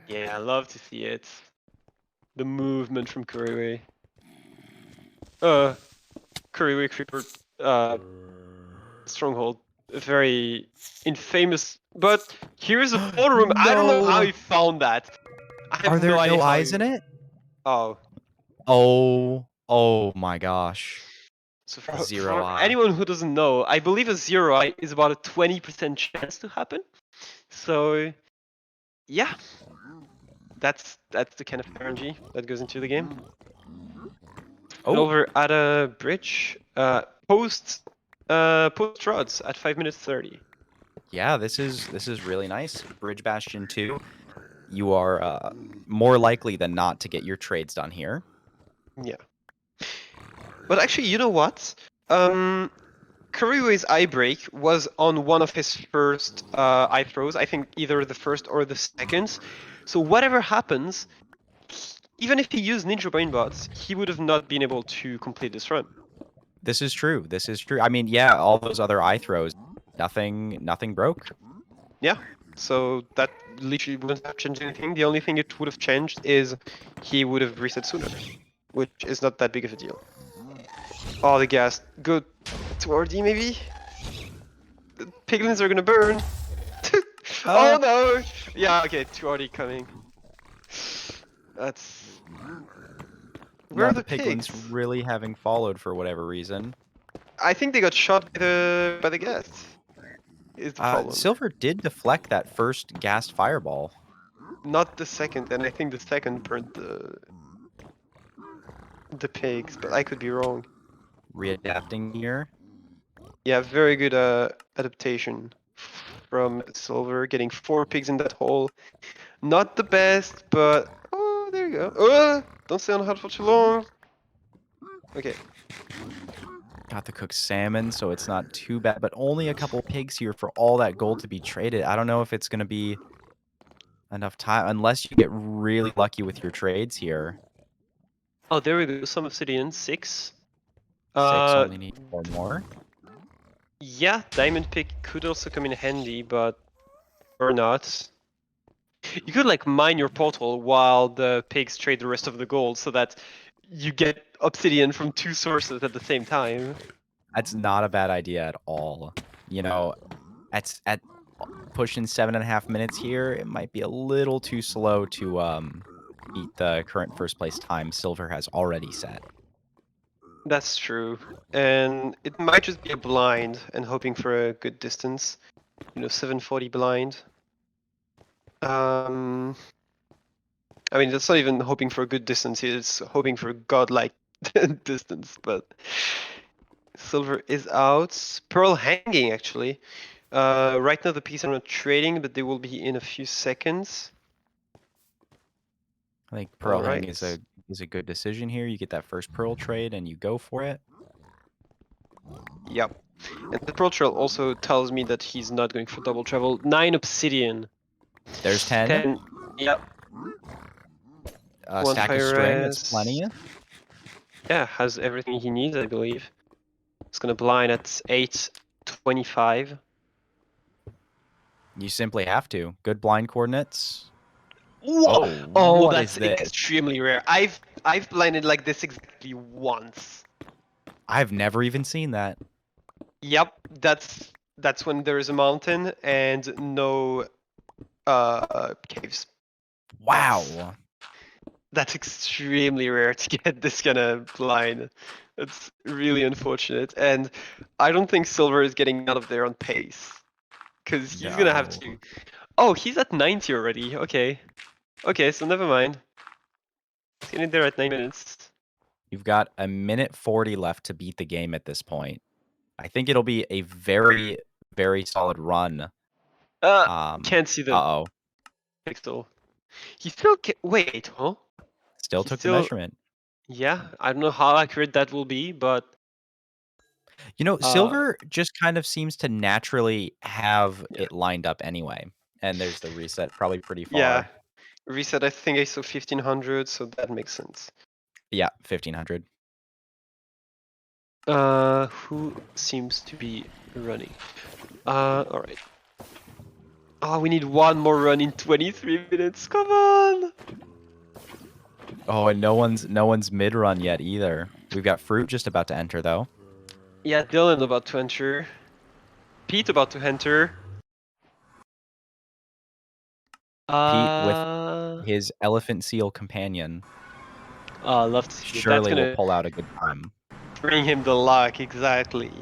Yeah, I love to see it. The movement from Kuriwe. Kuriwe Creeper stronghold. Very infamous. But here's a photo room. I don't know how No. he found that. I have Are there no idea no how eyes he- in it? Oh. Oh my gosh. So Zero for eye. anyone who doesn't know, I believe a zero eye is about a 20% chance to happen. So yeah. That's the kind of RNG that goes into the game. Oh, Over at a bridge. Post rods at 5 minutes 30. yeah, this is really nice. Bridge Bastion 2. You are more likely than not to get your trades done here. Yeah. But actually, you know what? Kuriwe's eye break was on one of his first eye throws. I think either the first or the second. So whatever happens, even if he used Ninja Brainbots, he would have not been able to complete this run. This is true. This is true. I mean, yeah, all those other eye throws, nothing broke. Yeah. So that literally wouldn't have changed anything. The only thing it would have changed is he would have reset sooner, which is not that big of a deal. Oh, the gas. Go to RD maybe? The piglins are gonna burn. Oh no! Yeah, okay, 2RD coming. That's. Where are the pigs? piglins really having followed for whatever reason. I think they got shot by the gas. Is the problem. Silver did deflect that first gassed fireball. Not the second, and I think the second burnt the pigs, but I could be wrong. Readapting here. Yeah, very good adaptation from Silver, getting 4 pigs in that hole. Not the best, but oh, there you go. Don't stay on hot for too long. Okay. Got the cooked salmon, so it's not too bad, but only a couple pigs here for all that gold to be traded. I don't know if it's going to be enough time, unless you get really lucky with your trades here. Oh, there we go. Some obsidian, 6. 6, only need 4 more. Yeah, diamond pick could also come in handy, but or not. You could like mine your portal while the pigs trade the rest of the gold, so that you get obsidian from 2 sources at the same time. That's not a bad idea at all. You know, at pushing 7.5 minutes here, it might be a little too slow to beat the current first place time Silver has already set. That's true, and it might just be a blind and hoping for a good distance. You know, 740 blind. I mean, that's not even hoping for a good distance. It's hoping for a godlike distance. But Silver is out. Pearl hanging actually. Right now the pieces are not trading, but they will be in a few seconds. I think Pearl Hang Alright. is a good decision here. You get that first Pearl trade and you go for it. Yep. And the Pearl Trail also tells me that he's not going for double travel. 9 obsidian. There's 10. 10. Yep. A One stack of fire string, that's res. plenty. Yeah, has everything he needs, I believe. It's gonna blind at 8:25. You simply have to. Good blind coordinates. Whoa! Oh, Oh, what that's is this? extremely rare. I've blinded like this exactly once. I've never even seen that. Yep, that's when there is a mountain and no caves. Wow. That's extremely rare to get this kind of blind. It's really unfortunate, and I don't think Silver is getting out of there on pace, because he's gonna have to. Oh, he's at 90 already. Okay, so never mind. He's getting there at 9 minutes. You've got a minute 40 left to beat the game at this point. I think it'll be a very, very solid run. Can't see the Uh-oh. pixel. He still wait, huh? Still He took still- the measurement. Yeah, I don't know how accurate that will be, but You know, Silver just kind of seems to naturally have Yeah. it lined up anyway. And there's the reset, probably pretty far. yeah, reset. I think I saw 1500, so that makes sense. Yeah, 1500. Who seems to be running? All right. Oh, we need one more run in 23 minutes. Come on. Oh, and no one's mid-run yet either. We've got Fruit just about to enter though. Yeah, Dylan about to enter. Pete about to enter. Pete with his elephant seal companion love to see it. surely That's gonna will pull out a good time. bring him the luck, exactly.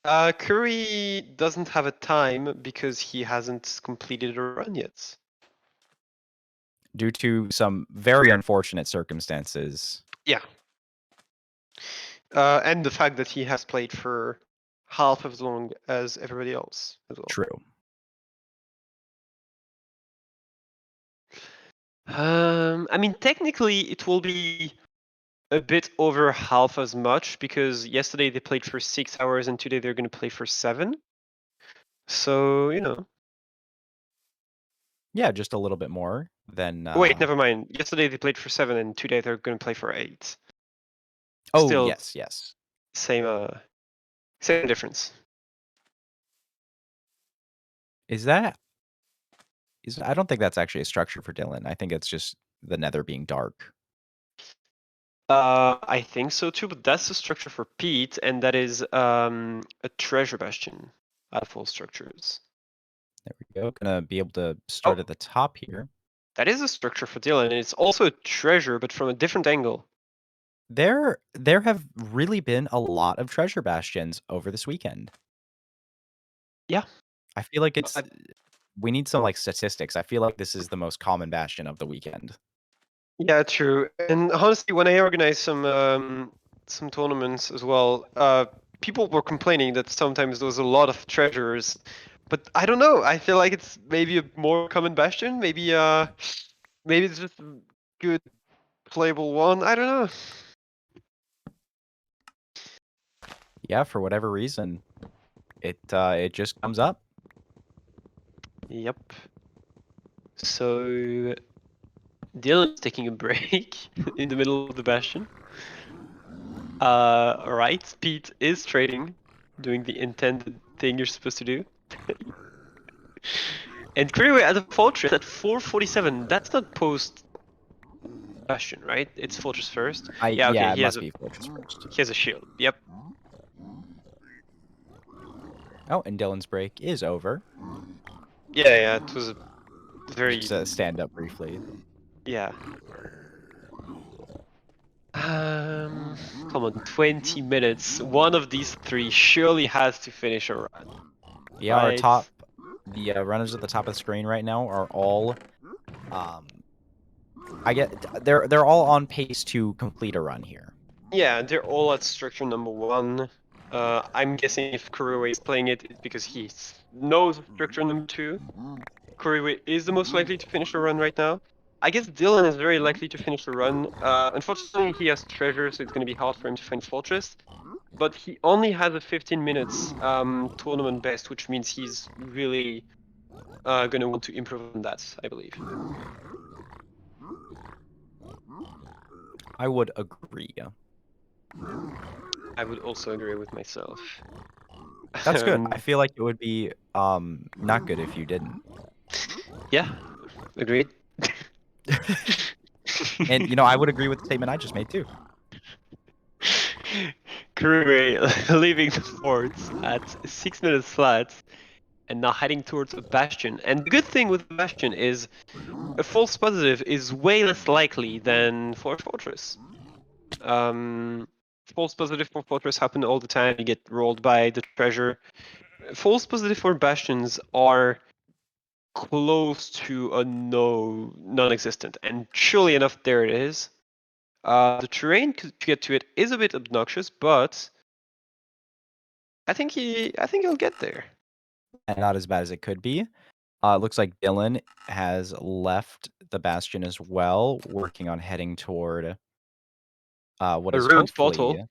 Curry doesn't have a time because he hasn't completed a run yet. Due to some very unfortunate circumstances. Yeah. And the fact that he has played for half as long as everybody else as well. True. I mean, technically, it will be a bit over half as much because yesterday they played for 6 hours and today they're going to play for 7. So, you know. Yeah, just a little bit more than. Wait, never mind. Yesterday they played for 7 and today they're going to play for 8. Oh, Still yes. Same difference. I don't think that's actually a structure for Dylan. I think it's just the nether being dark. I think so too, but that's the structure for Pete, and that is a treasure bastion out of all structures. There we go. Gonna be able to start at the top here. That is a structure for Dylan, and it's also a treasure, but from a different angle. There have really been a lot of treasure bastions over this weekend. Yeah. I feel like we need some like statistics. I feel like this is the most common bastion of the weekend. Yeah, true. And honestly, when I organized some tournaments as well, people were complaining that sometimes there was a lot of treasures, but I don't know. I feel like it's maybe a more common bastion. Maybe it's just a good playable one. I don't know. Yeah, for whatever reason, it just comes up. Yep. So Dylan's taking a break in the middle of the bastion. Right, Pete is trading, doing the intended thing you're supposed to do. And Creeway at the fortress at 447. That's not post bastion, right? It's fortress first. Yeah, okay. He It has must be fortress first. He has a shield. Yep. Oh, and Dylan's break is over. Yeah. It was a very Just stand up briefly. Yeah. Come on, 20 minutes. One of these three surely has to finish a run. Yeah, right? the runners at the top of the screen right now are all, they're all on pace to complete a run here. Yeah, they're all at structure number 1. I'm guessing if Kuriwe is playing it, it's because he knows structure number 2. Kuriwe is the most likely to finish a run right now. I guess Dylan is very likely to finish the run. Unfortunately, he has treasure, so it's going to be hard for him to finish Fortress. But he only has a 15 minutes tournament best, which means he's really going to want to improve on that, I believe. I would agree. I would also agree with myself. That's good. I feel like it would be not good if you didn't. Yeah, Agreed. And you know, I would agree with the statement I just made too. Kurue leaving the forts at 6 minutes flat and now heading towards a bastion. And the good thing with the bastion is a false positive is way less likely than for a fortress. False positive for fortress happen all the time. You get rolled by the treasure. False positive for bastions are close to a non-existent, and surely enough, there it is. The terrain to get to it is a bit obnoxious, but I think he'll get there. And not as bad as it could be. Looks like Dylan has left the bastion as well, working on heading toward what A is ruined hopefully portal.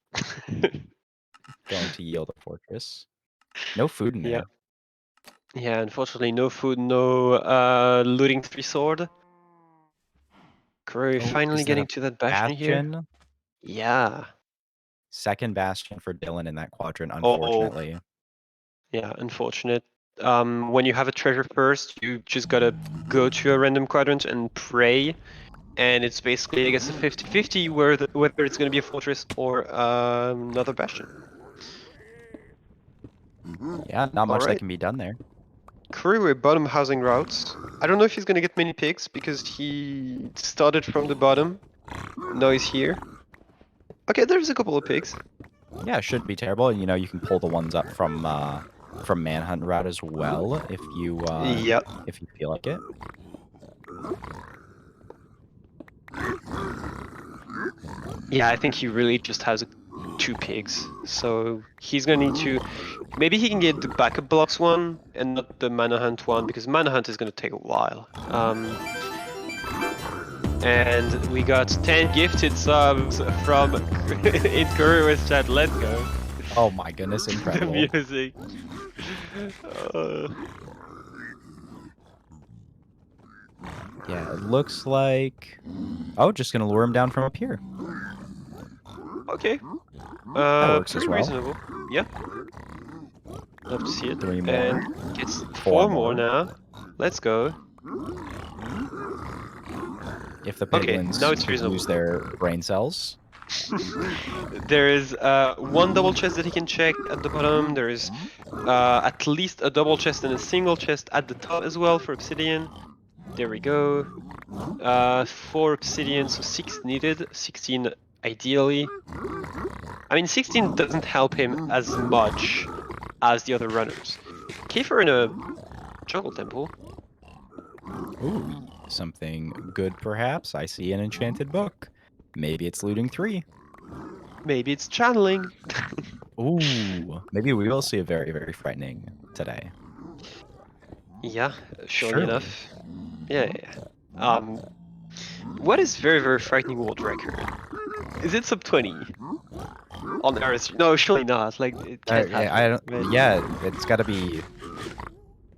going to yield a fortress. No food in Yeah. there. Yeah, unfortunately, no food, no looting 3 sword. Kuroi Oh, finally is that getting a to that bastion here. bastion? Yeah. Second bastion for Dylan in that quadrant, Oh, unfortunately. yeah, unfortunate. When you have a treasure first, you just gotta go to a random quadrant and pray. And it's basically, I guess, a 50-50 whether it's gonna be a fortress or another bastion. Yeah, not much that Alright. can be done there. Kuroi bottom housing routes. I don't know if he's gonna get many picks because he started from the bottom. Now he's here. Okay, there's a couple of picks. Yeah, it shouldn't be terrible. You know, you can pull the ones up from Manhunt route as well if you Yep. if you feel like it. Yeah, I think he really just has 2 pigs. So he's gonna need to. Maybe he can get the backup blocks one and not the mana hunt one because mana hunt is gonna take a while. And we got 10 gifted subs from in Kurui's chat. Let's go. Oh my goodness, The incredible. music. Yeah, it looks like... Oh, just gonna lure him down from up here. Okay. That works Pretty as well. reasonable. Yeah. Love to see it. 3 more. And gets 4 4 more now. Let's go. If the Okay, piglins now it's could reasonable. use their brain cells. There is 1 double chest that he can check at the bottom. There is at least a double chest and a single chest at the top as well for obsidian. There we go. 4 obsidian, so 6 needed. 16 ideally. I mean, 16 doesn't help him as much as the other runners. Kiefer in a jungle temple. Ooh, something good perhaps. I see an enchanted book. Maybe it's looting 3. Maybe it's channeling. Ooh, maybe we will see a very, very frightening today. Yeah, surely Surely. enough. Yeah. What is very, very frightening world record? Is it sub 20? On Earth? No, surely not. Like, it can't happen. I don't. Right? Yeah, it's got to be.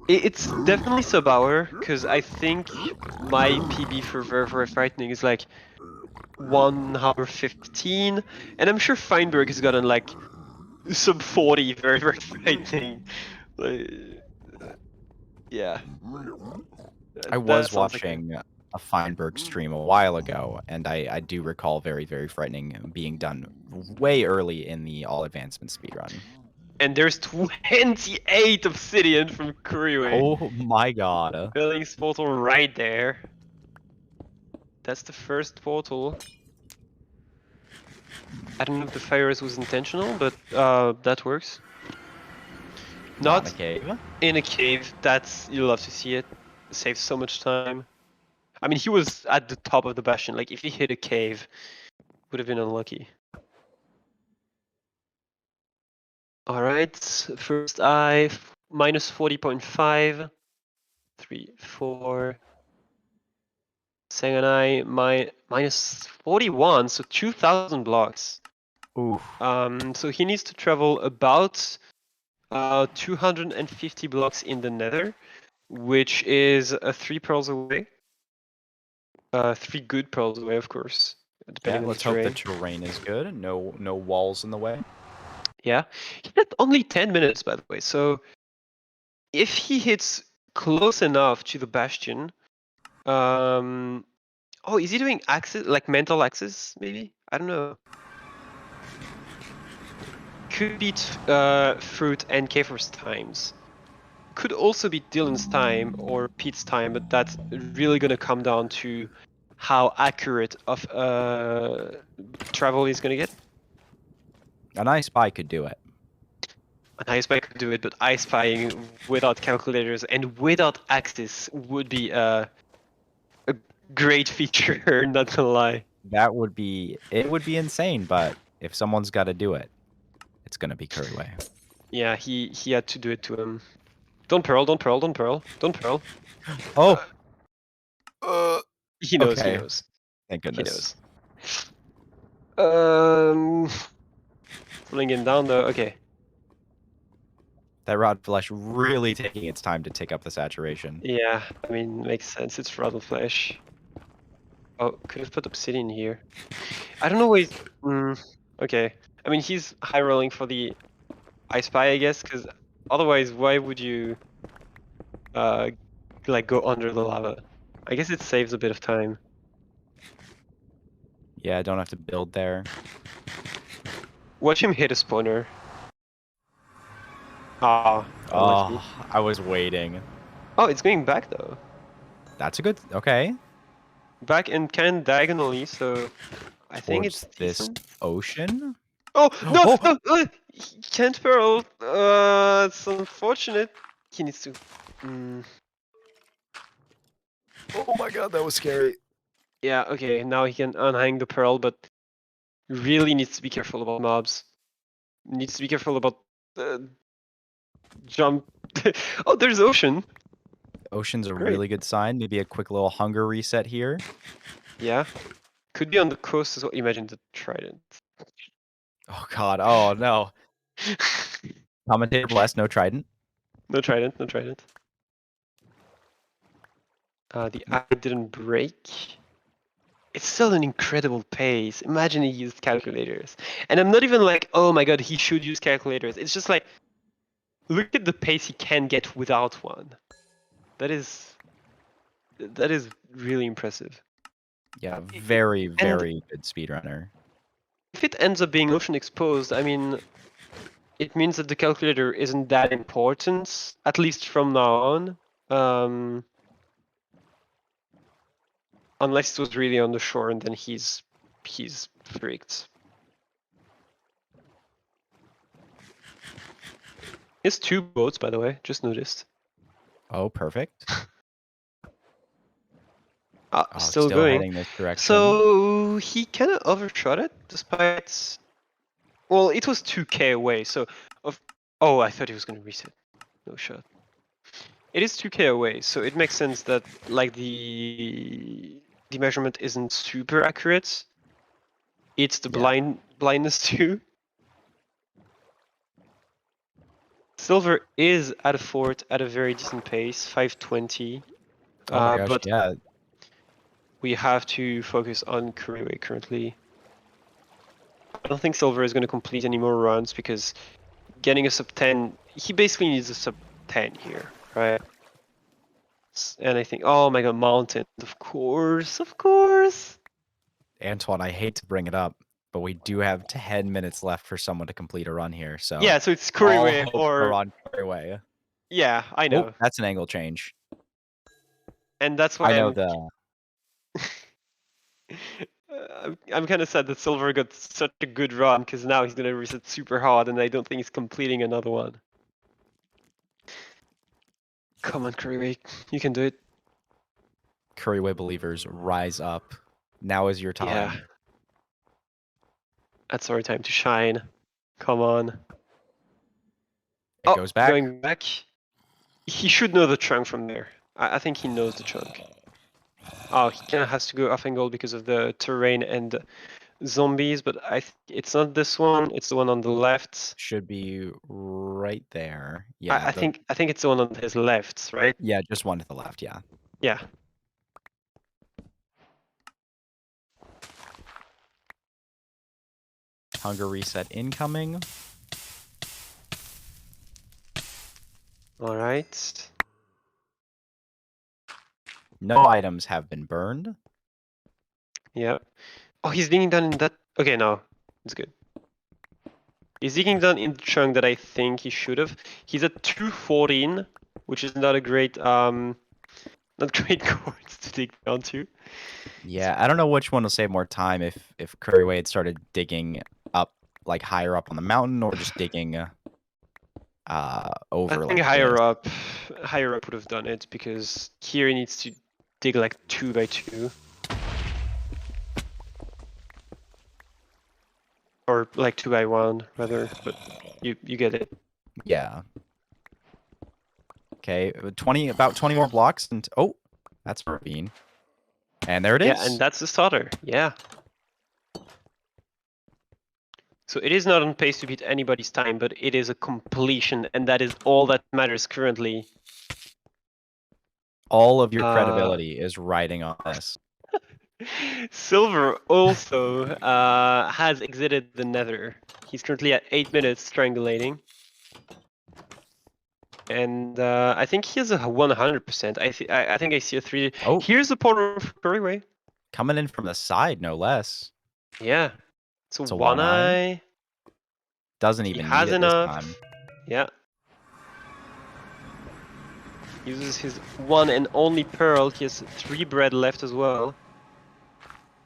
It's definitely sub hour, because I think my PB for very, very frightening is like 1 hour 15, and I'm sure Feinberg has gotten like sub 40 very, very frightening. Like, yeah. I That was sounds like watching a Feinberg stream a while ago, and I do recall very, very frightening being done way early in the all advancement speedrun. And there's 28 obsidian from Kuriwe. Oh my god. Billings portal right there. That's the first portal. I don't know if the fires was intentional, but that works. Not in a cave. In a cave. That's, you love to see it. It saves so much time. I mean, he was at the top of the bastion. Like, if he hit a cave, would have been unlucky. Alright, first eye, minus 40.5. 3, 4. Second eye, minus 41, so 2,000 blocks. Ooh. So he needs to travel about 250 blocks in the nether, which is 3 pearls away. 3 good pearls away, of course, depending on Let's the hope terrain. the terrain is good. No walls in the way. Yeah, he had only 10 minutes, by the way. So if he hits close enough to the bastion, Oh, is he doing axis, like mental axis, maybe? I don't know. Could be Fruit and Kiefer's times. Could also be Dylan's time or Pete's time, but that's really gonna come down to how accurate of travel he's gonna get. An I Spy could do it. An I Spy could do it, but I Spying without calculators and without axis would be a great feature, not gonna lie. That would be insane, but if someone's got to do it, it's gonna be Curryway. Yeah, he had to do it to him. Don't pearl, don't pearl, don't pearl, don't pearl. Oh, He knows, he okay. knows, Thank he goodness. knows. Pulling him down though, okay. That rod flesh really taking its time to take up the saturation. Yeah, I mean, makes sense, it's Rattle Flesh. Oh, could have put Obsidian here. I don't know why he's... okay. I mean, he's high rolling for the I Spy, I guess, because otherwise, why would you like go under the lava? I guess it saves a bit of time. Yeah, I don't have to build there. Watch him hit a spawner. Ah, unlucky. Oh, I was waiting. Oh, it's going back though. That's a good. Okay. Back and kind of diagonally, so I think Towards it's this decent. ocean. Oh no! Oh! No! He can't pearl. It's unfortunate. He needs to. Oh my god, that was scary. Yeah. Okay. Now he can unhang the pearl, but really needs to be careful about mobs. Needs to be careful about jump. Oh, there's ocean. Ocean's a Great. really good sign. Maybe a quick little hunger reset here. Yeah. Could be on the coast as well. Imagine the trident. Oh god. Oh no. Commentator blessed. No trident. No trident. No trident. The eye didn't break. It's still an incredible pace. Imagine he used calculators. And I'm not even like, oh my god, he should use calculators. It's just like, look at the pace he can get without one. That is really impressive. Yeah, very, very good speedrunner. If it ends up being ocean exposed, I mean, it means that the calculator isn't that important, at least from now on. Unless it was really on the shore, and then he's freaked. He has 2 boats, by the way. Just noticed. Oh, perfect. Ah, Oh, still going. heading this direction. So he kind of overshot it, despite. Well, it was 2k away. So oh, I thought he was gonna reset. No shot. It is 2k away, so it makes sense that like the measurement isn't super accurate. It's the blindness too. Silver is at a fort at a very decent pace, 520. Oh my gosh, But yeah. we have to focus on Kuriwe currently. I don't think Silver is going to complete any more runs because getting a sub 10, he basically needs a sub 10 here, right? And I think, oh my god, Mountain, of course, of course. Antoine, I hate to bring it up, but we do have 10 minutes left for someone to complete a run here. So Yeah, so it's all Kuriwe hopes or are on Curryway. yeah, I know. Oh, that's an angle change. And that's why I know the. I'm kind of sad that Silver got such a good run because now he's gonna reset super hard, and I don't think he's completing another one. Come on, Kuriwe, you can do it. Curryway believers, rise up. Now is your time. Yeah. That's our time to shine. Come on. It goes back. Going back. He should know the chunk from there. I think he knows the chunk. Oh, he kind of has to go off angle because of the terrain and zombies, but it's not this one. It's the one on the left. Should be right there. Yeah. I think it's the one on his left, right? Yeah, just one to the left. Yeah. Yeah. Hunger reset incoming. All right. No items have been burned. Yeah. Oh, he's digging down in that. Okay, no, it's good. He's digging down in the chunk that I think he should have. He's at 214, which is not a great not great chords to dig down to. Yeah, I don't know which one will save more time if Curryway had started digging up like higher up on the mountain or just digging over I think like higher this. up would have done it because here he needs to dig like 2 by 2. Or like 2 by 1 rather, but you get it. Yeah. Okay, about 20 more blocks and oh, that's a ravine. And there it is. Yeah, and that's the starter. Yeah. So it is not on pace to beat anybody's time, but it is a completion, and that is all that matters currently. All of your credibility is riding on this. Silver also has exited the nether. He's currently at 8 minutes strangulating. And I think he has a 100%. I think I see a 3. Oh. Here's the portal for Curryway. Coming in from the side, no less. Yeah. It's a one eye. Doesn't He even has need it enough. this time. Yeah. Uses his one and only pearl. He has 3 bread left as well.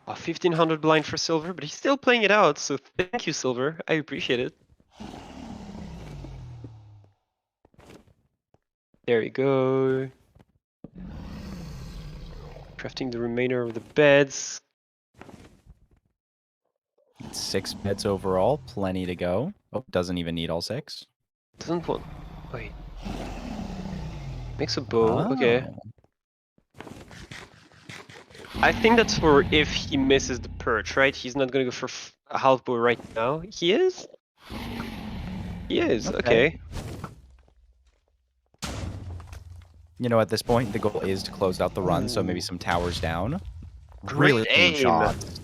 1500 blind for Silver, but he's still playing it out, so thank you, Silver. I appreciate it. There we go. Crafting the remainder of the beds. 6 beds overall, plenty to go. Oh, doesn't even need all 6. Doesn't want. Wait. Makes a bow. Okay. I think that's for if he misses the perch, right? He's not gonna go for a half bow right now. He is? He is, okay. You know, at this point, the goal is to close out the run, so maybe some towers down. Really Great clean aim. shots.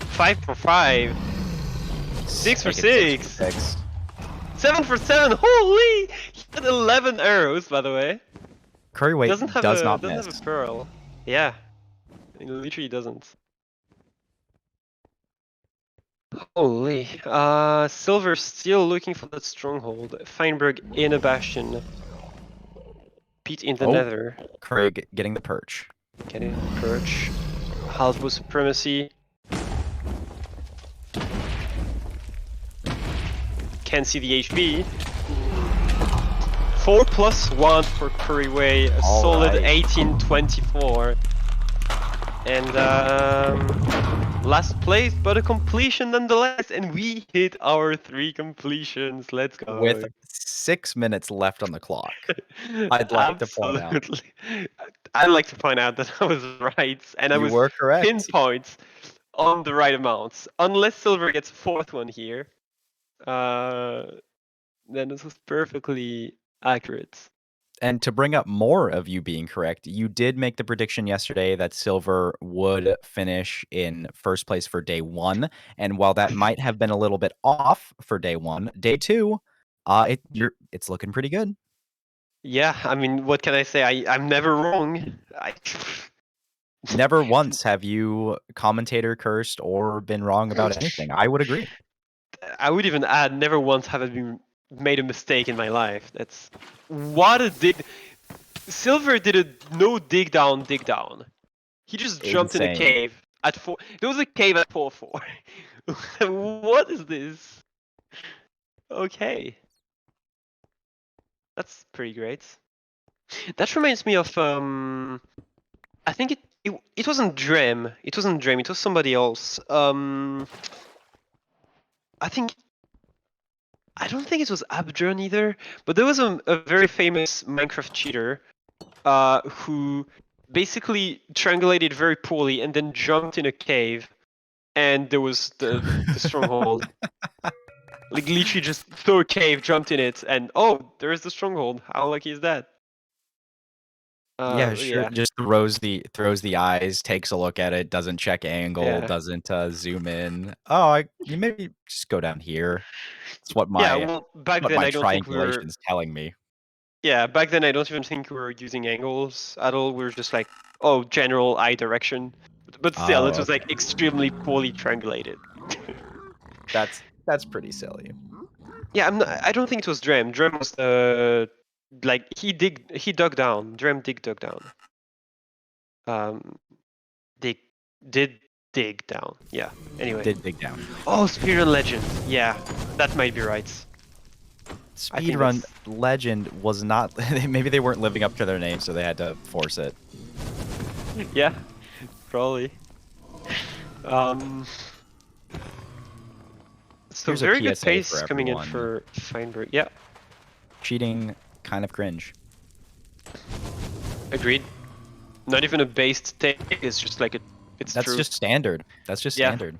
5 for 5. 6 for 6. 7 for 7. Holy! He had 11 arrows, by the way. Curryway Doesn't have not doesn't miss. have a pearl. Yeah. It literally doesn't. Holy. Silver still looking for that stronghold. Feinberg in a bastion. Pete in the nether. Craig getting the perch. Getting the perch. Half-bow supremacy. Can't see the HP. 4+1 for Curryway. A solid 18-24. And last place, but a completion nonetheless. And we hit our 3 completions. Let's go. With 6 minutes left on the clock. I'd like to point out. I'd like to point out that I was right. And I was were correct. pinpoint on the right amounts. Unless Silver gets a 4th one here. Then this was perfectly accurate. And to bring up more of you being correct, you did make the prediction yesterday that Silver would finish in first place for day 1. And while that might have been a little bit off for day 1, day 2, it's looking pretty good. Yeah, I mean, what can I say? I'm never wrong. Never once have you commentator cursed or been wrong about anything. I would agree. I would even add, never once have I been made a mistake in my life. That's what a dig. Silver did a no dig down. He just jumped in a cave at 4. There was a cave at 4-4. What is this? Okay. That's pretty great. That reminds me of I think it wasn't Drem. It wasn't Drem. It was somebody else. I don't think it was Abdron either, but there was a very famous Minecraft cheater who basically triangulated very poorly and then jumped in a cave, and there was the stronghold. Like literally just through a cave, jumped in it, and oh, there is the stronghold. How lucky is that? Yeah, sure. Yeah. Just throws the eyes, takes a look at it, doesn't check angle, doesn't zoom in. Oh, you maybe just go down here. It's what my back then I don't think we were. triangulation's telling me. Yeah, back then I don't even think we were using angles at all. We were just like, oh, general eye direction. But still, Oh, it was like okay. extremely poorly triangulated. That's pretty silly. Yeah, I don't think it was Drem. Drem was like he dug down. Drem dug down. Dig did dig down. Yeah. Anyway. Did dig down. Oh, Speedrun Legend. Yeah, that might be right. I think Speedrun that's- Legend was not. Maybe they weren't living up to their name, so they had to force it. Yeah, probably. So Here's a very good PSA pace for coming in everyone. for Feinberg. Yeah, Cheating, kind of cringe. agreed. Not even a based take. It's just like it's That's true. just standard. That's just Yeah. standard.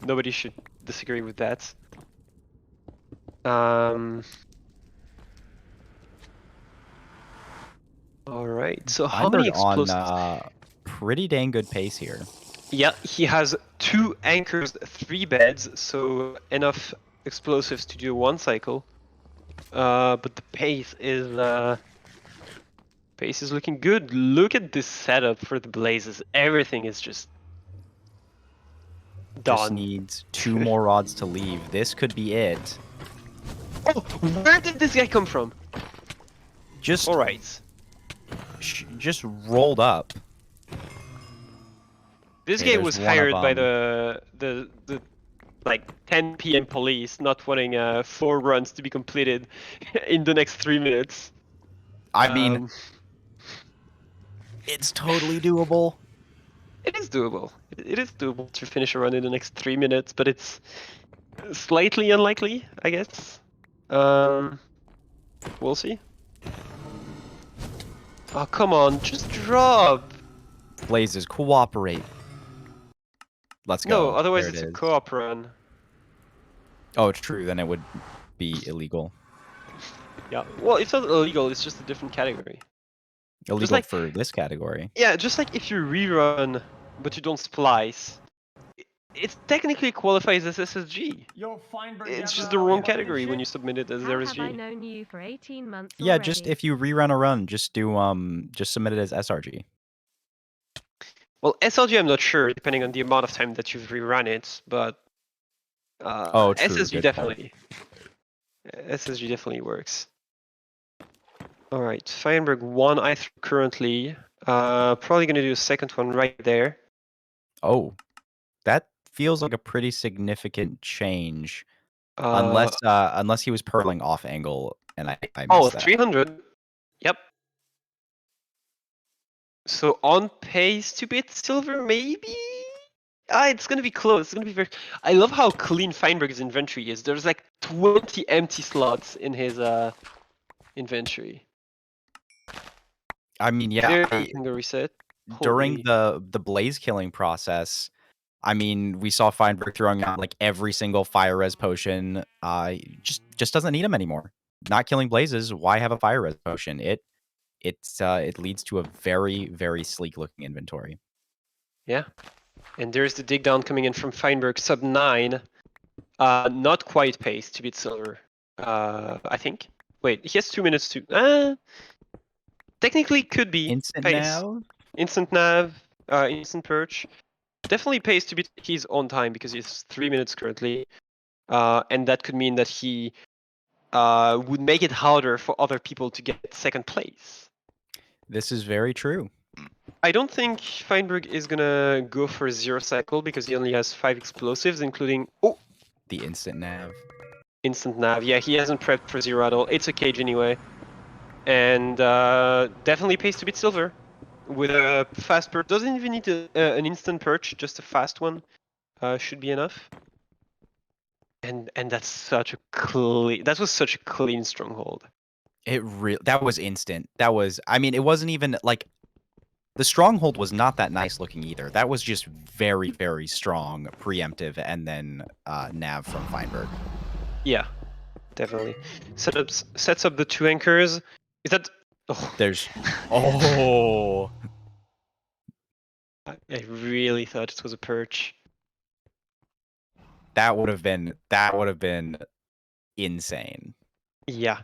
Nobody should disagree with that. All right. So how many Feinberg explosives? on pretty dang good pace here. Yeah, he has 2 anchors, 3 beds, so enough explosives to do 1 cycle. But the pace is looking good. Look at this setup for the blazes. Everything is just Just done. needs 2 more rods to leave. This could be it. Oh, where did this guy come from? Just All right. just rolled up. This Okay, guy there's was one of hired by them. the like 10 p.m. police, not wanting 4 runs to be completed in the next 3 minutes. I mean, it's totally doable. It is doable. It is doable to finish a run in the next 3 minutes, but it's slightly unlikely, I guess. We'll see. Oh, come on, just drop. Blazes, cooperate. Let's go. No, otherwise There it it's a is. co-op run. Oh, true. Then it would be illegal. Yeah. Well, it's not illegal. It's just a different category. Illegal like- for this category. Yeah, just like if you rerun, but you don't splice, it technically qualifies as SSG. It's just the wrong category when you submit it as How have I RSG. known you for 18 months Yeah, just already? if you rerun a run, just do just submit it as SRG. Well, SLG, I'm not sure, depending on the amount of time that you've rerun it, but Oh, true, SSG good definitely. SSG definitely works. All right, Feinberg 1 I currently. Probably gonna do a second one right there. Oh, that feels like a pretty significant change. Uh, Unless he was purling off angle and I oh, missed that. 300. Yep. So on pace to beat silver, maybe? It's gonna be close. It's gonna be very. I love how clean Feinberg's inventory is. There's like 20 empty slots in his inventory. I mean, yeah, There, I'm gonna reset. during Holy- the blaze killing process, I mean, we saw Feinberg throwing out like every single fire res potion. Just doesn't need them anymore. Not killing blazes. Why have a fire res potion? It leads to a very sleek looking inventory. Yeah. And there's the dig down coming in from Feinberg, sub 9. Not quite pace to beat silver. I think. Wait, he has 2 minutes to. Technically could be Instant pace. now. Instant nav, instant perch. Definitely pays to beat. He's on time because he's 3 minutes currently, and that could mean that he would make it harder for other people to get second place. This is very true. I don't think Feinberg is gonna go for a 0 cycle because he only has 5 explosives, including The instant nav. instant nav. Yeah, he hasn't prepped for 0 at all. It's a cage anyway, and definitely pays to beat silver. With a fast perch, doesn't even need an instant perch, just a fast one should be enough. And that's such a clean. That was such a clean stronghold. That was instant. That was. I mean, it wasn't even like the stronghold was not that nice looking either. That was just very strong, preemptive, and then nav from Feinberg. Yeah, definitely. Sets up the 2 anchors. Is that? Oh, There's. Oh. I really thought it was a perch. That would have been insane. Yeah.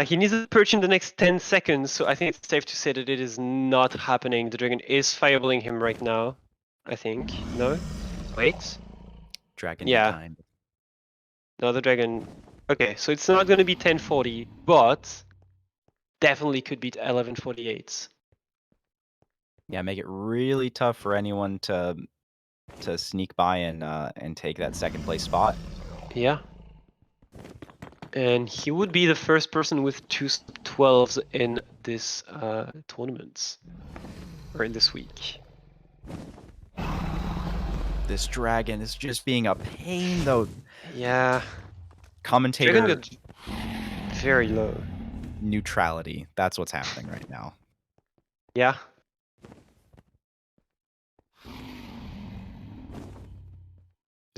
He needs a perch in the next 10 seconds, so I think it's safe to say that it is not happening. The dragon is fireballing him right now, I think. No? Wait. Dragon Yeah. behind. No, the dragon... Okay, so it's not going to be 10:40, but definitely could be 11:48. Yeah, make it really tough for anyone to sneak by and take that second place spot. Yeah. And he would be the first person with 2 12s in this tournament. Or in this week. This dragon is just being a pain, though. Yeah. Commentator Dragon got very low. neutrality. That's what's happening right now. Yeah.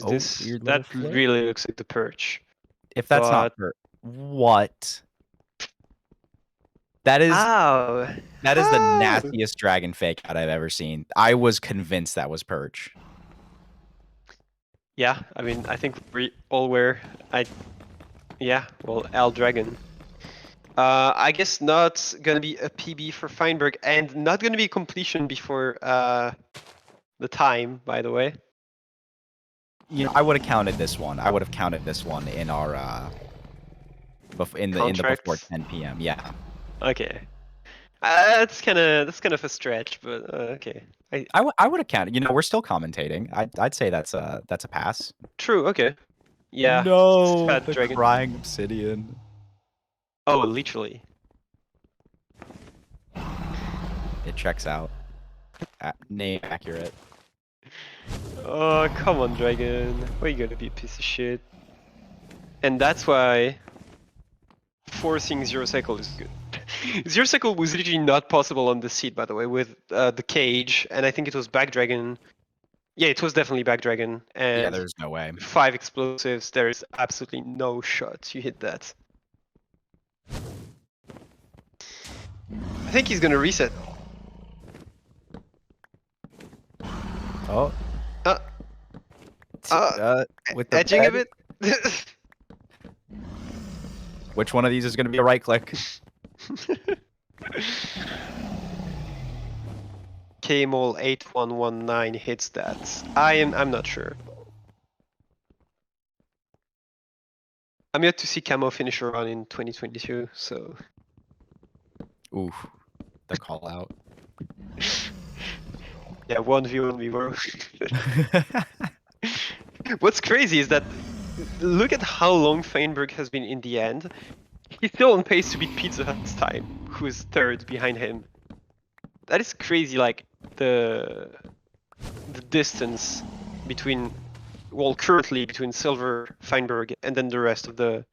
Oh, This, weird that little flip. really looks like the perch. If that's not what? That is Ow! that is the How? nastiest dragon fake out I've ever seen. I was convinced that was perch. Yeah, I mean, I think we all were. Yeah, well, L Dragon. I guess not gonna be a PB for Feinberg, and not gonna be completion before the time, by the way. You know, I would have counted this one. I would have counted this one in our in the before Contracts? 10 p.m. Yeah. Okay. That's kind of a stretch, but okay. I would have counted. You know, we're still commentating. I'd say that's a pass. True. Okay. Yeah. No, Fat the dragon. crying obsidian. Oh, literally. It checks out. Name accurate. Oh, come on, dragon. Why you gonna be a piece of shit? And that's why forcing Zero Cycle is good. Zero Cycle was literally not possible on the seat, by the way, with the cage, and I think it was Back Dragon. Yeah, it was definitely Back Dragon, and Yeah, there's no way. 5 explosives. There is absolutely no shot you hit that. I think he's gonna reset. Oh. With the Edging a bed? bit. Which one of these is going to be a right click? Kmol 8119 hits that. I'm not sure. I'm yet to see Camo finish a run in 2022, so Oof. The call out. yeah, 1v1 bro. What's crazy is that look at how long Feinberg has been in the end. He's still on pace to beat Pizza Hut's time, who is third behind him. That is crazy, like the distance between, well, currently between Silver, Feinberg, and then the rest of the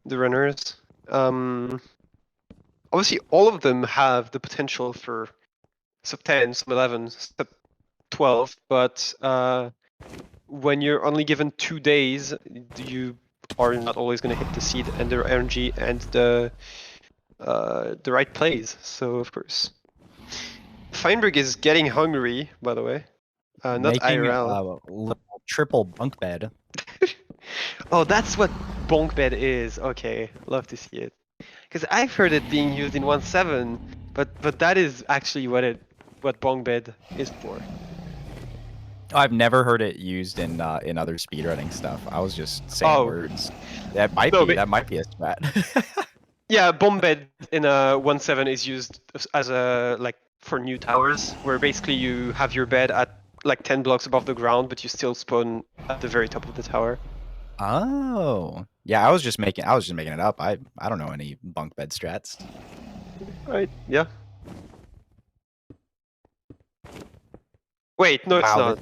runners. Obviously, all of them have the potential for sub 10, sub 11, sub 12, but when you're only given 2 days, you are not always going to hit the seed and the energy and the right plays. So of course, Feinberg is getting hungry, by the way. Not Making IRL. a little triple bunk bed. Oh, that's what bonk bed is. Okay, love to see it. Because I've heard it being used in 1.7, but that is actually what bonk bed is for. I've never heard it used in other speedrunning stuff. I was just saying words. That might be a strat. Yeah, bomb bed in a 1.7 is used as a for new towers, where basically you have your bed at like 10 blocks above the ground, but you still spawn at the very top of the tower. Oh, yeah. I was just making it up. I don't know any bunk bed strats. Right? Yeah. Wait, no, it's Wow, not.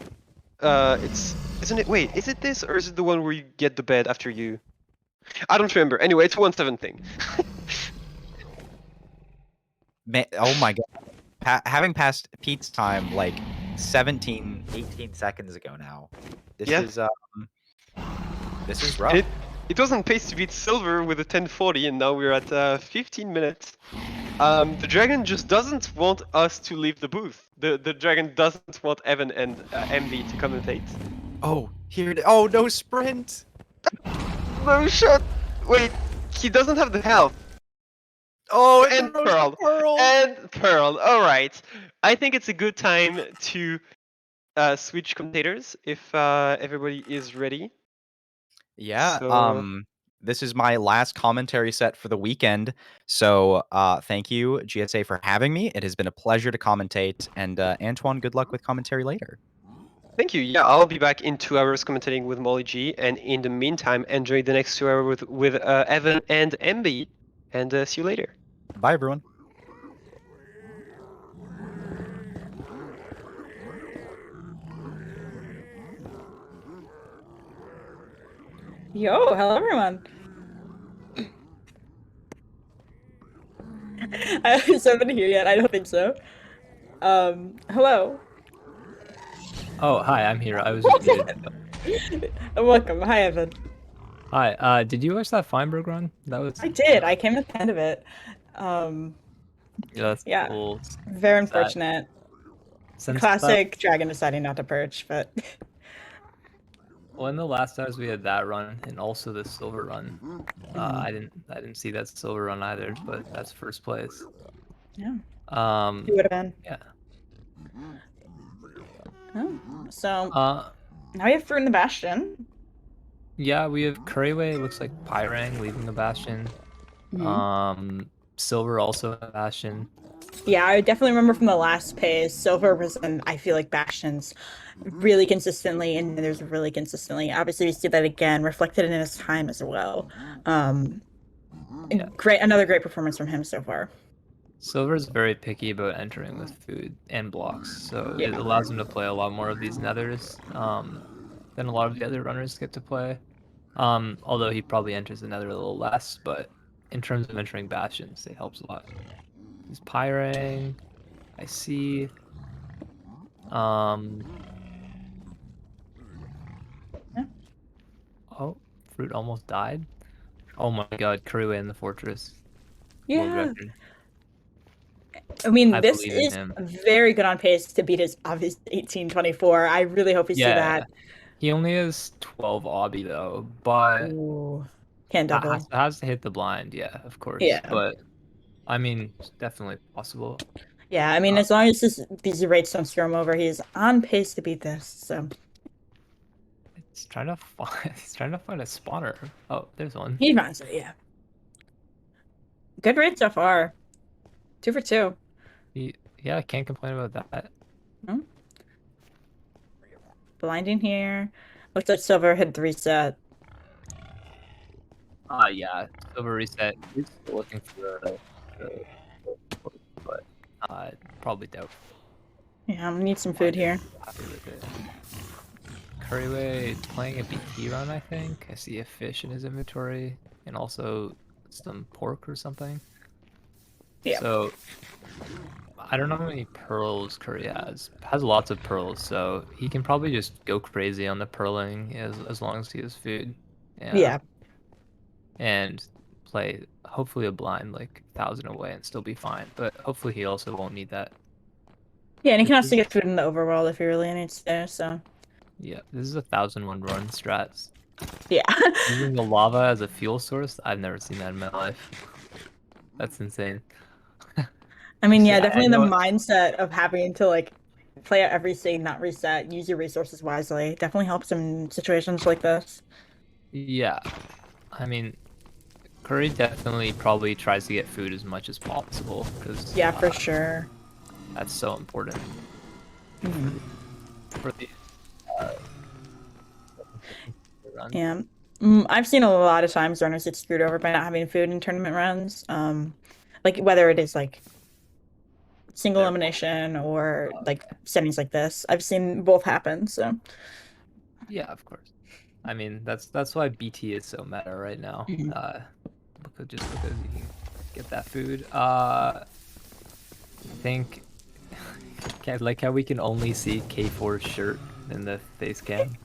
Isn't it? Wait, is it this or is it the one where you get the bed after you? I don't remember. Anyway, it's a 1.7 thing. Man, oh my god. Having passed Pete's time like 17, 18 seconds ago now. This is rough. It was on pace to beat Silver with a 10:40, and now we're at 15 minutes. The dragon just doesn't want us to leave the booth. The dragon doesn't want Evan and MV to commentate. Oh, oh, no sprint. No shot. Wait, he doesn't have the health. Oh, and Pearl. And Pearl. All right. I think it's a good time to switch commentators if everybody is ready. Yeah. So- This is my last commentary set for the weekend. So thank you, GSA, for having me. It has been a pleasure to commentate. And Antoine, good luck with commentary later. Thank you. Yeah, I'll be back in 2 hours commentating with Molly G. And in the meantime, enjoy the next 2 hours with Evan and MB. And see you later. Bye, everyone. Yo, hello everyone. Is somebody here yet? I don't think so. Hello. Oh, hi, I'm here. I was just muted. Welcome. Hi, Evan. Hi, did you watch that Feinberg run? That was. I did. I came at the end of it. Yeah, that's Yeah. cool. Very unfortunate. Since Classic dragon deciding not to perch, but when the last times we had that run and also the silver run, I didn't see that silver run either, but that's first place. yeah, Um, he would have been. yeah. Oh, so Uh, now we have Fruit in the Bastion. yeah, we have Curryway. Looks like Pyrang leaving the Bastion. Silver also in the Bastion. Yeah, I definitely remember from the last phase, Silver was in, I feel like, Bastions really consistently, and there's really consistently. Obviously, we see that again reflected in his time as well. Yeah. Another great performance from him so far. Silver's very picky about entering with food and blocks, so it allows him to play a lot more of these nethers than a lot of the other runners get to play. Although he probably enters the nether a little less, but in terms of entering Bastions, it helps a lot. He's Pyrang. I see. Oh, Fruit almost died. Oh my god, Curryway in the fortress. World Yeah. record. I mean, I this believe in is him. very good on pace to beat his obvious 1824. I really hope we see that. He only has 12 obby though, but Ooh. Can't double. has to hit the blind, yeah, of course. Yeah. But I mean, it's definitely possible. Yeah, I mean, as long as these rates don't screw him over, he's on pace to beat this. So He's trying to find a spawner. Oh, there's one. he finds it. Yeah. Good rate so far. 2 for 2. Yeah, I can't complain about that. Blinding here. Looks like Silver hit the reset. Yeah, silver reset. He's still looking for but probably dope. Yeah, I'm gonna need some food here. Happy with it. Curryway is playing a BT run, I think. I see a fish in his inventory, and also some pork or something. Yeah. So I don't know how many pearls Curry has. Has lots of pearls, so he can probably just go crazy on the pearling as long as he has food. Yeah. And play hopefully a blind like 1,000 away and still be fine. But hopefully he also won't need that. Yeah, and he can also get food in the overworld if he really needs to. So. Yeah, this is a 1,001 run strats. Yeah. Using the lava as a fuel source, I've never seen that in my life. That's insane. I mean, yeah, Yeah, definitely I the know- mindset of having to like play out everything, not reset, use your resources wisely, definitely helps in situations like this. Yeah, I mean, Curry definitely probably tries to get food as much as possible because Yeah, for sure. that's so important for the run. Yeah. I've seen a lot of times runners get screwed over by not having food in tournament runs. Like whether it is like single elimination or like settings like this. I've seen both happen, so Yeah, of course. I mean, that's why BT is so meta right now. Because you can get that food. I think I like how we can only see K4's shirt in the face cam.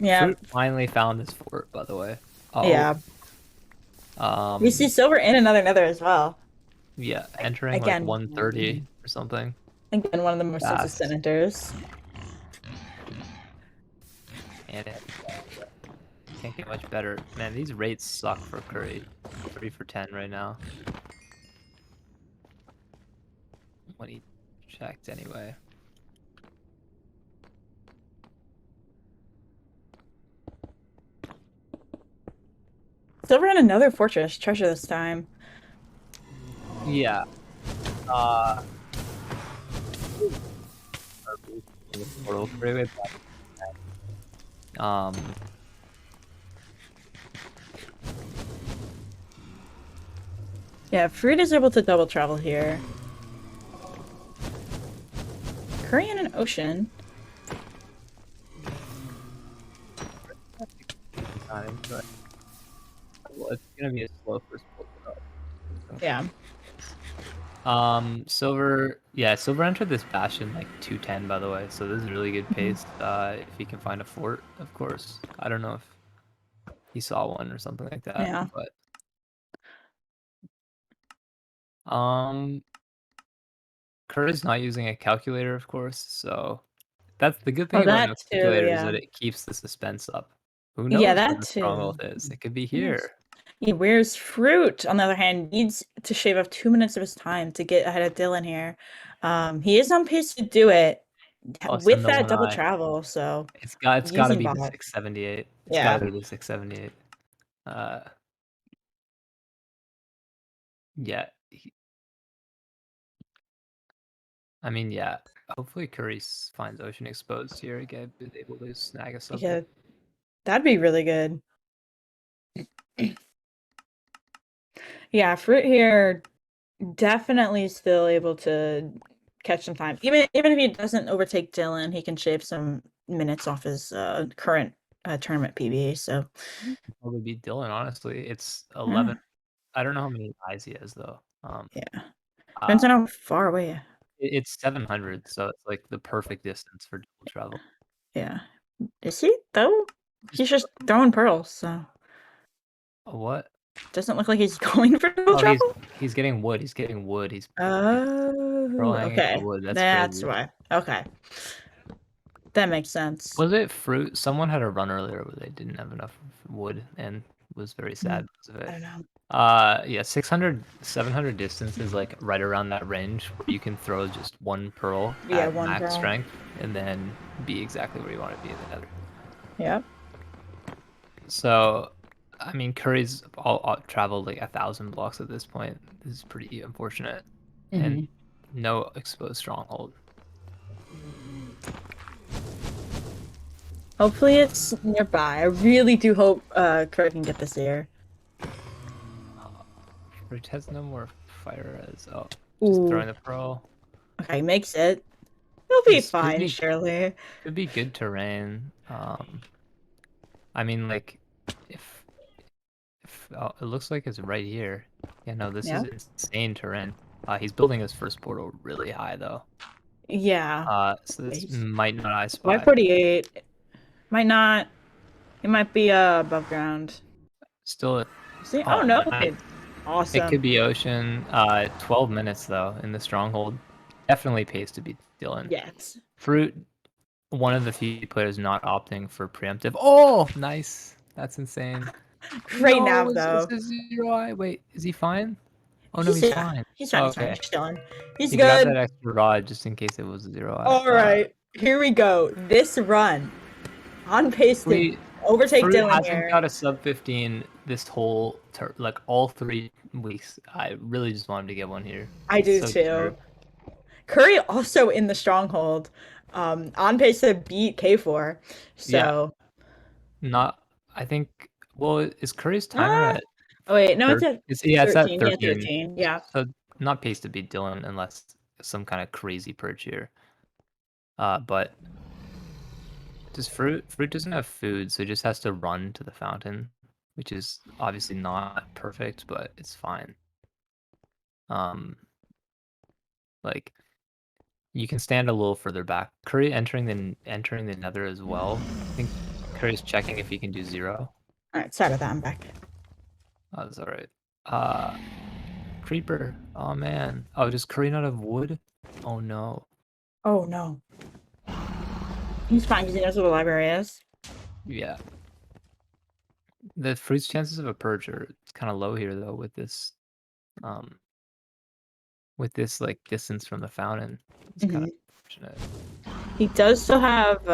yeah. Fruit finally found his fort, by the way. Oh, Yeah. We see Silver in another nether as well. Yeah, entering Again. like 130 or something. Again, one of the most Fast. consistent enters. And Can't get much better. Man, these rates suck for Curry. 3 for 10 right now. When he checked anyway. Silver and another fortress treasure this time. Yeah. Yeah, Fruit is able to double travel here. Curry in an ocean. But well, it's gonna be a slow first pull. Yeah. Silver, yeah, Silver entered this bastion like 210, by the way, so this is really good pace. If he can find a fort, of course. I don't know if he saw one or something like that. Yeah. But Curry's not using a calculator, of course, so that's the good thing about no that too, calculator is yeah. that it keeps the suspense up. Who knows Yeah, where that the too. stronghold is? It could be here. Yeah, where's Fruit, on the other hand, needs to shave off 2 minutes of his time to get ahead of Dylan here. He is on pace to do it Plus with in the that one double eye. travel, so It's got to using be the bot. 678. It's Yeah. got to be the 678. Yeah. I mean, yeah. Hopefully Curry finds Ocean exposed here again, is able to snag a sub. Yeah, that'd be really good. Yeah, Fruit here definitely still able to catch some time. Even if he doesn't overtake Dylan, he can shave some minutes off his current tournament PB. So Probably beat Dylan, honestly. It's 11. I don't know how many eyes he has though. Yeah. Depends on how far away. It's 700, so it's like the perfect distance for double travel. Yeah. Is he though? He's just throwing pearls, so What? doesn't look like he's going for double Oh, travel. he's getting wood. He's getting wood. He's Oh, hanging okay. for wood. That's crazy. why. Okay. That makes sense. Was it Fruit? Someone had a run earlier where they didn't have enough wood and was very sad because of it. I don't know. Yeah, 600, 700 distance is like right around that range where you can throw just one pearl at one max pearl. strength and then be exactly where you want to be in the nether. Yeah. So, I mean, Curry's all traveled like 1,000 blocks at this point. This is pretty unfortunate. And no exposed stronghold. Hopefully it's nearby. I really do hope Curry can get this here. Fruit has no more fire as just throwing the pearl. Okay, makes it. He'll be This could fine, be- surely. Could be good terrain. I mean, like, if it looks like it's right here. Yeah, no, this is insane terrain. He's building his first portal really high though. Yeah. So this might not I spy. 548. Might not. It might be above ground. Still. See? Oh no. Nice. Awesome. It could be Ocean. 12 minutes though in the stronghold. Definitely pays to beat Dylan. Yes. Fruit, one of the few players not opting for preemptive. Oh, nice. That's insane. Great nav though. This is 0i. Wait, is he fine? Oh no, he's fine. He's fine. Okay. He's chilling. He's He good. grabbed that extra rod just in case it was 0i. All right, here we go. This run on pace to overtake Fruit Dylan hasn't here. got a sub 15 this whole like all 3 weeks. I really just want him to get one here. I do So too. true. Curry also in the stronghold, on pace to beat K4. So I think. Well, is Curry's timer at? Oh wait, no, it's at It's at 13. 13. Yeah, 13. Yeah. So not pace to beat Dylan unless some kind of crazy purge here. But does Fruit doesn't have food, so he just has to run to the fountain, which is obviously not perfect, but it's fine. Like you can stand a little further back. Curry entering the nether as well. I think Curry's checking if he can do 0. All right, sorry about that. I'm back. Oh, that's all right. Creeper. Oh man. Oh, does Curry not have wood? Oh no. Oh no. He's fine because he knows where the library is. Yeah. The fruit's chances of a purge are kind of low here though with this like distance from the fountain. It's kind of unfortunate. He does still have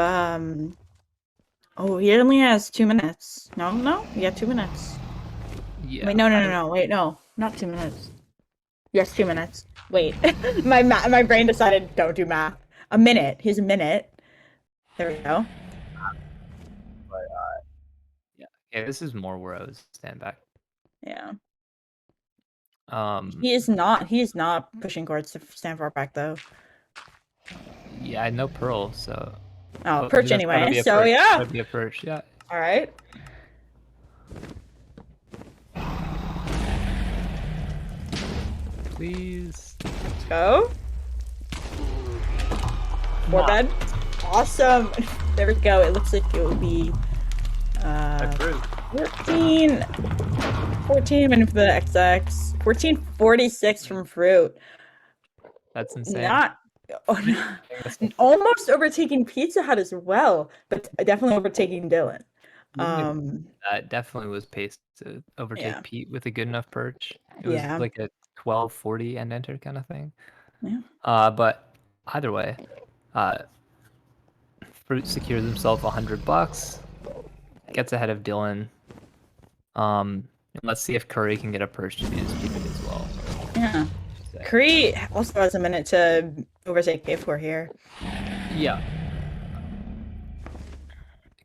oh, he only has 2 minutes. No, he got 2 minutes. Yeah. Wait, no. Wait, no, not 2 minutes. Yes, 2 minutes. Wait, my brain decided don't do math. A minute. Here's a minute. There we go. But yeah, this is more where I was stand back. Yeah. Um, He is not pushing cards to stand far back though. yeah, I had no pearl, so. Oh, perch that's gotta anyway. be a So perch. yeah. Gotta be a perch. Yeah. All right. Please. Let's go. 4 bed. Awesome. There we go. It looks like it will be 14 minutes for the XX. 1446 from fruit. That's insane. Not almost overtaking Pizza Hut as well, but definitely overtaking Dylan. That definitely was paced to overtake Pete with a good enough perch. It was Yeah. like a 12:40 end enter kind of thing. Yeah. But either way, Fruit secures himself $100, gets ahead of Dylan. And let's see if Curry can get a perch to beat his Pete as well. Yeah. Curry also has a minute to overtake K4 here. Yeah.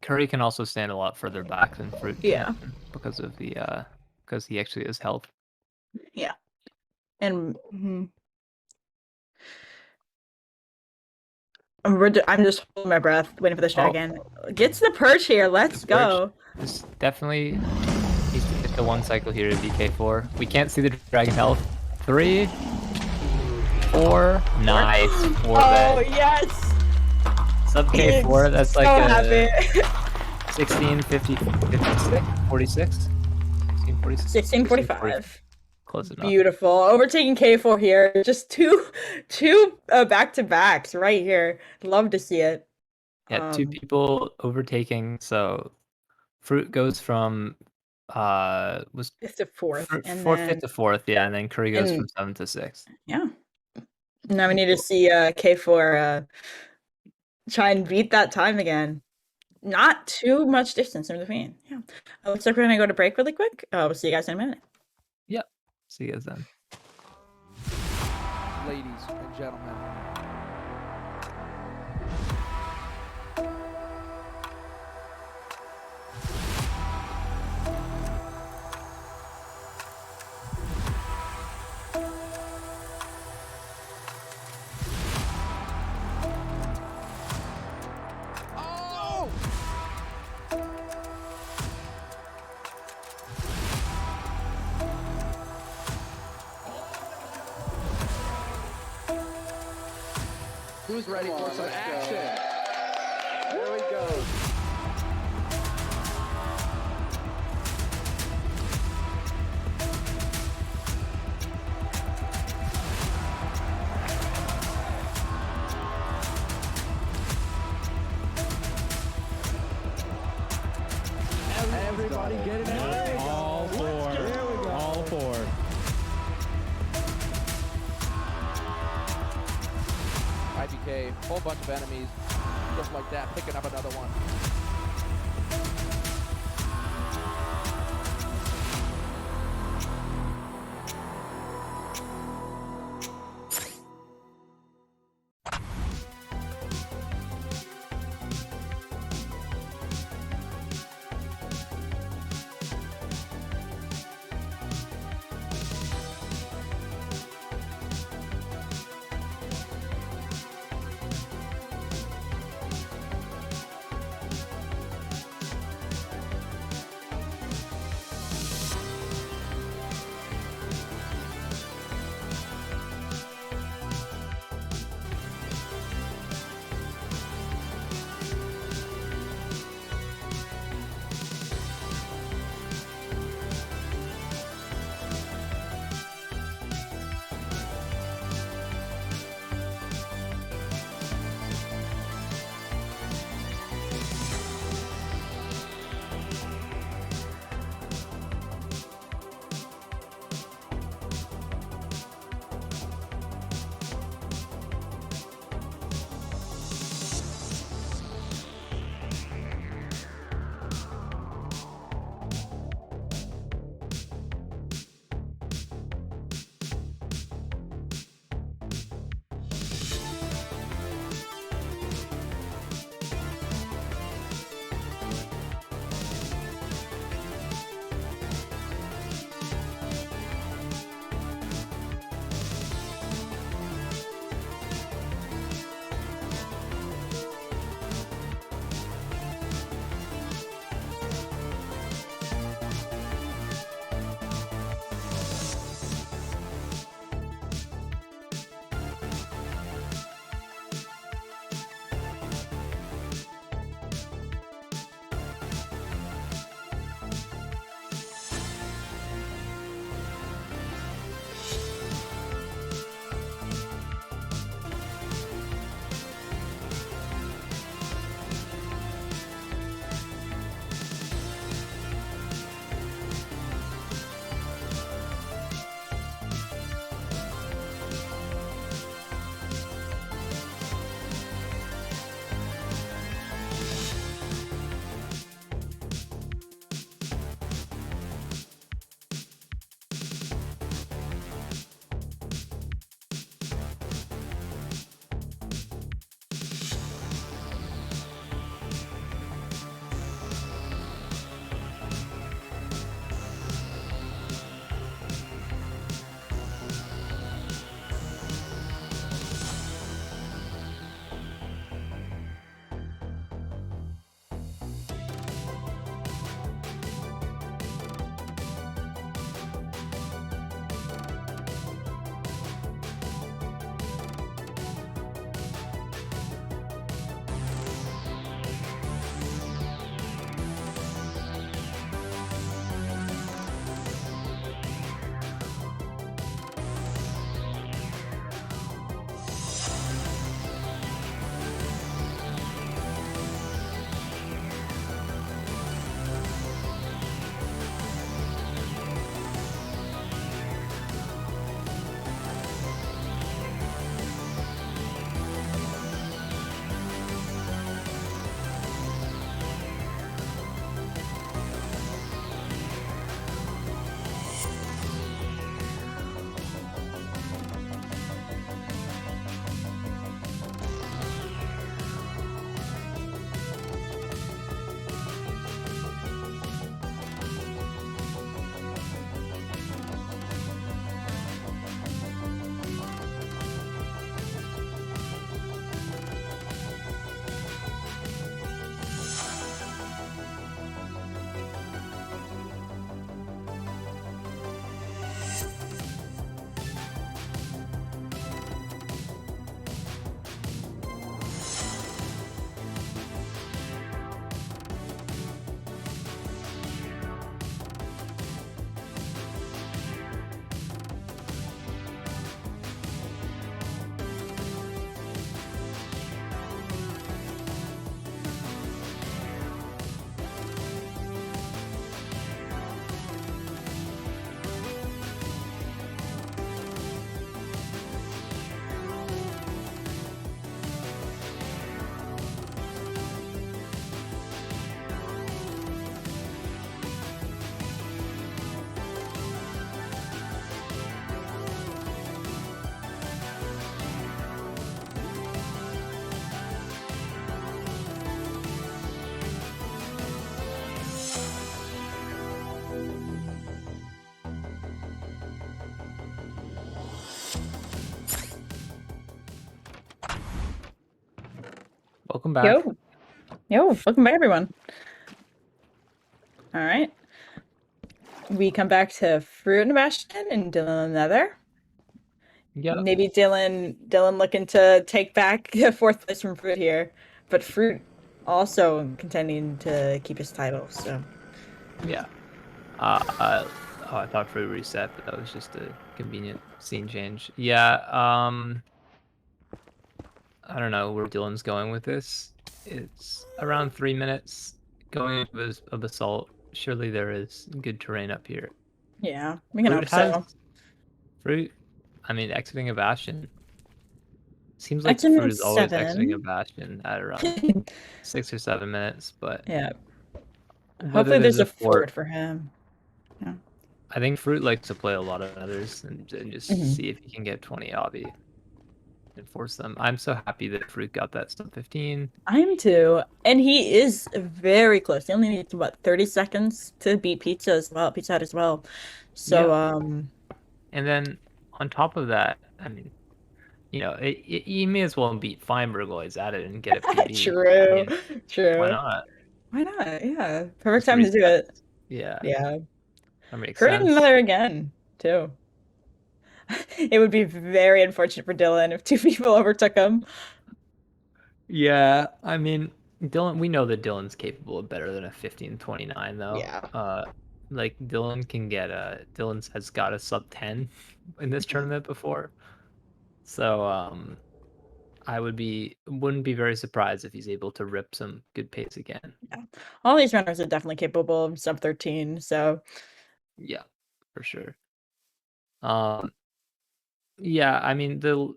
Curry can also stand a lot further back than Fruit can because of the because he actually has health. Yeah. And I'm just holding my breath, waiting for this dragon. Gets the perch here. Let's go. This definitely needs to hit the 1 cycle here to BK4. We can't see the dragon health. 3, 4, nice. 4 bet. Yes. Sub K4. That's like so happy. 16, 50, 56, 46? 16, 46? 1645. Close enough. Beautiful. Overtaking K4 here. Just two back-to-backs right here. Love to see it. Yeah, 2 people overtaking. So Fruit goes from was 5th to 4th. and 4th, 5th to 4th, yeah, and then Curry goes from 7th to 6th. Yeah. Now we need to see K4 try and beat that time again. Not too much distance in between. Yeah. Looks like we're gonna go to break really quick. We'll see you guys in a minute. Yep. See you guys then. Ladies and gentlemen. Who's ready for some action? There we go. Everybody get it out. All 4. All 4. IBK, whole bunch of enemies, just like that, picking up another one. Welcome back. Yo, welcome back, everyone. All right. We come back to Fruit and Bastion and Dylan Nether. Yeah. Maybe Dylan looking to take back fourth place from Fruit here, but Fruit also contending to keep his title. So Yeah. Oh, I thought Fruit reset, but that was just a convenient scene change. Yeah. I don't know where Dylan's going with this. It's around 3 minutes going of assault. Surely there is good terrain up here. yeah, we can hope so. Fruit. I mean, exiting a bastion. Seems like Exiting Fruit is always exiting a 7. bastion at around 6 or 7 minutes, but Yeah. whether Hopefully there's a fort. fort for him. Yeah. I think Fruit likes to play a lot of others and just see if he can get 20 obby and force them. I'm so happy that Fruit got that sub 15. I am too. And he is very close. He only needs, what, 30 seconds to beat Pizza Hut as well. So, And then on top of that, I mean, you know, you may as well beat Feinberg while he's at it and get a PB. True. I mean, True. why not? Why not? Yeah. Perfect time to do it. Yeah. Yeah. That makes Hurt sense. another again, too. It would be very unfortunate for Dylan if 2 people overtook him. Yeah, I mean, Dylan, we know that Dylan's capable of better than a 15:29 though. Yeah. Like Dylan can get Dylan has got a sub 10 in this tournament before. So I wouldn't be very surprised if he's able to rip some good pace again. Yeah. All these runners are definitely capable of sub 13, so yeah, for sure. Yeah, I mean the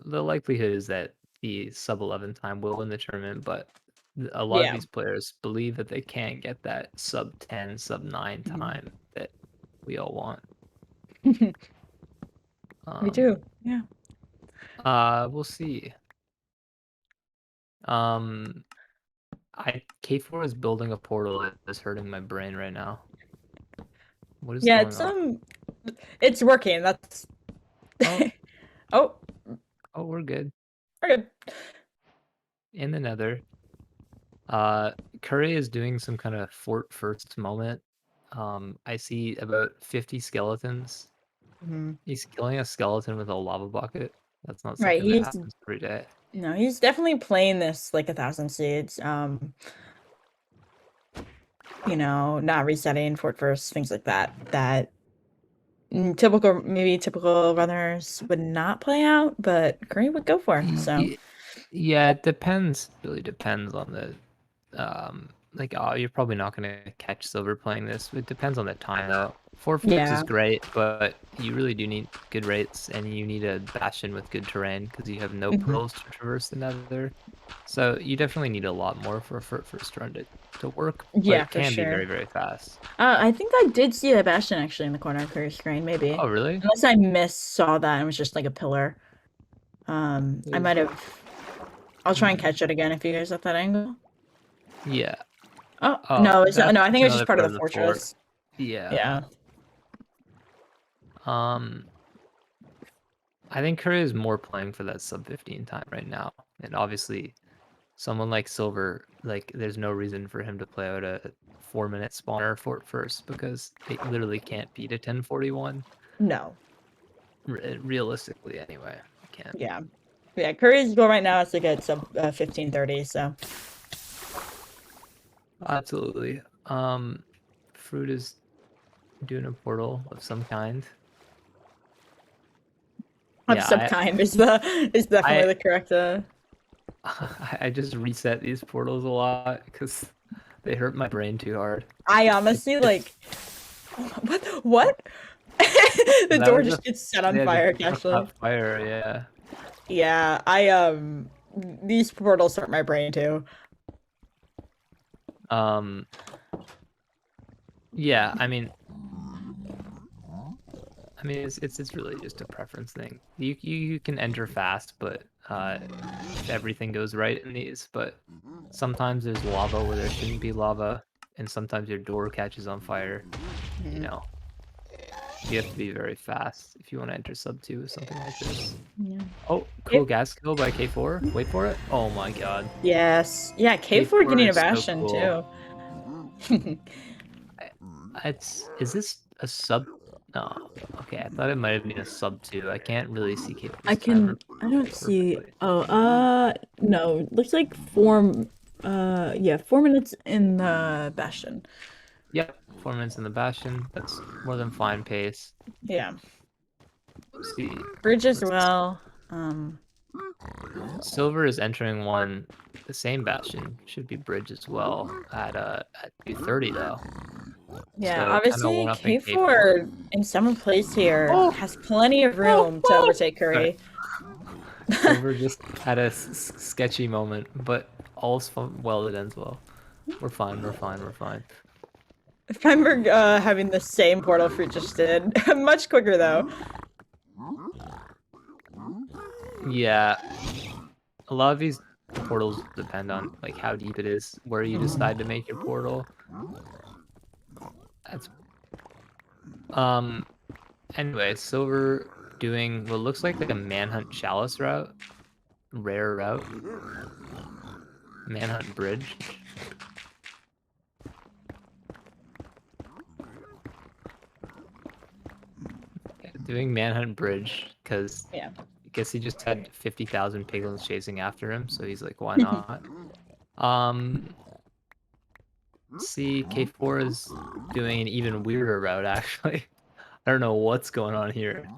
likelihood is that the sub 11 time will win the tournament, but a lot of these players believe that they can't get that sub 10, sub 9 time that we all want. We do, yeah. We'll see. K4 is building a portal that is hurting my brain right now. What is going on? It's working. That's oh, we're good. We're good. In the Nether, Curry is doing some kind of fort first moment. I see about 50 skeletons. He's killing a skeleton with a lava bucket. That's not something that happens every day. No, he's definitely playing this like 1,000 seeds. You know, not resetting fort first, things like that. That typical runners would not play out, but Curry would go for. So yeah, it depends. Really depends on the you're probably not gonna catch silver playing this. It depends on the time though. 4 forts is great, but you really do need good rates, and you need a bastion with good terrain because you have no pearls to traverse the Nether. So you definitely need a lot more for a first run to work. But it can be very, very fast. I think I did see a bastion actually in the corner of Curry's screen, maybe. Oh, really? Unless I saw that and it was just like a pillar. I might have. I'll try and catch it again if you guys at that angle. Yeah. Oh no, it's not. No, I think it was just part of the fortress. Yeah. Yeah. I think Curry is more playing for that sub 15 time right now, and obviously, someone like Silver, like there's no reason for him to play out a 4-minute spawner fort first because they literally can't beat a 1041. No. Realistically, anyway, can't. Yeah. Yeah, Curry's goal right now is to get sub 1530. So. Absolutely. Fruit is doing a portal of some kind. Of some kind is definitely the correct. I just reset these portals a lot because they hurt my brain too hard. I honestly like. What? The door just gets set on fire. Actually. On fire, yeah. Yeah, these portals hurt my brain too. Yeah, I mean, it's really just a preference thing. You can enter fast, but if everything goes right in these, but sometimes there's lava where there shouldn't be lava, and sometimes your door catches on fire. You know, You have to be very fast if you want to enter sub 2 with something like this. Yeah. Oh, cool gas kill by K4. Wait for it. Oh my god. Yes. Yeah, K4 getting a is so Bastion cool. too. Is this a sub? No. Okay, I thought it might have been a sub 2. I can't really see K4's I timer don't see. perfectly. Oh, no. Looks like 4 minutes in the Bastion. Yep, 4 minutes in the Bastion. That's more than fine pace. Yeah. Let's see. Bridge as Let's- well. Silver is entering the same Bastion. Should be bridge as well at 2:30 though. Yeah, So, obviously kinda one-upping K4 in 7th place here has plenty of room to overtake Curry. Silver just had a sketchy moment, but all's well that ends well. We're fine. Feinberg having the same portal fruit just did. Much quicker though. Yeah, a lot of these portals depend on like how deep it is, where you decide to make your portal. That's anyway, Silver doing what looks like a manhunt chalice route, rare route, manhunt bridge. Yeah, doing manhunt bridge because Yeah. I guess he just had 50,000 piglins chasing after him, so he's like, why not? See, K4 is doing an even weirder route, actually. I don't know what's going on here.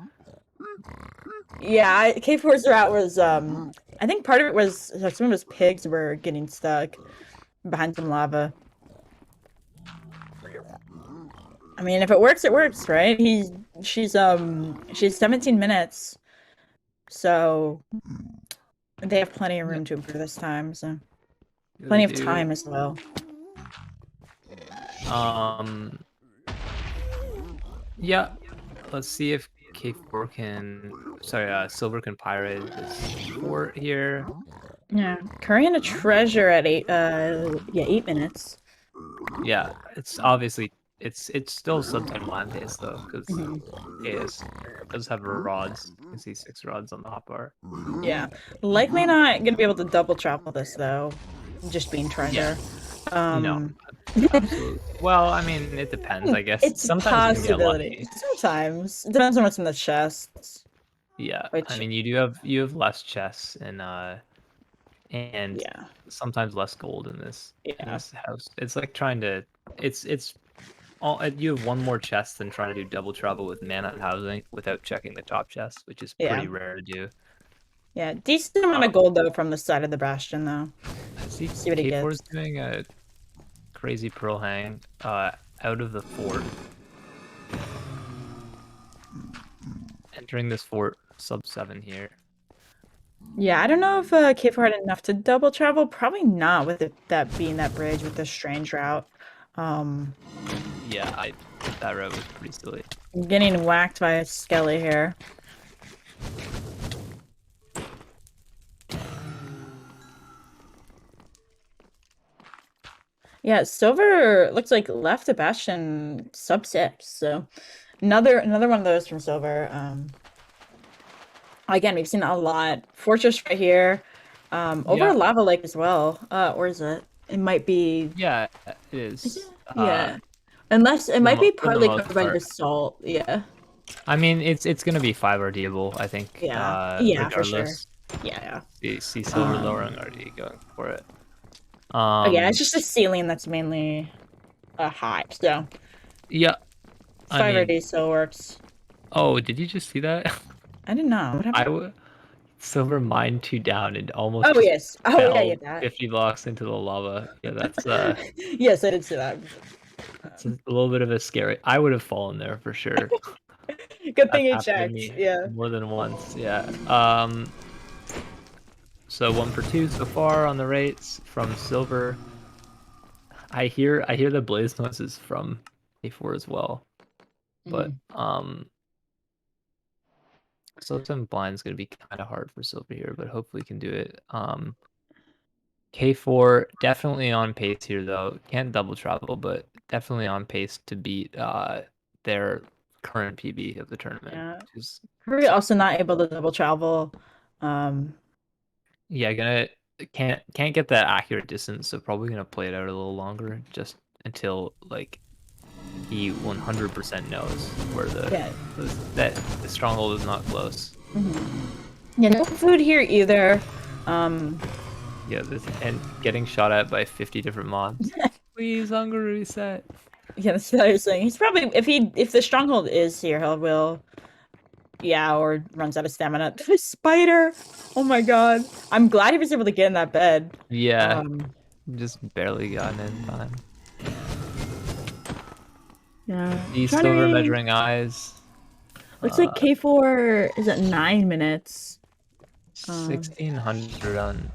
Yeah, K4's route was I think part of it was some of his pigs were getting stuck behind some lava. I mean, if it works, it works, right? She's 17 minutes. So they have plenty of room to improve this time, so plenty of time as well. Yeah. Let's see if K4 Silver can pirate this fort here. Yeah, Curry and a treasure at 8 minutes. Yeah, it's obviously it's still sub 10 land pace though, because it does have rods. You can see 6 rods on the hotbar. Yeah, likely not gonna be able to double travel this though. Just being treasure. No, absolutely. Well, I mean, it depends, I guess. It's Sometimes a you can get lucky. possibility. Sometimes it depends on what's in the chests. Yeah, Which... I mean, you have less chests and yeah, sometimes less gold in this house. It's like trying to you have one more chest than trying to do double travel with mana housing without checking the top chest, which is pretty rare to do. Yeah, decent amount of gold though from the side of the Bastion though. See what he gets. K4's doing a crazy pearl hang out of the fort. Entering this fort sub 7 here. Yeah, I don't know if K4 had enough to double travel. Probably not with that being that bridge with the strange route. Yeah, that route was pretty silly. Getting whacked by a skelly here. Yeah, Silver looks like left a Bastion sub 6, so another one of those from Silver. Again, we've seen a lot. Fortress right here. Over Lava Lake as well. Or is it? It might be. Yeah, it is. Yeah. Unless it might be partly most covered by part. basalt. Yeah. I mean, it's gonna be 5 RDable, I think. Yeah, for sure. Regardless. Yeah. See Silver lowering RD going for it. Yeah, it's just a ceiling that's mainly high, so. Yeah. 5 RD still works. Oh, did you just see that? I didn't know. What happened? Silver mined 2 down and almost Oh, yes. Oh, fell yeah, that. 50 blocks into the lava. Yeah, that's yes, I did see that. It's a little bit of a scary. I would have fallen there for sure. Good thing you That's happened checked. to me Yeah. more than once. Yeah. So 1 for 2 so far on the rates from Silver. I hear the blaze noises from A4 as well, but so 7 blind is going to be kind of hard for Silver here, but hopefully can do it. K4 definitely on pace here though. Can't double travel, but definitely on pace to beat their current PB of the tournament. Yeah. Which is Curry also not able to double travel. Yeah, can't get that accurate distance, so probably gonna play it out a little longer, just until like he 100% knows where that the stronghold is not close. Yeah, no food here either. Yeah, and getting shot at by 50 different mobs. Please, hunger reset. Yeah, that's what I was saying. He's probably if the stronghold is here, he will. Yeah, or runs out of stamina. The spider! Oh my god. I'm glad he was able to get in that bed. Yeah, just barely gotten in time. Yeah. The silver measuring eyes. Looks like K4 is at 9 minutes. 1600 on.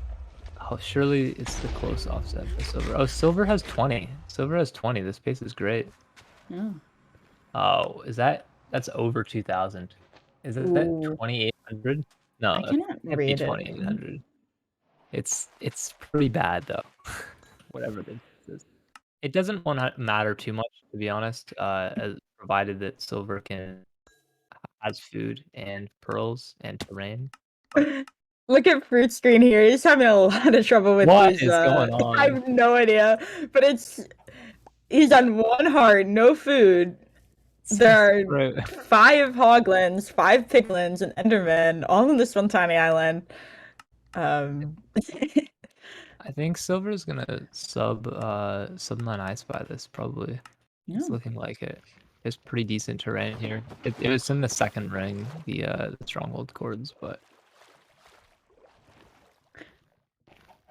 Oh, surely it's the close offset for silver. Oh, silver has 20. Silver has 20. This pace is great. Yeah. Oh, that's over 2000. Is it 2800? No, I cannot it can't be read it. 2800. It's pretty bad though. Whatever this is. It doesn't matter too much, to be honest, as provided that silver has food and pearls and terrain. Look at Fruit Screen here. He's having a lot of trouble with What his, is going on? I have no idea, but he's on 1 heart, no food. There are 5 hoglins, 5 piglins, and endermen, all in this one tiny island. I think silver's gonna sub 9 ice by this probably. Yeah. It's looking like it. There's pretty decent terrain here. It was in the second ring, the stronghold chords, but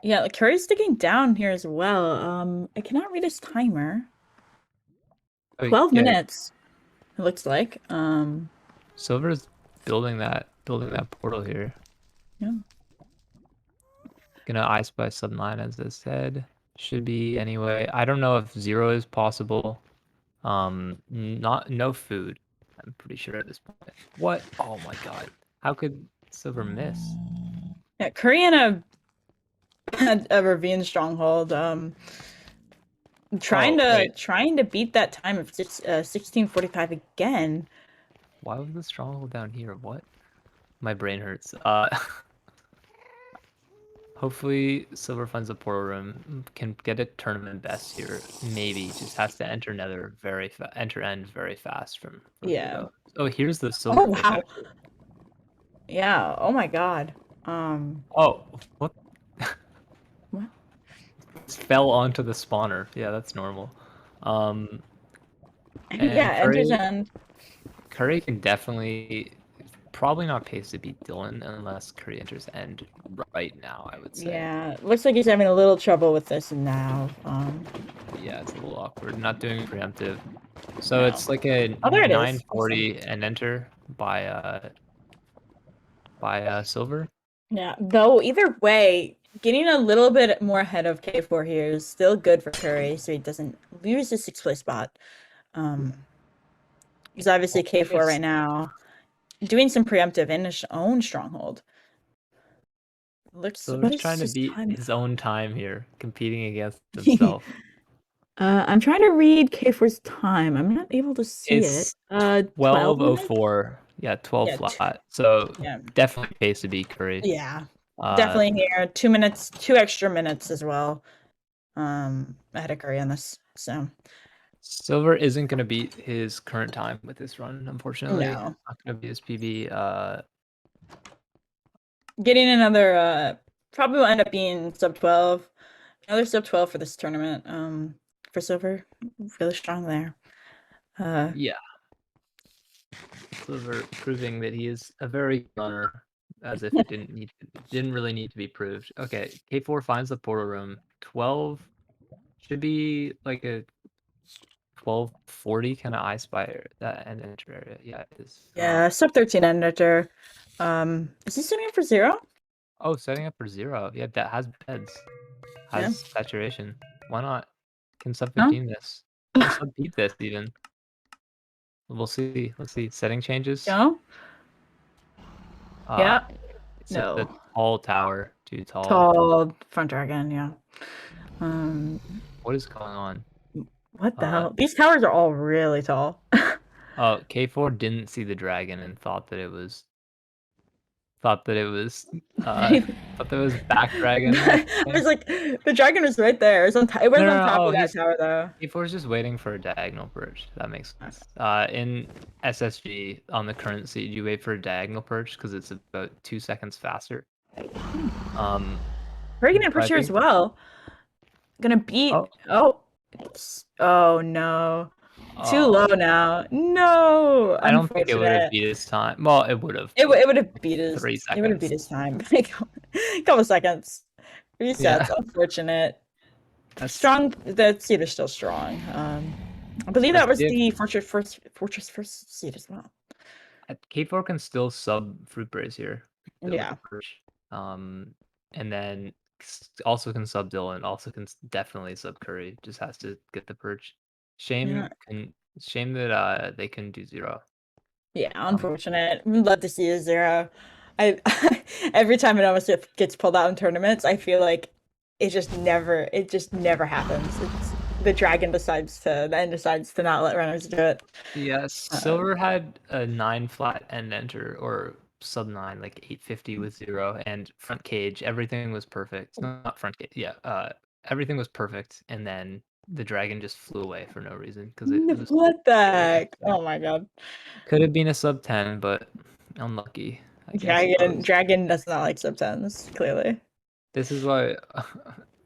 yeah, Curry's sticking down here as well. I cannot read his timer. 12 minutes. It looks like. Silver's building that portal here. Yeah. Gonna ice by sub 9 as I said. Should be anyway. I don't know if 0 is possible. No food. I'm pretty sure at this point. What? Oh my god. How could silver miss? Yeah, Curry and a ravine stronghold. Trying to beat that time of 1645 again. Why was the stronghold down here? What? My brain hurts. Hopefully silver finds a portal room, can get a tournament best here. Maybe just has to enter nether enter end very fast from yeah. Oh, here's the silver. Oh wow. Yeah. Oh my god. Oh, what? What? Fell onto the spawner. Yeah, that's normal. Yeah, enters end. Curry can definitely probably not pace to beat Dylan unless Curry enters end right now, I would say. Yeah, looks like he's having a little trouble with this now. Yeah, it's a little awkward. Not doing preemptive. So it's like a 940 and enter by silver. Yeah, though either way, getting a little bit more ahead of K4 here is still good for Curry, so he doesn't lose his 6th place spot. He's obviously K4 right now, doing some preemptive in his own stronghold. So he's trying to beat his own time here, competing against himself. I'm trying to read K4's time. I'm not able to see it. 12:04. Yeah, 12 flat. So definitely pace to beat Curry. Yeah, definitely here. 2 minutes, 2 extra minutes as well. Ahead of Curry on this. So silver isn't going to beat his current time with this run, unfortunately. No. Not going to be his PB. Getting another, probably will end up being sub 12. Another sub 12 for this tournament. For silver, really strong there. Yeah. Silver proving that he is a very good runner, as if it didn't really need to be proved. Okay, K4 finds the portal room. 12 should be like a 1240 kind of I spy that end enter area. Yeah, it is. Yeah, sub 13 end enter. Is he setting up for 0? Oh, setting up for 0. Yeah, that has beds. Has saturation. Why not? Can sub 15 this? Can sub beat this even? We'll see. Let's see. Setting changes. No. Yeah. It's the tall tower. Too tall. Tall front dragon. Yeah. What is going on? What the hell? These towers are all really tall. Oh, K4 didn't see the dragon and thought that it was thought that it was back dragon. I was like, the dragon was right there. It was on top Oh, of that tower though. K4 is just waiting for a diagonal perch. That makes sense. In SSG on the current seed, you wait for a diagonal perch because it's about 2 seconds faster. Dragon and perch here as well. Gonna beat. Oh no. Too low now. No. I don't think it would have beat his time. Well, it would have. It would have beat his 3 seconds. It would have beat his time. Couple seconds. Resets. Yeah. Unfortunate. Strong. The seed is still strong. I believe that was the Fortress first seed as well. K4 can still sub Fruit Berries here. Yeah. And then also can sub Dylan. Also can definitely sub Curry. Just has to get the perch. Shame that they couldn't do 0. Yeah, unfortunate. We'd love to see a 0. I every time it almost gets pulled out in tournaments, I feel like it just never happens. The dragon decides to not let runners do it. Yes, Silver had a 9 flat end enter or sub 9, like 850 with 0 and front cage. Everything was perfect. Not front cage. Yeah, everything was perfect, and then the dragon just flew away for no reason because it was. What the heck? Oh my god. Could have been a sub 10, but unlucky. Dragon does not like sub 10s, clearly. This is why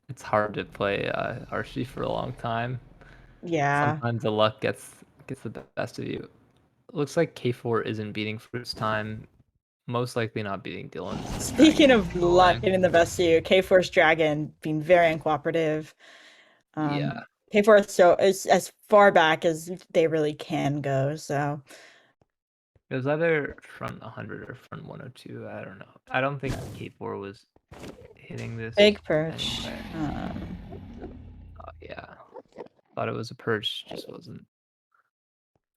it's hard to play Archie for a long time. Yeah. Sometimes the luck gets the best of you. Looks like K4 isn't beating Fruit's time. Most likely not beating Dylan. Speaking of luck getting the best of you, K4's dragon being very uncooperative. Yeah. K4 is as far back as they really can go, so. It was either front 100 or front 102. I don't know. I don't think K4 was hitting this. Big perch. Yeah. Thought it was a perch, just wasn't.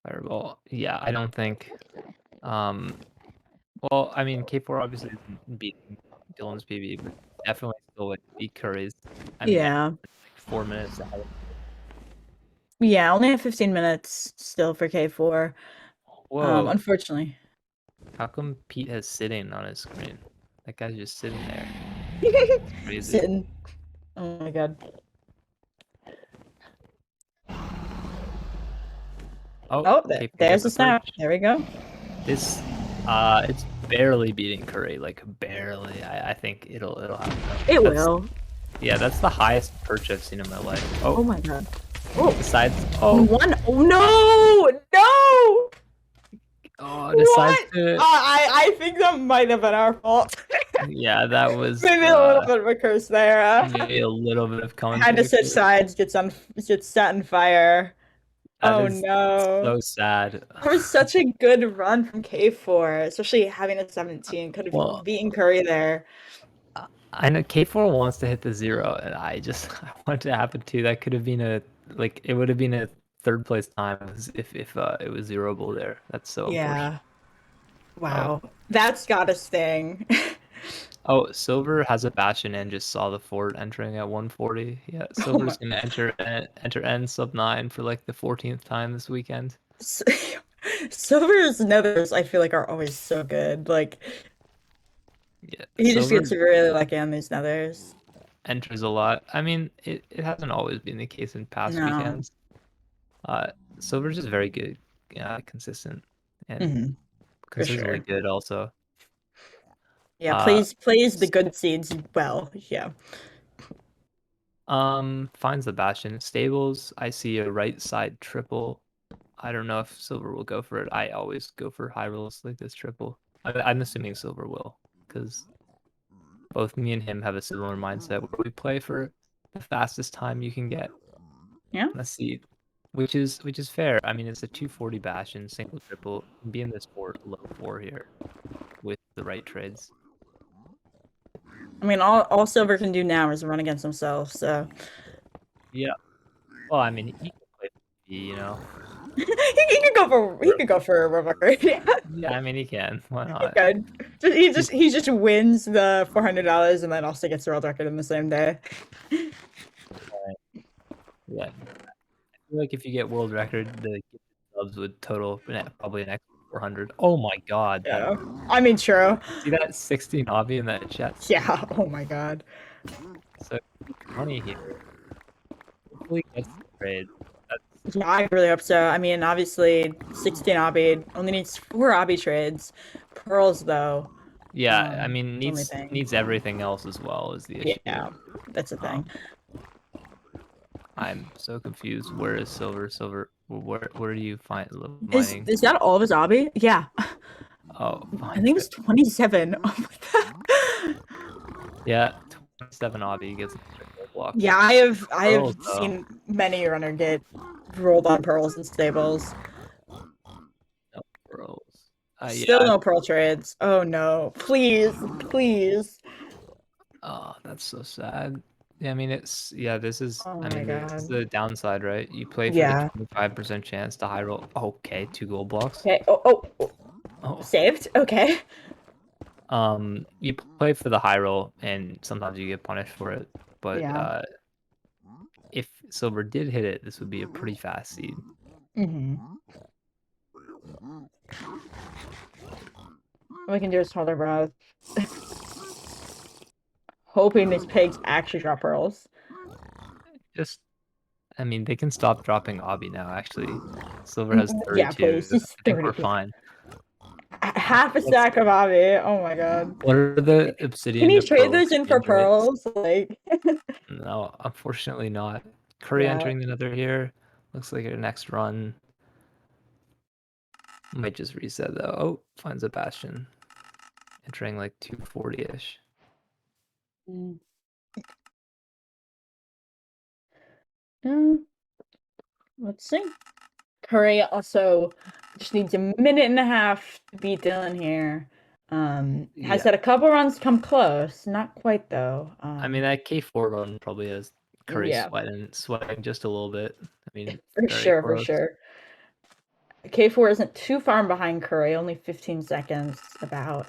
Fireball. Yeah, I don't think. Well, I mean, K4 obviously isn't beating Dylan's PB, but definitely still would beat Curry's. I mean, like 4 minutes ahead. Yeah, only have 15 minutes still for K4. Whoa. Unfortunately. How come Pete has sitting on his screen? That guy's just sitting there. Crazy. Sitting. Oh my god. Oh, there's the snap. There we go. This, it's barely beating Curry, like barely. I think it'll happen. It will. Yeah, that's the highest perch I've seen in my life. Oh my god. Oh, besides, Oh no! Oh, decides to. I think that might have been our fault. Yeah, that was maybe a little bit of a curse there. Maybe a little bit of context. Had to switch sides, gets set on fire. Oh no. So sad. It was such a good run from K4, especially having a 17. Could have beaten Curry there. I know K4 wants to hit the 0, and I want it to happen too. That could have been it would have been a 3rd place time if it was 0able there. That's so unfortunate. Wow. That's gotta sting. Oh, Silver has a Bastion and just saw the fort entering at 140. Yeah, Silver's gonna enter N sub 9 for like the 14th time this weekend. Silver's nethers, I feel like, are always so good. Like, yeah, he just gets really lucky on these nethers. Enters a lot. I mean, it hasn't always been the case in past weekends. Silver's just very good, consistent, and consistently good also. Yeah, plays the good seeds well. Yeah. Finds the Bastion. Stables, I see a right side triple. I don't know if Silver will go for it. I always go for high rolls like this triple. I'm assuming Silver will, because both me and him have a similar mindset where we play for the fastest time you can get. Yeah. Let's see. Which is fair. I mean, it's a 240 Bastion, single triple. Be in this fort low 4 here with the right trades. I mean, all Silver can do now is run against himself, so. Yeah. Well, I mean, he can play, you know. he could go for a revoker. Yeah, I mean, he can. Why not? He just wins the $400 and then also gets the world record in the same day. Yeah. I feel like if you get world record, the subs would total probably an extra 400. Oh my god. Yeah. I mean, true. See that 16 hobby in that chat? Yeah. Oh my god. So money here. Hopefully gets the trade. That's Yeah, I really hope so. I mean, obviously, 16 obby only needs 4 obby trades. Pearls, though. yeah, I mean only needs thing. needs everything else as well is the issue. Yeah, that's the thing. I'm so confused. Where is silver? Silver, where do you find mining? Is that all of his obby? Yeah. Oh, I think it was 27. Oh my god. Yeah, 27 obby gets a gold block. Yeah, I have Pearls, though. seen many runner get rolled on pearls and stables. No pearls. Still Yeah. no pearl trades. Oh no. Please, please. Oh, that's so sad. Yeah, I mean this is Oh I my mean this is God. the downside, right? You play for Yeah. the 25% chance to high roll. Okay, 2 gold blocks. Okay. Oh. Saved? Okay. You play for the high roll and sometimes you get punished for it. But Yeah. if silver did hit it, this would be a pretty fast seed. Mm-hmm. All we can do is hold our breath. Hoping these pigs actually drop pearls. I mean, they can stop dropping obby now, actually. Silver has 32. Yeah, please. Just I think we're 32. fine. Half a stack of obby. Oh my god. What are the obsidian? Can you to trade pearls those in for exchange rates? pearls? Like No, unfortunately not. Curry Yeah. entering the nether here. Looks like our next run. Might just reset though. Oh, finds a bastion. Entering like 240-ish. Let's see. Curry also just needs a minute and a half to beat Dylan here. Has had a couple runs come close. Not quite though. I mean, that K4 run probably has Curry Yeah. sweating just a little bit. I mean, For very sure, close. for sure. K4 isn't too far behind Curry, only 15 seconds about.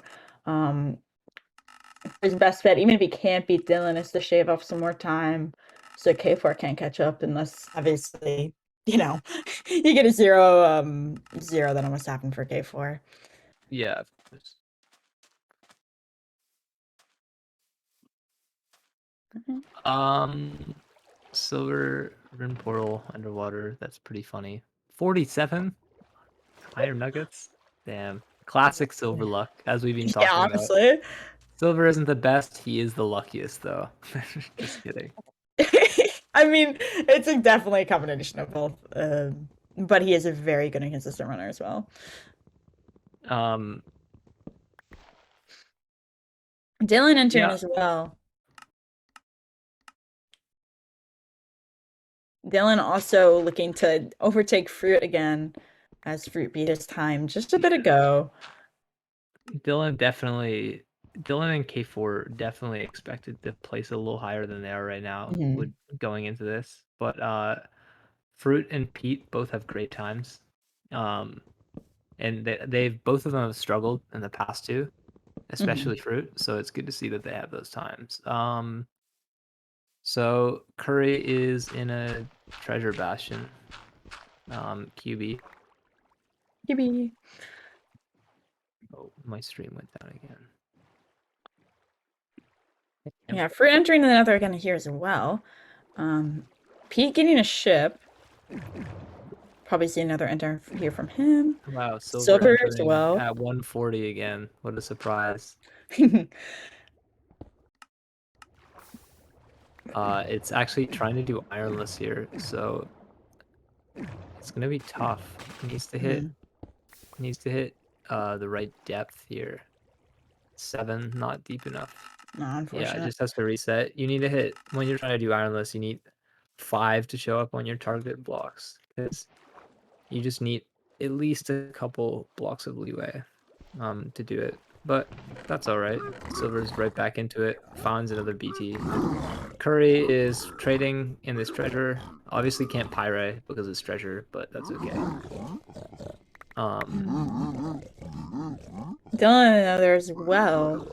His best bet, even if he can't beat Dylan, is to shave off some more time so K4 can't catch up unless obviously, you get a 0, 0 that almost happened for K4. Yeah, of course. Silver rune portal underwater. That's pretty funny. 47 iron nuggets. Damn, classic silver luck, as we've been talking Yeah, about. honestly. Silver isn't the best. He is the luckiest, though. Just kidding. I mean, it's definitely a combination of both. But he is a very good and consistent runner as well. Dylan entering as well. Dylan also looking to overtake Fruit again, as Fruit beat his time just a bit ago. Dylan and K4 definitely expected to place a little higher than they are right now with going into this. But Fruit and Pete both have great times. And they've both of them have struggled in the past too, especially Fruit. So it's good to see that they have those times. So Curry is in a treasure bastion. QB. Oh, my stream went down again. Yeah, Fruit entering the nether again here as well. Pete getting a ship. Probably see another enter here from him. Wow, Silver as entering well. at 140 again. What a surprise. It's actually trying to do ironless here, so it's gonna be tough. It needs to hit the right depth here. 7, not deep enough. No, unfortunately. Yeah, it just has to reset. You need to hit, when you're trying to do ironless, you need 5 to show up on your target blocks, because you just need at least a couple blocks of leeway to do it. But that's all right. Silver's right back into it. Finds another BT. Curry is trading in this treasure. Obviously can't pyre because it's treasure, but that's okay. Dylan another as well.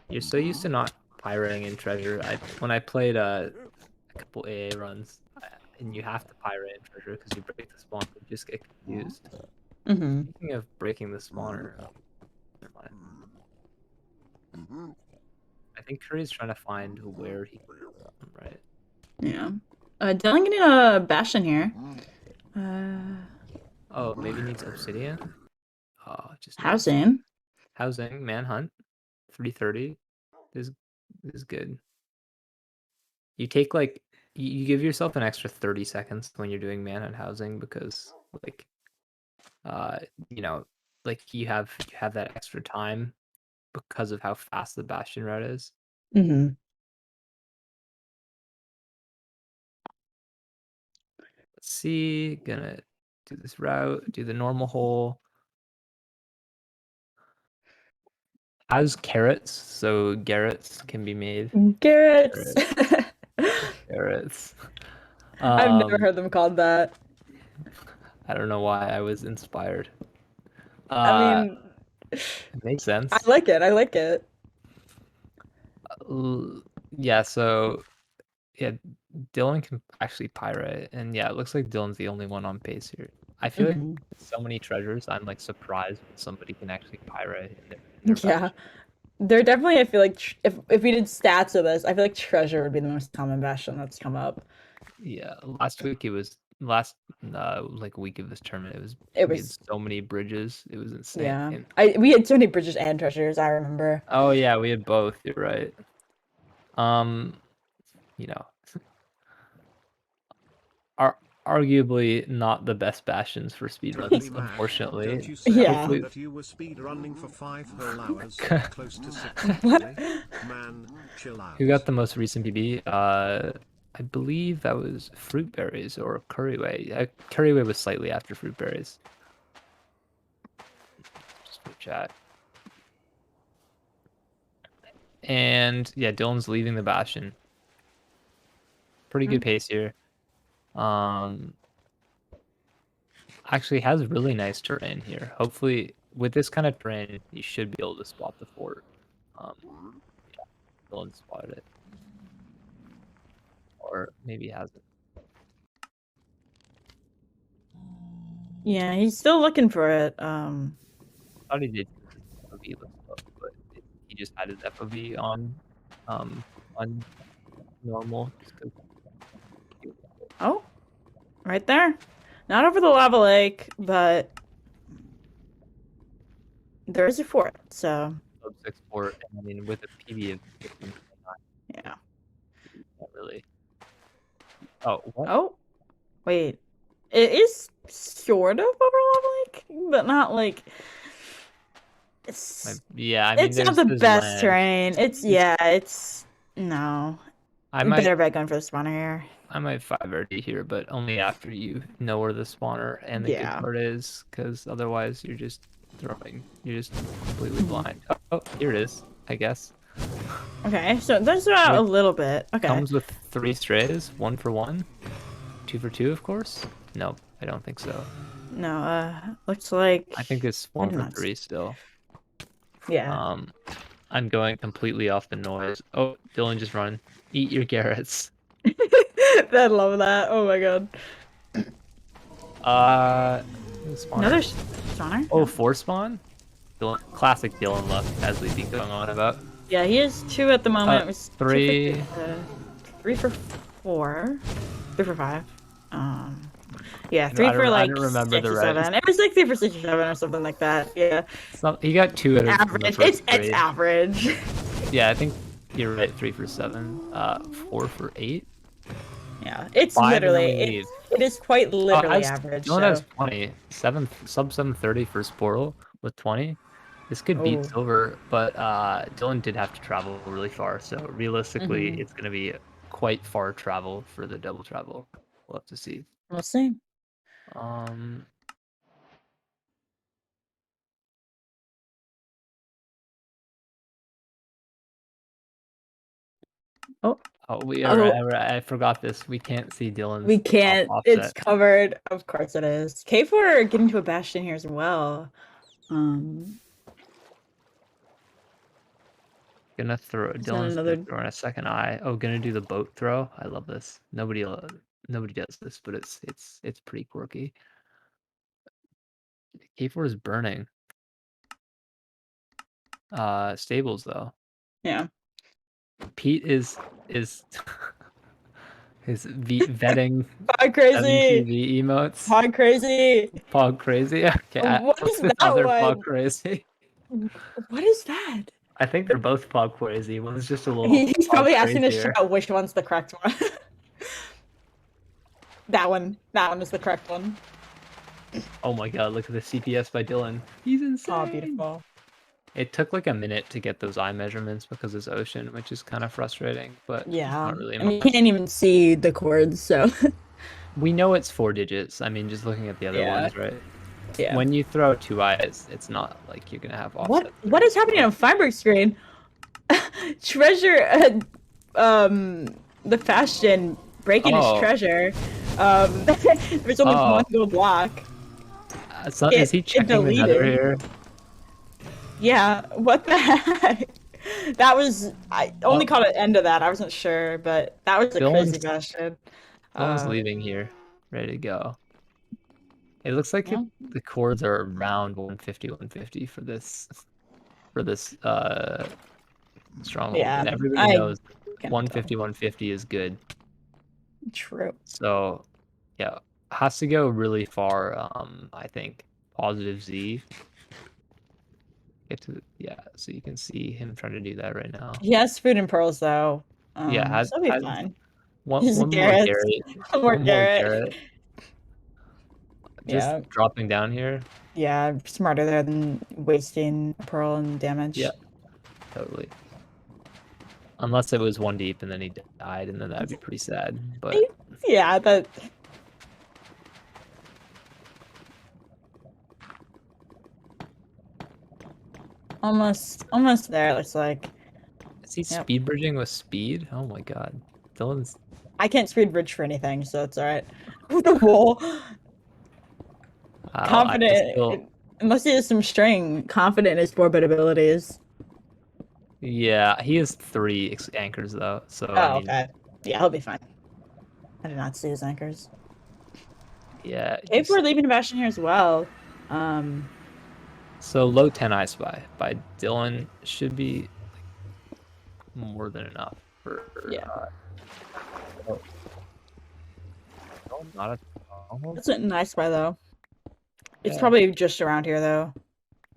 You're so used to not pyring in treasure. When I played a couple AA runs, and you have to pirate and treasure because you break the spawn, you just get confused. Mm-hmm. Speaking of breaking the spawner, never mind. I think Curry's trying to find where he right. Yeah. Dylan getting a Bastion here. Oh, maybe needs obsidian. Oh, just needs Housing. housing. Manhunt. 330 is good. You take like you give yourself an extra 30 seconds when you're doing manhunt housing because like you know like you have that extra time because of how fast the bastion route is. Mm-hmm. Let's see, gonna do this route, do the normal hole. As carrots, so garrets can be made. Garrett's. Garrets. I've never heard them called that. I don't know why I was inspired. I mean, it makes sense. I like it. I like it. Yeah, so yeah, Dylan can actually pirate, and yeah, it looks like Dylan's the only one on pace here. I feel like so many treasures, I'm like surprised when somebody can actually pirate in their Yeah. There definitely, I feel like if we did stats of this, I feel like treasure would be the most common bastion that's come up. Yeah, last week it was like week of this tournament. We had so many bridges. It was insane. Yeah, we had so many bridges and treasures. I remember. Oh yeah, we had both. You're right. You know, are arguably not the best bastions for speedruns, unfortunately. Yeah. Hopefully... that you were speedrunning for 5 whole hours, close to 6. Man, chill out. Who got the most recent PB? I believe that was Fruit Berries or Curryway. Curryway was slightly after Fruit Berries. Just for chat. And yeah, Dylan's leaving the bastion. Pretty good pace here. Actually has really nice terrain here. Hopefully, with this kind of terrain, you should be able to spot the fort. Yeah, Dylan spotted it. Or maybe he hasn't. Yeah, he's still looking for it. I thought he did FOV, but he just had his FOV on normal. Oh, right there. Not over the lava lake, but there is a fort, so. Sub 6 fort, and I mean, with a PB of 15.9. Yeah. Not really. Oh, what? Oh, wait. It is sort of over lava lake, but not like. Yeah, I mean, it's not the best terrain. It's no. I better bet going for the spawner here. I might 5RD here, but only after you know where the spawner and the good part is, because otherwise you're just completely blind. Oh, here it is, I guess. Okay, so that's about a little bit. Okay. Comes with 3 strays, 1 for 1, 2 for 2, of course. No, I don't think so. No, looks like. I think it's 1 for 3 still. Yeah. I'm going completely off the noise. Oh, Dylan, just run. Eat your carrots. I love that. Oh my god. Another spawner? Oh, 4 spawn? Dylan, classic Dylan luck, as we've been going on about. Yeah, he has 2 at the moment. It was 3. 3 for 4. 3 for 5. Yeah, 3 for like. I don't remember 6 or 7. It was like 3 for 6 or 7 or something like that. Yeah. He got 2 out of average. It's average. Yeah, I think you're right. 3 for 7. 4 for 8. Yeah, it's literally it is quite literally average. Dylan has 20. Sub 730 for Sportle with 20. This could beat silver, but Dylan did have to travel really far, so realistically, it's going to be quite far travel for the double travel. We'll have to see. We'll see. Oh, I forgot this. We can't see Dylan's. We can't. It's covered. Of course it is. K4 getting to a bastion here as well. Gonna throw. Dylan's gonna throw in a second eye. Oh, gonna do the boat throw. I love this. Nobody nobody does this, but it's pretty quirky. K4 is burning. Stables though. Yeah. Pete is vetting Pog crazy. TV emotes. Pog crazy. Pog crazy. Okay, What is this that other one? Pog crazy. What is that? I think they're both Pog crazy. One's just a little. He's probably asking to crazier. shout which one's the correct one. That one is the correct one. Oh my god, look at the CPS by Dylan. He's insane. Oh, beautiful. It took like a minute to get those eye measurements because it's ocean, which is kind of frustrating, but Yeah. not really. I mean, you can't even see the chords, so. We know it's 4 digits. I mean, just looking at the other Yeah. ones, right? Yeah. When you throw 2 eyes, it's not like you're gonna have offset. What is happening on Feinberg's screen? Treasure, the Fashion breaking his treasure. There's only one gold block. So is he checking the nether here? Yeah, what the heck? That was, I only caught an end of that. I wasn't sure, but that was a crazy question. Dylan's leaving here, ready to go. It looks like the chords are around 150, 150 for this stronghold. Yeah, and everybody knows 150, 150 is good. True. So, yeah, has to go really far. I think positive Z. Get to so you can see him trying to do that right now. He has food and pearls though. Yeah, so he'll be fine. One more Garrett. One more Garrett. Just dropping down here. Yeah, smarter there than wasting pearl and damage. Yeah, totally. Unless it was 1 deep and then he died, and then that'd be pretty sad. But yeah, that. Almost there. It looks like. Is he speed bridging with speed? Oh my god, Dylan's. I can't speed bridge for anything, so it's alright. The wall. Confident, unless he has some string. Confident in his 4-bit abilities. Yeah, he has 3 anchors though, so. Oh, okay. Yeah, he'll be fine. I did not see his anchors. Yeah. K4 leaving Bastion here as well. So low 10 I spy by Dylan should be more than enough for. Not a. That's a nice spy though. It's probably just around here though.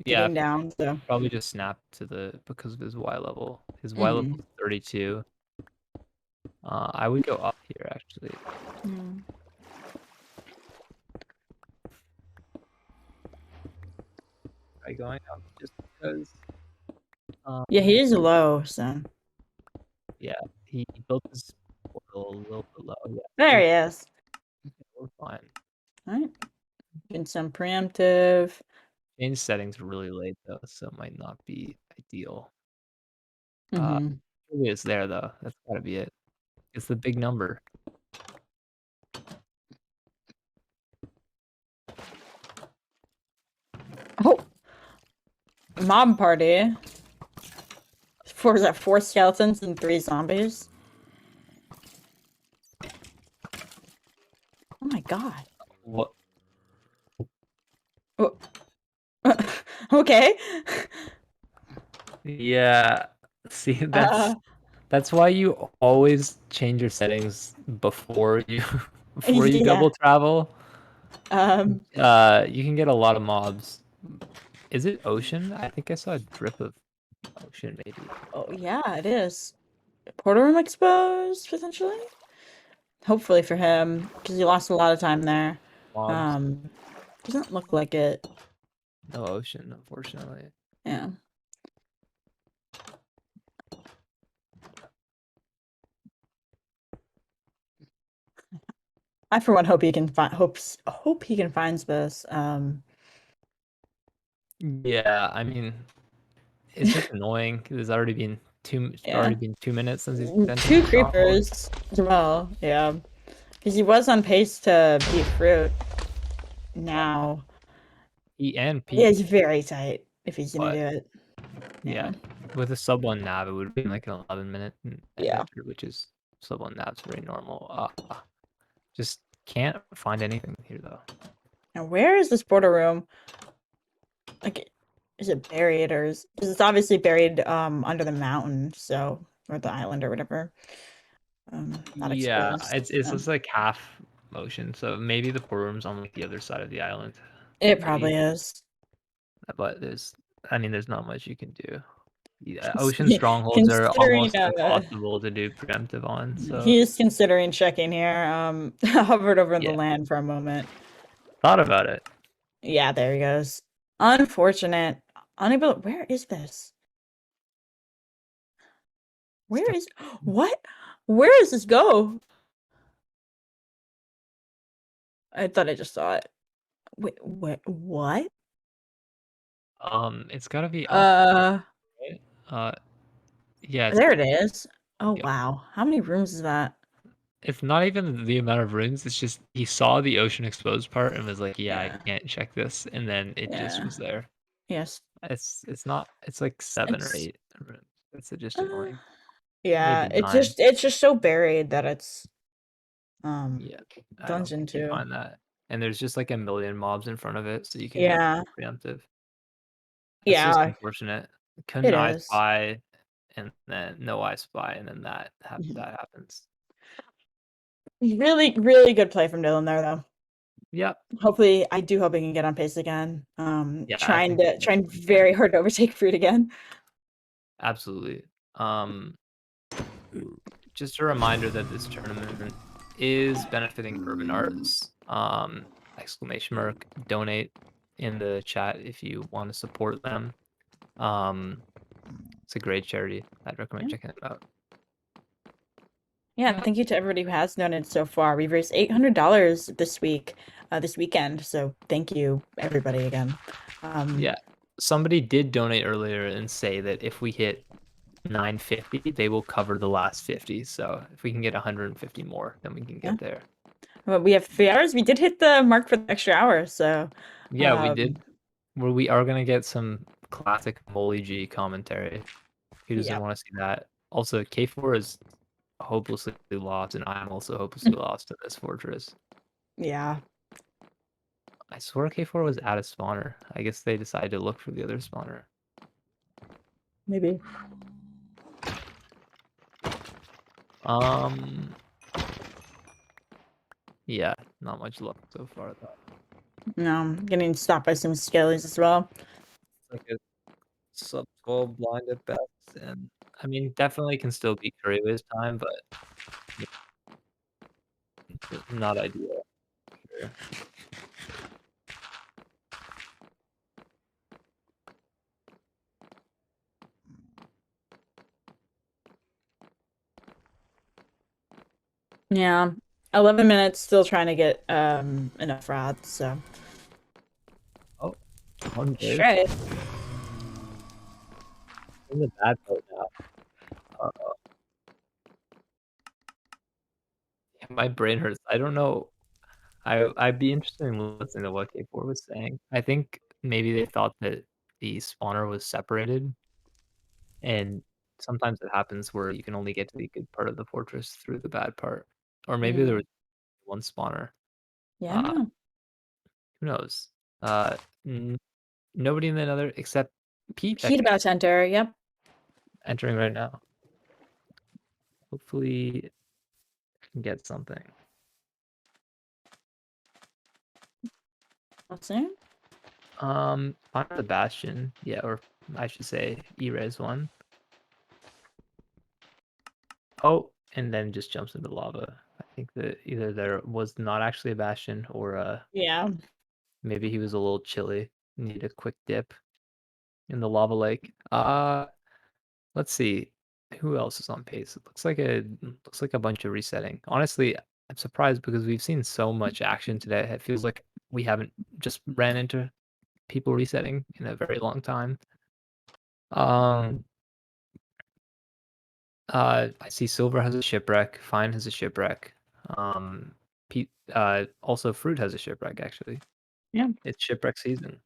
Yeah, down. So probably just snapped to because of his Y level. His Y level is 32. I would go up here actually. By going up just because. Yeah, he is low, so. Yeah, he built his portal a little bit low. Yeah. There he is. We're fine. Alright. Getting some preemptive. Change settings really late though, so it might not be ideal. It's there though. That's gotta be it. It's the big number. Oh, mob party. Is that 4 skeletons and 3 zombies? Oh my god. What? Oh. Okay. Yeah. See, that's why you always change your settings before you double travel. You can get a lot of mobs. Is it ocean? I think I saw a drip of ocean maybe. Oh yeah, it is. Portal room exposed potentially. Hopefully for him, because he lost a lot of time there. Doesn't look like it. No ocean, unfortunately. Yeah. I for one hope he can find hope he can find this. Yeah, I mean, it's just annoying. There's already been 2 minutes since he's been 2 creepers as well. Yeah, because he was on pace to beat fruit. Now. He and Pete. Yeah, it's very tight if he's gonna do it. Yeah, with a sub 1 nav, it would have been like an 11-minute. Yeah, which is sub 1 nav's very normal. Just can't find anything here though. Now, where is this border room? Like, is it buried or is because it's obviously buried under the mountain, so or the island or whatever. Not Yeah, exposed. it's just like half motion, so maybe the pool room's on like the other side of the island. It Maybe. probably is. But there's not much you can do. Yeah, ocean strongholds are Considering, almost impossible to do preemptive on. So He's considering checking here. Hovered over the Yeah. land for a moment. thought about it. Yeah, there he goes. Unfortunate. Unable. Where is this? Where is what? Where does this go? I thought I just saw it. Wait, what? It's gotta be up, right? Yeah, There it is. Oh Yep. wow. How many rooms is that? It's not even the amount of rooms, it's just he saw the ocean exposed part and was like, yeah, I can't check this, and then it just Yeah. was there. Yes. It's not, it's like 7 or It's- 8 rooms. It's just annoying. Yeah, Maybe 9. it's just so buried that it's Yeah, I don't dungeon think you too. find that. And there's just like a million mobs in front of it, so you can Yeah. be preemptive. That's Yeah, just unfortunate. Couldn't it I is. spy, and then no I spy, and then that happens. Really, really good play from Dylan there though. Yep. Hopefully, I do hope he can get on pace again. Yeah, I Trying think very hard to overtake Fruit again. Absolutely. Just a reminder that this tournament is benefiting urban arts. Exclamation mark donate in the chat if you want to support them. It's a great charity. I'd recommend checking it out. Yeah, thank you to everybody who has donated so far. We've raised $800 this weekend. So thank you everybody again. Yeah, somebody did donate earlier and say that if we hit 950, they will cover the last 50. So if we can get 150 more, then we can get there. Well, we have 3 hours. We did hit the mark for the extra hour. So yeah, we did. Well, we are gonna get some classic Molly G commentary. Who doesn't want to see that? Also, K4 is hopelessly lost, and I'm also hopelessly lost in this fortress. Yeah. I swear K4 was at a spawner. I guess they decided to look for the other spawner. Maybe. Yeah, not much luck so far though. No, I'm getting stopped by some scalies as well. Like a sub 12 blind at best, and I mean definitely can still beat Curry's time, but not ideal. Sure. Yeah. 11 minutes, still trying to get enough rods, so. Oh, one bridge. Shit. In the bad boat now. Yeah, my brain hurts. I don't know. I'd be interested in listening to what K4 was saying. I think maybe they thought that the spawner was separated, and sometimes it happens where you can only get to the good part of the fortress through the bad part, or maybe there was one spawner. Yeah, I don't know. Who knows? Nobody in the Nether except Pete. Pete about to enter, yep. Entering right now. Hopefully, I can get something. What's there? Find the Bastion. Yeah, or I should say E-Res one. Oh, and then just jumps into lava. I think that either there was not actually a Bastion or yeah, maybe he was a little chilly. Need a quick dip in the lava lake. Let's see. Who else is on pace? It looks like a bunch of resetting. Honestly, I'm surprised because we've seen so much action today. It feels like we haven't just ran into people resetting in a very long time. I see Silver has a shipwreck, Fine has a shipwreck. Pete, also Fruit has a shipwreck actually. Yeah. It's shipwreck season.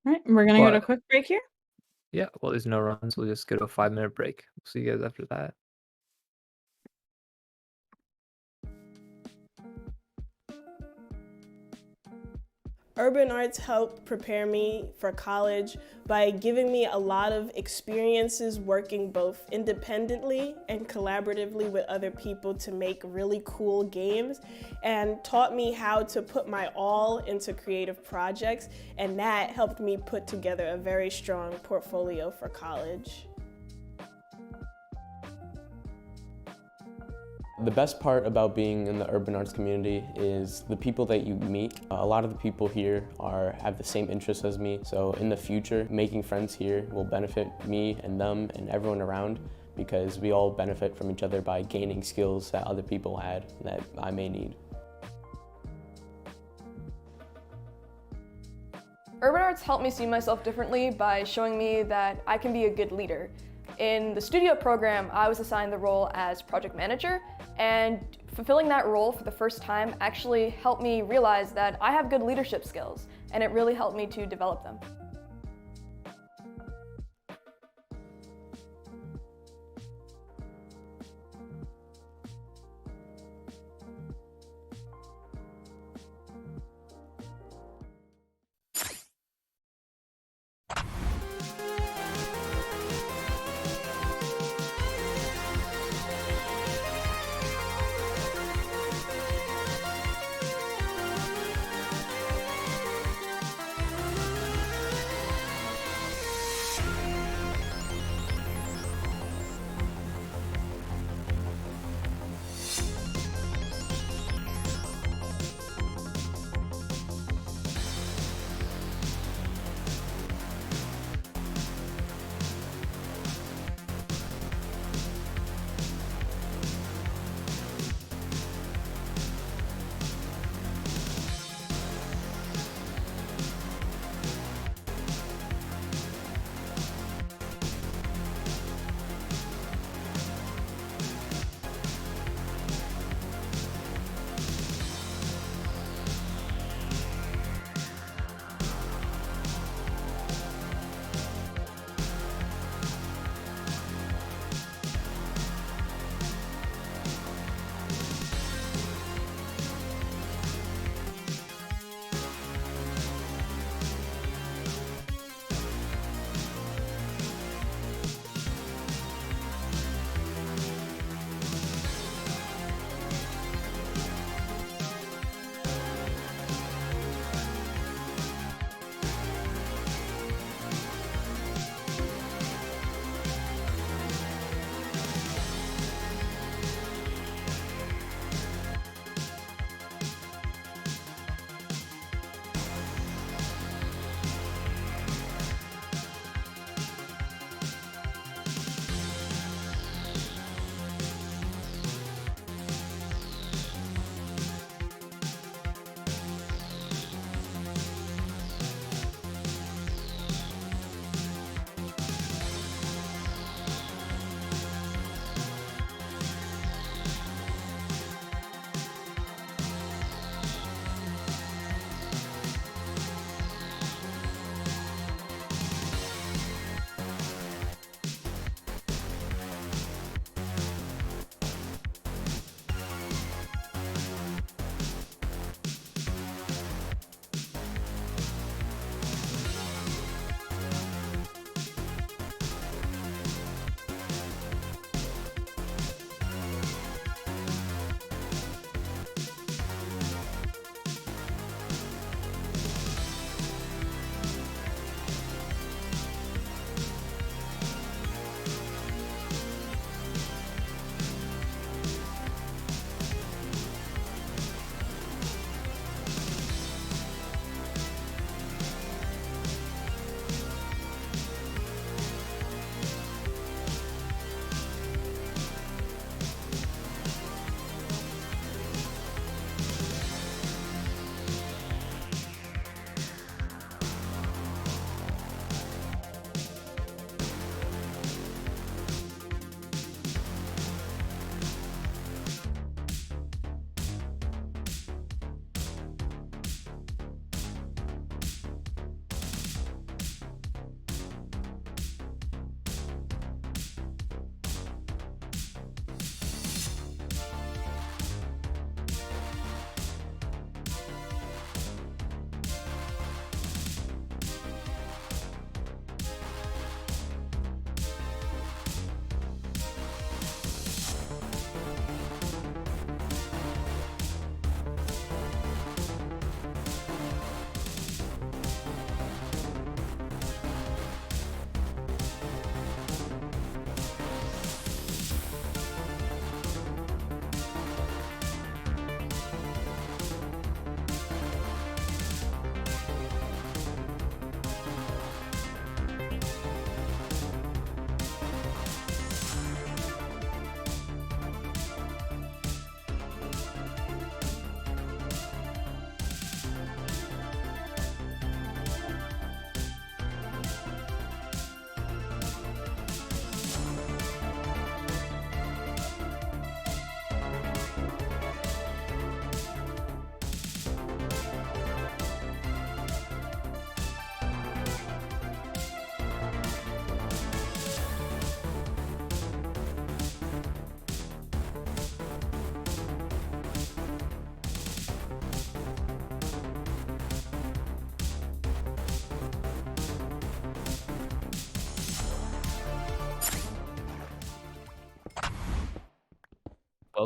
All right, we're gonna go to a quick break here. Yeah, well, there's no runs. We'll just go to a 5-minute break. We'll see you guys after that. Urban arts helped prepare me for college by giving me a lot of experiences working both independently and collaboratively with other people to make really cool games, and taught me how to put my all into creative projects, and that helped me put together a very strong portfolio for college. The best part about being in the urban arts community is the people that you meet. A lot of the people here have the same interests as me, so in the future, making friends here will benefit me and them and everyone around, because we all benefit from each other by gaining skills that other people had that I may need. Urban arts helped me see myself differently by showing me that I can be a good leader. In the studio program, I was assigned the role as project manager, and fulfilling that role for the first time actually helped me realize that I have good leadership skills, and it really helped me to develop them.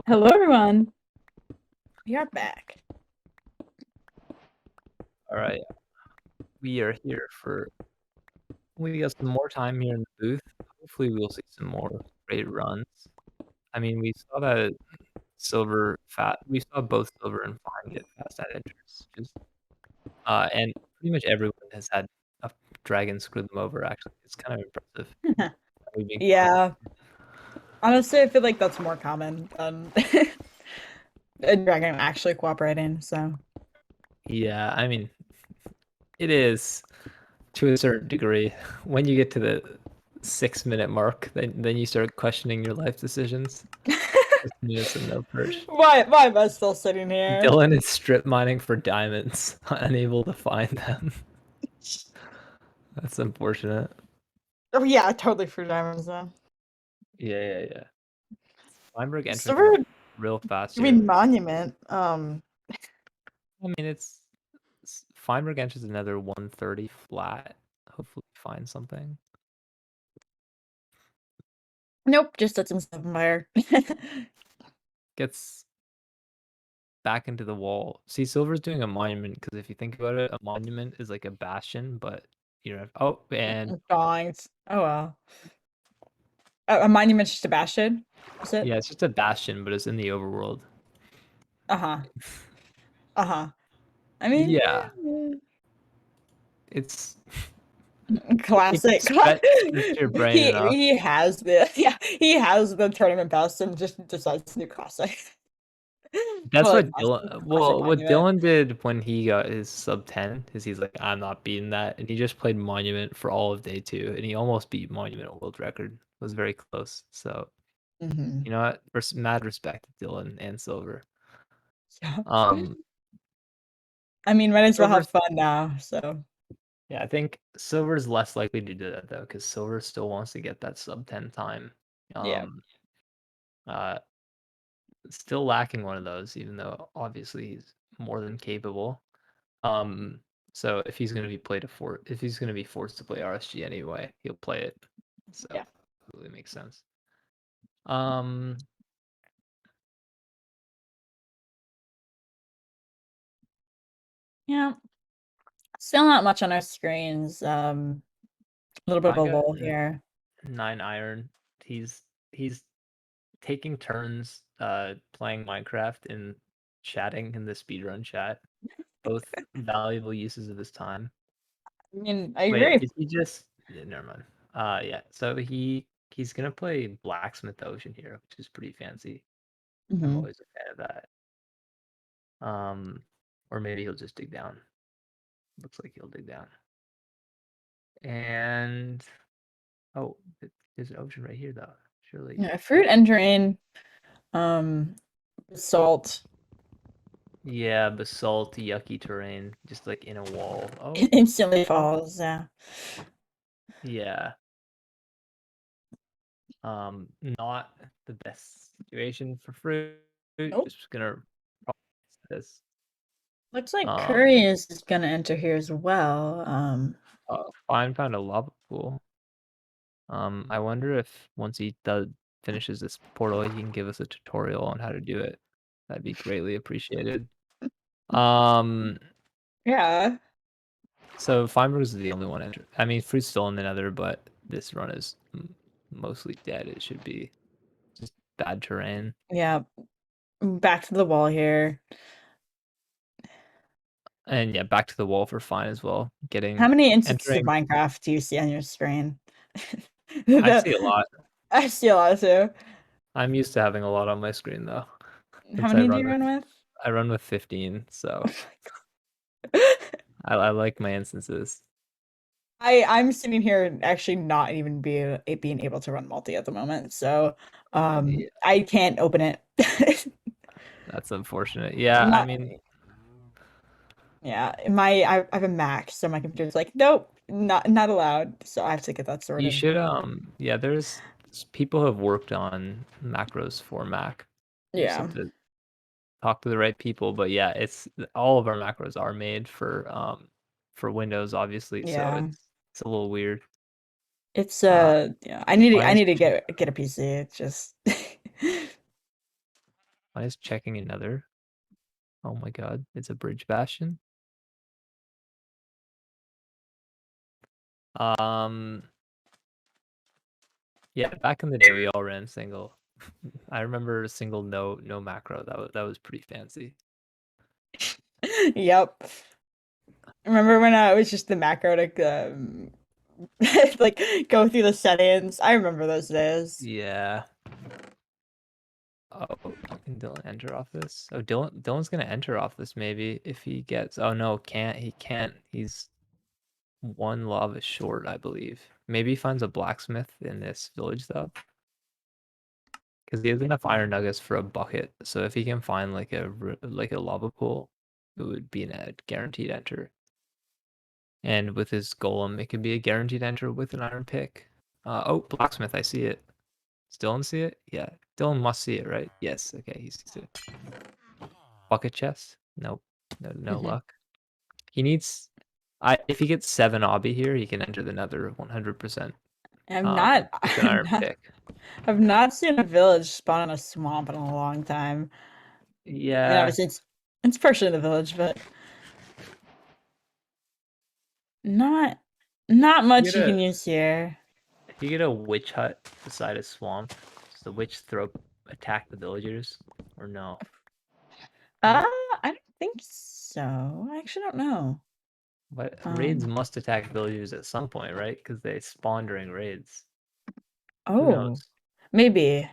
Hello, everyone. We are back. All right. We are here for. We got some more time here in the booth. Hopefully, we'll see some more great runs. I mean, we saw that we saw both Silver and Fine get fast at enters. And pretty much everyone has had a dragon screw them over, actually. It's kind of impressive. Yeah. Honestly, I feel like that's more common than a dragon actually cooperating, so. Yeah, I mean, it is to a certain degree. When you get to the 6-minute mark, then you start questioning your life decisions. 6 minutes and no purge. Why am I still sitting here? Dylan is strip mining for diamonds, unable to find them. That's unfortunate. Oh yeah, totally for diamonds though. Yeah. Weinberg enters Silver, real fast I here. mean, monument. I mean, it's Feinberg enters another 130 flat. Hopefully, find something. Nope, just lets himself fire. Gets back into the wall. See, Silver's doing a monument because if you think about it, a monument is like a bastion, but you know. Oh, and Drawings. Oh well. A monument's just a bastion. Is it? yeah, it's just a bastion, but it's in the overworld. I mean, yeah. It's classic. your brain enough. He has the tournament best and just decides to do classic. That's Well, what like, Dylan. Well, what Dylan did when he got his sub 10 is he's like, I'm not beating that, and he just played Monument for all of day 2, and he almost beat Monument world record. It was very close. So, you know what? Mad respect to Dylan and Silver. Yeah. I mean, might as well have fun now. So. Yeah, I think Silver's less likely to do that though, because Silver still wants to get that sub 10 time. Yeah. Still lacking one of those, even though obviously he's more than capable. So if he's gonna be forced to play RSG anyway, he'll play it. So yeah, really makes sense. Yeah. Still not much on our screens. A little bit of a lull here. 9 iron. He's taking turns playing Minecraft and chatting in the speedrun chat. Both valuable uses of his time. I mean, I agree. Did he just never mind. Yeah, so he's gonna play Blacksmith Ocean here, which is pretty fancy. I'm always a fan of that. Or maybe he'll just dig down. Looks like he'll dig down. And oh, there's an ocean right here though. Surely. Yeah, fruit entering basalt. Yeah, basalt, yucky terrain, just like in a wall. Oh, It instantly falls. Yeah. Yeah. Not the best situation for fruit. Just gonna this. Looks like Curry is gonna enter here as well. Fine found a lava pool. I wonder if once he finishes this portal, he can give us a tutorial on how to do it. That'd be greatly appreciated. Yeah. So Feinberg is the only one entered. I mean, Fruit's still in the Nether, but this run is mostly dead. It should be just bad terrain. Yeah. Back to the wall here. And yeah, back to the wall for Fine as well. How many instances of Minecraft do you see on your screen? I see a lot. I see a lot too. I'm used to having a lot on my screen though. How many do you run with? I run with 15, so I like my instances. I'm sitting here actually not even being able to run multi at the moment, so I can't open it. That's unfortunate. Yeah, I mean, yeah, I have a Mac, so my computer's like, nope, not allowed. So I have to get that sorted. You should yeah, there's people who have worked on macros for Mac. You just have to talk to the right people, but yeah, it's all of our macros are made for Windows, obviously. Yeah. So it's a little weird. It's yeah, I need to get a PC. It's just Mine is checking another. Oh my god, it's a bridge bastion. Yeah, back in the day we all ran single. I remember a single no macro. That was pretty fancy. Yep. Remember when it was just the macro to like go through the settings? I remember those days. Yeah. Oh, can Dylan enter off this? Oh, Dylan's gonna enter off this maybe if he gets. Oh no, can't. He can't. He's one lava short, I believe. Maybe he finds a blacksmith in this village though, because he has enough iron nuggets for a bucket. So if he can find like a lava pool, it would be a guaranteed enter. And with his golem, it could be a guaranteed enter with an iron pick. Oh, blacksmith, I see it. Does Dylan see it? Yeah, Dylan must see it, right? Yes. Okay, he sees it. Bucket chest? Nope. No luck. He needs. If he gets 7 obby here, he can enter the nether 100%. I've not. With an iron pick. I've not seen a village spawn in a swamp in a long time. I mean, Yeah. obviously it's partially the village, but not much you can use here. If you get a witch hut beside a swamp, does the witch attack the villagers or no? I don't think so. I actually don't know. But raids must attack villagers at some point, right? Because they spawn during raids. Who Oh, knows? maybe.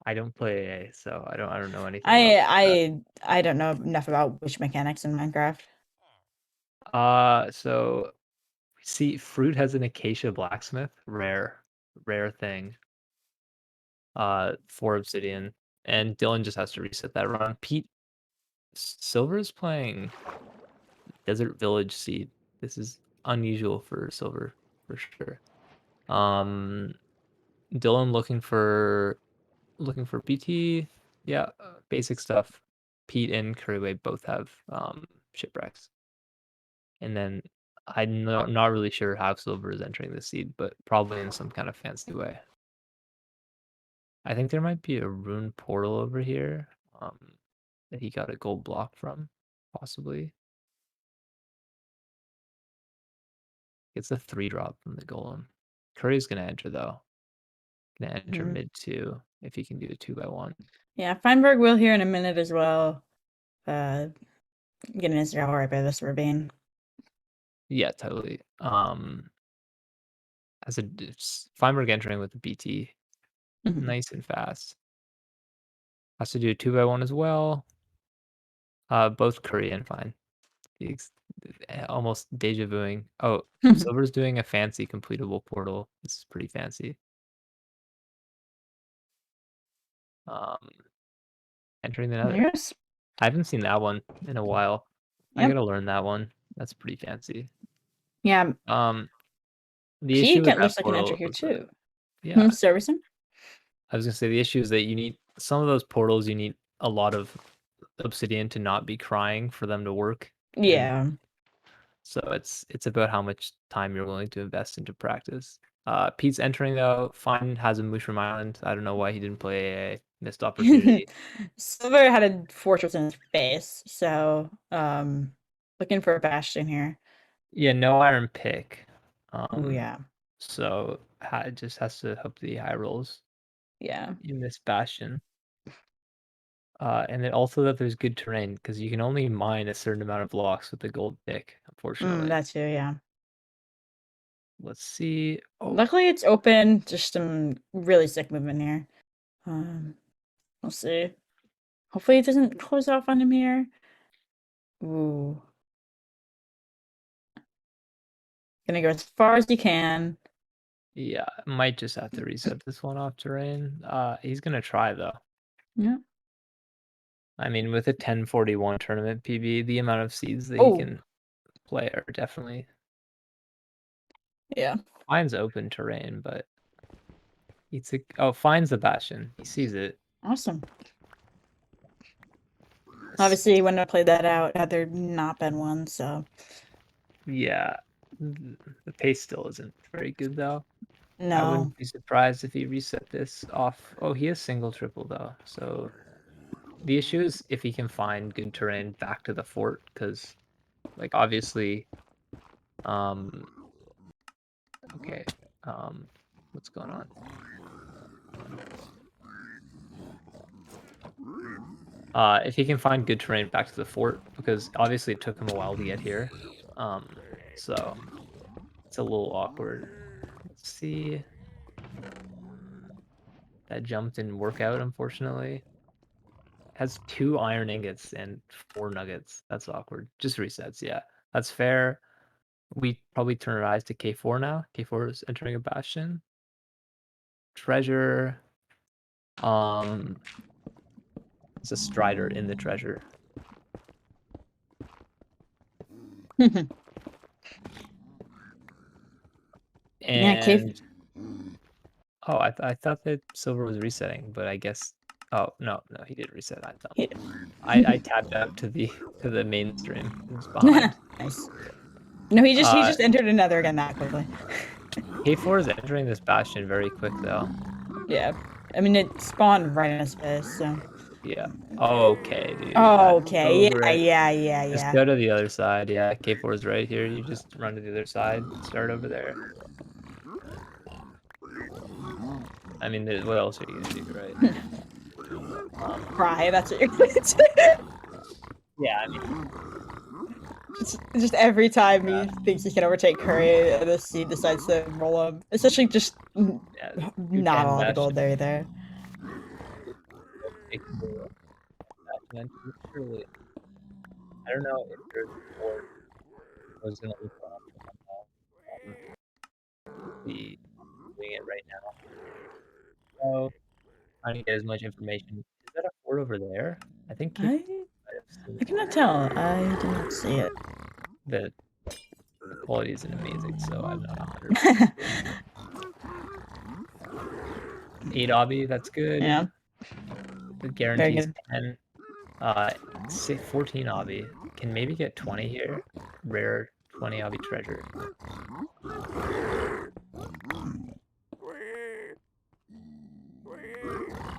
I don't play AA, so I don't know anything. I don't know enough about witch mechanics in Minecraft. So we see Fruit has an acacia blacksmith, rare thing. 4 obsidian, and Dylan just has to reset that run. Pete Silver's playing Desert Village Seed. This is unusual for Silver for sure. Dylan looking for PT. Yeah, basic stuff. Pete and Curryway both have shipwrecks. And then I'm not really sure how Silver is entering the seed, but probably in some kind of fancy way. I think there might be a rune portal over here that he got a gold block from, possibly. It's a 3-drop from the golem. Curry's gonna enter though. Gonna enter mid 2 if he can do a 2x1. Yeah, Feinberg will here in a minute as well. Getting his draw right by this ravine. Yeah, totally. As a Feinberg entering with the BT, nice and fast. Has to do a 2x1 as well. Both Curry and Fine. He's almost deja vuing. Oh, Silver's doing a fancy completable portal. This is pretty fancy. Entering the nether. Yes. I haven't seen that one in a while. Yep. I gotta learn that one. That's pretty fancy. Yeah. The issue with looks that like an enter portal here too. Yeah. Servicing? I was gonna say the issue is that you need some of those portals. You need a lot of obsidian to not be crying for them to work. Yeah. So it's about how much time you're willing to invest into practice. Pete's entering though. Fine has a Mushroom Island. I don't know why he didn't play a missed opportunity. Silver had a fortress in his face, so looking for a bastion here. Yeah, no iron pick. Oh yeah. So just has to hope the high rolls. Yeah. In this bastion. And then also that there's good terrain because you can only mine a certain amount of blocks with the gold pick, unfortunately. That too, yeah. Let's see. Oh. Luckily it's open. Just some really sick movement here. We'll see. Hopefully it doesn't close off on him here. Ooh. Gonna go as far as you can. Yeah, might just have to reset this one off terrain. He's gonna try though. Yeah. I mean, with a 1041 tournament PB, the amount of seeds that he can play are definitely. Yeah. Finds open terrain, but finds the bastion. He sees it. Awesome. Obviously, he wouldn't have played that out had there not been one, so. Yeah. The pace still isn't very good though. I No. wouldn't be surprised if he reset this off. Oh, he has single triple though. So the issue is if he can find good terrain back to the fort, because like obviously, okay, what's going on? If he can find good terrain back to the fort, because obviously it took him a while to get here, so it's a little awkward. Let's see. That jump didn't work out, unfortunately. Has 2 iron ingots and 4 nuggets. That's awkward. Just resets, yeah. That's fair. We probably turn our eyes to K4 now. K4 is entering a bastion. Treasure. It's a strider in the treasure. And oh, I thought that silver was resetting, but I guess no, he didn't reset. I tapped out to the mainstream. It was behind. Nice. No, he just entered another again that quickly. K4 is entering this bastion very quick though. Yeah. I mean, it spawned right in his face, so. Yeah. Okay, dude. Oh, okay. Yeah. Just go to the other side. Yeah, K4 is right here. You just run to the other side. Start over there. I mean, what else are you gonna do, right? Cry. That's what you're gonna do. Yeah, I mean, just every time he thinks he can overtake Curry, the seed decides to roll him. Especially just not a lot of gold there either. Surely, I don't know if there's more was gonna look be doing it right now. So trying to get as much information. Is that a fort over there? I think I cannot tell. I did not see it. The quality isn't amazing, so I'm not 100%. 8 obby, that's good. Yeah. The guarantees 10. 14 obby. Can maybe get 20 here. Rare 20 obby treasure.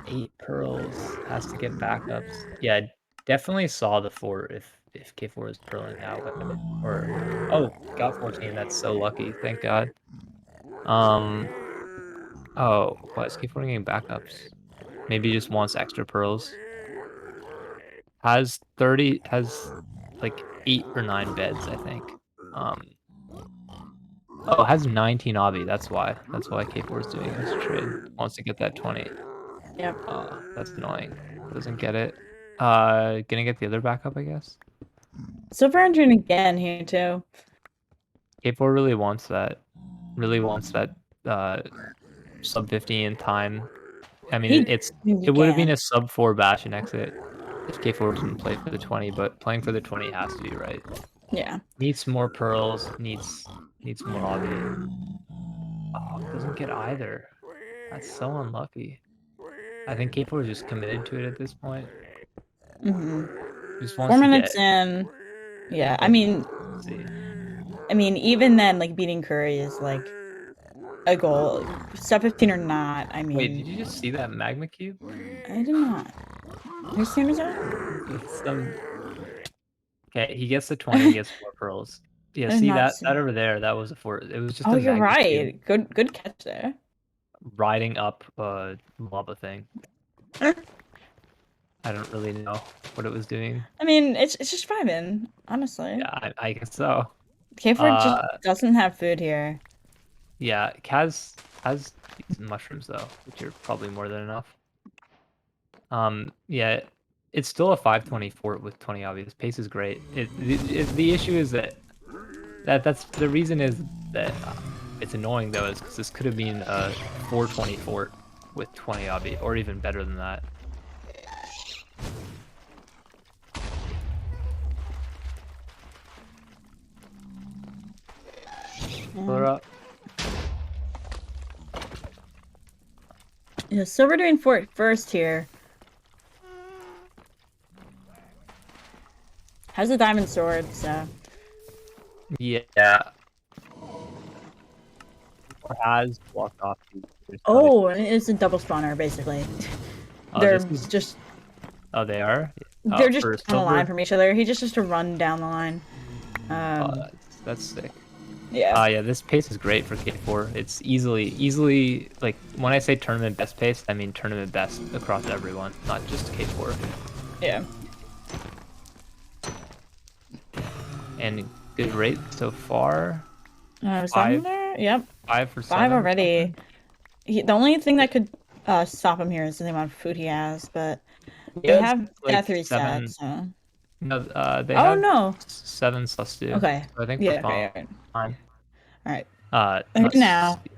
8 pearls. Has to get backups. Yeah, I definitely saw the fort if K4 is pearling now. Or oh, got 14. That's so lucky. Thank God. Oh, why is K4 getting backups? Maybe he just wants extra pearls. Has like 8 or 9 beds, I think. Oh, has 19 obby. That's why K4 is doing this trade. Wants to get that 20. Yep. That's annoying. Doesn't get it. Gonna get the other backup, I guess. Silver entering again here too. K4 really wants that. Really wants that sub 50 in time. I mean, it would have been a sub 4 bastion exit if K4 didn't play for the 20, but playing for the 20 has to be right. Yeah. Needs more pearls, needs more obby. Oh, doesn't get either. That's so unlucky. I think K4 is just committed to it at this point. Just wants 4 to minutes get in. Yeah, I mean, even then, like beating Curry is like a goal. Sub 15 or not, I mean. Wait, did you just see that magma cube? I did not. Whose turn is that? Okay, he gets the 20, he gets 4 pearls. Yeah, see that over there, that was a 4. It was just a you're magma right. cube Good catch there. riding up a lava thing. I don't really know what it was doing. I mean, it's just vibing, honestly. Yeah, I guess so. K4 just doesn't have food here. Yeah, Kaz has decent mushrooms though, which are probably more than enough. Yeah, it's still a 520 fort with 20 obvious. Pace is great. The issue is that's the reason is that it's annoying though is because this could have been a 420 fort with 20 obby, or even better than that. Clear up. Yeah, Silver doing fort first here. Has a diamond sword, so. Yeah. Or has walked off. Oh, it's a double spawner basically. They're just. Oh, they are. They're just for on a silver? line from each other. He just has to run down the line. That's sick. Yeah. Yeah, this pace is great for K4. It's easily, like, when I say tournament best pace, I mean tournament best across everyone, not just K4. Yeah. And good rate so far. Was that in there? Yep. 5 for 7. 5 already. The only thing that could stop him here is the amount of food he has, but they have death reset, so. No, they have no. 7 + 2. Okay. So I think Yeah, we're okay, fine. Alright. Let's now. see.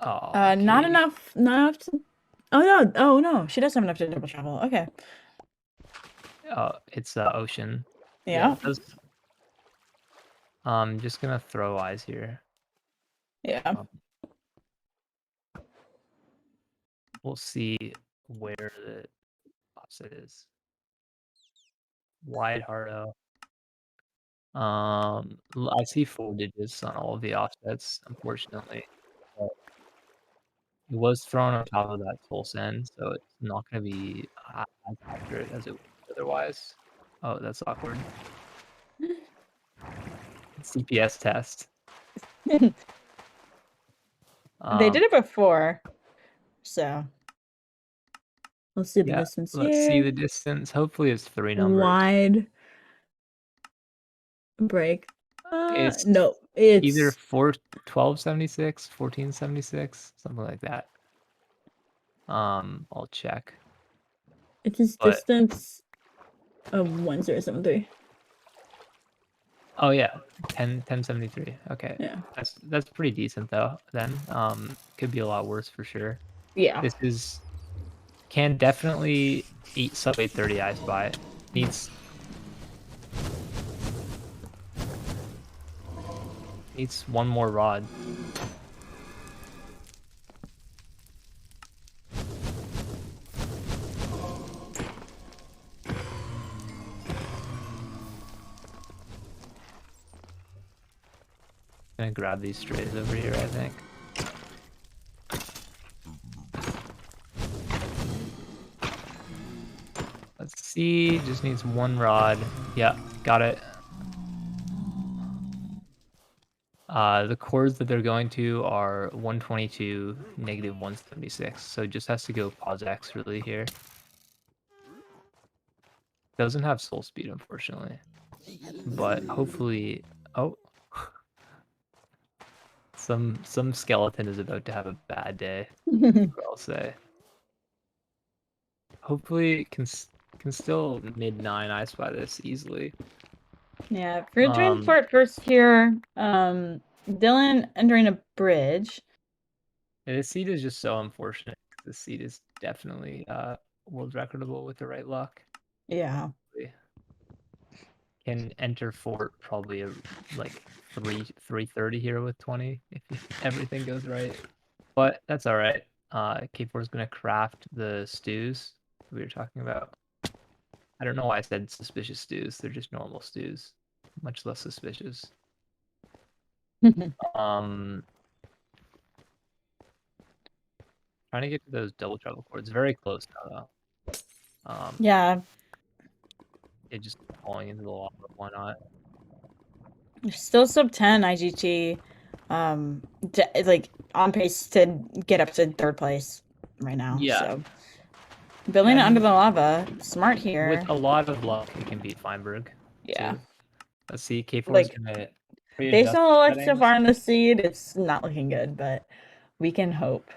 Oh, not enough to. Oh no, she does have enough to double travel. Okay. It's ocean. Yeah. I'm just gonna throw eyes here. Yeah. We'll see where the offset is. Wide Hardo. I see 4 digits on all of the offsets, unfortunately. But it was thrown on top of that full send, so it's not going to be as accurate as it would be otherwise. Oh, that's awkward. CPS test. They did it before, so. Let's see the distance here. Let's see the distance. Hopefully it's 3 numbers. Wide break. It's no, it's either 1276, 1476, something like that. I'll check. It's his distance of 1073. Oh yeah, 1073. Okay. Yeah. That's pretty decent though. Then could be a lot worse for sure. Yeah. This can definitely eat sub 830 I spy. Needs one more rod. Gonna grab these strays over here, I think. Let's see, just needs one rod. Yeah, got it. The cores that they're going to are 122, -176, so it just has to go pause X really here. Doesn't have soul speed, unfortunately. But hopefully... Oh! Some skeleton is about to have a bad day, I'll say. Hopefully can still mid-9 I spy this easily. Yeah, for transport first here, Dylan entering a bridge. Yeah, this seed is just so unfortunate. This seed is definitely world recordable with the right luck. Yeah. Can enter fort probably like 330 here with 20 if everything goes right. But that's all right. K4 is gonna craft the stews we were talking about. I don't know why I said suspicious stews. They're just normal stews, much less suspicious. Trying to get to those double travel cords. Very close now, though. Yeah. It just falling into the lava. Why not? Still sub 10 IGT. Like on pace to get up to 3rd place right now. Yeah. So building it under the lava. Smart here. With a lot of luck, we can beat Feinberg. Yeah. Too. Let's see. K4 is gonna. Based on what looks so far in the seed, it's not looking good, but we can hope.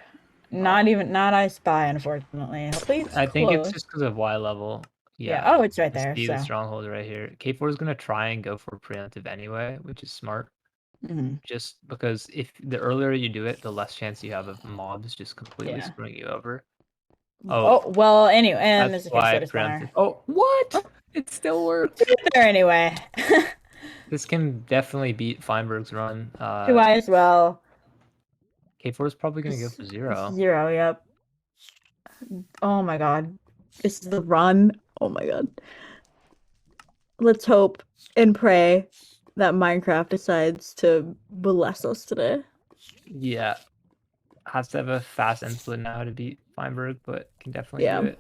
Not I spy, unfortunately. Hopefully it's I think close. it's just because of Y level. Yeah. Oh, it's right there. See So. the stronghold right here. K4 is gonna try and go for preemptive anyway, which is smart. Just because if the earlier you do it, the less chance you have of mobs just completely screwing you over. Oh well. Anyway, and that's there's a why I case preempted. Oh, what? It still worked. There anyway. This can definitely beat Feinberg's run. 2i as well. K4 is probably gonna go for 0. 0, yep. Oh my god. This is the run. Oh my god. Let's hope and pray that Minecraft decides to bless us today. Yeah. Has to have a fast input now to beat Feinberg, but can definitely Yeah. do it.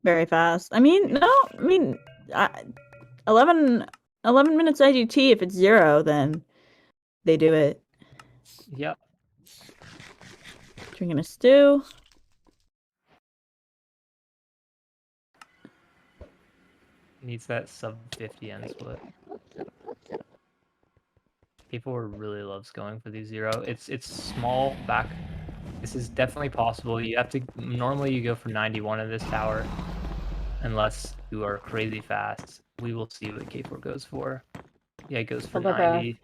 Very fast. I mean, no, I mean, 11 minutes IGT. If it's 0, then they do it. Yep. Drinking a stew. Needs that sub 50 end split. People really loves going for these 0. It's small back. This is definitely possible. You have to normally you go for 91 in this tower, unless you are crazy fast. We will see what K4 goes for. Yeah, it goes for Hold our breath. 90.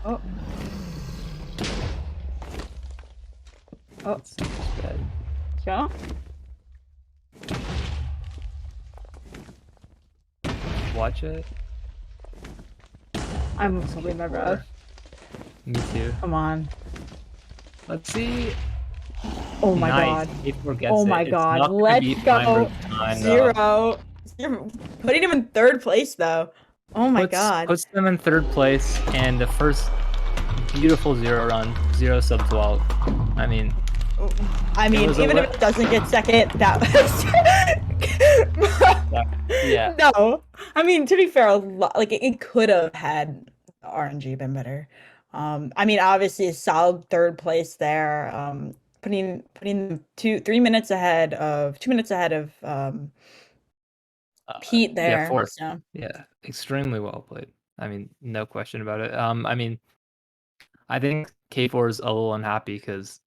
Oh. Oh. Let's see what's dead. Yeah. Watch it. I'm holding my breath. Me too. Come on. Let's see. Oh my Nice. god. K4 gets Oh it. my It's god. not gonna Let's beat go. Feinberg's time, though. 0. Putting him in 3rd place though. Oh my god. Puts them in 3rd place, and the first beautiful 0 run, 0 sub 12. I mean, even if it doesn't get 2nd, that yeah. No. I mean, to be fair, it could have had RNG been better. I mean, obviously a solid 3rd place there. Putting 2 minutes ahead of Pete there. Yeah, 4th. So. Yeah, extremely well played. I mean, no question about it. I mean, I think K4 is a little unhappy because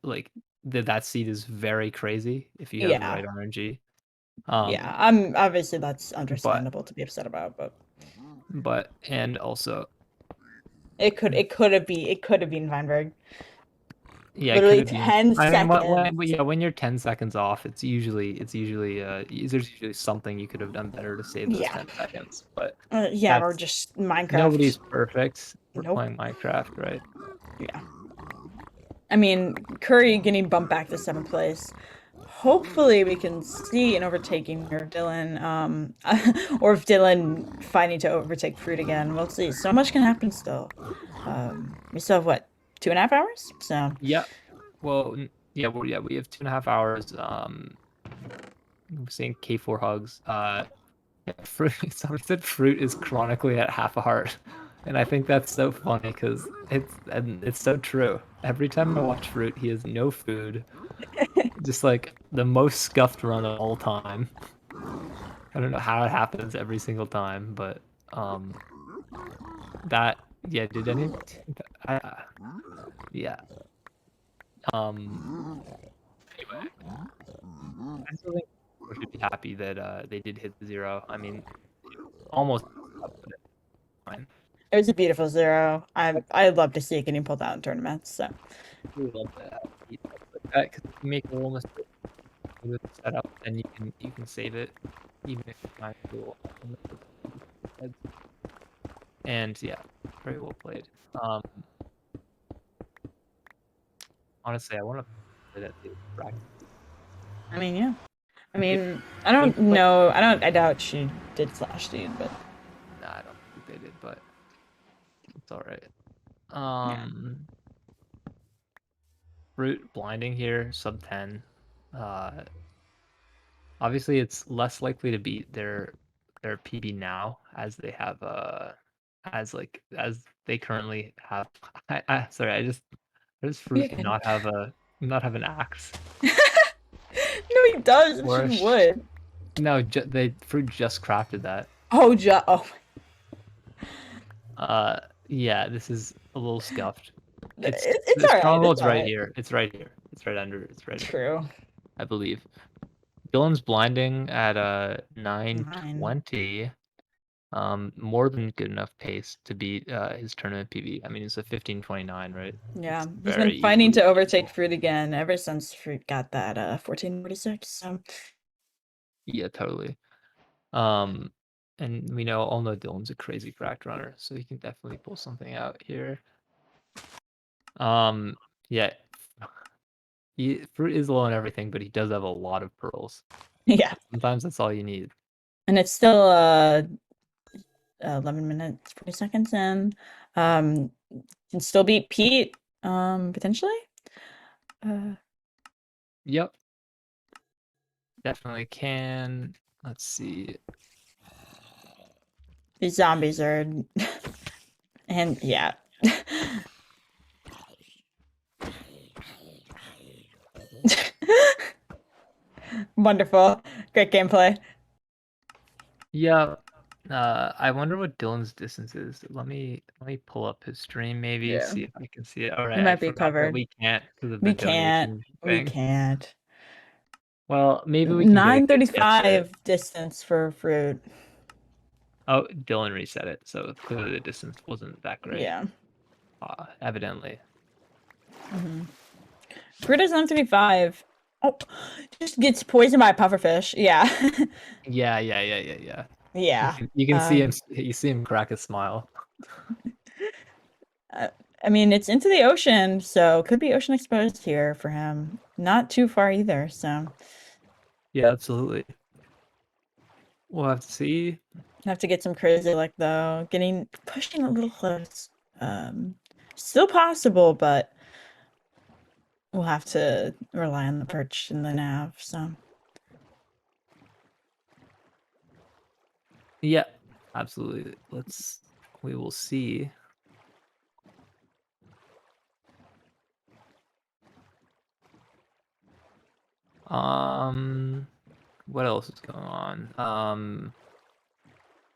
like that seed is very crazy if you have the right RNG. Yeah, I'm obviously that's understandable to be upset about, but and also it could have been Weinberg. Yeah, literally it could have 10 been. seconds. When you're 10 seconds off, it's usually there's usually something you could have done better to save those 10 seconds. But yeah, or just Minecraft. Nobody's perfect. We're playing Minecraft, right? Yeah. I mean, Curry getting bumped back to 7th place. Hopefully we can see an overtaking or Dylan, or if Dylan finding to overtake Fruit again. We'll see. So much can happen still. We still have what, 2.5 hours? So yeah. Well, yeah, we have 2.5 hours. We're seeing K4 hugs. Fruit. Someone said Fruit is chronically at half a heart, and I think that's so funny because it's so true. Every time I watch Fruit, he has no food. Just like the most scuffed run of all time. I don't know how it happens every single time, but did any yeah. Anyway, I still think we should be happy that they did hit the 0. I mean, almost fine. It was a beautiful 0. I'd love to see it getting pulled out in tournaments. So We love that. Because you make a little mistake with the setup, and you can save it, even if it's not cool. And yeah, very well played. Honestly, I want to play that too. I mean, yeah. I mean, I don't know. I doubt she did slash dude, but nah, I don't think they did, but it's all right. Root blinding here, sub 10. Obviously, it's less likely to beat their PB now, as they have as they currently have. Sorry, I just Fruit not have an axe. No, he does. She would. No, Fruit just crafted that. Oh, yeah, this is a little scuffed. It's the alright. stronghold's right here. It's right here. It's right under. It's right. True. I believe. Dylan's blinding at 9:20. More than good enough pace to beat his tournament PB. I mean, it's a 15:29, right? Yeah, he's been fighting to overtake Fruit again ever since Fruit got that 1446. So. Yeah, totally. And we all know Dylan's a crazy fract runner, so he can definitely pull something out here. Yeah. Fruit is low on everything, but he does have a lot of pearls. Yeah. Sometimes that's all you need. And it's still 11 minutes, 40 seconds in. Can still beat Pete, potentially. Yep. Definitely can. Let's see. These zombies are, and yeah. Wonderful. Great gameplay. Yeah. I wonder what Dylan's distance is. Let me pull up his stream, maybe Yeah. see if I can see it. All right, It I might be forgot that covered. we can't because of the We can't. donation We thing. can't. Well, maybe we can get a good guess at it. 9:35 distance for fruit. Oh, Dylan reset it, so clearly the distance wasn't that great. Yeah. Evidently. Fruit is 9:35. Oh, just gets poisoned by a pufferfish. Yeah. Yeah. Yeah. You can see him. You see him crack a smile. I mean, it's into the ocean, so could be ocean exposed here for him. Not too far either, so Yeah, absolutely. We'll have to see. have to get some crazy luck though. Pushing a little close. Still possible, but we'll have to rely on the perch and the nav. So Yeah, absolutely. We will see. What else is going on?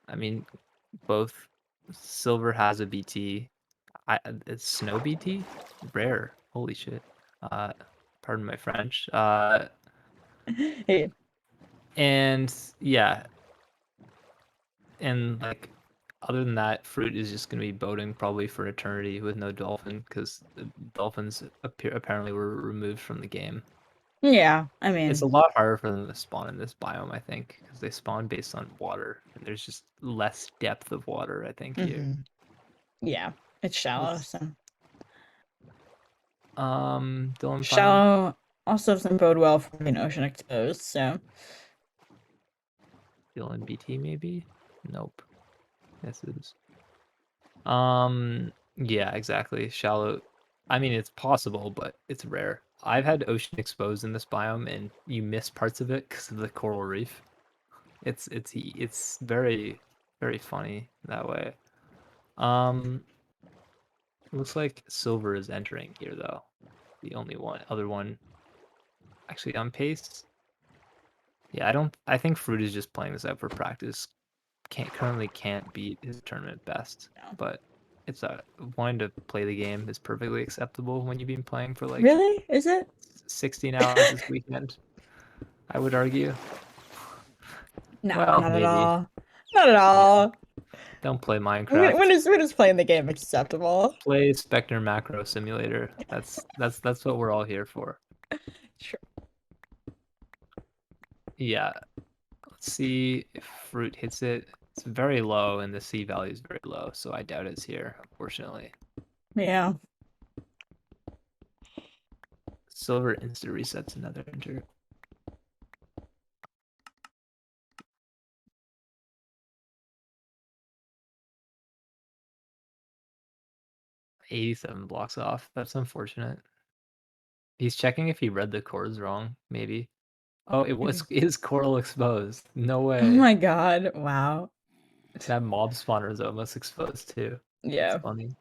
I mean, both Silver has a BT. It's Snow BT? Rare. Holy shit. Pardon my French. hey, And yeah. And like other than that, Fruit is just gonna be boating probably for eternity with no dolphin because the dolphins apparently were removed from the game. yeah, I mean, It's a lot harder for them to spawn in this biome, I think, because they spawn based on water, and there's just less depth of water, I think, here. yeah, it's shallow. Let's- So Dylan Pine. shallow also doesn't bode well for being ocean exposed. So Dylan BT maybe? Nope. Yes, it is. Yeah, exactly. Shallow. I mean, it's possible, but it's rare. I've had ocean exposed in this biome, and you miss parts of it because of the coral reef. It's very very funny that way. Looks like Silver is entering here though. The only other one actually on pace. Yeah, I think Fruit is just playing this out for practice. Currently can't beat his tournament best, but it's wanting to play the game is perfectly acceptable when you've been playing for like really, is it? 16 hours this weekend. I would argue. No, Well, not maybe. at all. Not at all. Don't play Minecraft. When is playing the game acceptable? Play Spectre Macro Simulator. That's what we're all here for. Sure. Yeah. Let's see if Fruit hits it. It's very low, and the C value is very low, so I doubt it's here, unfortunately. Yeah. Silver insta resets another enter. $87 blocks off. That's unfortunate. He's checking if he read the chords wrong, maybe. Oh, is coral exposed? No way. Oh my god! Wow. That mob spawner is almost exposed too. Yeah. That's funny.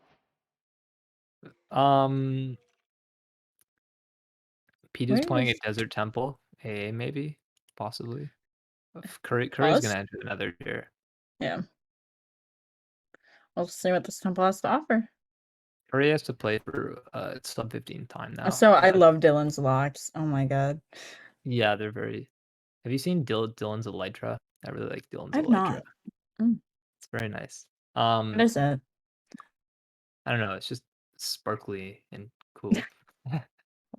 Pete is playing a Desert Temple. AA maybe, possibly. Curry's gonna enter another tier. Yeah. We'll see what this temple has to offer. Curry has to play for sub 15 time now. So I love Dylan's locks. Oh my god. Yeah, they're very. Have you seen Dylan's Elytra? I really like Dylan's I've Elytra. not. It's very nice. What is it? I don't know. It's just sparkly and cool.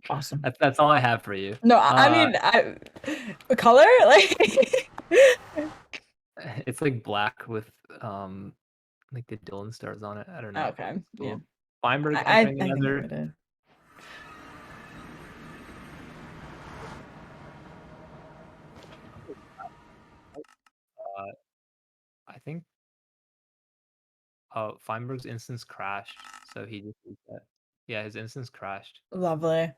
Awesome. That's all I have for you. No, I mean, color like. It's like black with like the Dylan stars on it. I don't know. Okay. Cool. Yeah. Feinberg I entering think another. it is. I think Oh, Feinberg's instance crashed, so he just reset. Yeah, his instance crashed. Lovely.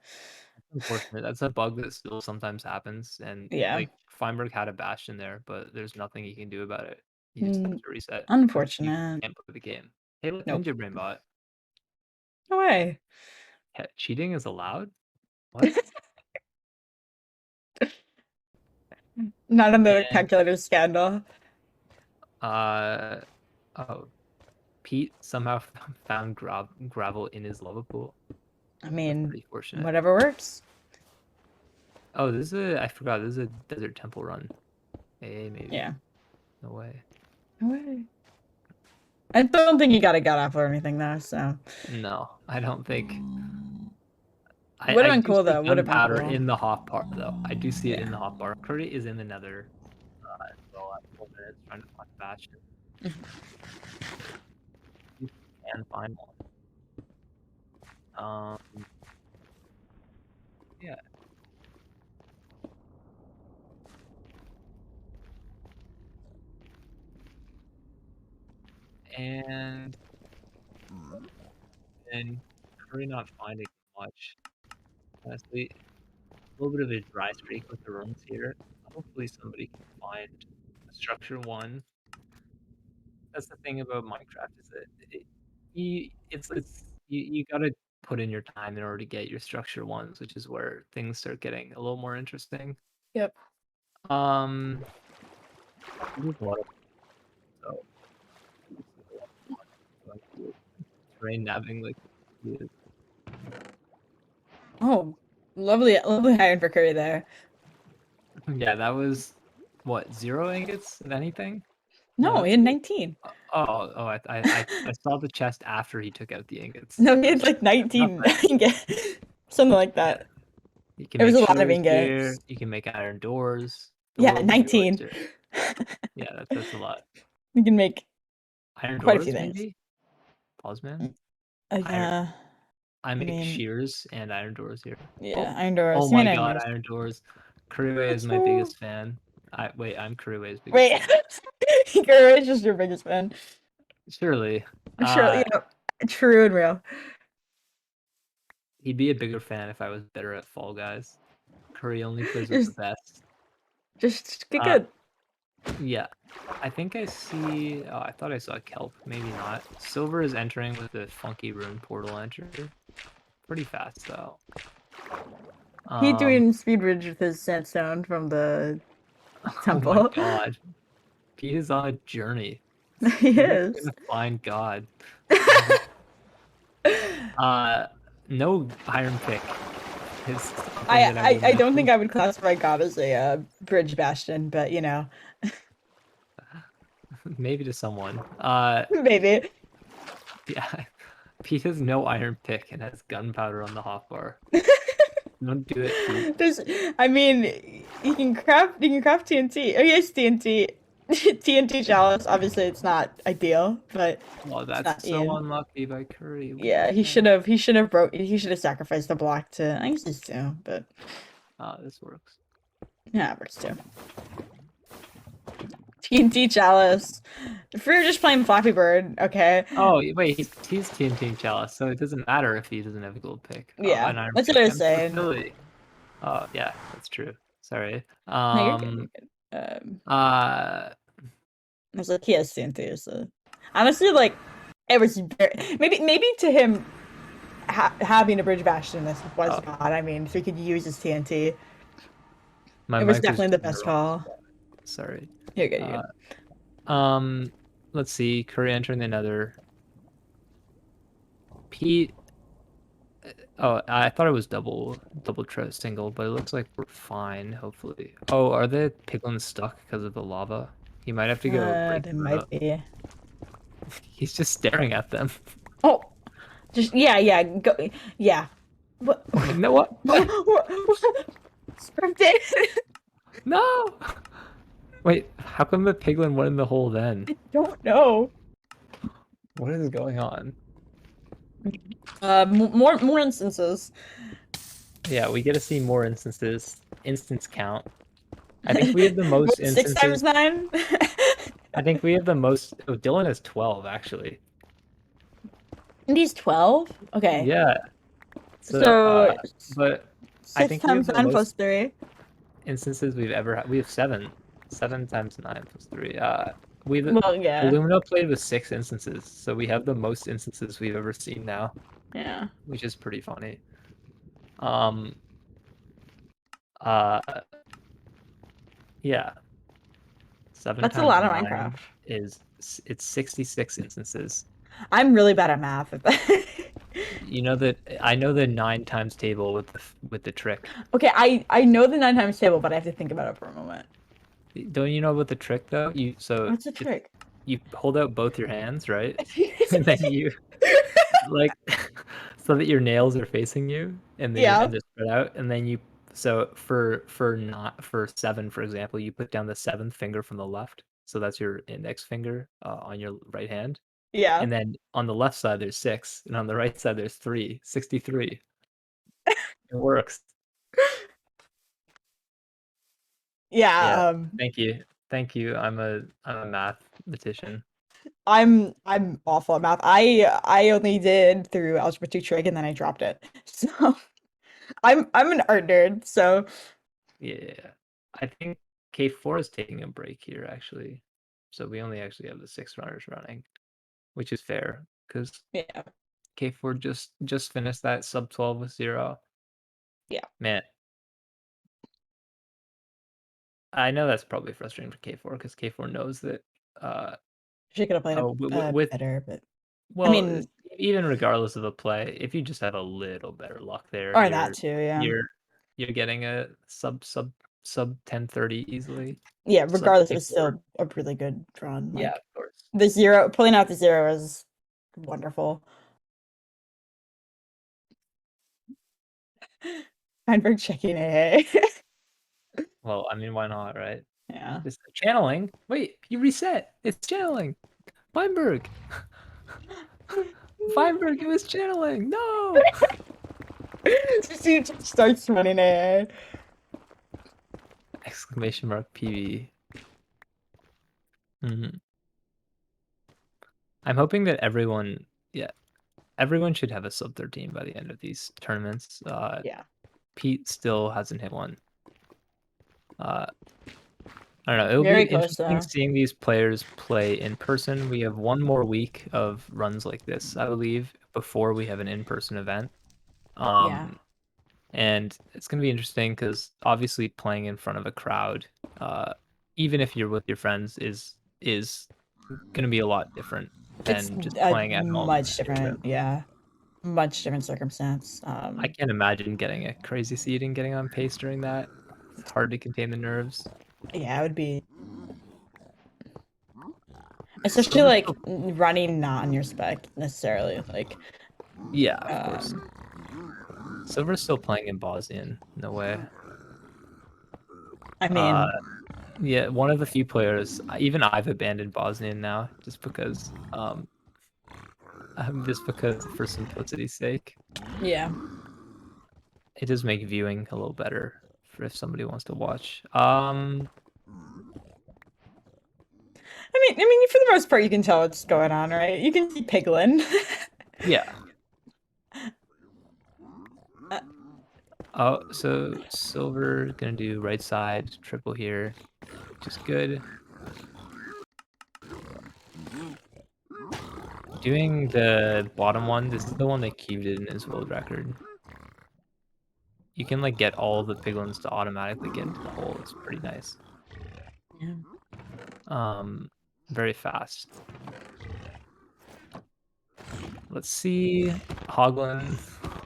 That's unfortunate. That's a bug that still sometimes happens, and Yeah. like Feinberg had a bastion there, but there's nothing he can do about it. You just have to reset. Unfortunate. You can't play the game. Hey, look, Nope. Ninja Brain bot. No way. Yeah, cheating is allowed? What? Not another And- calculator scandal. Oh, Pete somehow found gravel in his lava pool. I mean, Pretty fortunate. whatever works. Oh, I forgot, this is a desert temple run. Hey, maybe. Yeah. No way. No way. I don't think he got a gut off or anything though, so. No, I don't think. Would have I been do cool see though. Would have been gunpowder cool. in the hot bar though. I do see it in the hot bar. Curry is in the nether. So I'm 4 minutes trying to find bastion. You can find one. Yeah. And Curry not finding much. Honestly, a little bit of a dry streak with the rooms here. Hopefully somebody can find structure 1. That's the thing about Minecraft is that you gotta put in your time in order to get your structure 1s, which is where things start getting a little more interesting. Yep. Terrain nabbing like. Oh, lovely iron for Curry there. Yeah, that was what, 0 ingots of anything? No, he had 19. I saw the chest after he took out the ingots. No, he had like 19 ingots. Something like that. You can It was make a lot of shears ingots. here, you can make iron doors. The Yeah, world's a 19. oyster. Yeah, that's a lot. You can make Iron quite a doors, few things. maybe? Pause, man. Yeah. I make mean- shears and iron doors here. Yeah, iron doors. Oh You made my iron god, doors. iron doors. Curryway is my cool. biggest fan. Wait, I'm Curryway's biggest Wait, fan. Curry is just your biggest fan. Surely. Sure, true and real. He'd be a bigger fan if I was better at Fall Guys. Curry only plays with the best. Just get good. Yeah. I think I see. Oh, I thought I saw Kelp. Maybe not. Silver is entering with a funky rune portal entry. Pretty fast though. He doing speed bridge with his sandstone from the temple. Oh my god. Pete is on a journey. He He's is. gonna find God. No iron pick. I don't think I would classify God as a bridge bastion, but you know. Maybe to someone. Maybe. Yeah. Pete has no iron pick and has gunpowder on the hotbar. Don't do it, Pete. I mean, you can craft TNT. Oh yes, TNT. TNT chalice. Obviously, it's not ideal, but well, that's so unlucky by Curry. Yeah, he should have sacrificed the block to. I used to, but this works. Yeah, it works too. TNT chalice. If we were just playing Flappy Bird, okay. Oh wait, he's TNT chalice, so it doesn't matter if he doesn't have a gold pick. Yeah, an iron that's pick. what I was saying. Oh yeah, that's true. Sorry. No, you're good. I was like, he has TNT, so honestly, like, it was maybe to him having a bridge bastion was God. I mean, so he could use his TNT. It was definitely the best call. Sorry. You're good. You're good. Let's see. Curry entering the nether. Pete. Oh, I thought it was double single, but it looks like we're fine. Hopefully. Oh, are the piglins stuck because of the lava? He might have to go. They might be. He's just staring at them. Oh, just go, yeah. What? No, what? Scripted. No. Wait, how come the piglin went in the hole then? I don't know. What is going on? More instances. Yeah, we get to see more instances. Instance count. I think we have the most What, instances. 6 times 9? I think we have the most. Oh, Dylan has 12 actually. These 12? Okay. Yeah. So, But I 6 think we have times the 9 plus most 3. instances we've ever had. We have 7. 7 times 9 plus 3. Well, yeah. Illumina played with 6 instances, so we have the most instances we've ever seen now. Yeah. Which is pretty funny. Uh, yeah. 7 That's a times lot of 9 Minecraft. it's 66 instances. I'm really bad at math. You know that I know the 9 times table with the trick. Okay, I know the 9 times table, but I have to think about it for a moment. Don't you know about the trick though? What's the trick? You hold out both your hands, right? And then you like so that your nails are facing you and then your hands are spread out, and then so for 7, for example, you put down the 7th finger from the left, so that's your index finger on your right hand. Yeah. And then on the left side there's 6, and on the right side there's 3. 63. It works. Yeah. Thank you. I'm a mathematician. I'm awful at math. I only did through algebra 2 trig and then I dropped it. So I'm an art nerd, so Yeah. I think K4 is taking a break here actually. So we only actually have the 6 runners running, which is fair because yeah. K4 just finished that sub 12 with 0. Yeah. Man. I know that's probably frustrating for K4 because K4 knows that she could have played with better, but well, I mean, even regardless of the play, if you just have a little better luck there, or that too, yeah. you're getting a sub 1030 easily. Yeah, Sub regardless, it was K4. still a really good run. Like, Yeah, of course. the 0, pulling out the 0 is wonderful. Feinberg checking AA. Well, I mean, why not, right? Yeah. Just channeling. Wait, you reset. It's channeling. Feinberg. Feinberg, it was channeling. No. She just starts running AA. Exclamation mark PV. I'm hoping that everyone should have a sub 13 by the end of these tournaments. Yeah. Pete still hasn't hit one. I don't know. It'll Very be close, interesting though. seeing these players play in person. We have one more week of runs like this, I believe, before we have an in-person event. Yeah. And it's going to be interesting because obviously playing in front of a crowd, even if you're with your friends, is going to be a lot different than just playing at home. Much different, yeah. Much different circumstance. I can't imagine getting a crazy seed and getting on pace during that. It's hard to contain the nerves. Yeah, it would be. Especially like running not on your spec necessarily. Like. Yeah, of course. Silver's still playing in Bosnian. No way. I mean. Yeah, one of the few players. Even I've abandoned Bosnian now, just because. For simplicity's sake. Yeah. It does make viewing a little better for if somebody wants to watch. I mean, for the most part, you can tell what's going on, right? You can see Piglin. Yeah. Oh, so Silver gonna do right side triple here, which is good. Doing the bottom one, this is the one that Cube did in his world record. You can like get all the piglins to automatically get into the hole. It's pretty nice. Yeah. Very fast. Let's see Hoglin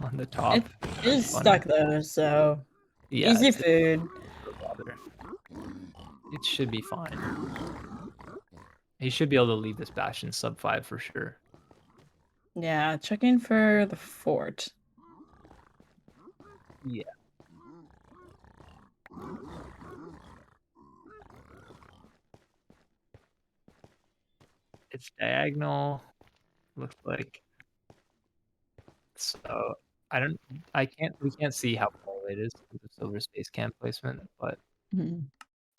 on the top. It is stuck though, so yeah, easy food. It should be fine. He should be able to leave this bastion sub 5 for sure. Yeah, checking for the fort. Yeah. It's diagonal. Looks like. So we can't see how far away it is with the Silver space camp placement, but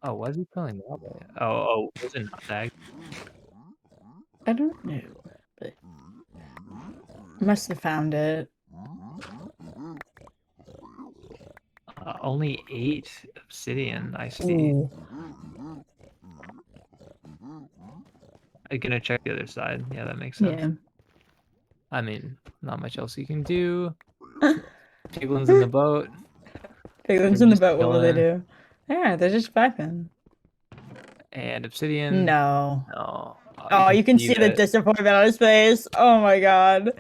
oh, why is he playing that way? Oh, was it not diagonal? I don't know, but Must have found it. Only 8 obsidian, I see. Ooh. I'm gonna check the other side. Yeah, that makes sense. Yeah. I mean, not much else you can do. Piglin's in the boat. Piglins They're in the just boat, what will they chilling. do? Yeah, they're just vibing. And obsidian. No. No. Oh, you can see the that. disappointment on his face. Oh my god.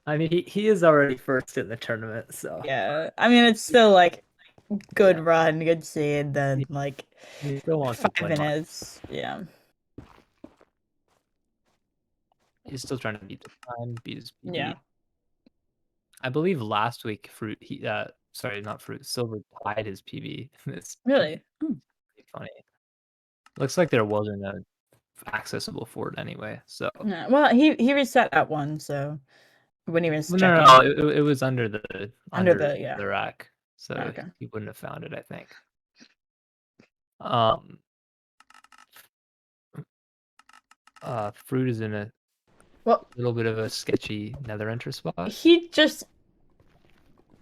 I mean, he is already first in the tournament, so Yeah. I mean, it's still like good Yeah. run, good seed, then like he still wants to 5 win. minutes. Yeah. He's still trying to beat the time, beat his PB. Yeah. I believe last week Fruit sorry, not Fruit, Silver tied his PB. It's Really? pretty funny. Looks like there wasn't a accessible fort anyway, so Yeah. Well, he reset at 1, so when he was no, checking. it was under the Yeah. rack, so Okay. he wouldn't have found it, I think. Fruit is in a little bit of a sketchy nether enter spot. He just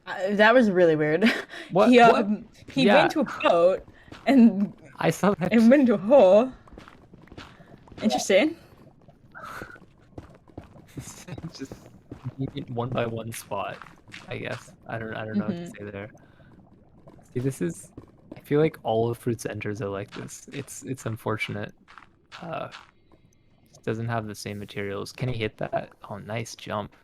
that was really weird. What? He Yeah. went to a boat and I saw that. and went into a hole. Interesting. Just one by one spot, I guess. I don't know what to say there. See, this is. I feel like all of Fruit's enters are like this. It's unfortunate. Doesn't have the same materials. Can he hit that? Oh, nice jump.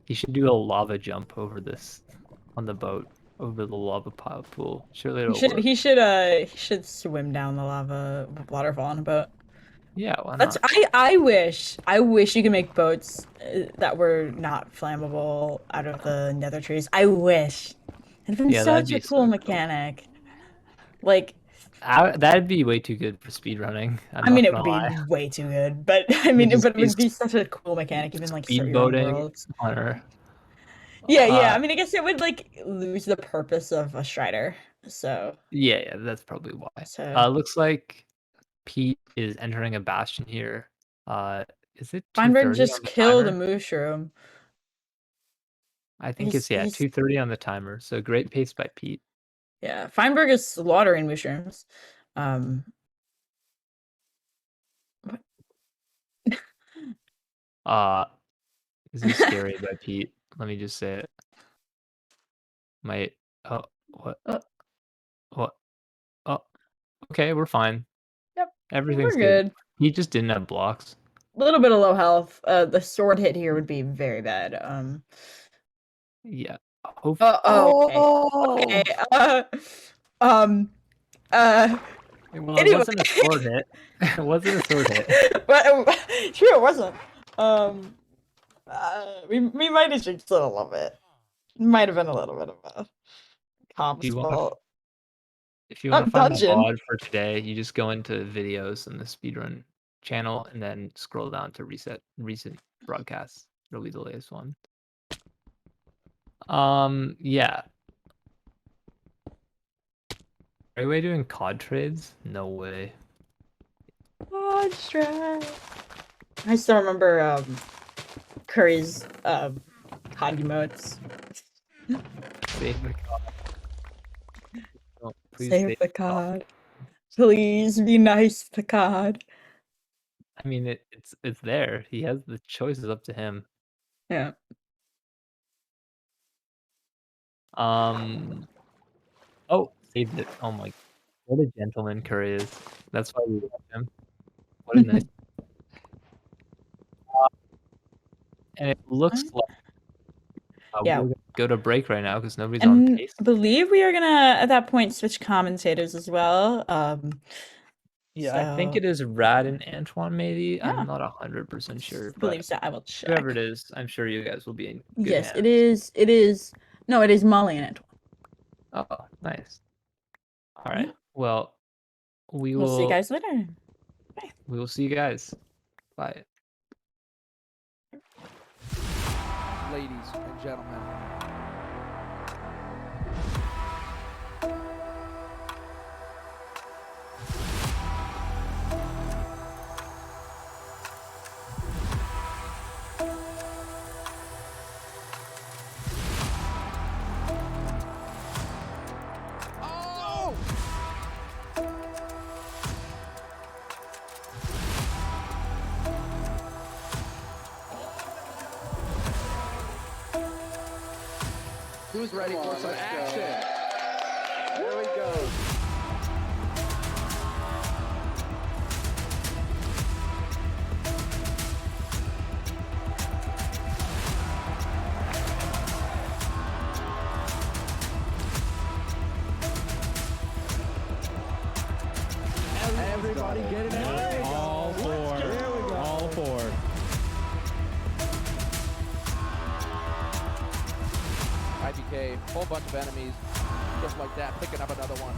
He should do a lava jump over this on the boat, over the lava pool. Surely it'll work. He should swim down the lava waterfall on a boat. Yeah, why not? I wish you could make boats that were not flammable out of the nether trees. I wish. It'd been such a cool mechanic. Like that'd be way too good for speedrunning. I mean, it would be way too good, but I mean, but it would be such a cool mechanic, even like start your own worlds. Yeah. I mean, I guess it would like lose the purpose of a Strider. So yeah, that's probably why. So looks like Pete is entering a bastion here. Is it? Feinberg just killed a mushroom. I think it's 2:30 on the timer. So great pace by Pete. Yeah, Feinberg is slaughtering mushrooms. This is scary by Pete. Let me just say it. What? Oh, okay, we're fine. Yep, everything's we're good. He just didn't have blocks. A little bit of low health. The sword hit here would be very bad. Yeah. Okay. Well, it wasn't a sword hit. It wasn't a sword hit. True, it wasn't. We might have jinxed it a little bit. Might have been a little bit of a comps fault. If you want to find the VOD for today, you just go into videos in the speedrun channel and then scroll down to recent broadcasts. It'll be the latest one. Yeah. Are we doing COD trades? No way. COD trade. I still remember Curry's COD emotes. Save the COD. Save the COD. Please be nice to COD. I mean, it's there. He has the choices up to him. Yeah. Oh, saved it. Oh my, what a gentleman Curry is. That's why we love him. What a nice. And it looks like we're gonna go to break right now because nobody's on pace. I believe we are gonna at that point switch commentators as well. Yeah, I think it is Rad and Antoine, maybe. Yeah. I'm not 100% sure. I believe so. I will check. Whoever it is, I'm sure you guys will be in good Yes, hands. it is. It is. No, it is Molly and Antoine. Oh, nice. All right. Well, we'll see you guys later. Bye. We will see you guys. Bye. Ladies and gentlemen. Who's ready for some action? There we go. Everybody get it out. All four. There we go. All four. IBK, whole bunch of enemies, just like that, picking up another one.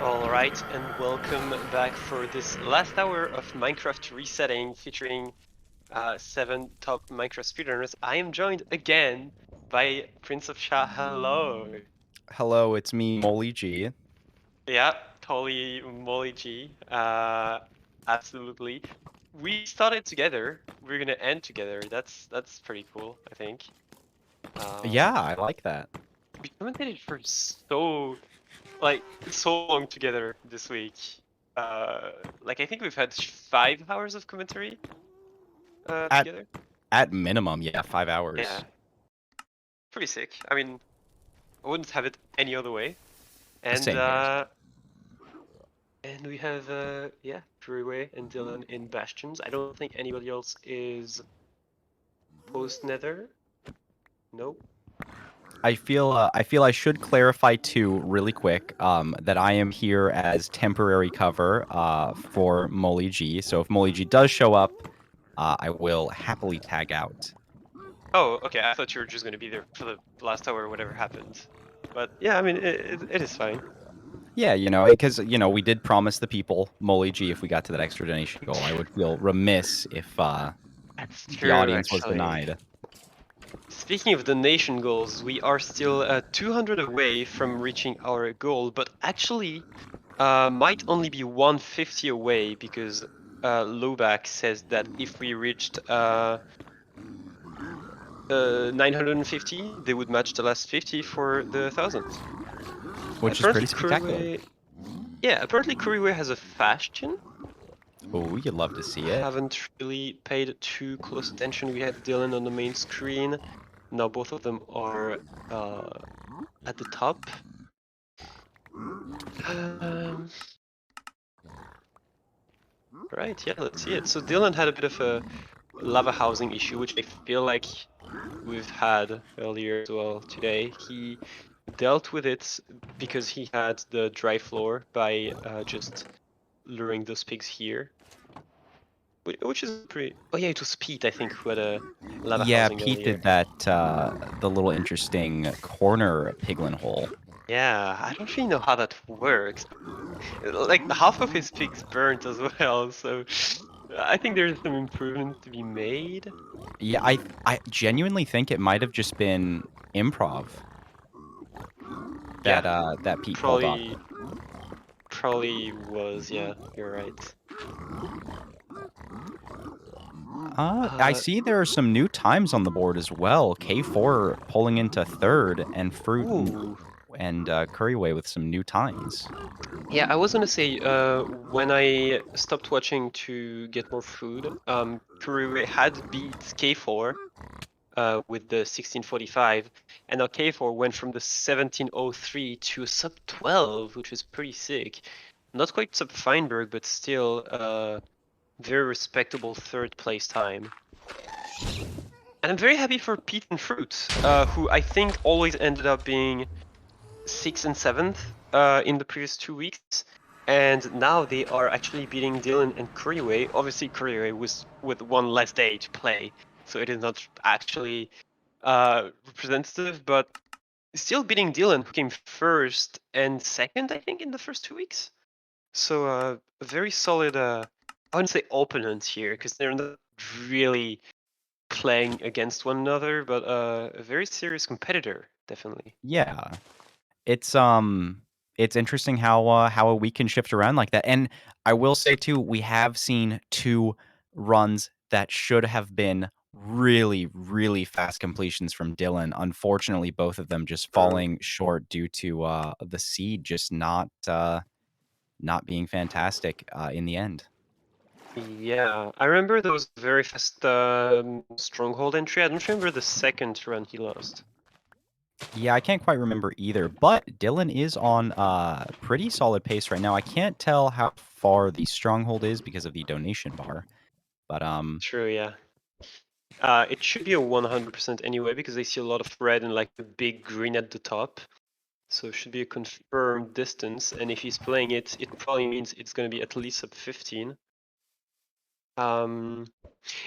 Alright, and welcome back for this last hour of Minecraft resetting featuring 7 top Minecraft speedrunners. I am joined again by Prince of Sha. Hello. Hello, it's me, Molly G. Yeah, totally Molly G. Absolutely. We started together. We're gonna end together. That's pretty cool, I think. Yeah, I like that. We commentated for so long together this week. Like I think we've had 5 hours of commentary At together. at minimum, yeah, 5 Yeah, hours. pretty sick. I mean, I wouldn't have it any other way. And Same here. and we have yeah, Freeway and Dylan in Bastions. I don't think anybody else is post Nether. Nope. I feel I should clarify too, really quick, that I am here as temporary cover for Molly G. So if Molly G does show up, I will happily tag out. Oh, okay. I thought you were just gonna be there for the last hour or whatever happened. But yeah, I mean, it is fine. Yeah, because we did promise the people Molly G if we got to that extra donation goal. I would feel remiss if That's the true, audience was actually. denied. Speaking of donation goals, we are still 200 away from reaching our goal, but actually might only be 150 away because Lowback says that if we reached 950, they would match the last 50 for the 1000th. Which is pretty spectacular. Apparently Kuriwe has a Fastion. Oh, you'd love to see it. Haven't really paid too close attention. We have Dylan on the main screen. Now both of them are at the top. Right, yeah, let's see it. So Dylan had a bit of a lava housing issue, which I feel like we've had earlier as well today. He dealt with it because he had the dry floor by just luring those pigs here. Which is pretty... Oh yeah, it was Pete, I think, who had a lava housing Pete earlier. did that, the little interesting corner piglin hole. Yeah, I don't really know how that works. Like, half of his pigs burnt as well, so I think there's some improvement to be made. Yeah, I genuinely think it might have just been improv that that Pete pulled off. Probably was, yeah, you're right. I see there are some new times on the board as well. K4 pulling into third, and Fruit and Curryway with some new times. Yeah, I was gonna say, when I stopped watching to get more food, Curryway had beat K4 with the 1645, and now K4 went from the 1703 to a sub 12, which is pretty sick. Not quite sub Feinberg, but still very respectable third place time. And I'm very happy for Pete and Fruit, who I think always ended up being 6th and 7th in the previous 2 weeks. And now they are actually beating Dylan and Kuriwe. Obviously, Kuriwe was with one less day to play, so it is not actually representative, but still beating Dylan, who came first and second, I think, in the first 2 weeks. So a very solid, I wouldn't say opponent here, because they're not really playing against one another, but a very serious competitor, definitely. Yeah, it's interesting how a week can shift around like that. And I will say too, we have seen 2 runs that should have been really, really fast completions from Dylan. Unfortunately, both of them just falling short due to the seed just not being fantastic in the end. Yeah, I remember there was a very fast stronghold entry. I don't remember the second run he lost. Yeah, I can't quite remember either, but Dylan is on pretty solid pace right now. I can't tell how far the stronghold is because of the donation bar, but True, yeah. It should be a 100% anyway because I see a lot of red and like a big green at the top. So it should be a confirmed distance, and if he's playing it, it probably means it's going to be at least sub 15.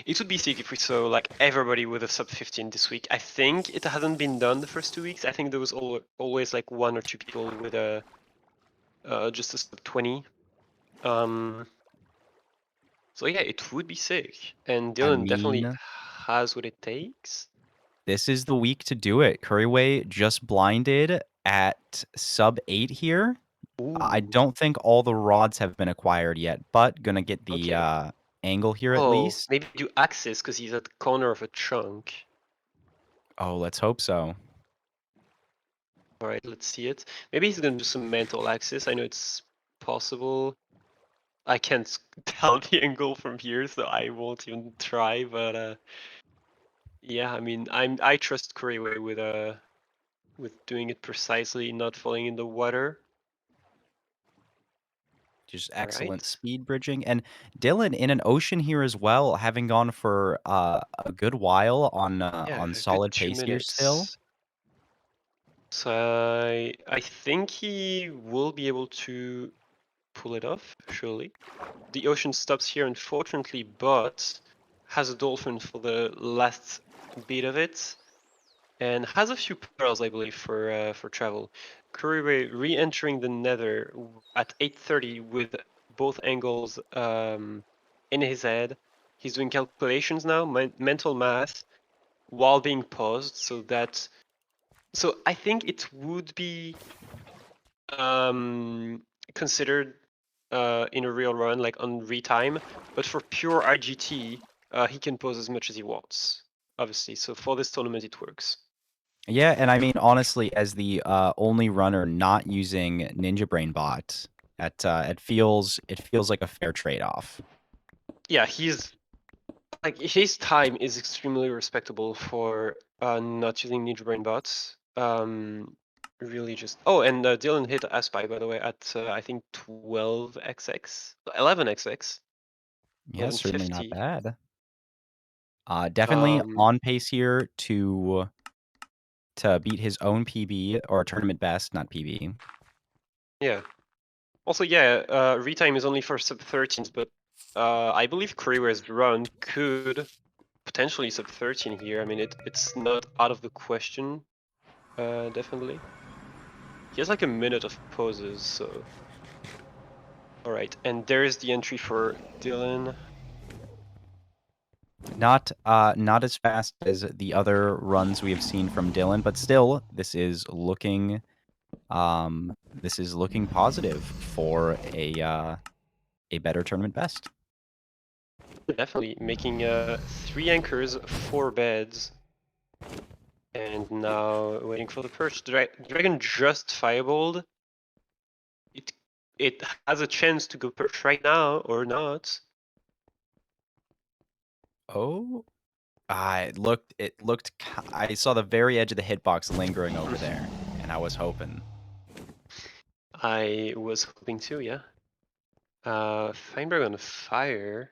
It would be sick if we saw like everybody with a sub 15 this week. I think it hasn't been done the first 2 weeks. I think there was always like 1 or 2 people with a just a sub 20. So yeah, it would be sick, and Dylan definitely mean- has what it takes. This is the week to do it. Curryway just blinded at sub 8 here. I Ooh. don't think all the rods have been acquired yet, but gonna get the Okay. angle here at Oh, least. maybe do Axis because he's at the corner of a chunk. Oh, let's hope so. All right, let's see it. Maybe he's gonna do some mental Axis. I know it's possible. I can't tell the angle from here, so I won't even try. But yeah, I mean, I trust Kuriwe with doing it precisely, not falling in the water. Just All excellent right. speed bridging. And Dylan in an ocean here as well, having gone for a good while Yeah, a on good solid 2 pace here still. minutes. So I think he will be able to pull it off, surely. The ocean stops here, unfortunately, but has a dolphin for the last bit of it, and has a few pearls, I believe, for travel. Kuriwe re-entering the Nether at 8:30 with both angles in his head. He's doing calculations now, mental math, while being paused, so I think it would be considered in a real run, like on retime, but for pure IGT, he can pose as much as he wants, obviously. So for this tournament, it works. Yeah, and I mean honestly, as the only runner not using Ninja Brain Bot, it feels like a fair trade-off. Yeah, he's like his time is extremely respectable for not using Ninja Brain bots. Really just and Dylan hit Aspy, by the way, at I think 12xx, 11xx, Yeah, certainly not 1150. bad. Definitely on pace here to beat his own PB or tournament best, not PB. Yeah. Also, yeah, retime is only for sub 13s, but I believe Kuriwe's run could potentially sub 13 here. I mean, it's not out of the question, definitely. He has like a minute of pauses, so. All right, and there's the entry for Dylan. Not as fast as the other runs we have seen from Dylan, but still, this is looking positive for a better tournament best. Definitely making 3 anchors, 4 beds, and now waiting for the perch. Dragon just fireballed. It has a chance to go perch right now or not. Oh, it looked. I saw the very edge of the hitbox lingering over there, and I was hoping. I was hoping to, yeah. Feinberg on fire.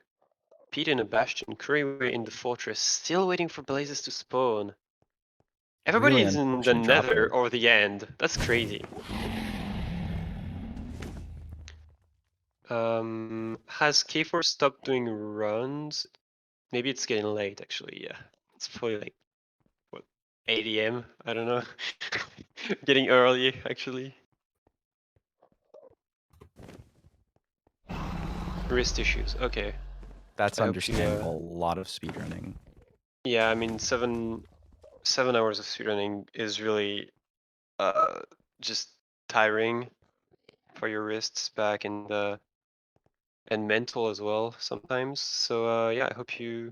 Pete in a bastion. Kuriwe in the fortress. Still waiting for blazes to spawn. Everybody Really is in the unfortunate drop nether there. or the end. That's crazy. Has K4 stopped doing runs? Maybe it's getting late, actually, yeah. It's probably like, what, 8 AM? I don't know. Getting early, actually. Wrist issues, okay. That's I hope you, understandable. A lot of speedrunning. Yeah, I mean, 7 hours of speedrunning is really just tiring for your wrists, back, and mental as well sometimes. So yeah, I hope you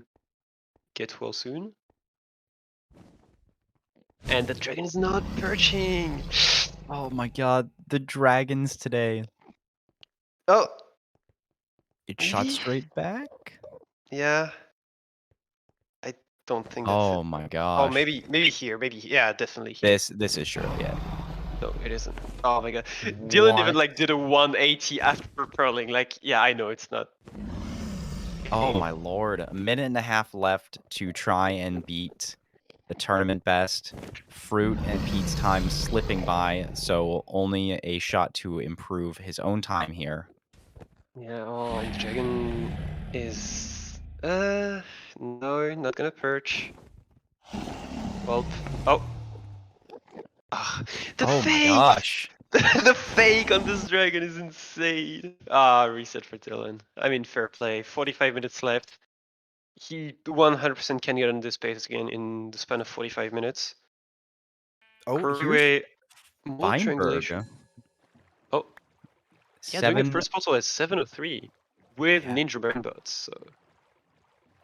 get well soon. And the dragon is not perching. Oh my god, the dragons today. Oh, It shot straight back? yeah. I don't think that's it. Oh my Oh, gosh. maybe here, yeah, definitely here. This is surely it. No, it isn't. Oh my god. Dylan even What? like did a 180 after purling. Like, yeah, I know it's not. Oh my lord. A minute and a half left to try and beat the tournament best. Fruit and Pete's time slipping by, so only a shot to improve his own time here. Yeah, oh, and the dragon is no, not gonna perch. Well, oh. Ah, the Oh my fake! gosh. The fake on this dragon is insane. Ah, reset for Dylan. I mean, fair play. 45 minutes left. He 100% can get on this pace again in the span of 45 minutes. Oh, here's Curryway, more Feinberg. triangulation. Oh, yeah, doing the first puzzle at 7:03 with Ninja Brain bots. So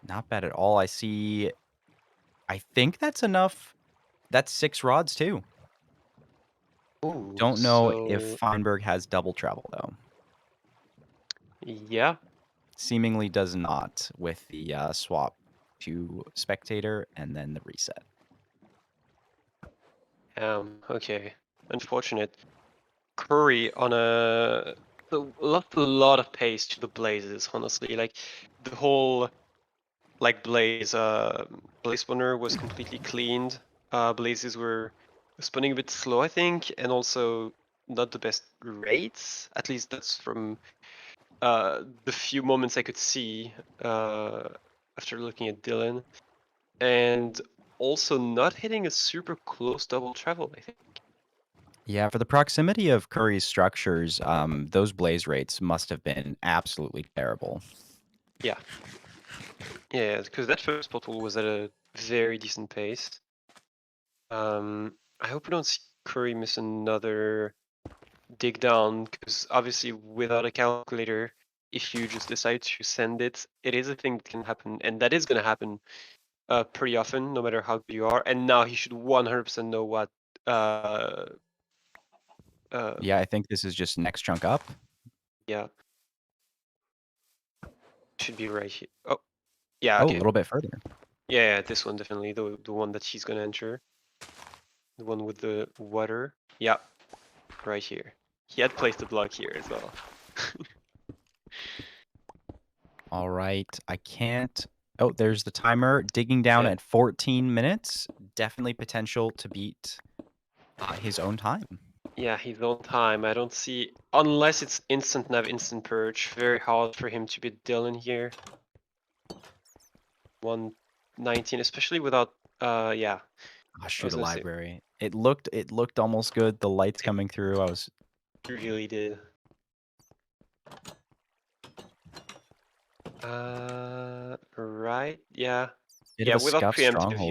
Not bad at all. I see. I think that's enough. That's 6 rods too. ooh, Don't know if so Feinberg has double travel though. yeah, Seemingly does not with the swap to spectator and then the reset. okay, unfortunate. Curry on lost a lot of pace to the blazes. Honestly, like the whole blaze spawner was completely cleaned. Blazes were spawning a bit slow, I think, and also not the best rates. At least that's from the few moments I could see after looking at Dylan, and also not hitting a super close double travel, I think. Yeah, for the proximity of Curry's structures, those blaze rates must have been absolutely terrible. Yeah. Yeah, because that first portal was at a very decent pace. I hope we don't see Curry miss another dig down, because obviously without a calculator, if you just decide to send it, it is a thing that can happen, and that is going to happen pretty often, no matter how good you are. And now he should 100% know what. Yeah, I think this is just next chunk up. Yeah. Should be right here. Oh, yeah. Oh, Okay. a little bit further. Yeah, this one definitely, the one that he's gonna enter. The one with the water. Yeah, right here. He had placed a block here as well. All right, I can't. Oh, there's the timer digging down Yeah. at 14 minutes. Definitely potential to beat his own time. Yeah, his own time. I don't see, unless it's instant nav, instant purge. Very hard for him to beat Dylan here. 119, especially without. Yeah. Oh, shoot, a library. It looked almost good. The lights coming through. I was. It really did. Right. Yeah. Bit Yeah. of a Without scuffed preemptive, stronghold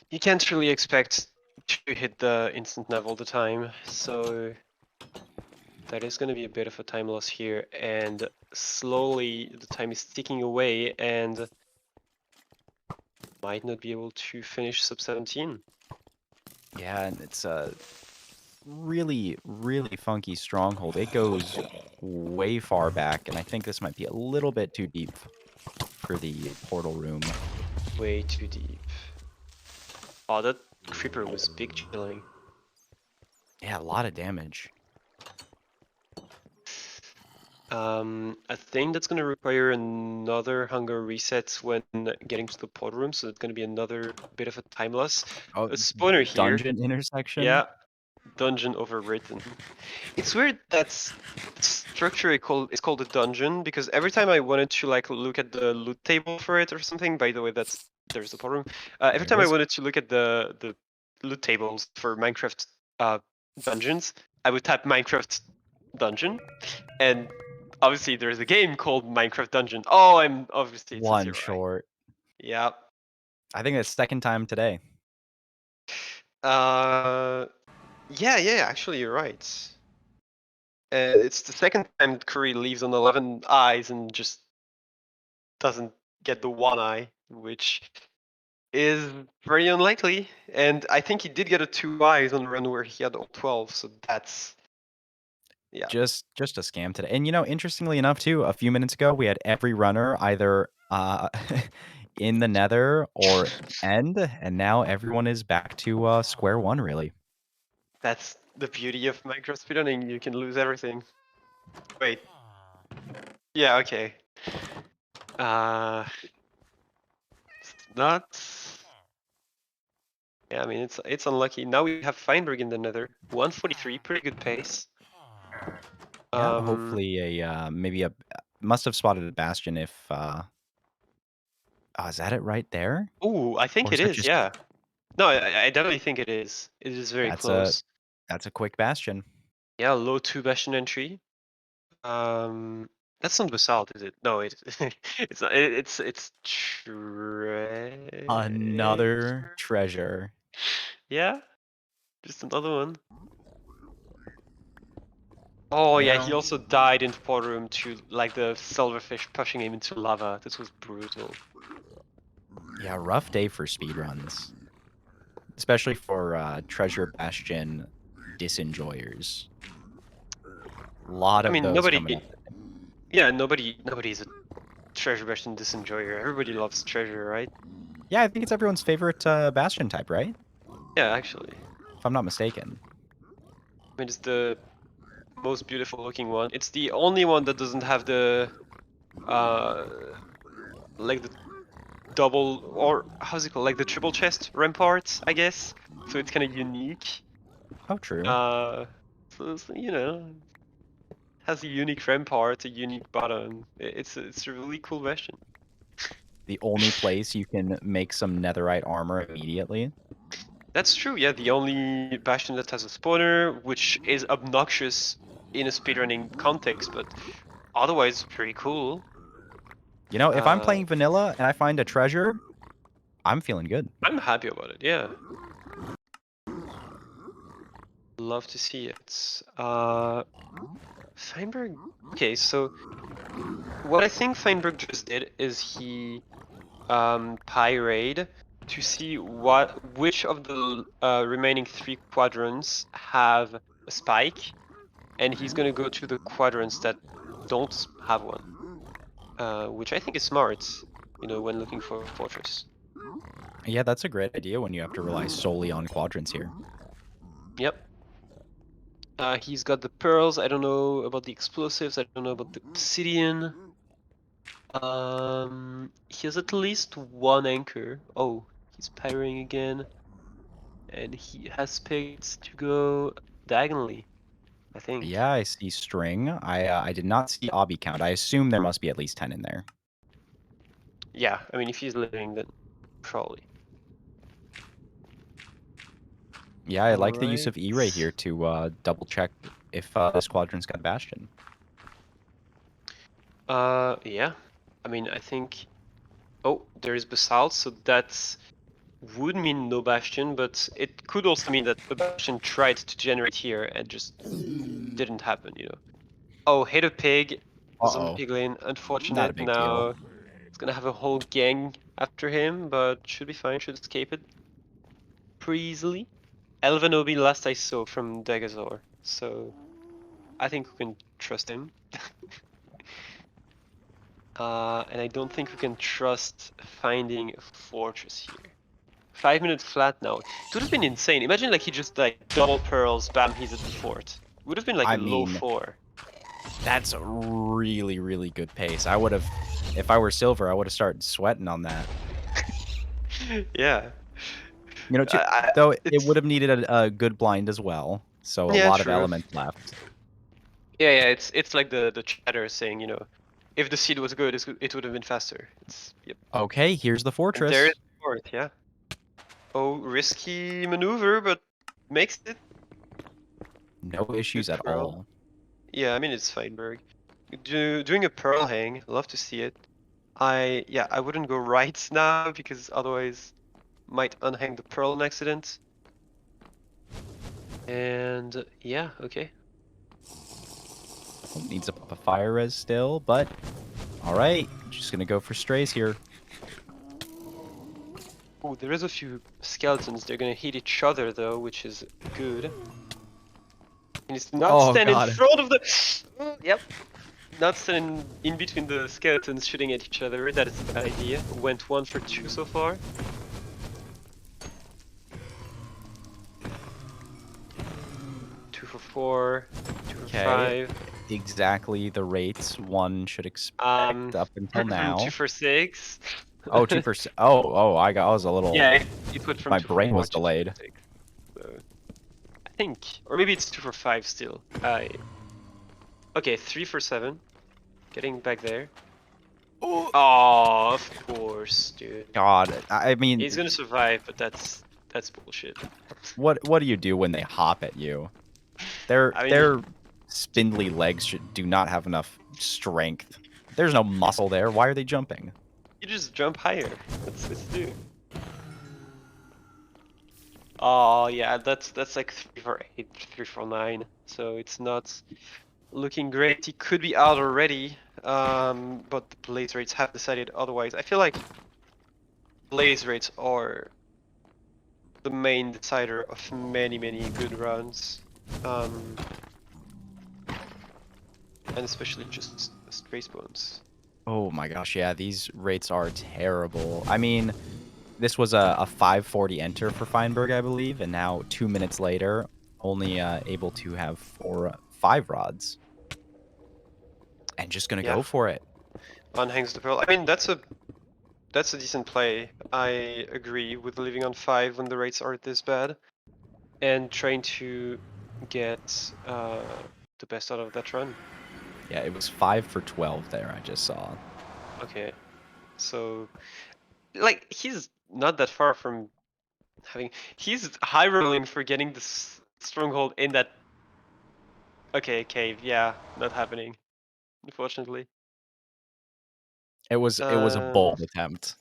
you can't really expect to hit the instant nav all the time. So that is going to be a bit of a time loss here, and slowly the time is ticking away, and might not be able to finish sub 17. Yeah, and it's a really, really funky stronghold. It goes way far back, and I think this might be a little bit too deep for the portal room. Way too deep. Oh, that creeper was big chilling. Yeah, a lot of damage. I think that's going to require another hunger reset when getting to the portal room, so it's going to be another bit of a time loss. Oh, A spawner here. dungeon intersection? Yeah, dungeon overwritten. It's weird that structure is called a dungeon, because every time I wanted to look at the loot table for it or something, by the way, there's the portal room. Every time I wanted to look at the loot tables for Minecraft dungeons, I would type Minecraft dungeon, and obviously there's a game called Minecraft Dungeon. Oh, it's one a 0. short. Yeah. I think it's second time today. Yeah, actually you're right. It's the second time Curry leaves on 11 eyes and just doesn't get the 1 eye, which is very unlikely. And I think he did get a 2 eyes on the run where he had all 12, so that's. Yeah. Just a scam today. And interestingly enough too, a few minutes ago we had every runner either in the nether or end, and now everyone is back to square one really. That's the beauty of Minecraft speedrunning, you can lose everything. Wait. Yeah, okay. It's not. Yeah, I mean it's unlucky. Now we have Feinberg in the nether. 143, pretty good pace. Yeah, hopefully maybe must have spotted a bastion if is that it right there? Ooh, I think Or it that is, just- yeah. No, I definitely think it is. It is very close. That's a quick bastion. Yeah, low 2 bastion entry. That's not basalt, is it? No, it's not. It's Another treasure. Yeah, just another one. Oh You yeah, know? he also died in the port room to like the silverfish pushing him into lava. This was brutal. Yeah, rough day for speedruns. Especially for treasure bastion disenjoyers. A lot I of mean, those coming up. yeah, nobody's a treasure bastion disenjoyer. Everybody loves treasure, right? Yeah, I think it's everyone's favorite bastion type, right? Yeah, actually. If I'm not mistaken. I mean, it's the most beautiful looking one. It's the only one that doesn't have the like the double, or how's it called, like the triple chest ramparts, I guess. So it's kind of unique. Oh, true. So you know, has a unique rampart, a unique bottom. It's a really cool version. The only place you can make some netherite armor immediately. That's true. Yeah, the only bastion that has a spawner, which is obnoxious in a speedrunning context, but otherwise pretty cool. You know, if I'm playing vanilla and I find a treasure, I'm feeling good. I'm happy about it. Yeah. Love to see it. Feinberg. Okay, so what I think Feinberg just did is he pyrade to see which of the remaining 3 quadrants have a spike, and he's gonna go to the quadrants that don't have one, which I think is smart. You know, when looking for a fortress. Yeah, that's a great idea when you have to rely solely on quadrants here. Yep. He's got the pearls. I don't know about the explosives. I don't know about the obsidian. He has at least 1 anchor. Oh, he's pyring again. And he has picked to go diagonally, I think. Yeah, I see string. I did not see obby count. I assume there must be at least 10 in there. Yeah, I mean, if he's living, then probably. Yeah, I like the use of E-ray here to double check if this quadrant's got a bastion. Yeah. I mean, I think... Oh, there is basalt, so that would mean no bastion, but it could also mean that the bastion tried to generate here and just didn't happen, you know. Oh, hit a pig. Zombie piglin. Unfortunate. Not a big now deal. it's gonna have a whole gang after him, but should be fine. Should escape it pretty easily. Elvanobi last I saw from Dagazor, so I think we can trust him. And I don't think we can trust finding a fortress here. 5 minutes flat now. It would have been insane. Imagine like he just like double pearls, bam, he's at the fort. It would have been like a low 4. That's a really, really good pace. I would have, if I were silver, I would have started sweating on that. Yeah. You know, though it would have needed a good blind as well. So a lot of elements left. Yeah, it's like the chatter saying, you know, if the seed was good, it would have been faster. Yep. Okay, here's the fortress. And there is the fort, yeah. Oh, risky maneuver, but makes it. No issues at all. Yeah, I mean, it's Feinberg. Doing a pearl hang, love to see it. I wouldn't go right now because otherwise might unhang the pearl on accident. And yeah, okay. Needs a fire res still, but all right, just gonna go for strays here. Oh, there is a few skeletons. They're gonna hit each other though, which is good. And it's not stand in front of the. Yep. Not standing in between the skeletons shooting at each other. That is a bad idea. Went 1 for 2 so far. Two for 4. 2 for 5. Exactly the rates one should expect up until now. 2 for 6. Oh, 2 for 6. Oh, I was a little. Yeah, it went from my 2 for brain 4 was to 2 for delayed. 6. So, I think, or maybe it's 2 for 5 still. Okay, 3 for 7. Getting back there. Oh, of course, dude. God, I mean, he's gonna survive, but that's bullshit. What do you do when they hop at you? Their I mean, their spindly legs do not have enough strength. There's no muscle there. Why are they jumping? you just jump higher. That's what you do. Oh yeah, that's like 348, 349. So it's not looking great. He could be out already. But the blaze rates have decided otherwise. I feel like blaze rates are the main decider of many good runs. And especially just stray spawns. Oh my gosh, yeah, these rates are terrible. I mean, this was a 540 enter for Feinberg, I believe, and now 2 minutes later, only able to have 5 rods. And just gonna go for it. Unhangs the pearl. I mean, that's a decent play. I agree with leaving on 5 when the rates are this bad, and trying to get the best out of that run. Yeah, it was 5 for 12 there. I just saw. Okay, so like he's not that far from having. He's high rolling for getting this stronghold in that. Okay, cave. Yeah, not happening, unfortunately. It was a bold attempt.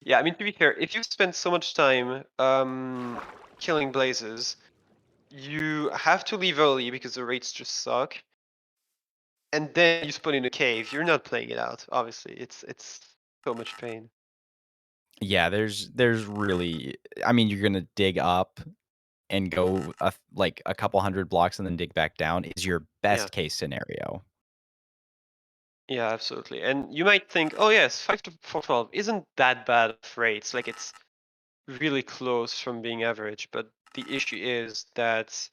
Yeah, I mean, to be fair, if you spend so much time killing blazes, you have to leave early because the rates just suck. And then you spawn in a cave. You're not playing it out, obviously. It's so much pain. Yeah, there's really, I mean, you're gonna dig up and go like a couple hundred blocks and then dig back down is your best case scenario. Yeah, absolutely. And you might think, oh yes, 5 to 412 isn't that bad of rates. Like it's really close from being average. But the issue is that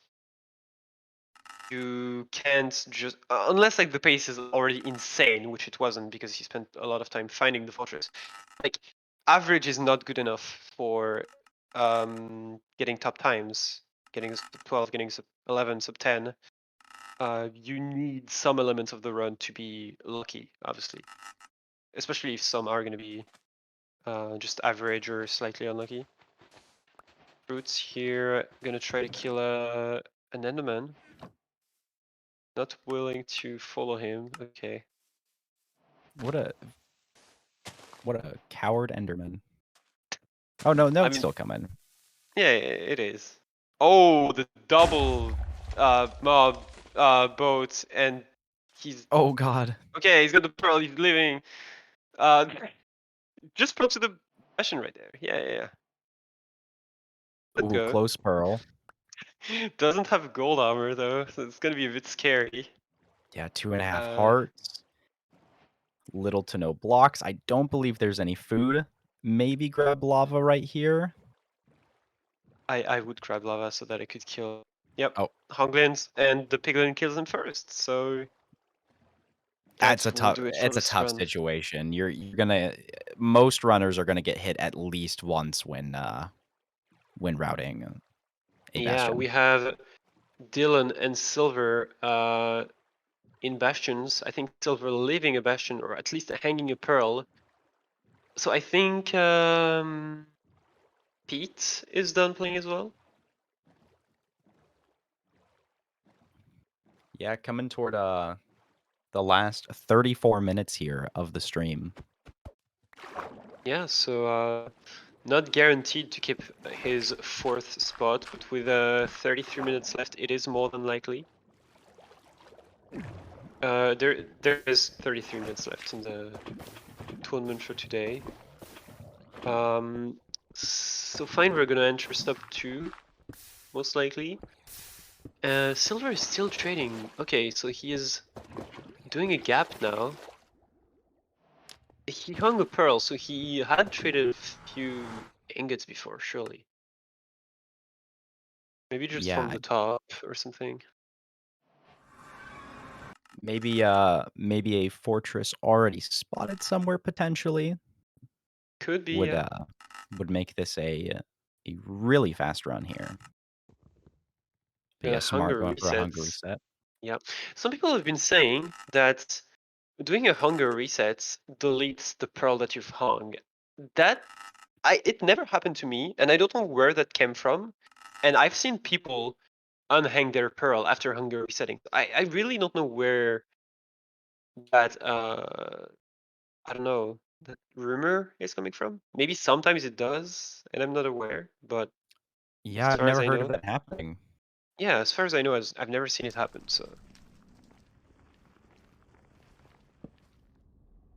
you can't just unless like the pace is already insane, which it wasn't because he spent a lot of time finding the fortress. Like average is not good enough for getting top times, getting sub 12, getting sub 11, sub 10. You need some elements of the run to be lucky, obviously, especially if some are going to be just average or slightly unlucky. Fruits here, gonna try to kill an Enderman. Not willing to follow him. Okay. What a coward Enderman. Oh no, it's still coming. Yeah, it is. Oh, the double mob boats, and he's. Oh god. Okay, he's got the pearl. He's living. Just put to the bastion right there. Yeah. Let's Ooh, go. close pearl. Doesn't have gold armor though, so it's gonna be a bit scary. Yeah, 2.5 hearts. Little to no blocks. I don't believe there's any food. Maybe grab lava right here. I would grab lava so that I could kill. Yep. Oh. Honglins, and the piglin kills him first. So That's a tough. do it for It's a this tough run. situation. You're gonna. Most runners are gonna get hit at least once when routing a Yeah, bastion. we have Dylan and Silver in bastions. I think Silver leaving a bastion or at least hanging a pearl. So I think Pete is done playing as well. Yeah, coming toward the last 34 minutes here of the stream. Yeah, so not guaranteed to keep his 4th spot, but with 33 minutes left, it is more than likely. There is 33 minutes left in the tournament for today. So fine, we're gonna enter stop 2, most likely. Silver is still trading. Okay, so he is doing a gap now. He hung a pearl, so he had traded a few ingots before, surely. Maybe just from the top or something. Maybe a fortress already spotted somewhere potentially. Could be, yeah. Would make this a really fast run here. But yeah, smart going for a hunger reset. Yeah. Some people have been saying that doing a hunger reset deletes the pearl that you've hung. It never happened to me, and I don't know where that came from. And I've seen people unhang their pearl after hunger resetting. I really don't know where that I don't know, that rumor is coming from. Maybe sometimes it does, and I'm not aware. But Yeah, as I've far as never I heard of know, that happening. yeah, as far as I know, I've never seen it happen. So.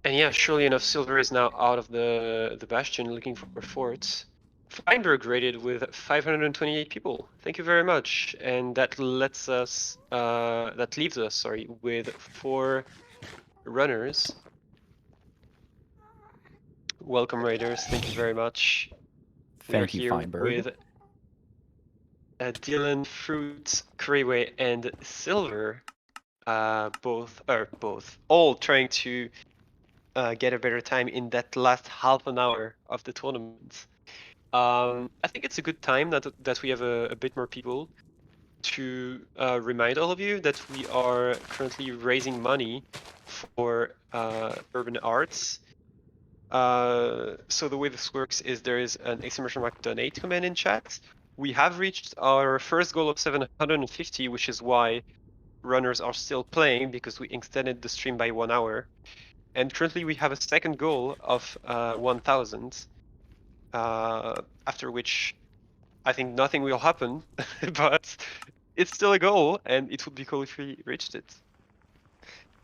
And yeah, surely enough, Silver is now out of the bastion looking for forts. Feinberg rated with 528 people. Thank you very much. And that lets us, that leaves us, sorry, with 4 runners. Welcome, Raiders. Thank you very much. We are Thank you, here Feinberg. with Dylan, Fruit, Creeway, and Silver. All trying to get a better time in that last half an hour of the tournament. I think it's a good time that we have a bit more people to remind all of you that we are currently raising money for urban arts. So the way this works is there is an exclamation mark donate command in chat. We have reached our first goal of 750, which is why runners are still playing, because we extended the stream by 1 hour. And currently we have a second goal of 1000, after which I think nothing will happen, but it's still a goal, and it would be cool if we reached it.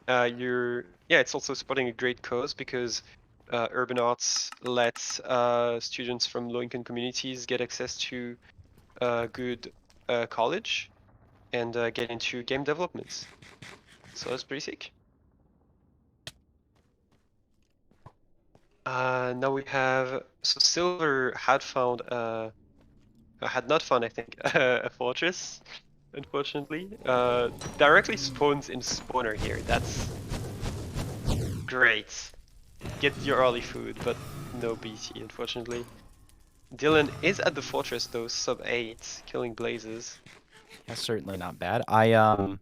It's also supporting a great cause, because urban arts lets students from low-income communities get access to a good college and get into game development. So that's pretty sick. Now we have, so Silver had found had not found, I think, a fortress, unfortunately. Directly spawns in spawner here. That's great. Get your early food, but no BT, unfortunately. Dylan is at the fortress though, sub 8, killing blazes. That's certainly not bad. I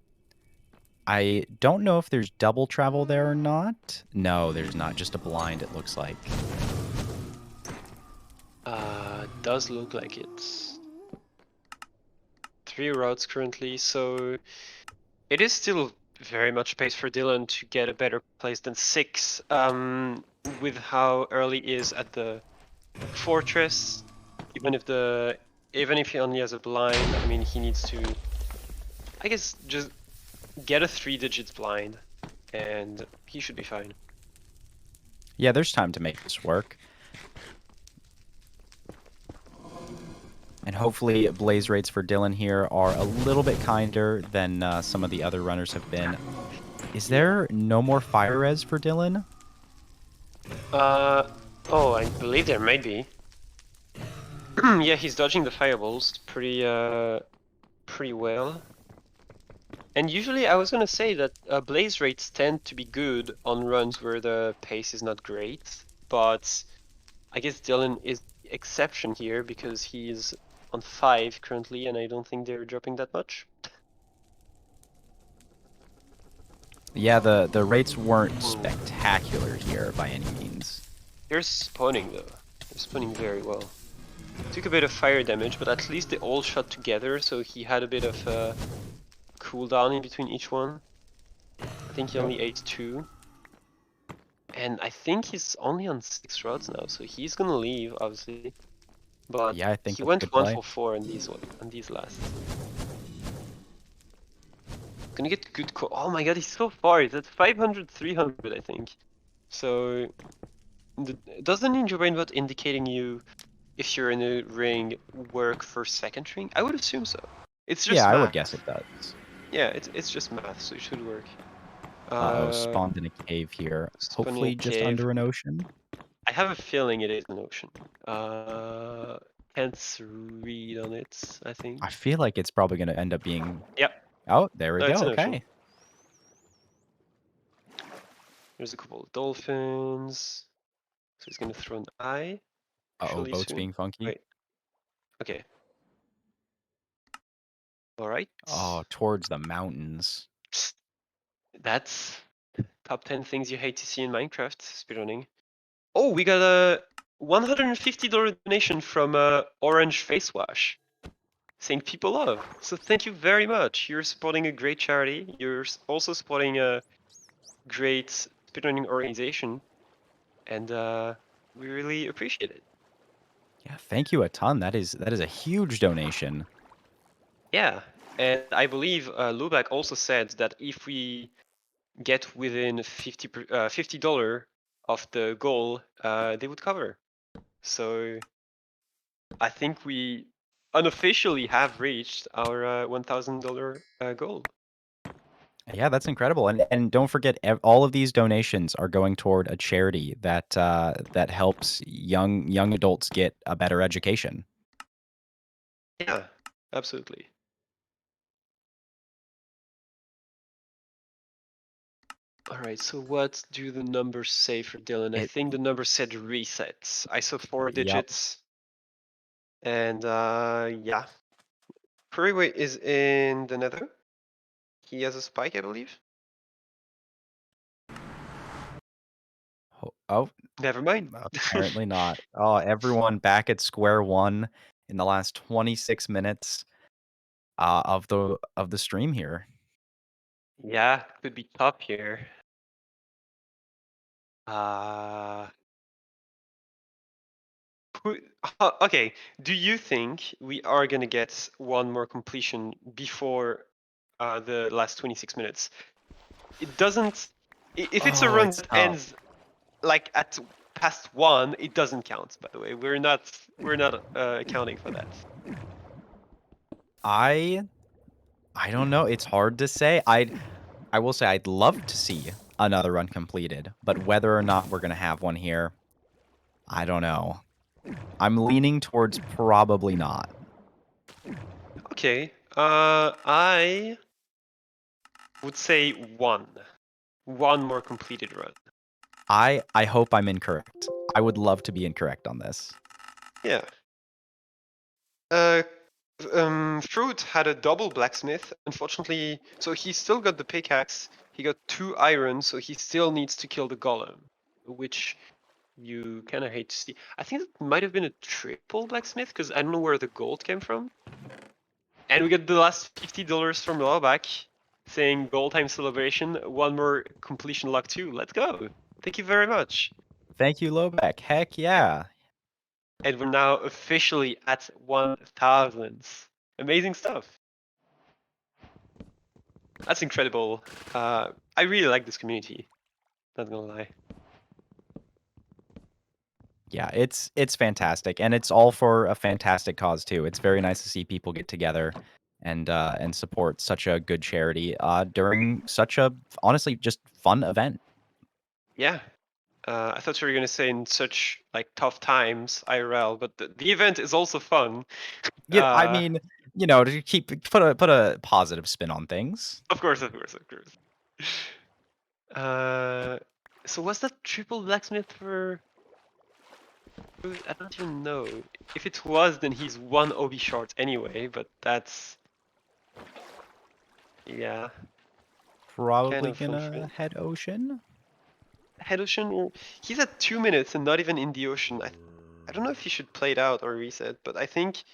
don't know if there's double travel there or not. No, there's not. Just a blind, it looks like. Does look like it. 3 routes currently, so it is still very much pace for Dylan to get a better place than 6. With how early he is at the fortress, even if he only has a blind, I mean, he needs to, I guess, just get a 3-digit blind, and he should be fine. Yeah, there's time to make this work. And hopefully blaze rates for Dylan here are a little bit kinder than some of the other runners have been. Is there no more fire res for Dylan? Oh, I believe there might be. Yeah, he's dodging the fireballs pretty well. And usually I was gonna say that blaze rates tend to be good on runs where the pace is not great, but I guess Dylan is the exception here because he's on 5 currently, and I don't think they're dropping that much. Yeah, the rates weren't spectacular here by any means. They're spawning though. They're spawning very well. Took a bit of fire damage, but at least they all shot together, so he had a bit of cooldown in between each one. I think he only ate 2. And I think he's only on 6 rods now, so he's gonna leave, obviously. But yeah, I think he that's went a good 1 play. for 4 on these last. Gonna get good oh my god, he's so far. He's at 500, 300, I think. So, does the Ninja Rainbot indicating you if you're in a ring work for second ring? I would assume so. It's just Yeah, math. I would guess it does. Yeah, it's just math, so it should work. Uh-oh, spawned in a cave here. Hopefully just cave. under an ocean. I have a feeling it is an ocean. Can't read on it, I think. I feel like it's probably going to end up being... Yep. Oh, there we No, it's go. an ocean. Okay. There's a couple of dolphins. So he's gonna throw an eye. Uh-oh, Surely boat's soon. being funky. Wait. Okay. Alright. Oh, towards the mountains. That's top 10 things you hate to see in Minecraft speedrunning. Oh, we got a $150 donation from Orange Face Wash. saying people love. So thank you very much. You're supporting a great charity. You're also supporting a great speedrunning organization, and we really appreciate it. Yeah, thank you a ton. That is a huge donation. Yeah, and I believe Lubac also said that if we get within $50 of the goal, they would cover. So I think we unofficially have reached our $1,000 goal. Yeah, that's incredible. And don't forget, all of these donations are going toward a charity that that helps young adults get a better education. Yeah, absolutely. All right, so what do the numbers say for Dylan? I think the number said resets. I saw 4 digits. And yeah. Kuriwe is in the nether. He has a spike, I believe. Oh, never mind. Apparently not. Oh, everyone back at square one in the last 26 minutes of the stream here. Yeah, could be tough here. Uh, okay, do you think we are gonna get one more completion before the last 26 minutes? It doesn't. If it's a run that ends like at past 1, it doesn't count. By the way, we're not accounting for that. I don't know. It's hard to say. I will say I'd love to see another run completed, but whether or not we're gonna have one here, I don't know. I'm leaning towards probably not. Okay. I would say one more completed run. I hope I'm incorrect. I would love to be incorrect on this. Yeah. Fruit had a double blacksmith. Unfortunately, so he still got the pickaxe. He got 2 iron, so he still needs to kill the golem, which you kind of hate to see. I think it might have been a triple blacksmith because I don't know where the gold came from. And we got the last $50 from Lawback saying gold time celebration. One more completion luck too. Let's go. Thank you very much. Thank you, Lobeck. Heck yeah. And we're now officially at 1,000. Amazing stuff. That's incredible. I really like this community. Not gonna lie. Yeah, it's fantastic, and it's all for a fantastic cause too. It's very nice to see people get together and support such a good charity during such a honestly just fun event. Yeah. I thought you were gonna say in such like tough times IRL, but the event is also fun. Yeah, I mean, you know, to put a positive spin on things. Of course. So was that triple blacksmith for? I don't even know. If it was, then he's 1 OB short anyway. But that's yeah. Probably Kind of gonna head ocean. Head ocean, or he's at 2 minutes and not even in the ocean. I don't know if he should play it out or reset, but I think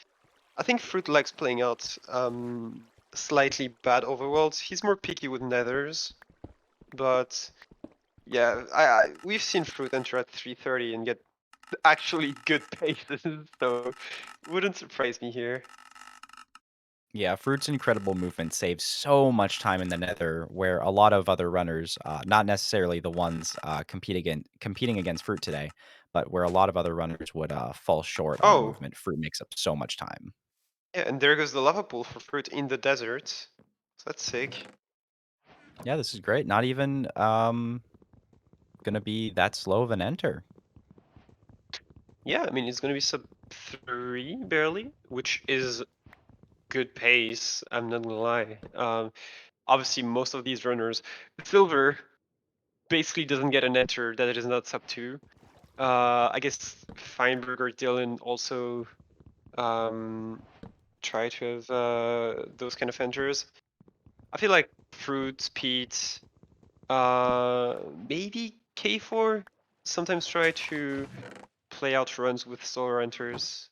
Fruit likes playing out slightly bad overworlds. He's more picky with nethers, but yeah, we've seen Fruit enter at 3:30 and get actually good paces, so wouldn't surprise me here. Yeah, Fruit's incredible movement saves so much time in the nether, where a lot of other runners, not necessarily the ones competing against Fruit today, but where a lot of other runners would fall short on the movement, Fruit makes up so much time. Yeah, and there goes the lava pool for Fruit in the desert. So that's sick. Yeah, this is great. Not even gonna be that slow of an enter. Yeah, I mean it's gonna be sub 3 barely, which is good pace. I'm not gonna lie. Obviously, most of these runners, Silver basically doesn't get an enter that it is not sub 2. I guess Feinberg or Dylan also try to have those kind of enters. I feel like Fruit, Speed, maybe K4 sometimes try to play out runs with slower enters.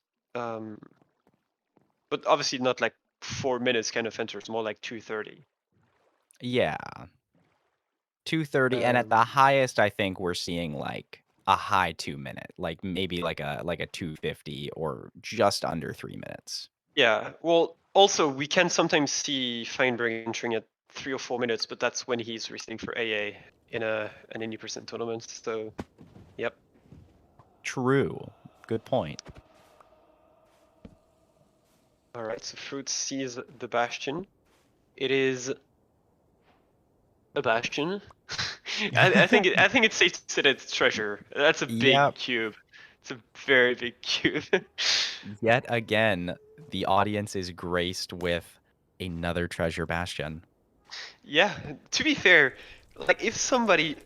but obviously not like 4 minutes kind of enters, more like 2:30. Yeah. 2:30, and at the highest, I think we're seeing like a high 2 minute, like maybe like a 2:50 or just under 3 minutes. Yeah. Well, also we can sometimes see Feinberg entering at 3 or 4 minutes, but that's when he's resting for AA in an 80% tournament. So, yep. True. Good point. All right. So Fruit sees the Bastion. It is a Bastion. I think it's safe to say that it's treasure. That's a big Yep. cube. It's a very big cube. Yet again, the audience is graced with another treasure bastion. Yeah, to be fair, like if somebody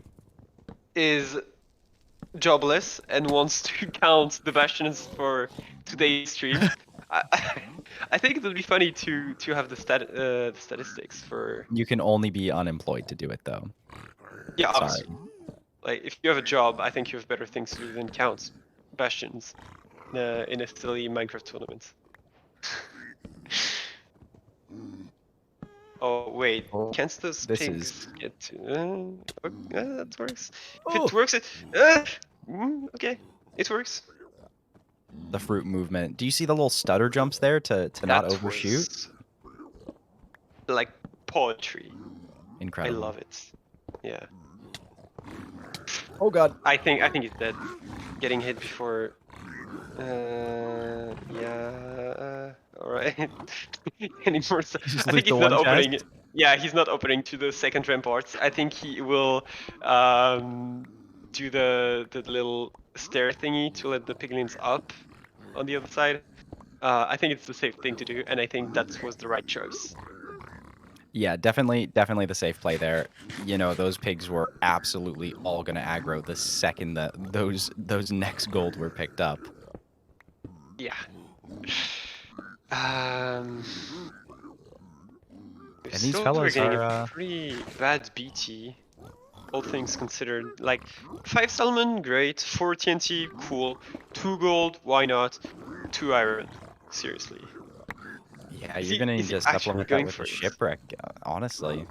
is jobless and wants to count the bastions for today's stream, I think it would be funny to have the statistics for. You can only be unemployed to do it, though. Yeah, Sorry. obviously. Like if you have a job, I think you have better things to do than count bastions in a silly Minecraft tournament. Oh wait, can't those this pigs get to? That works. If Oh. it works, okay, it works. The Fruit movement. Do you see the little stutter jumps there to not That overshoot? was like poetry. Incredible. I love it. Yeah. Oh god. I think he's dead. Getting hit before. Yeah. All right. Any more? Just I loot think he's the not one opening. chest? Yeah, he's not opening to the second rampart. I think he will do the little stair thingy to let the piglins up on the other side. I think it's the safe thing to do, and I think that was the right choice. Yeah, definitely the safe play there. You know, those pigs were absolutely all gonna aggro the second that those next gold were picked up. Yeah. And these Still, we're fellas getting are a pretty bad BT, all things considered. Like 5 salmon, great. 4 TNT, cool. 2 gold, why not? 2 iron, seriously. yeah, Is you're he- gonna need is he to actually supplement going that with for a it? shipwreck, honestly.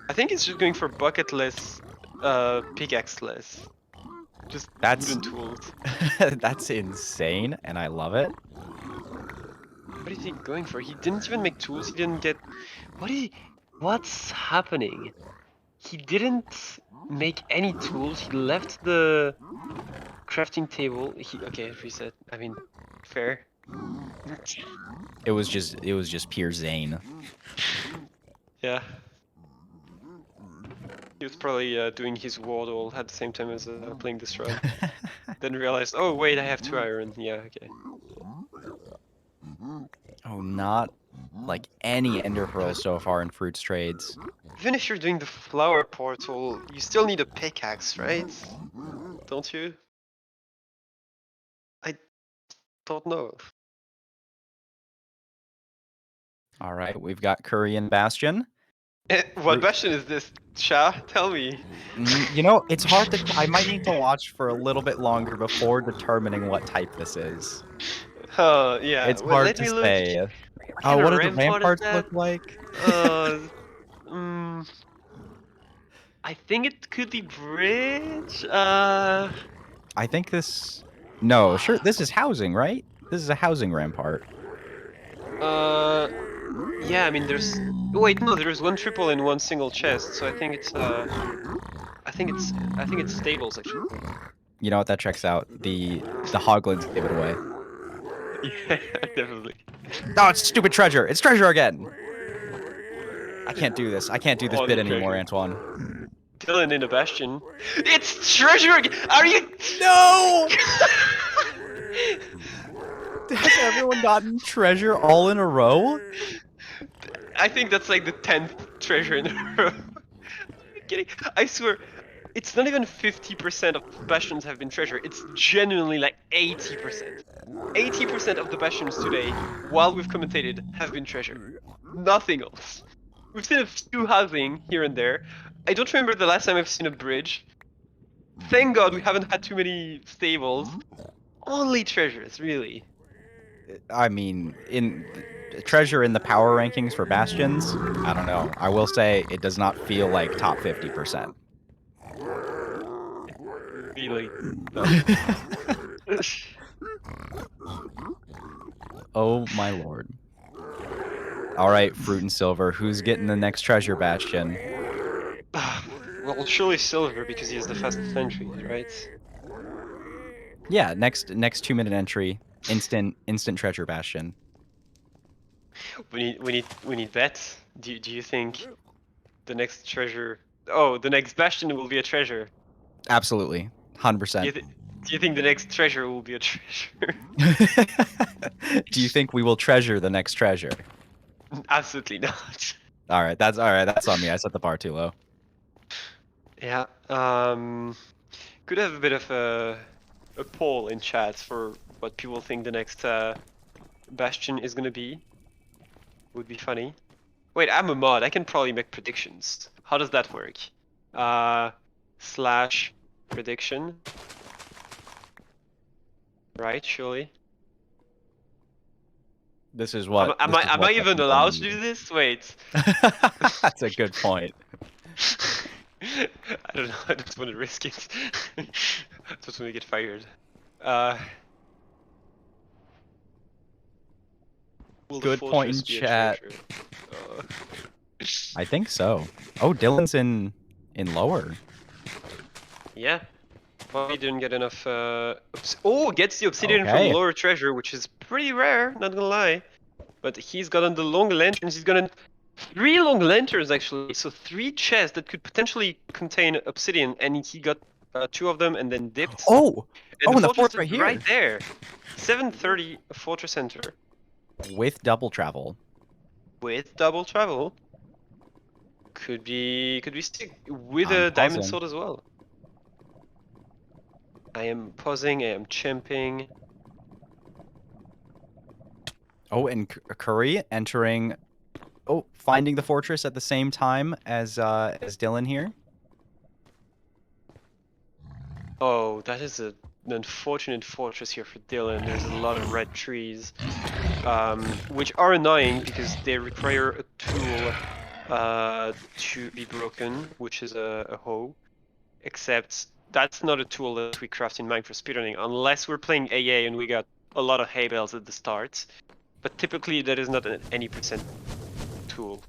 I think it's just going for bucketless, pickaxe-less. Just That's wooden tools. that's insane, and I love it. What is he going for? He didn't even make tools. He didn't get. What's happening? He didn't make any tools. He left the crafting table. Okay, reset. I mean, fair. It was just pure Zane. Yeah. He was probably doing his wardle at the same time as playing this run. Then realized, oh wait, I have 2 iron. Yeah, okay. Oh, not like any ender pearls so far in Fruits trades. Even if you're doing the flower portal, you still need a pickaxe, right? Don't you? I don't know. All right, we've got Curry and Bastion. What Bastion is this, Sha? Tell me. You know, it's hard to. I might need to watch for a little bit longer before determining what type this is. Oh, yeah. It's Well, hard let to me look. say. What Oh, kind of what do the rampart is ramparts that? look like? I think it could be bridge. I think this. No, sure. This is housing, right? This is a housing rampart. Yeah. I mean, there's. Wait, no. There's 1 triple in 1 single chest, so I think it's. I think it's stables actually. You know what? That checks out. The hoglins gave it away. Yeah, definitely. No, it's stupid treasure. It's treasure again. I can't do this. I can't do this Oh, bit the anymore, treasure. Antoine. Dylan in a Bastion. It's treasure again! Are you? No! Has everyone gotten treasure all in a row? I think that's like the 10th treasure in a row. Are you kidding? I swear, it's not even 50% of Bastions have been treasure. It's genuinely like 80%. 80% of the Bastions today, while we've commentated, have been treasure. Nothing else. We've seen a few housing here and there. I don't remember the last time I've seen a bridge. Thank God we haven't had too many stables. Only treasures, really. I mean, treasure in the power rankings for bastions, I don't know. I will say it does not feel like top 50%. Really? No. Oh my lord. All right, Fruit and Silver, who's getting the next treasure bastion? Well, surely Silver because he has the fastest entry, right? Yeah, next 2-minute entry, instant treasure bastion. We need bets. Do you think the next treasure? Oh, the next bastion will be a treasure. Absolutely, 100%. Do you think the next treasure will be a treasure? Do you think we will treasure the next treasure? Absolutely not. All right, that's on me. I set the bar too low. Yeah. Could have a bit of a poll in chat for what people think the next bastion is gonna be. Would be funny. Wait, I'm a mod. I can probably make predictions. How does that work? Slash prediction. Right, surely. This is what. Am I even allowed to do this? Wait. That's a good point. I don't know. I just want to risk it. I just want to get fired. Good point in chat. I think so. Oh, Dylan's in lower. Yeah. Probably didn't get enough. Oh, gets the obsidian from lower treasure, which is pretty rare. Not gonna lie. But he's gotten the long lanterns. He's gotten 3 long lanterns actually. So 3 chests that could potentially contain obsidian, and he got 2 of them and then dipped. Oh, and the fortress right here. Right there. 730 fortress center. With double travel. With double travel. Could be stick with a diamond sword as well. I am pausing, I am champing. Oh, and Curry entering. Oh, finding the fortress at the same time as Dylan here. Oh, that is an unfortunate fortress here for Dylan. There's a lot of red trees, which are annoying because they require a tool to be broken, which is a hoe. Except that's not a tool that we craft in Mine for speedrunning, unless we're playing AA and we got a lot of hay bales at the start. But typically that is not an any % tool.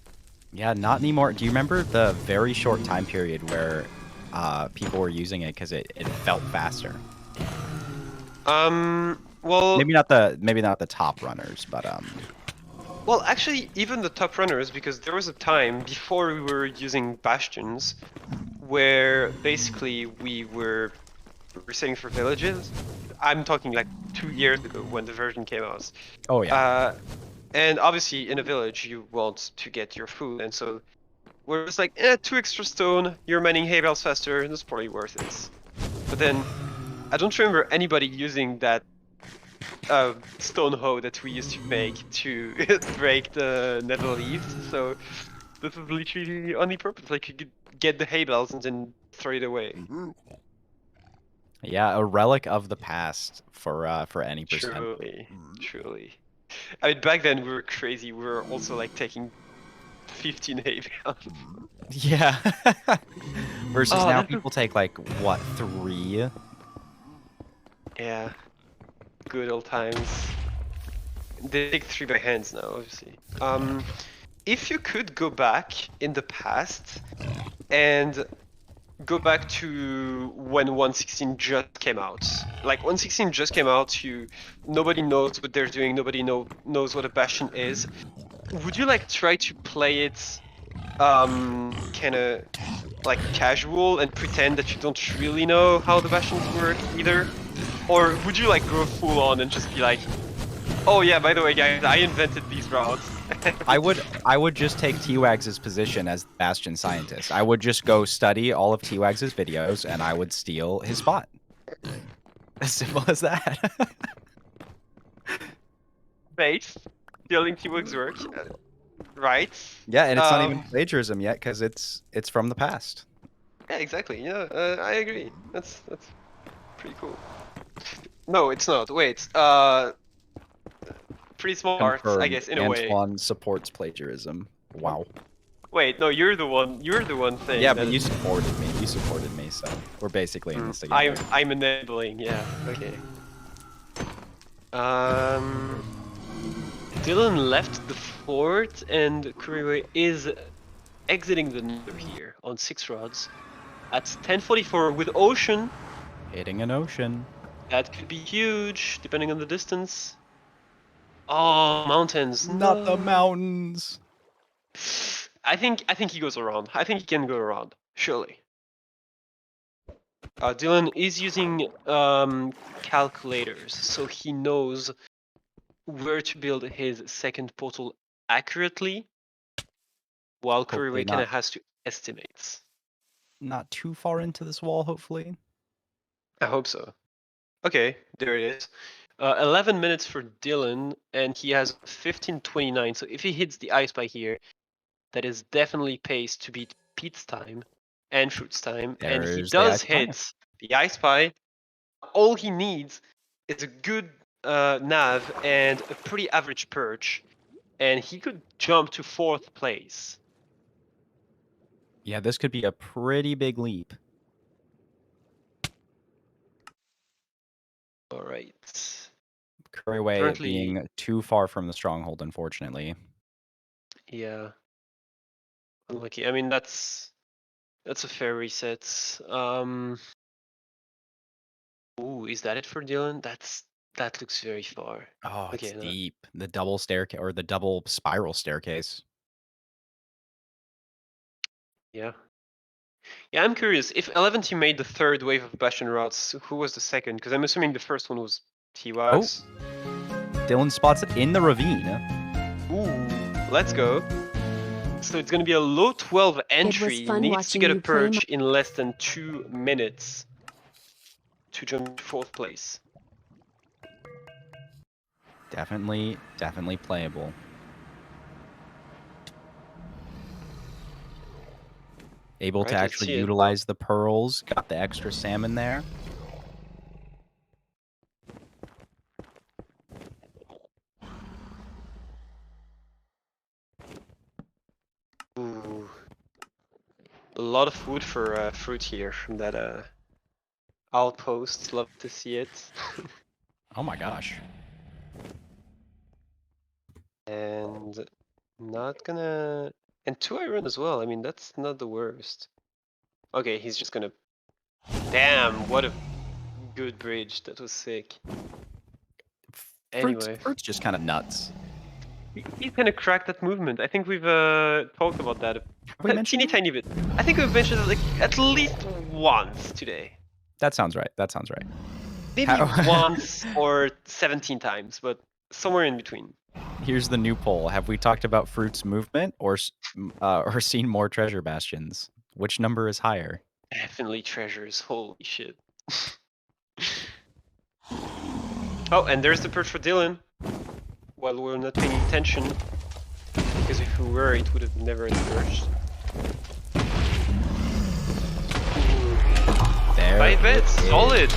Yeah, not anymore. Do you remember the very short time period where people were using it because it felt faster? Well, maybe not the top runners, but well, actually, even the top runners, because there was a time before we were using bastions, where basically we were resetting for villages. I'm talking like 2 years ago when the version came out. Oh yeah. And obviously in a village you want to get your food, and so we're just like, 2 extra stone, you're mining hay bales faster, and it's probably worth it. But then I don't remember anybody using that stone hoe that we used to make to break the nether leaves. So this is literally the only purpose. Like you could get the hay bales and then throw it away. Yeah, a relic of the past for any %. Truly. I mean, back then we were crazy. We were also like taking 15 hay bales. Yeah. Versus now people take like what, 3? Yeah. Good old times. They take 3 by hands now, obviously. If you could go back in the past and go back to when 1.16 just came out. Like 1.16 just came out, nobody knows what they're doing, nobody knows what a bastion is. Would you like try to play it kinda like casual and pretend that you don't really know how the bastions work either? Or would you like go full on and just be like, oh yeah, by the way guys, I invented these routes? I would just take T-Wags' position as Bastion scientist. I would just go study all of T-Wags' videos and I would steal his spot. As simple as that. Right? Stealing T-Wags' work. Right? Yeah, and it's not even plagiarism yet because it's from the past. Yeah, exactly. Yeah, I agree. That's pretty cool. No, it's not. Wait. pretty smart, I guess, in a way. Antoine supports plagiarism. Wow. Wait, no, you're the one saying Yeah, that but you it's- supported me. You supported me, so we're basically in this together. I'm enabling, yeah, okay. Dylan left the fort, and Kuriwe is exiting the nether here on 6 rods. At 10:44 with ocean. Hitting an ocean. That could be huge, depending on the distance. Oh, mountains. Not the no. mountains. I think he goes around. I think he can go around, surely. Dylan is using calculators, so he knows where to build his second portal accurately, while Kuriwe kind of has to estimate. Not too far into this wall, hopefully. I hope so. Okay, there it is. 11 minutes for Dylan, and he has 15:29. So if he hits the ice by here, that is definitely pace to beat Pete's time and Fruit's time. And he There's the does Ice Spy. hit the ice pie. All he needs is a good nav and a pretty average perch, and he could jump to 4th place. Yeah, this could be a pretty big leap. All right. Kuriwe Currently- being too far from the stronghold, unfortunately. Yeah. Unlucky. I mean, that's a fair reset. Ooh, is that it for Dylan? That looks very far. Oh, Okay, it's no. deep. The double staircase or the double spiral staircase. Yeah. Yeah, I'm curious. If 11T made the 3rd wave of Bastion routes, who was the 2nd? Because I'm assuming the first one was T-Wax. Dylan spots it in the ravine. Ooh, let's go. So it's gonna be a low 12 entry. fun Needs to watching get a you play perch in less than 2 minutes to jump to 4th place. Definitely playable. Able Right, to let's actually see it. utilize the pearls. Got the extra salmon there. Ooh. A lot of food for Fruit here from that outpost. Love to see it. Oh my gosh. And not gonna... And 2 iron as well. I mean, that's not the worst. Okay, he's just gonna... Damn, what a good bridge. That was sick. Anyway. Fruit's just kind of nuts. He kind of cracked that movement. I think we've talked about that we a mentioned teeny tiny bit. I think we've mentioned it like at least once today. That sounds right. That sounds right. Maybe once or 17 times, but somewhere in between. Here's the new poll. Have we talked about Fruit's movement or seen more treasure bastions? Which number is higher? Definitely treasures. Holy shit. Oh, and there's the perch for Dylan. While we're not paying attention. Because if we were, it would have never emerged. There 5 bets, solid!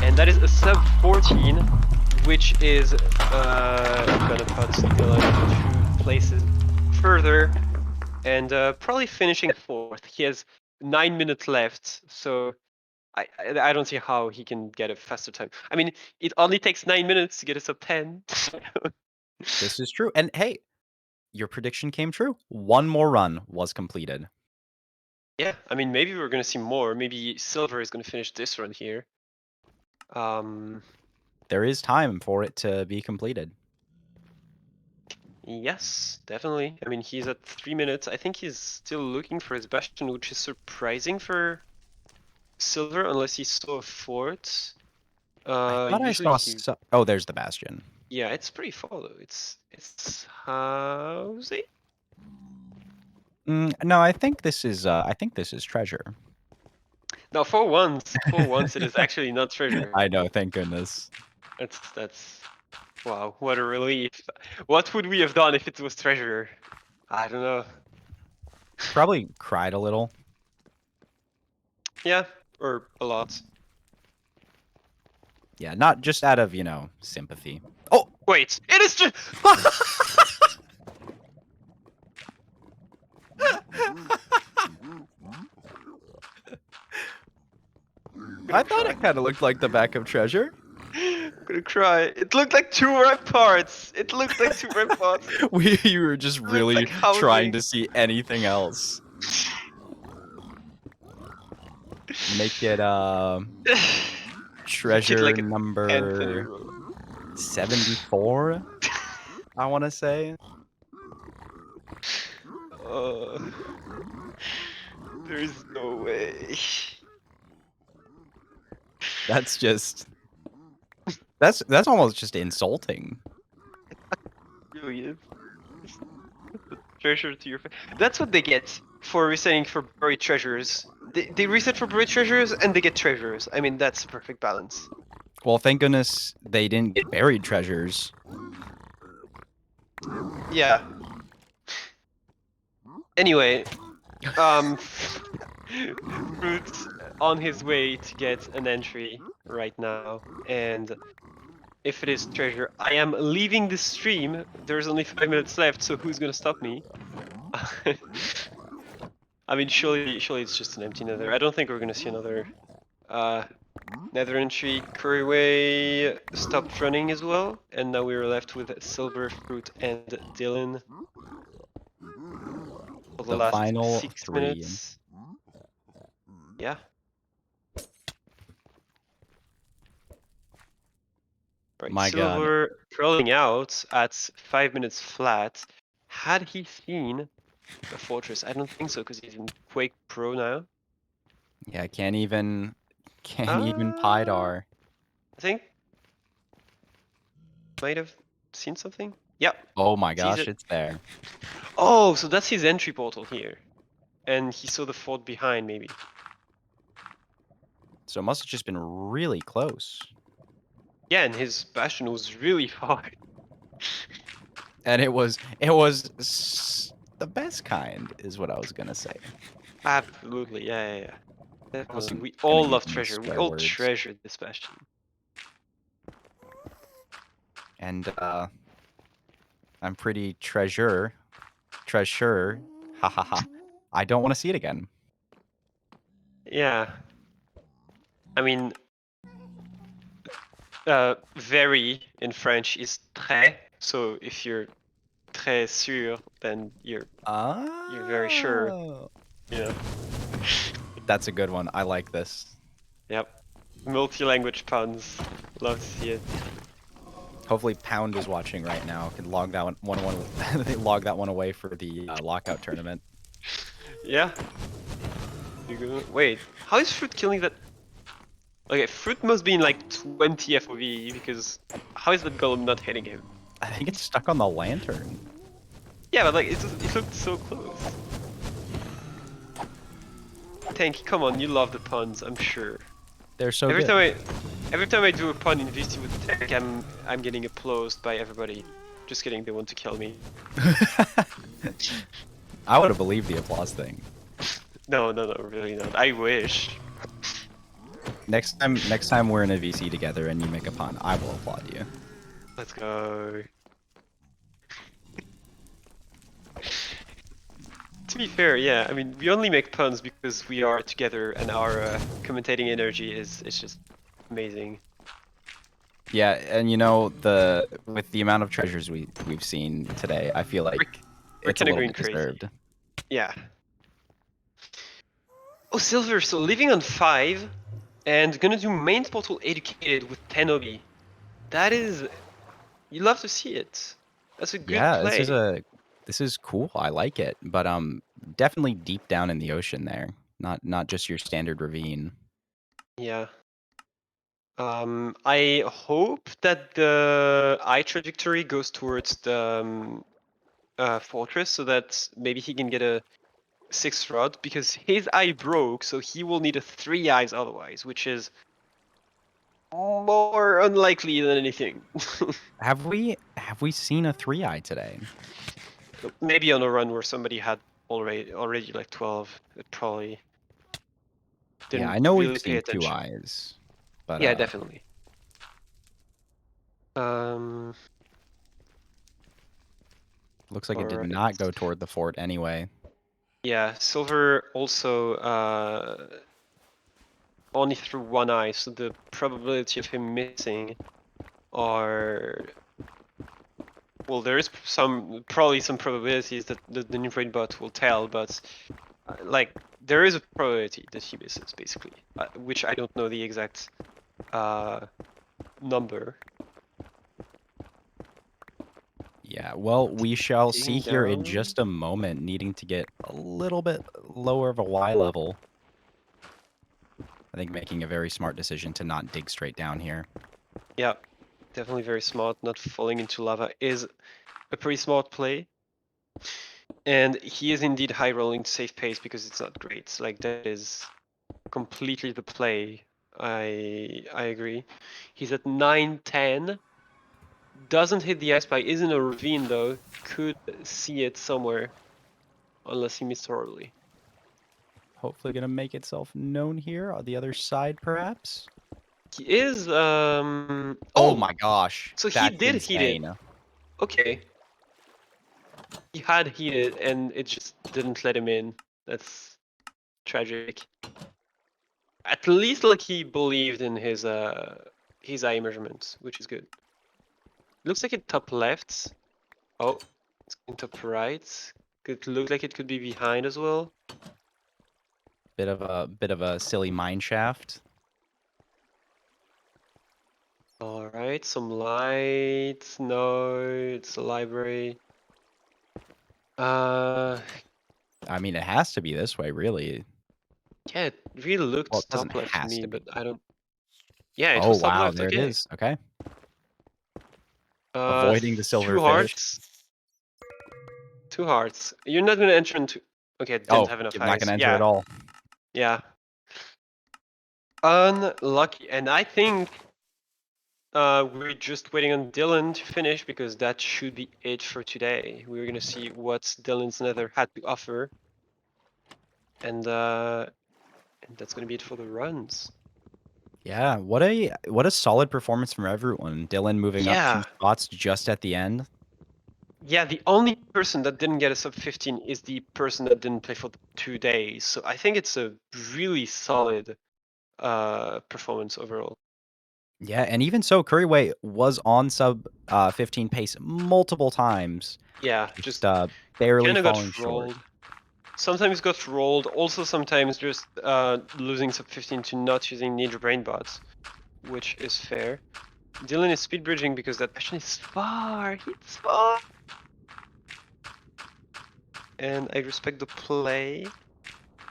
And that is a sub 14, which is gonna put Dylan 2 places further, and probably finishing 4th. He has 9 minutes left, so I don't see how he can get a faster time. I mean, it only takes 9 minutes to get a sub 10. This is true. And hey, your prediction came true. One more run was completed. Yeah, I mean, maybe we're gonna see more. Maybe Silver is gonna finish this run here. There is time for it to be completed. Yes, definitely. I mean, he's at 3 minutes. I think he's still looking for his bastion, which is surprising for Silver, unless he saw a fort. I thought I usually saw. Oh, there's the bastion. Yeah, it's pretty far though. It's housing. No, I think this is. I think this is treasure. No, for once, it is actually not treasure. I know. Thank goodness. That's wow, what a relief. What would we have done if it was treasure? I don't know. Probably cried a little. Yeah, or a lot. Yeah, not just out of sympathy. Oh, Wait, it is just. I thought it kind of looked like the back of Treasure. I'm gonna cry. It looked like 2 red parts. It looked like 2 red parts. You were just looked really like housing. trying to see anything else. Make it treasure like a number 74. I want to say. There's no way. That's just. That's almost just insulting. Really is. Treasure to your face. That's what they get for resetting for buried treasures. They reset for buried treasures and they get treasures. I mean, that's a perfect balance. Well, thank goodness they didn't get buried treasures. Yeah. Anyway, Fruit's on his way to get an entry right now, and if it is treasure, I am leaving the stream. There's only 5 minutes left, so who's gonna stop me? I mean, surely it's just an empty nether. I don't think we're gonna see another nether entry. Curryway stopped running as well, and now we're left with Silver, Fruit, and Dylan. For the last final 6 3. minutes. Yeah. Right, My God. Silver curling out at 5 minutes flat. Had he seen the fortress? I don't think so, because he's in Quake Pro now. Yeah, can't even Pydar. I think. Might have seen something. Yep. Oh my Sees gosh, it. it's there. Oh, so that's his entry portal here. And he saw the fort behind, maybe. So it must have just been really close. Yeah, and his bastion was really far. And it was the best kind, is what I was gonna say. Absolutely, yeah. Definitely. Wasn't We gonna all use love any treasure. We swear all words. treasure this bastion. And I'm pretty treasure, ha ha ha. I don't want to see it again. Yeah. I mean, very in French is très. So if you're très sûr, then you're very sure. Oh. Yeah. That's a good one. I like this. Yep. Multi-language puns. Love to see it. Hopefully, Pound is watching right now. Can log that one they log that one away for the lockout tournament. Yeah. Wait, how is Fruit killing that? Okay, Fruit must be in like 20 FOV because how is that golem not hitting him? I think it's stuck on the lantern. Yeah, but like it looked so close. Tank, come on, you love the puns, I'm sure. They're so every good. time I do a pun in VC with Tank, I'm getting applauded by everybody. Just kidding, they want to kill me. I would have believed the applause thing. No, really not. I wish. Next time we're in a VC together and you make a pun, I will applaud you. Let's go. To be fair, yeah, I mean, we only make puns because we are together and our commentating energy is just amazing. Yeah, and you know, with the amount of treasures we've seen today, I feel like it's a little bit deserved. Yeah. Oh, Silver, so living on 5 and gonna do main portal educated with 10 OB. That is, you love to see it. That's a good play. This is cool. I like it, but definitely deep down in the ocean there, not just your standard ravine. Yeah. I hope that the eye trajectory goes towards the fortress so that maybe he can get a 6th rod because his eye broke, so he will need a 3 eyes otherwise, which is more unlikely than anything. Have we seen a 3-eye today? Maybe on a run where somebody had already like 12. It probably didn't. Yeah, I know really we've pay seen attention. 2 eyes, but yeah, definitely. Looks like it did Alright. not go toward the fort anyway. Yeah, silver also only through one eye, so the probability of him missing are... Well, there is probably some probabilities that the new brain bot will tell, but like there is a probability that he misses, basically, which I don't know the exact number. Yeah, well, we shall see Digging here in down. just a moment, needing to get a little bit lower of a Y level. I think making a very smart decision to not dig straight down here. Yeah, definitely very smart. Not falling into lava is a pretty smart play. And he is indeed high rolling to save pace because it's not great. Like that is completely the play. I agree. He's at 9-10. Doesn't hit the ice spike. Is in a ravine though. Could see it somewhere, unless he missed horribly. Hopefully gonna make itself known here on the other side, perhaps. He is. Oh my gosh! So he that's did heat it. insane. Okay. He had heated and it just didn't let him in. That's tragic. At least like he believed in his eye measurements, which is good. Looks like it top left. Oh, it's in top right. Could look like it could be behind as well. Bit of a silly mine shaft. All right, some light. No, it's a library. I mean, it has to be this way, really. Yeah, it really looked Well, it top doesn't left to has me, to but be. I don't. Yeah, it Oh was top wow, left. there Okay. it is. Okay. Avoiding the silver 2 fish. hearts. 2 hearts. You're not gonna enter into. Okay, I didn't have enough you're not eyes. gonna enter Yeah. at all. Yeah. Unlucky, and I think we're just waiting on Dylan to finish because that should be it for today. We're gonna see what Dylan's Nether had to offer, and that's gonna be it for the runs. Yeah, what a solid performance from everyone. Dylan moving up 2 Yeah. spots just at the end. Yeah, the only person that didn't get a sub 15 is the person that didn't play for 2 days. So I think it's a really solid performance overall. Yeah, and even so, Curryway was on sub 15 pace multiple times. Yeah, just barely kinda falling got short. rolled. Sometimes got rolled. Also, sometimes just losing sub 15 to not using Ninja Brain bots, which is fair. Dylan is speed bridging because that bastion is far. It's far. And I respect the play.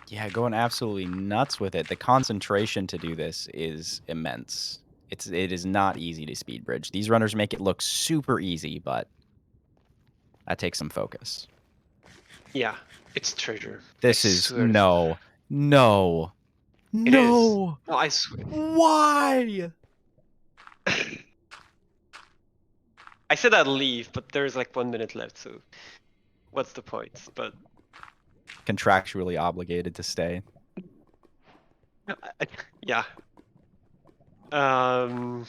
Yeah, going absolutely nuts with it. The concentration to do this is immense. It is not easy to speed bridge. These runners make it look super easy, but that takes some focus. Yeah, it's treasure. This I is swear. no. It is. No, I swear. Why? I said I'd leave, but there's like 1 minute left, so what's the point? But Contractually obligated to stay. yeah. How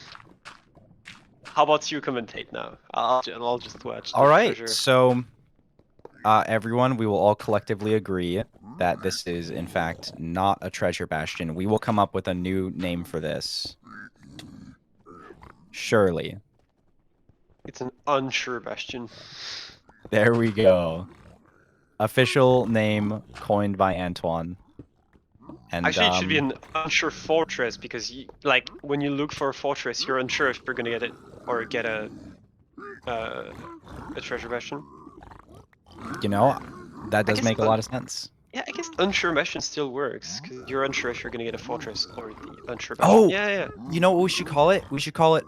about you commentate now? I'll just watch. All right, so everyone, we will all collectively agree that this is, in fact, not a treasure bastion. We will come up with a new name for this. Surely. It's an unsure bastion. There we go. Official name coined by Antoine. And, actually, it should be an unsure fortress because, like, when you look for a fortress, you're unsure if you're gonna get it or get a treasure bastion. You know, that does make a lot of sense. Yeah, I guess unsure bastion still works because you're unsure if you're gonna get a fortress or the unsure bastion. Oh, yeah. You know what we should call it? We should call it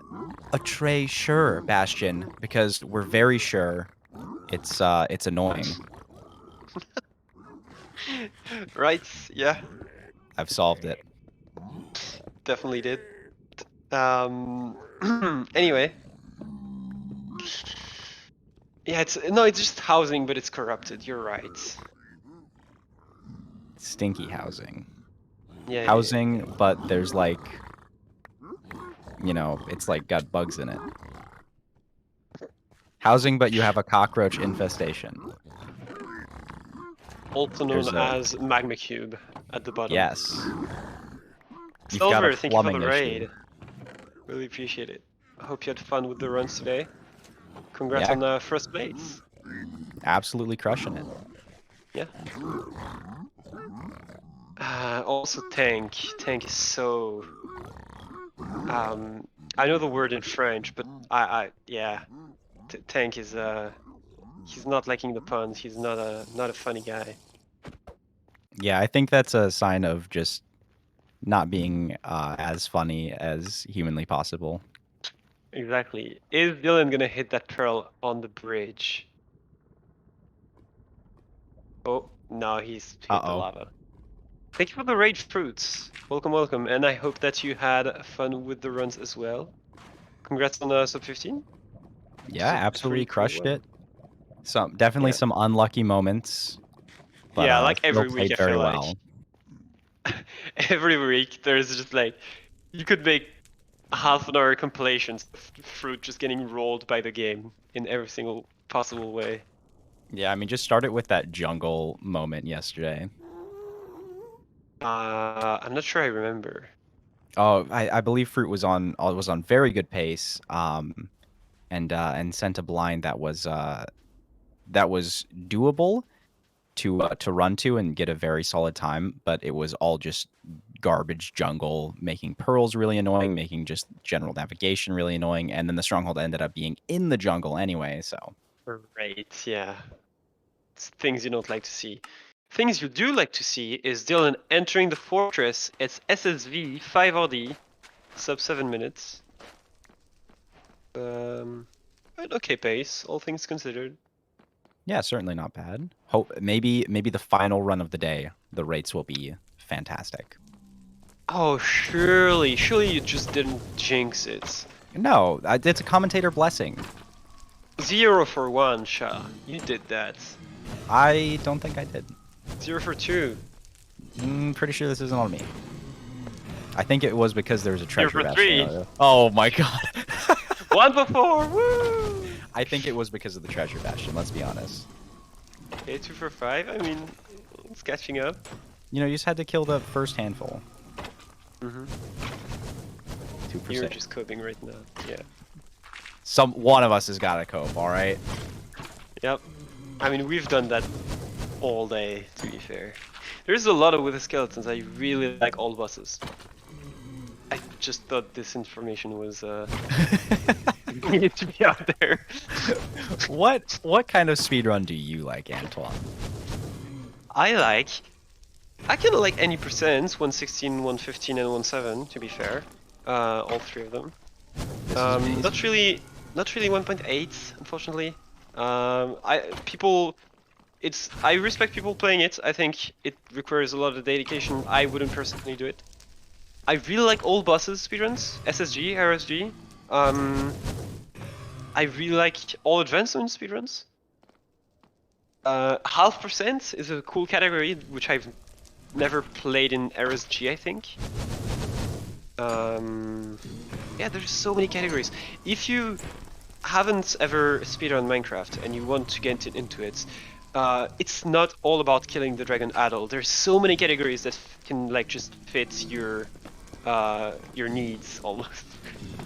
a Trey-sure bastion because we're very sure it's annoying. Right? Yeah. I've solved it. Definitely did. Anyway. Yeah, it's just housing, but it's corrupted. You're right. Stinky housing. Yeah. Housing, but there's like, you know, it's like got bugs in it. Housing, but you have a cockroach infestation. Also known There's a- as Magma Cube at the bottom. Yes. You've got a Silver, thank you for the plumbing issue. raid. Really appreciate it. I hope you had fun with the runs today. Congrats Yeah. on first place. Absolutely crushing it. Yeah. Also Tank. Tank is so... I know the word in French, but yeah. Tank is he's not liking the puns. He's not a funny guy. Yeah, I think that's a sign of just not being as funny as humanly possible. Exactly. Is Dylan gonna hit that pearl on the bridge? Oh, no, he's hit the lava. Thank you for the raid fruits. Welcome, welcome. And I hope that you had fun with the runs as well. Congrats on sub 15. Yeah, absolutely crushed it. Yeah. Definitely some unlucky moments. But, yeah, like still every week played I very feel like. well. Every week there's just like, you could make half an hour compilations of fruit just getting rolled by the game in every single possible way. Yeah, I mean, just started with that jungle moment yesterday. I'm not sure I remember. Oh, I believe Fruit was on very good pace, and sent a blind that was doable to run to and get a very solid time, but it was all just garbage jungle, making pearls really annoying, making just general navigation really annoying, and then the stronghold ended up being in the jungle anyway. So Right, yeah. It's things you don't like to see. Things you do like to see is Dylan entering the fortress. It's SSV 5 RD, sub 7 minutes. An okay pace, all things considered. yeah, certainly not bad. Hope maybe the final run of the day, the rates will be fantastic. Oh, surely you just didn't jinx it. No, it's a commentator blessing. 0 for 1, Sha. You did that. I don't think I did. 0 for 2. Pretty sure this isn't on me. I think it was because there was a treasure 0 for bastion. 3. Oh my god. 1 for 4. Woo! I think it was because of the treasure bastion. Let's be honest. Okay, 2 for 5. I mean, it's catching up. You know, you just had to kill the first handful. 2%. 2%. You're just coping right now. Yeah. One of us has got to cope. All right. Yep. I mean, we've done that all day, to be fair. There's a lot of with the skeletons. I really like all bosses. I just thought this information was needed to be out there. What kind of speedrun do you like, Antoine? I kind of like any percents, 116, 115, and 17, to be fair. All three of them. Not really 1.8, unfortunately. I respect people playing it. I think it requires a lot of dedication. I wouldn't personally do it. I really like all bosses speedruns, SSG, RSG. I really like all advancement speedruns. 0.5% is a cool category, which I've never played in RSG, I think. Yeah, there's so many categories. If you haven't ever speedrun Minecraft and you want to get into it, it's not all about killing the dragon at all. There's so many categories that can like just fit your needs almost.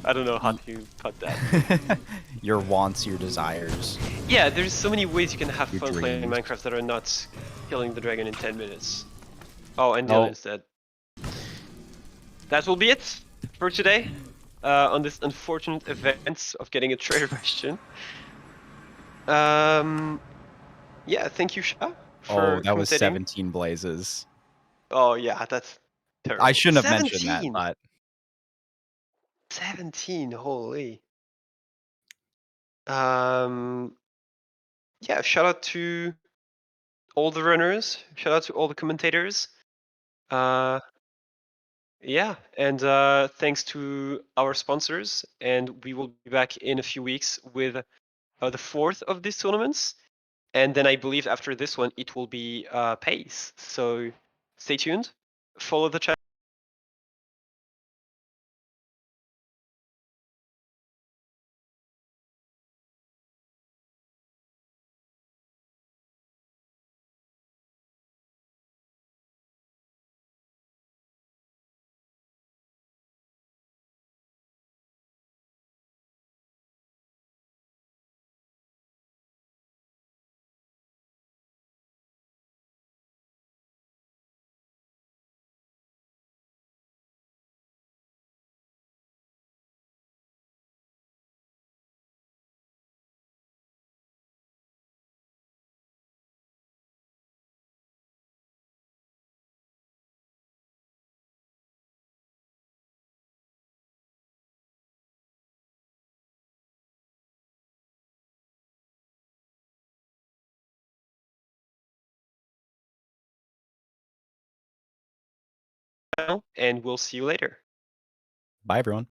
I don't know how to put that. Your wants, your desires. Yeah, there's so many ways you can have Your fun playing dreams. Minecraft that are not killing the dragon in 10 minutes. Oh, and Dylan's dead. That will be it for today. On this unfortunate event of getting a traitor question. Yeah, thank you, Sha. For That was commentating. 17 blazes. Oh yeah, that's terrible. I shouldn't have mentioned 17? that, but 17, holy. Yeah, shout out to all the runners. Shout out to all the commentators. Yeah, and thanks to our sponsors. And we will be back in a few weeks with the fourth of these tournaments. And then I believe after this one, it will be PACE. So stay tuned. Follow the channel. now, and we'll see you later. Bye, everyone.